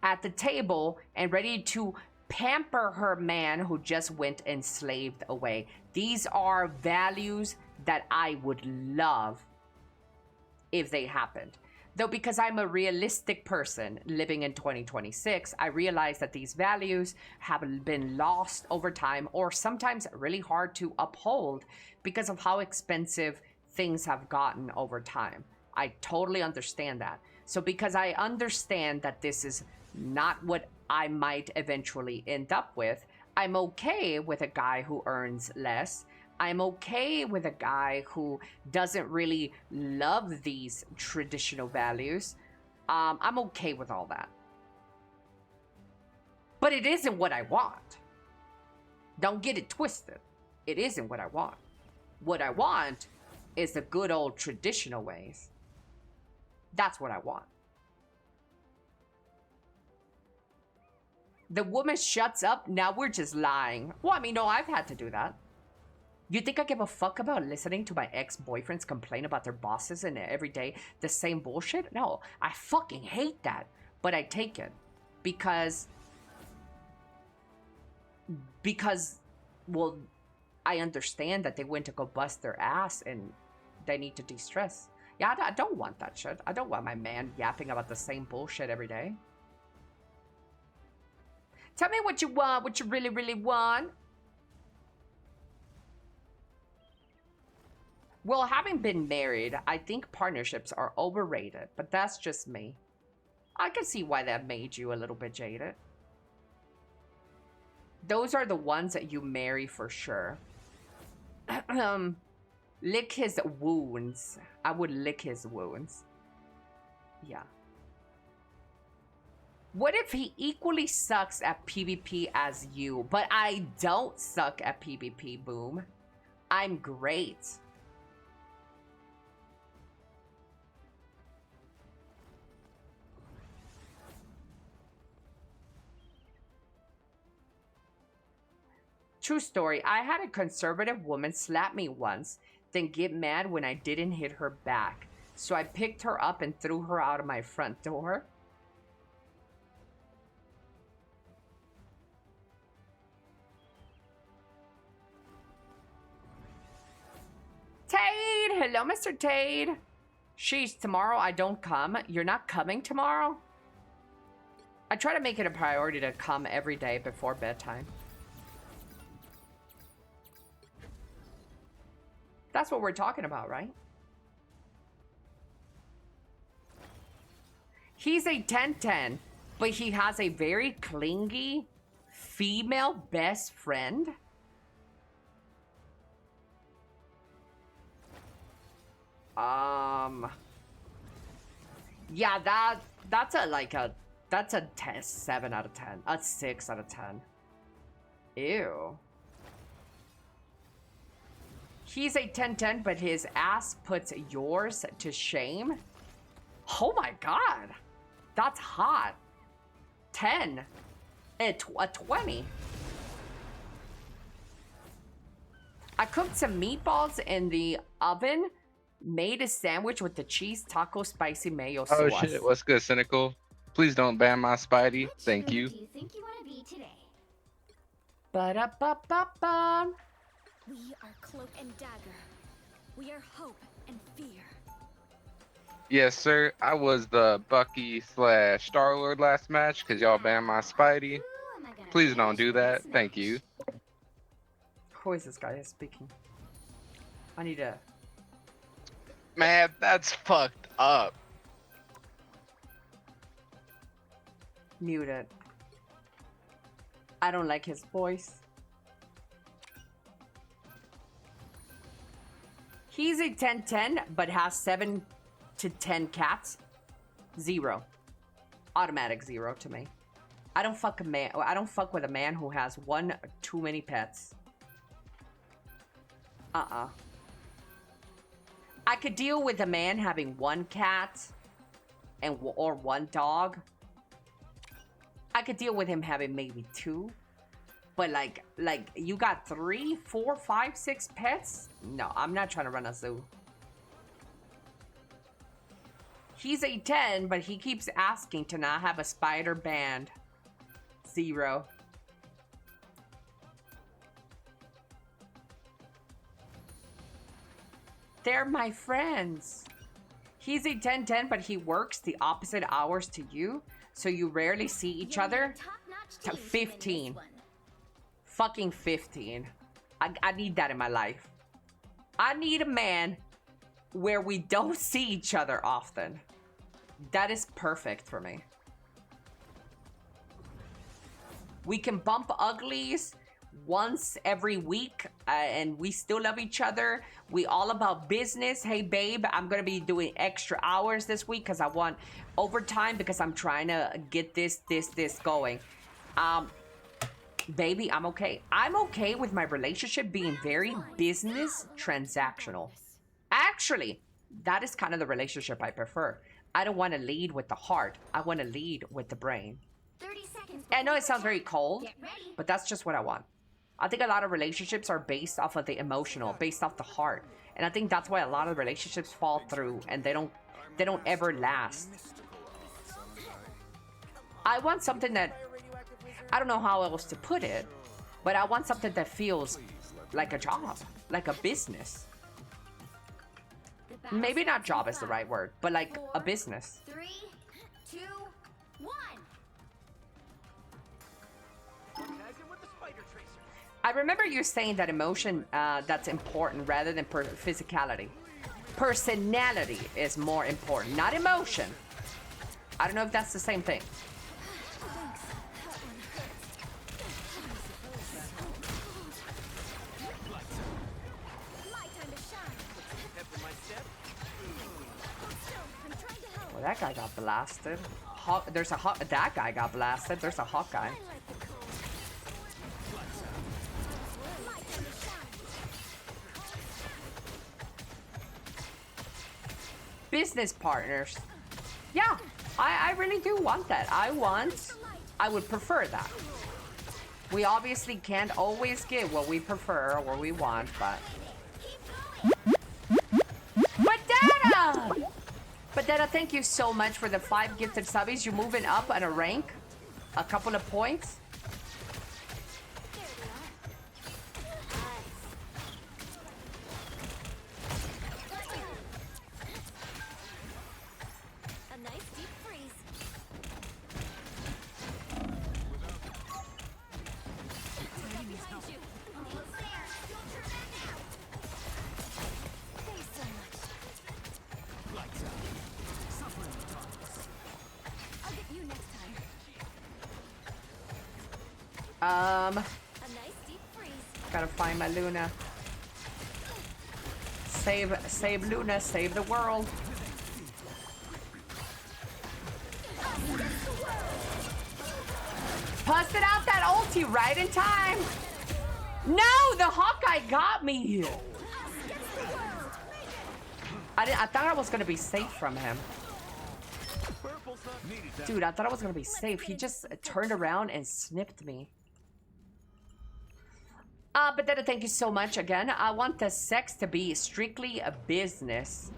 at the table and ready to pamper her man who just went and slaved away. These are values that I would love if they happened. Though because I'm a realistic person living in 2026, I realize that these values have been lost over time or sometimes really hard to uphold because of how expensive things have gotten over time. I totally understand that. So because I understand that this is not what I might eventually end up with, I'm okay with a guy who earns less. I'm okay with a guy who doesn't really love these traditional values. I'm okay with all that. But it isn't what I want. Don't get it twisted. It isn't what I want. What I want is the good old traditional ways. That's what I want. The woman shuts up, now we're just lying. Well, I mean, no, I've had to do that. You think I give a fuck about listening to my ex-boyfriends complain about their bosses and every day the same bullshit? No, I fucking hate that. But I take it because, well, I understand that they went to go bust their ass and they need to de-stress. Yeah, I don't want that shit. I don't want my man yapping about the same bullshit every day. Tell me what you want, what you really, really want. Well, having been married, I think partnerships are overrated, but that's just me. I can see why that made you a little bit jaded. Those are the ones that you marry for sure. Lick his wounds. I would lick his wounds. Yeah. What if he equally sucks at PvP as you? But I don't suck at PvP, Boom. I'm great. True story. I had a conservative woman slap me once, then get mad when I didn't hit her back. So I picked her up and threw her out of my front door. Tade! Hello, Mr. Tade. Sheesh, tomorrow I don't come. You're not coming tomorrow? I try to make it a priority to come every day before bedtime. That's what we're talking about, right? He's a 10-10, but he has a very clingy female best friend. Yeah, that's a 7 out of 10. A 6 out of 10. Ew. He's a 10-10, but his ass puts yours to shame. Oh my god. That's hot. 10. A 20. I cooked some meatballs in the oven. Made a sandwich with the cheese taco spicy mayo sauce. Oh shit, what's good, Cynical? Please don't ban my Spidey. Thank you. Do you think you want to be today? Ba-da-ba-ba-ba. We are Cloak and Dagger. We are hope and fear. Yes, sir. I was the Bucky / Star-Lord last match because y'all banned my Spidey. Please don't do that. Thank you. Who is this guy speaking? I need to... Man, that's fucked up. Mute it. I don't like his voice. He's a 10-10, but has 7 to 10 cats. 0. Automatic 0 to me. I don't fuck with a man who has 1 or too many pets. I could deal with a man having 1 cat or 1 dog. I could deal with him having maybe 2. But like you got 3, 4, 5, 6 pets? No, I'm not trying to run a zoo. He's a 10, but he keeps asking to not have a spider band. 0. They're my friends. He's a 10-10, but he works the opposite hours to you, so you rarely see each other. 15. Fucking 15. I need that in my life. I need a man where we don't see each other often. That is perfect for me. We can bump uglies once every week, and we still love each other. We all about business. Hey, babe, I'm gonna be doing extra hours this week because I want overtime because I'm trying to get this going. Baby, I'm okay. I'm okay with my relationship being very business transactional. Actually, that is kind of the relationship I prefer. I don't want to lead with the heart. I want to lead with the brain. 30 seconds. I know it sounds very cold, but that's just what I want. I think a lot of relationships are based off of the emotional, based off the heart. And I think that's why a lot of relationships fall through and they don't ever last. I want something that, I don't know how else to put it, but I want something that feels like a job, like a business. Maybe not job is the right word, but like a business. 3, 2, 1. I remember you saying that emotion, that's important rather than physicality. Personality is more important, not emotion. I don't know if that's the same thing. Well, that guy got blasted. That guy got blasted. There's a Hawkeye. Business partners. Yeah, I really do want that. I would prefer that. We obviously can't always get what we prefer or what we want, but... But Dada, thank you so much for the 5 gifted subbies. You're moving up on a rank. A couple of points. Gotta find my Luna. Save Luna, save the world. Busted out that ulti right in time. No, the Hawkeye got me. I thought I was gonna be safe from him. Dude, I thought I was gonna be safe. He just turned around and snipped me. But then thank you so much again. I want the sex to be strictly a business.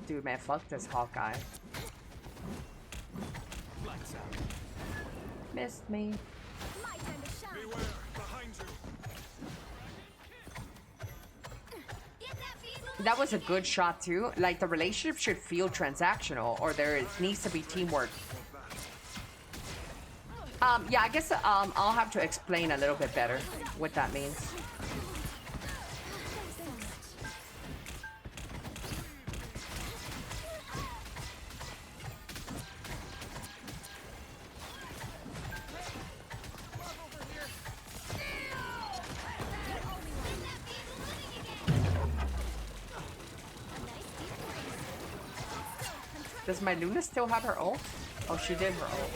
Dude, man, fuck this Hawkeye. Missed me. That was a good shot too. Like, the relationship should feel transactional, or there needs to be teamwork. Yeah, I guess I'll have to explain a little bit better what that means. Does my Luna still have her ult? Oh, she did her ult.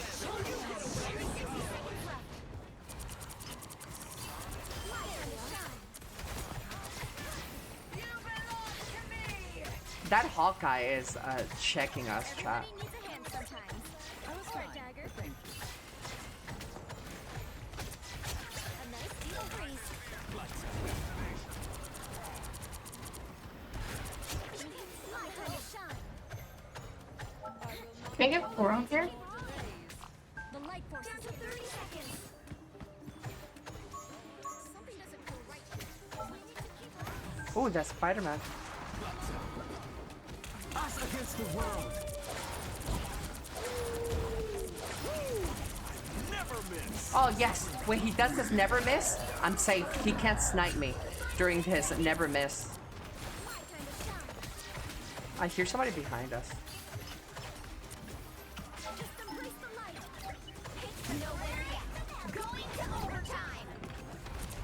That Hawkeye is checking us, chat. Can I get 4 on here? Oh, that's Spider-Man. Us against the world. Never miss. Oh, yes. When he does his never miss, I'm safe. He can't snipe me during his never miss. I hear somebody behind us.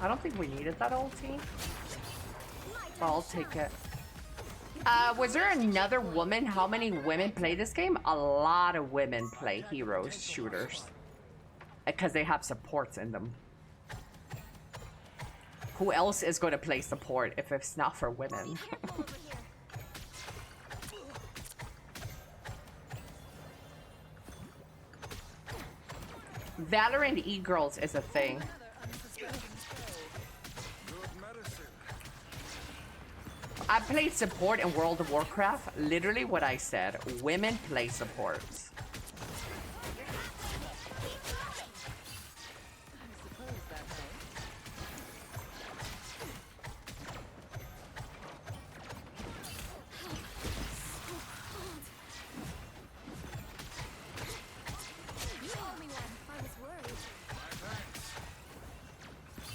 I don't think we needed that ulti. But I'll take it. Was there another woman? How many women play this game? A lot of women play heroes, shooters. Because they have supports in them. Who else is going to play support if it's not for women? Valorant e-girls is a thing. I played support in World of Warcraft. Literally what I said. Women play supports.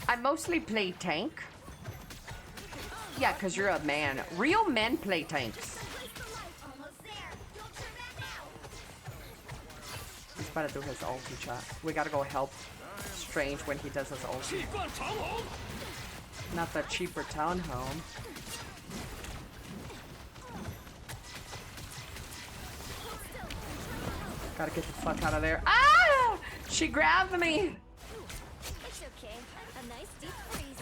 I mostly play tank. Yeah, because you're a man. Real men play tanks. about to do his ulti, chat. We gotta go help Strange when he does his ulti. Not the cheaper townhome. Gotta get the fuck out of there. Ah! She grabbed me! It's okay. A nice deep freeze.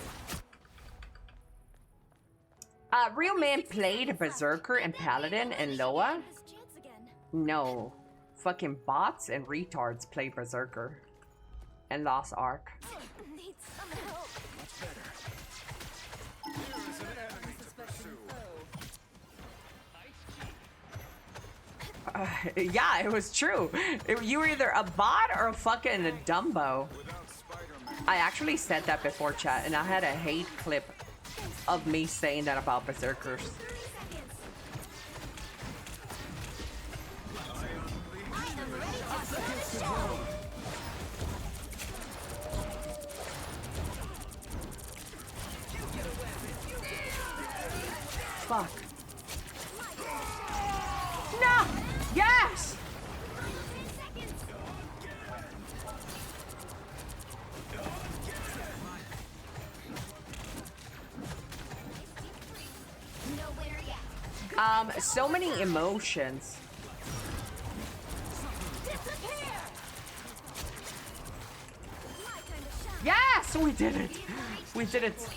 Real man played Berserker and Paladin and Loa? No. Fucking bots and retards play Berserker. And Lost Ark. Need some help. Yeah, it was true. You were either a bot or a fucking Dumbo. I actually said that before, chat, and I had a hate clip of me saying that about Berserkers. Fuck. No! Yes! So many emotions. Yes, we did it. We did it.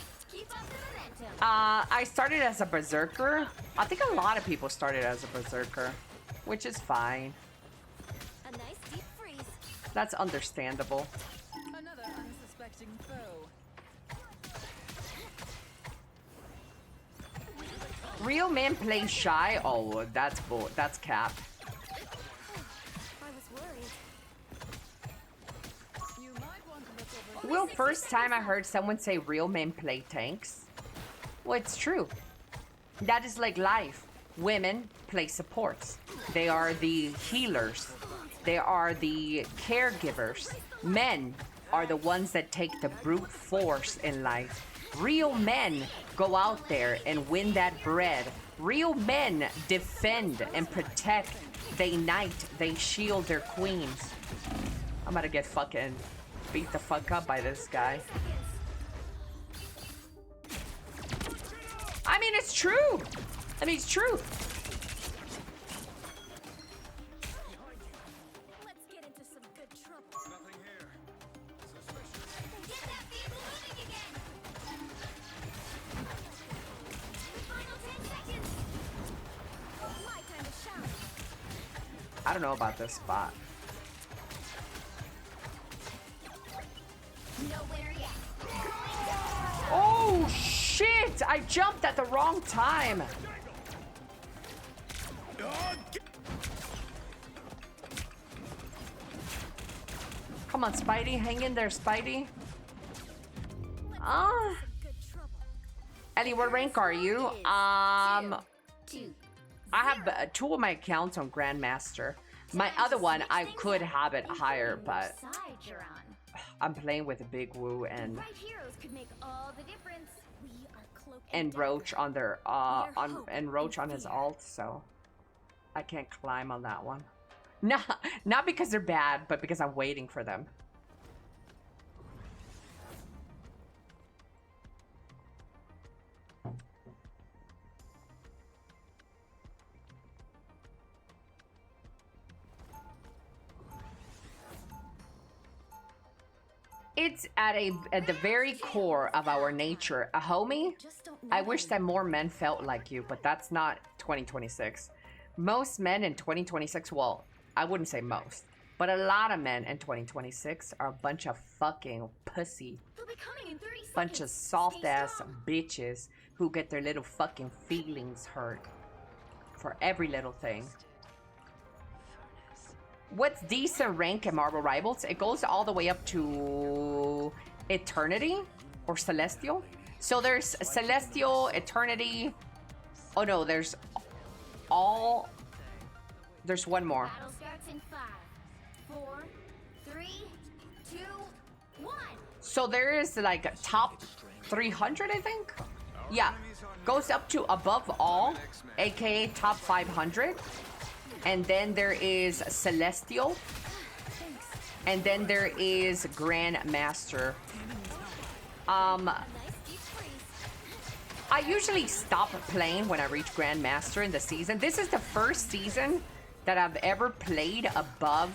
I started as a Berserker. I think a lot of people started as a Berserker, which is fine. A nice deep freeze. That's understandable. Another unsuspecting foe. Real men play shy. Oh, that's cap. I was worried. Well, first time I heard someone say real men play tanks. Well, it's true. That is like life. Women play supports. They are the healers. They are the caregivers. Men are the ones that take the brute force in life. Real men go out there and win that bread. Real men defend and protect. They knight, they shield their queens. I'm about to get fucking beat the fuck up by this guy. I mean, it's true. I mean, it's true. Let's get into some good trouble. Nothing here. Get that vehicle moving again. Final 10 seconds. My time to shout. I don't know about this spot. Nowhere yet. Oh shit! I jumped at the wrong time. Come on, Spidey, hang in there, Spidey. Ellie, what rank are you? I have 2 of my accounts on Grandmaster. My other one, I could have it higher, but I'm playing with Big Woo and Roach on their and Roach on his alt, so I can't climb on that one. Not because they're bad, but because I'm waiting for them. It's at the very core of our nature. A homie, I wish that more men felt like you, but that's not 2026. Most men in 2026, well, I wouldn't say most, but a lot of men in 2026 are a bunch of fucking pussy. Bunch of soft ass bitches who get their little fucking feelings hurt for every little thing. What's decent rank in Marvel Rivals? It goes all the way up to Eternity or Celestial. So there's Celestial, Eternity. Oh no, there's one more. Battle starts in 5, 4, 3, 2, 1. So there is like a top 300, I think. Yeah, goes up to above all, aka top 500. And then there is Celestial. And then there is Grandmaster. I usually stop playing when I reach Grandmaster in the season. This is the first season that I've ever played above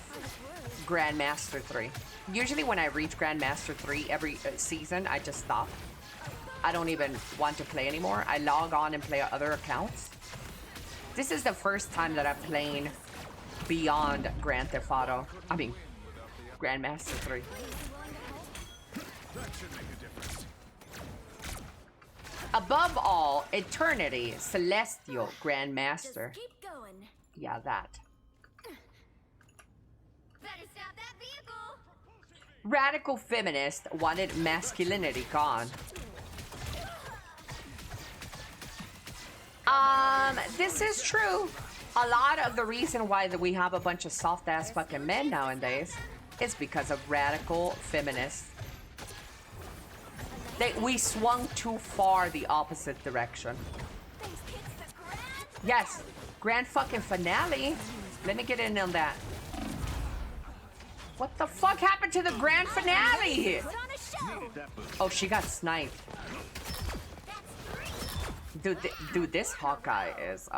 Grandmaster 3. Usually when I reach Grandmaster 3 every season, I just stop. I don't even want to play anymore. I log on and play other accounts. This is the first time that I'm playing beyond Grand Theft Auto. I mean, Grandmaster 3. Above all, Eternity, Celestial, Grandmaster. Keep going. Yeah, that. Better stop that vehicle. Radical feminist wanted masculinity gone. This is true. A lot of the reason why we have a bunch of soft-ass fucking men nowadays is because of radical feminists. We swung too far the opposite direction. Yes, grand fucking finale. Let me get in on that. What the fuck happened to the grand finale? Oh, she got sniped. Dude, this Hawkeye is,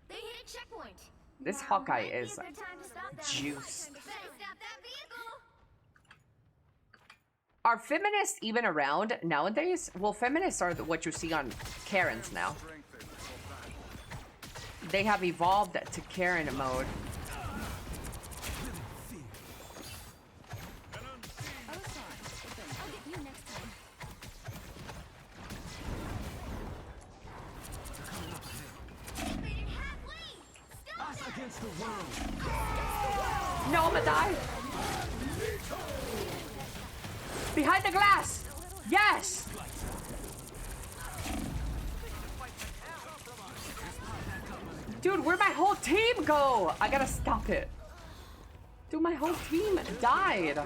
They hit a checkpoint. this Hawkeye is juiced. Are feminists even around nowadays? Well, feminists are what you see on Karens now. They have evolved to Karen mode. No, I'm gonna die. Behind the glass. Yes. Dude, where'd my whole team go? I gotta stop it. Dude, my whole team died.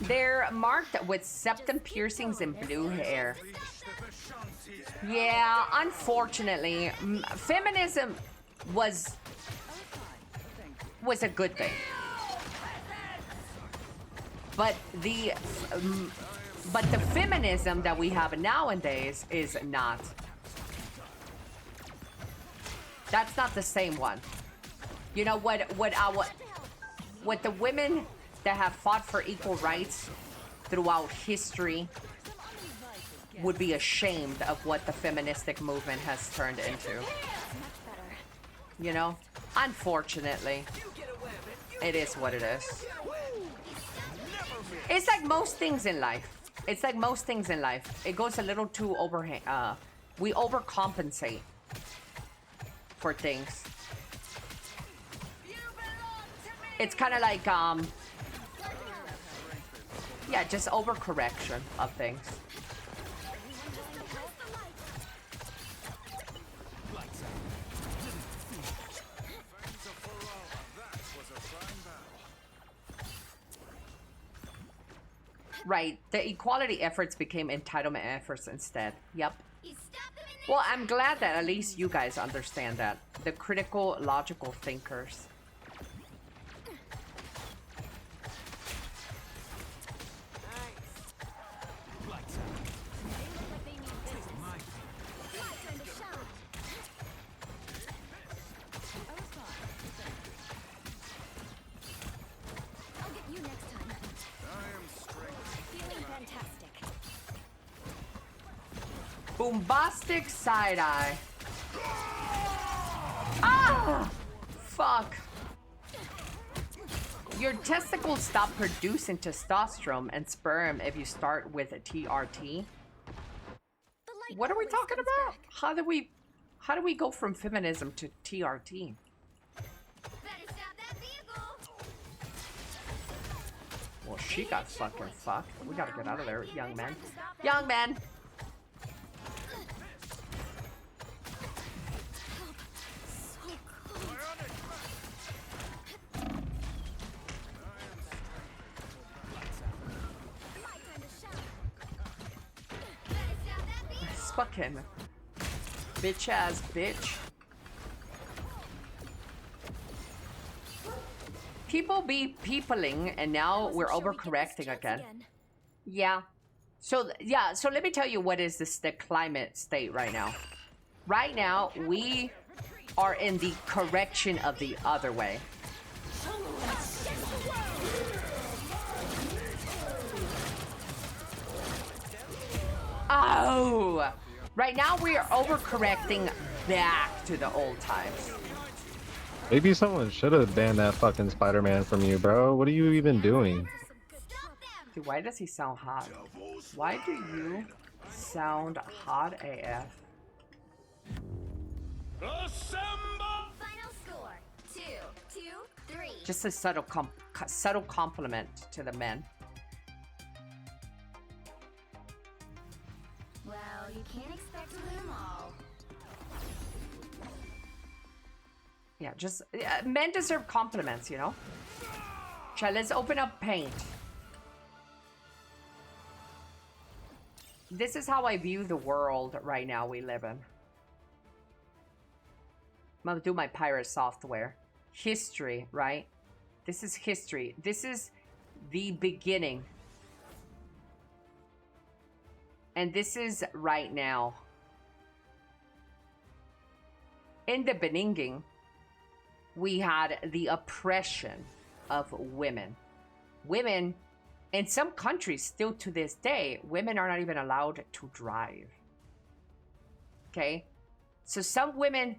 They're marked with septum piercings and blue hair. Yeah, unfortunately, feminism was a good thing. But the feminism that we have nowadays is not. That's not the same one. You know what the women that have fought for equal rights throughout history would be ashamed of what the feministic movement has turned into. You know? Unfortunately. It is what it is. It's like most things in life. It's like most things in life. It goes a little too we overcompensate for things. It's kind of like, yeah, just overcorrection of things. Right, the equality efforts became entitlement efforts instead. Yep. Well, I'm glad that at least you guys understand that. The critical, logical thinkers. Boombastic side-eye. Ah! Fuck. Your testicles stop producing testosterone and sperm if you start with a TRT. What are we talking about? How do we go from feminism to TRT? Well, she got fucking fucked. We gotta get out of there, young man. Young man! Fucking bitch ass bitch. People be peopling, and now we're overcorrecting again. Yeah. So yeah, so let me tell you what is the climate state right now. Right now, we are in the correction of the other way. Oh! Right now, we are overcorrecting back to the old times. Maybe someone should have banned that fucking Spider-Man from you, bro. What are you even doing? Dude, why does he sound hot? Why do you sound hot AF? Final score 2-2-3. Just a subtle compliment to the men. Well, you can't expect to win them all. Yeah, just men deserve compliments, you know. Chat, let's open up paint. This is how I view the world right now we live in. I'm gonna do my pirate software. History, right? This is history. This is the beginning. And this is right now. In the beginning, we had the oppression of women. Women, in some countries, still to this day, women are not even allowed to drive. Okay? So some women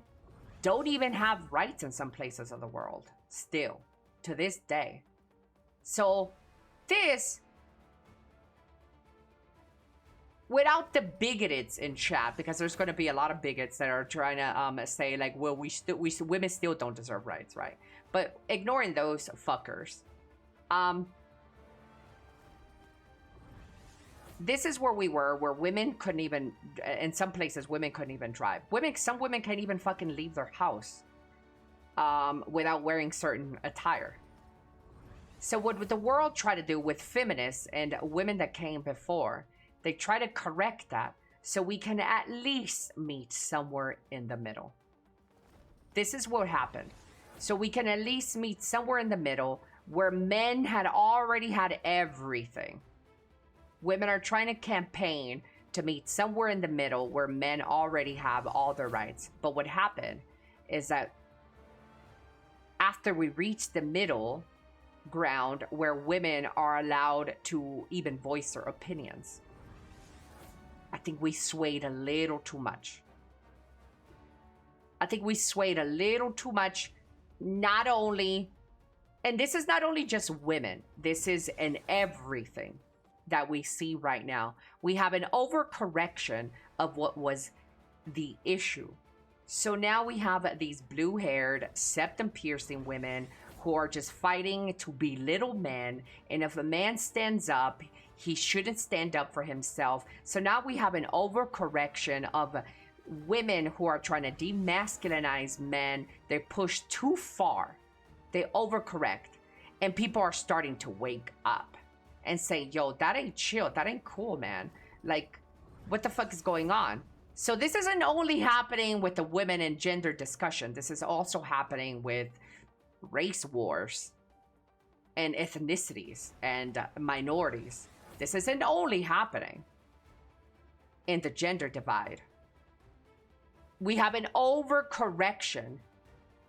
don't even have rights in some places of the world, still, to this day. So this, without the bigots in chat, because there's going to be a lot of bigots that are trying to say like, well, women still don't deserve rights, right? But ignoring those fuckers, this is where we were, where women couldn't even, in some places, women couldn't even drive. Some women can't even fucking leave their house without wearing certain attire. So what would the world try to do with feminists and women that came before? They try to correct that so we can at least meet somewhere in the middle. This is what happened. So we can at least meet somewhere in the middle where men had already had everything. Women are trying to campaign to meet somewhere in the middle where men already have all their rights. But what happened is that after we reach the middle ground where women are allowed to even voice their opinions, I think we swayed a little too much. I think we swayed a little too much, not only, and this is not only just women, this is in everything that we see right now. We have an overcorrection of what was the issue. So now we have these blue-haired, septum-piercing women who are just fighting to belittle men, and if a man stands up, he shouldn't stand up for himself. So now we have an overcorrection of women who are trying to demasculinize men. They push too far. They overcorrect. And people are starting to wake up and say, yo, that ain't chill. That ain't cool, man. Like, what the fuck is going on? So this isn't only happening with the women and gender discussion. This is also happening with race wars and ethnicities and minorities. This isn't only happening in the gender divide. We have an overcorrection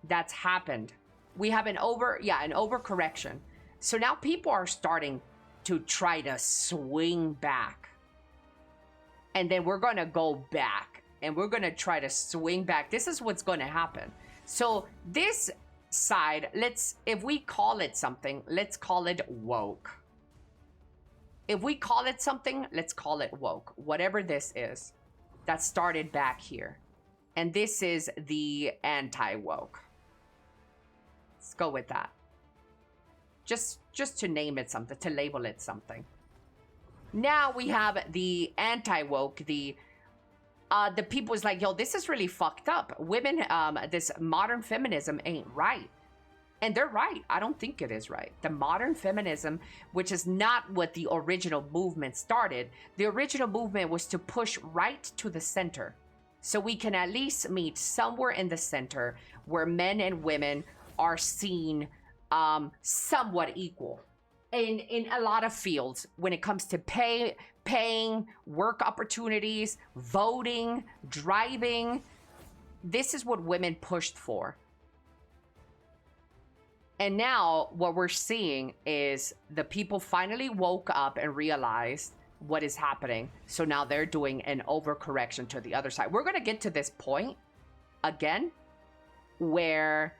that's happened. We have an overcorrection. So now people are starting to try to swing back. And then we're going to go back. And we're going to try to swing back. This is what's going to happen. So this side, if we call it something, let's call it woke. If we call it something, let's call it woke. Whatever this is, that started back here. And this is the anti-woke. Let's go with that. Just to name it something, to label it something. Now we have the anti-woke, the people is like, yo, this is really fucked up. Women, this modern feminism ain't right. And they're right. I don't think it is right. The modern feminism, which is not what the original movement started. The original movement was to push right to the center. So we can at least meet somewhere in the center where men and women are seen somewhat equal in a lot of fields when it comes to paying, work opportunities, voting, driving. This is what women pushed for. And now what we're seeing is the people finally woke up and realized what is happening. So now they're doing an overcorrection to the other side. We're going to get to this point again where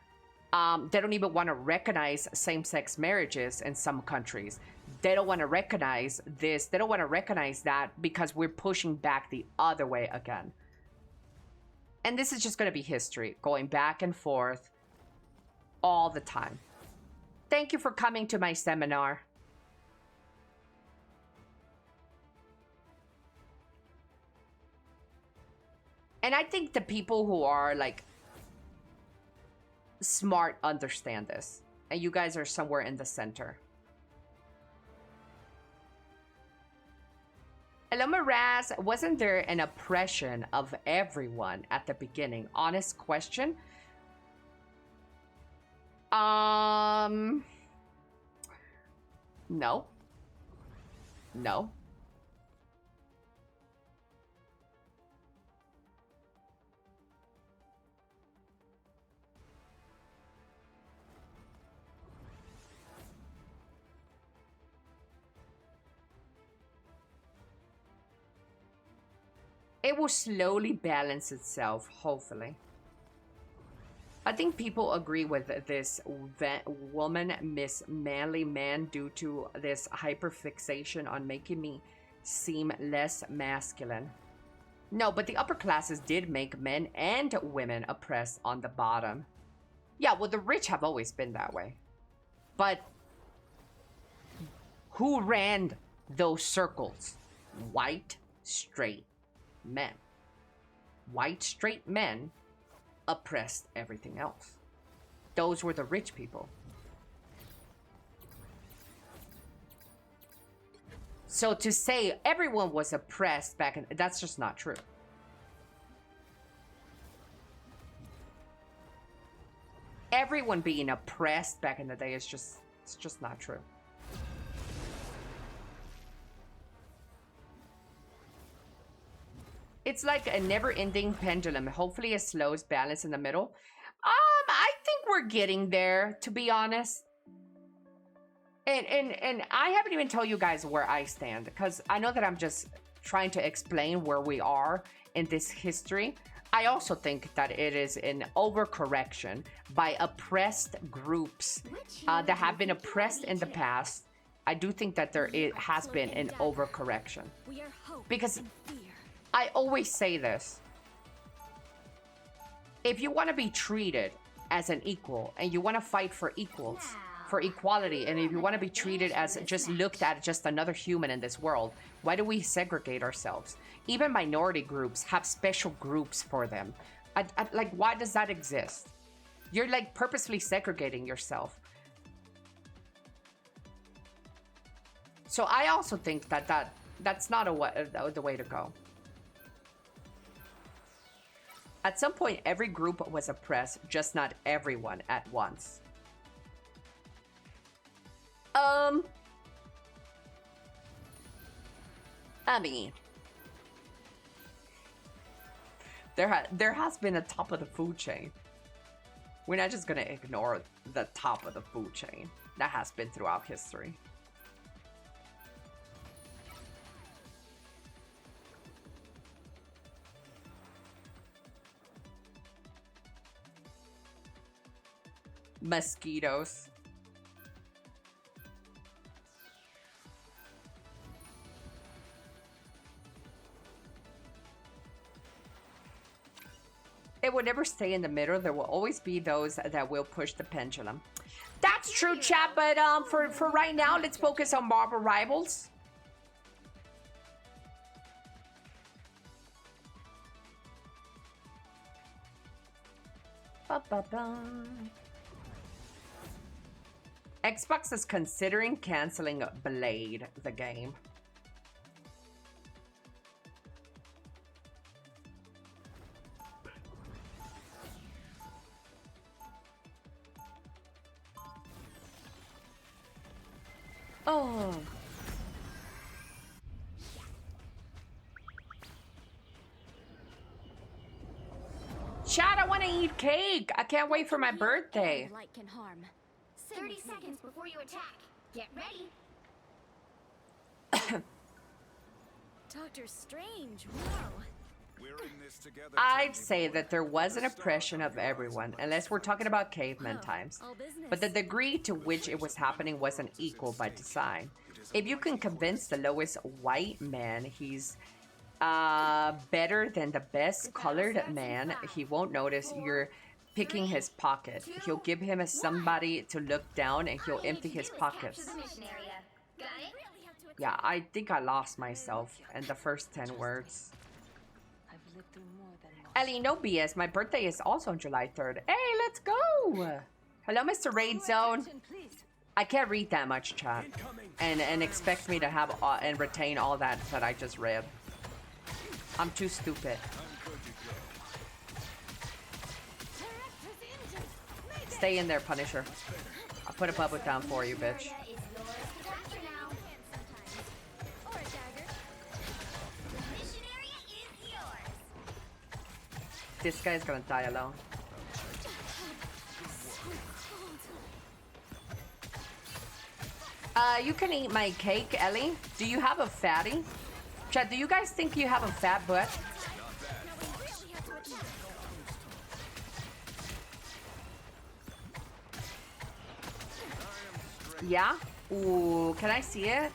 they don't even want to recognize same-sex marriages in some countries. They don't want to recognize this. They don't want to recognize that because we're pushing back the other way again. And this is just going to be history, going back and forth all the time. Thank you for coming to my seminar. And I think the people who are like smart understand this. And you guys are somewhere in the center. Hello, Miraz. Wasn't there an oppression of everyone at the beginning? Honest question. No. No. It will slowly balance itself, hopefully. I think people agree with this woman, Miss Manly Man, due to this hyperfixation on making me seem less masculine. No, but the upper classes did make men and women oppressed on the bottom. Yeah, well, the rich have always been that way. But who ran those circles? White, straight men. White, straight men oppressed everything else. Those were the rich people. So to say everyone was oppressed back in, that's just not true. Everyone being oppressed back in the day is just, it's just not true. It's like a never-ending pendulum. Hopefully it slows balance in the middle. I think we're getting there, to be honest. And I haven't even told you guys where I stand, because I know that I'm just trying to explain where we are in this history. I also think that it is an overcorrection by oppressed groups that have been oppressed in the past. I do think that it has been an overcorrection. Because I always say this. If you want to be treated as an equal and you want to fight for equals, for equality, and if you want to be treated as just looked at just another human in this world, why do we segregate ourselves? Even minority groups have special groups for them. Like, why does that exist? You're like purposely segregating yourself. So I also think that that's not the way to go. At some point, every group was oppressed, just not everyone at once. I mean, there has been a top of the food chain. We're not just gonna ignore the top of the food chain. That has been throughout history. Mosquitoes. It will never stay in the middle. There will always be those that will push the pendulum. That's true, chat, but for right now, let's focus on Marvel Rivals. Xbox is considering canceling Blade, the game. Oh. Chad, I want to eat cake. I can't wait for my birthday. Light can harm. 30 seconds before you attack. Get ready. Doctor Strange, wow. I'd say that there was an oppression of everyone, unless we're talking about caveman times. But the degree to which it was happening wasn't equal by design. If you can convince the lowest white man he's better than the best colored man, he won't notice you're picking his pocket. He'll give him somebody to look down and he'll empty his pockets. Yeah, I think I lost myself in the first 10 words. Ellie, no BS. My birthday is also on July 3rd. Hey, let's go. Hello, Mr. Raid Zone. I can't read that much, chat. And expect me to have and retain all that I just read. I'm too stupid. Stay in there, Punisher. I'll put a bubble down for you, bitch. This guy's gonna die alone. You can eat my cake, Ellie. Do you have a fatty? Chad, do you guys think you have a fat butt? Yeah? Ooh, can I see it?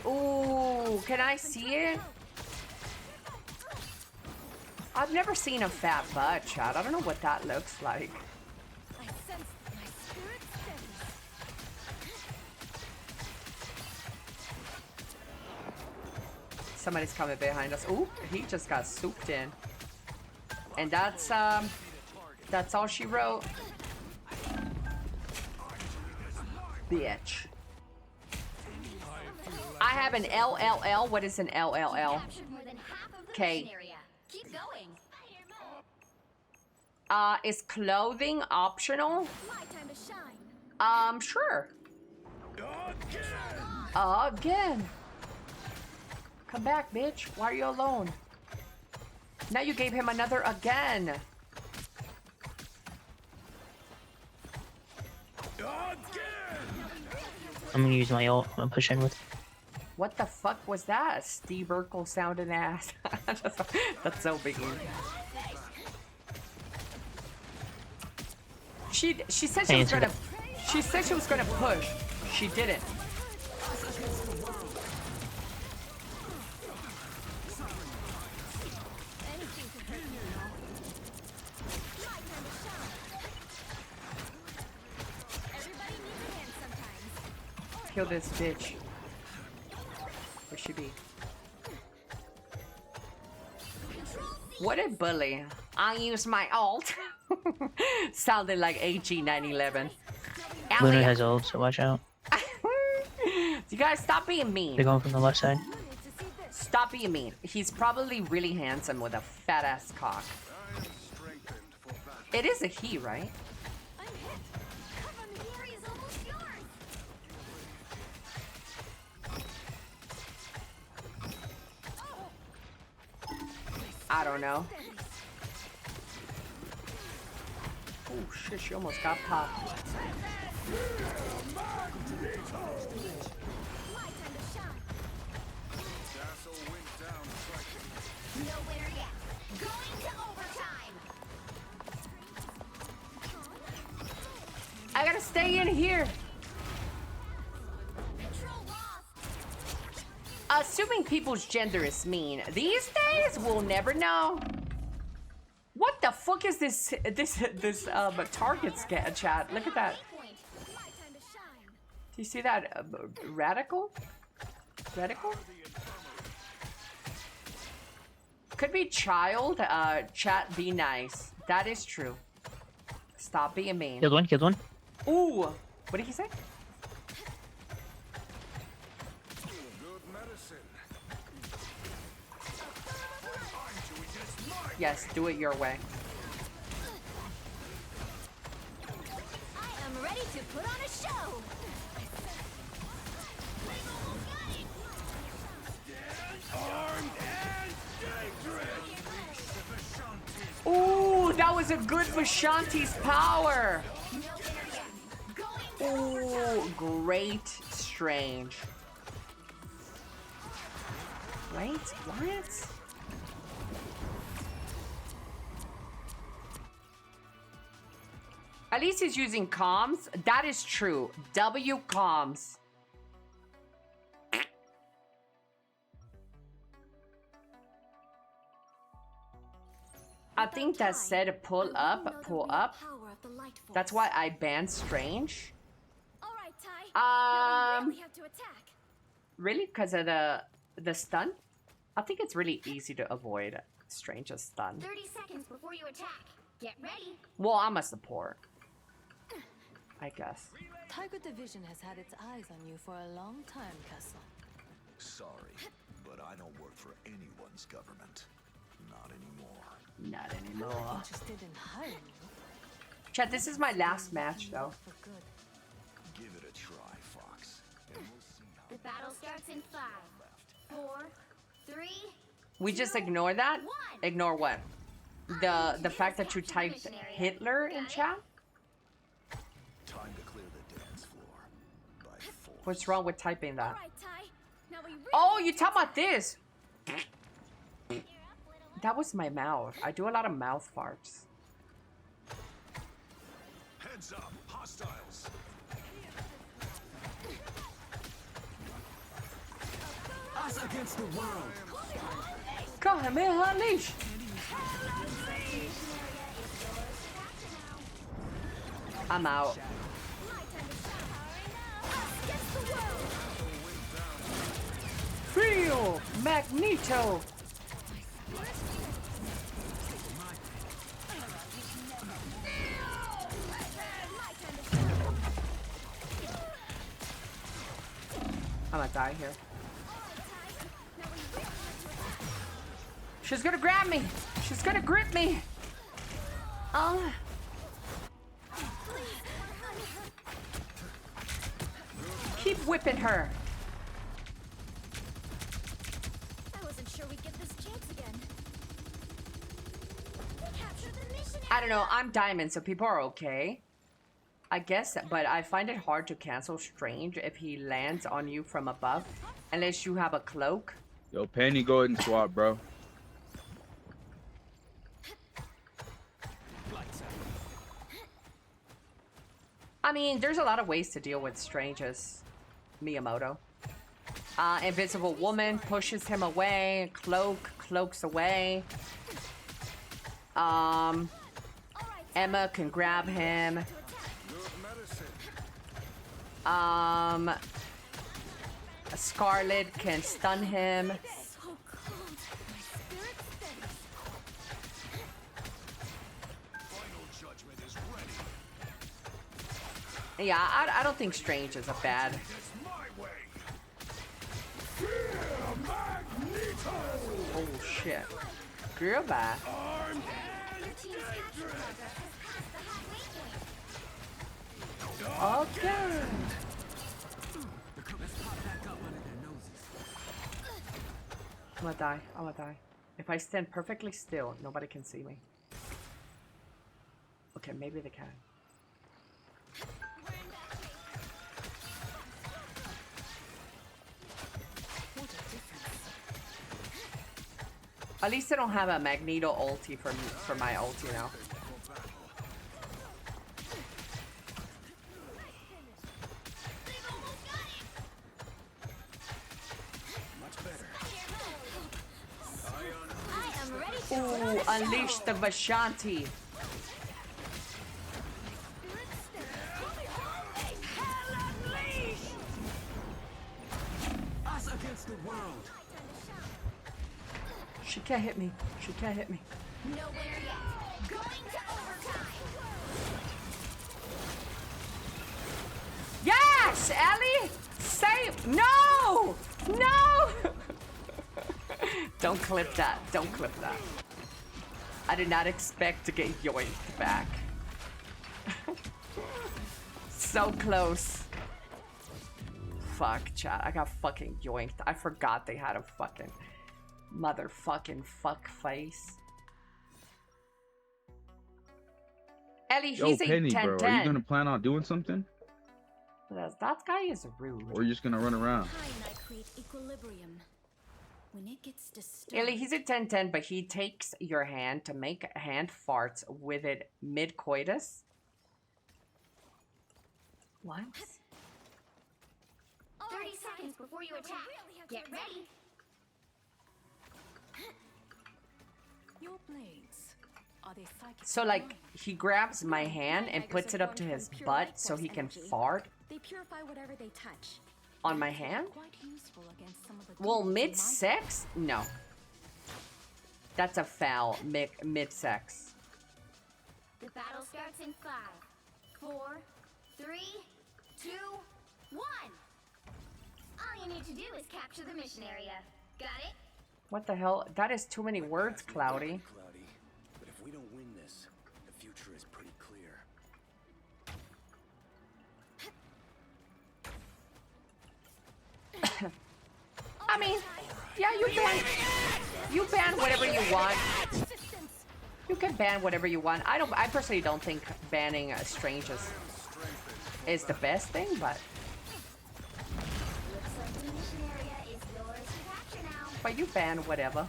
Ooh, can I see it? I've never seen a fat butt, Chad. I don't know what that looks like. Somebody's coming behind us. Ooh, he just got souped in. And that's all she wrote. Bitch. I have an LLL. What is an LLL? Okay. Is clothing optional? Sure. Again. Come back, bitch. Why are you alone? Now you gave him another again. I'm gonna use my ult. I'm gonna push in with. What the fuck was that? Steve Urkel sounding ass. That's so big. She said she was gonna. She said she was gonna push. She didn't. Kill this bitch. Where she be? What a bully. I use my ult. Sounded like AG911. Luna has ult, so watch out. You guys stop being mean. They're going from the left side. Stop being mean. He's probably really handsome with a fat ass cock. It is a he, right? I don't know. Oh shit, she almost got popped. I gotta stay in here. Assuming people's gender is mean. These days, we'll never know. What the fuck is this target scan chat? Look at that. Do you see that? Radical? Radical? Could be child. Chat, be nice. That is true. Stop being mean. Killed one, killed one. Ooh. What did he say? Yes, do it your way. Put on a show. Ooh, that was a good Vishanti's power. Ooh, great strange. Wait, what? At least he's using comms. That is true. W comms. I think that said pull up, pull up. That's why I banned Strange. Really? Because of the stun? I think it's really easy to avoid Strange's stun. 30 seconds before you attack. Get ready. Well, I'm a support. I guess. Tiger Division has had its eyes on you for a long time, Castle. Sorry, but I don't work for anyone's government. Not anymore. Not anymore. Interested in hiring you? Chat, this is my last match, though. Give it a try, Fox. And we'll see how The battle starts in 5, 4, 3. We just ignore that? Ignore what? The fact that you typed Hitler in chat? time to clear the dance floor by force. What's wrong with typing that? Oh, you talking about this? That was my mouth. I do a lot of mouth farts. Heads up, hostiles. Us against the world. Come here, unleash. I'm out. Feel Magneto. I'm gonna die here. She's gonna grab me. She's gonna grip me. Keep whipping her. I wasn't sure we'd get this chance again. Capture the mission. I don't know. I'm diamond, so people are okay. I guess, but I find it hard to cancel Strange if he lands on you from above, unless you have a cloak. Yo, Penny, go ahead and swap, bro. I mean, there's a lot of ways to deal with Strange's Miyamoto. Invisible Woman pushes him away. Cloak cloaks away. Emma can grab him. Scarlet can stun him. Yeah, I don't think Strange is a bad. Oh shit. Goodbye. Okay. I'm gonna die. I'm gonna die. If I stand perfectly still, nobody can see me. Okay, maybe they can. At least I don't have a Magneto ulti for my ulti now. Ooh, unleash the Vishanti. Us against the world. She can't hit me. She can't hit me. Nowhere yet. Going to overtime. Yes, Ellie! Save! No! No! Don't clip that. Don't clip that. I did not expect to get yoinked back. so close. Fuck, chat. I got fucking yoinked. I forgot they had a fucking motherfucking fuck face. Elly, Yo, he's a Penny, 10 bro, are you gonna plan on doing something? That guy is rude. Or are you just gonna run around? When it gets disturbed, Elly, he's a 10-10, but he takes your hand to make hand farts with it mid-coitus. What? 30 seconds before you attack. Get ready. Your blades. Are they psychic? So, like, he grabs my hand and puts it up to his butt so he can fart They purify whatever they touch. on my hand? Quite useful against some of the Well, demons in my- mid-sex? No. That's a foul, mid-sex. The battle starts in 5, 4, 3, 2, 1. All you need to do is capture the mission area. Got it? What the hell? That is too many words, Cloudy. Cloudy, but if we don't win this, the future is pretty clear. I mean, yeah, you ban whatever you want. You can ban whatever you want. I personally don't think banning strangers is the best thing, but you ban whatever.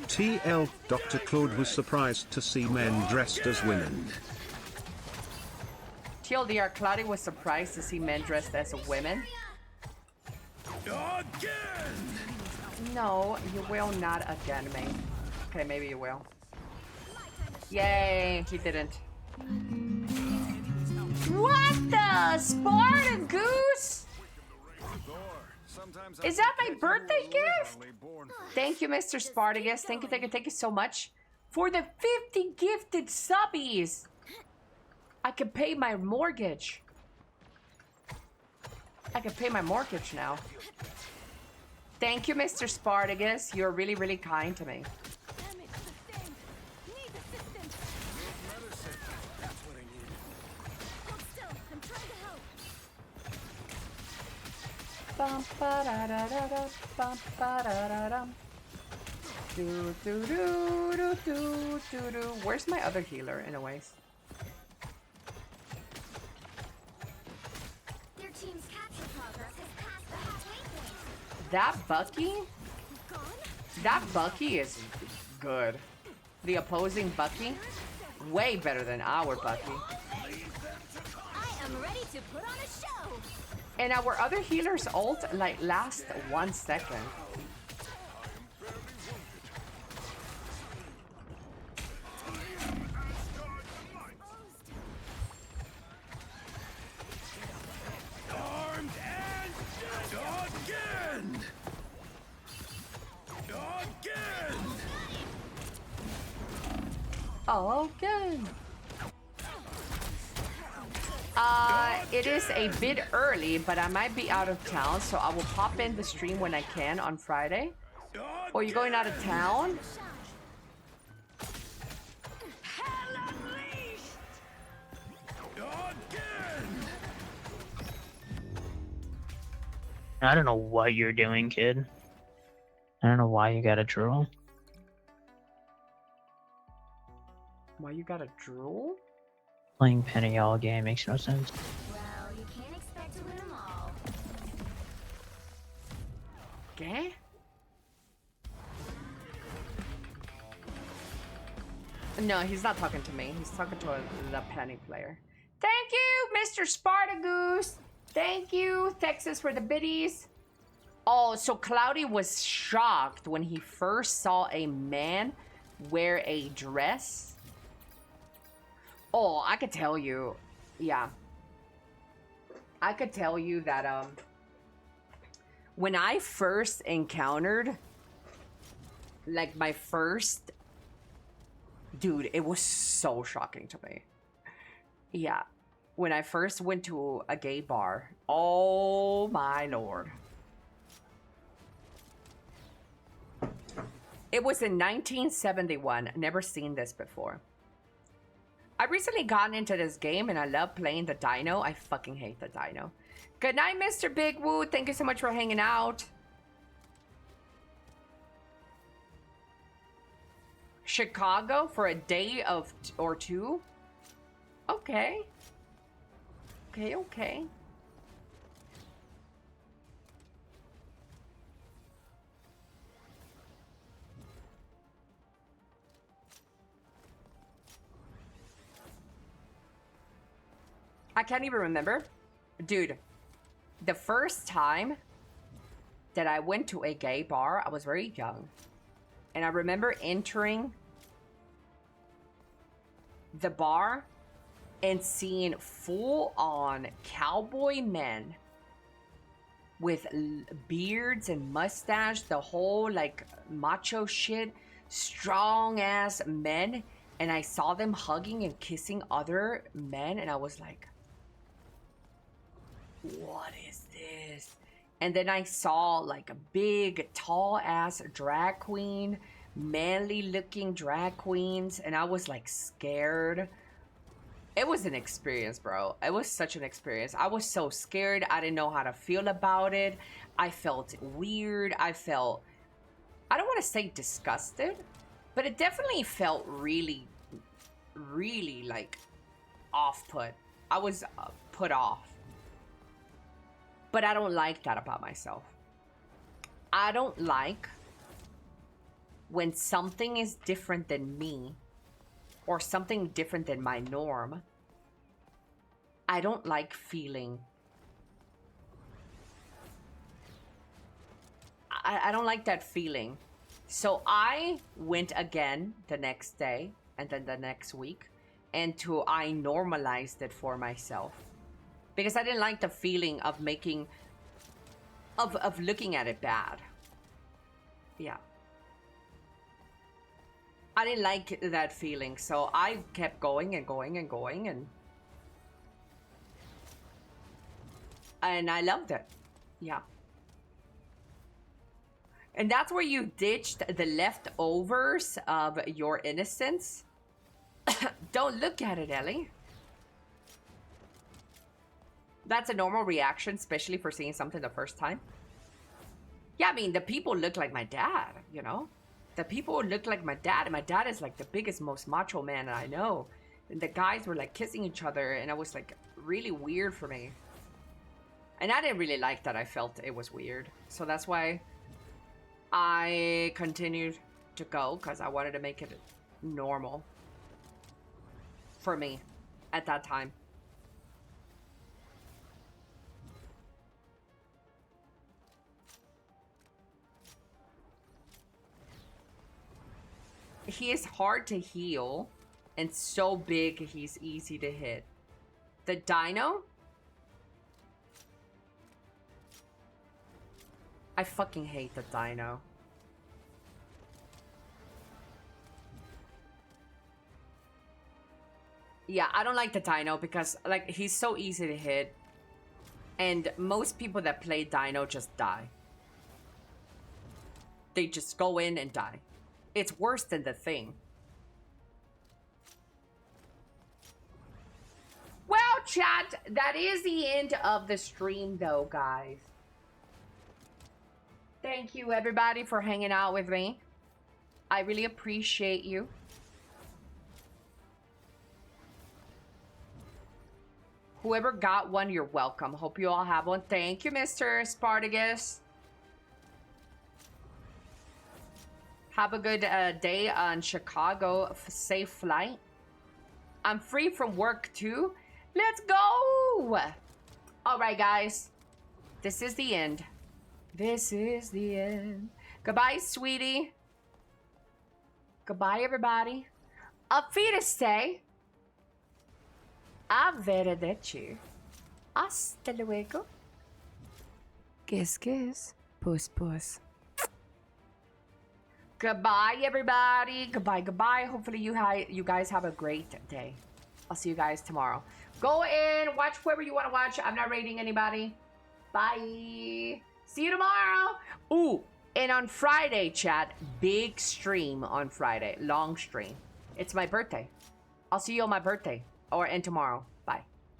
TL Dr. Claude was surprised to see men dressed as women. TLDR, Cloudy was surprised to see men dressed as women. No, you will not again, mate. Okay, maybe you will. Yay, he didn't. What the? Spartan Goose? Is that my birthday gift? Thank you, Mr. Spartacus. Thank you so much for the 50 gifted subbies. I can pay my mortgage. I can pay my mortgage now. Thank you, Mr. Spartacus. You're really, really kind to me. Bum ba da da da da bum ba da da dum. Do do do do do do do. Where's my other healer, anyways? Their team's capture progress has passed the halfway point. That Bucky is good. The opposing Bucky, way better than our Bucky. I am ready to put on a show. And our other healer's ult like lasts 1 second. Again. It is a bit early, but I might be out of town, so I will pop in the stream when I can on Friday. Or you going out of town? I don't know what you're doing, kid. I don't know why you got a drool. Why you got a drool? Playing Penny all game makes no sense. Well, you can't expect to win them all. Okay. No, he's not talking to me. He's talking to the Penny player. Thank you, Mr. Spartagoose. Thank you, Texas, for the biddies. Oh, so Cloudy was shocked when he first saw a man wear a dress. Oh, I could tell you. Yeah. I could tell you that, when I first encountered, like, my first... Dude, it was so shocking to me. Yeah. When I first went to a gay bar. Oh, my lord. It was in 1971. Never seen this before. I recently gotten into this game and I love playing the dino. I fucking hate the dino. Good night, Mr. Big Woo. Thank you so much for hanging out. Chicago for a day or two? Okay. Okay, okay. I can't even remember. Dude, the first time that I went to a gay bar, I was very young. And I remember entering the bar and seeing full-on cowboy men with beards and mustache, the whole like macho shit, strong-ass men. And I saw them hugging and kissing other men and I was like, what is this? And then I saw like a big tall ass drag queen, manly looking drag queens, and I was like scared. It was an experience, bro. It was such an experience. I was so scared. I didn't know how to feel about it. I felt weird. I don't want to say disgusted, but it definitely felt really, really like off-put. I was put off. But I don't like that about myself. I don't like when something is different than me or something different than my norm. I don't like feeling. I don't like that feeling. So I went again the next day and then the next week and I normalized it for myself. Because I didn't like the feeling of making, of looking at it bad. Yeah. I didn't like that feeling, so I kept going and going and going and I loved it. Yeah. And that's where you ditched the leftovers of your innocence. Don't look at it, Ellie. That's a normal reaction, especially for seeing something the first time. Yeah, I mean, the people look like my dad, you know? The people look like my dad, and my dad is like the biggest, most macho man I know. And the guys were like kissing each other, and it was like really weird for me. And I didn't really like that. I felt it was weird. So that's why I continued to go, because I wanted to make it normal for me at that time. He is hard to heal and so big he's easy to hit. The dino? I fucking hate the dino. Yeah, I don't like the dino because like he's so easy to hit. And most people that play dino just die. They just go in and die. It's worse than the thing. Well, chat, that is the end of the stream, though, guys. Thank you, everybody, for hanging out with me. I really appreciate you. Whoever got one, you're welcome. Hope you all have one. Thank you, Mr. Spartacus. Have a good day on Chicago. Safe flight. I'm free from work too. Let's go! All right, guys. This is the end. This is the end. Goodbye, sweetie. Goodbye, everybody. Auf Wiedersehen. Arrivederci. Hasta luego. Kiss, kiss. Puss, puss. Goodbye, everybody. Goodbye, goodbye. Hopefully you guys have a great day. I'll see you guys tomorrow. Go in, watch whoever you want to watch. I'm not rating anybody. Bye. See you tomorrow. Ooh, And on Friday, chat, big stream on Friday. Long stream. It's my birthday. I'll see you on my birthday. And tomorrow. Bye.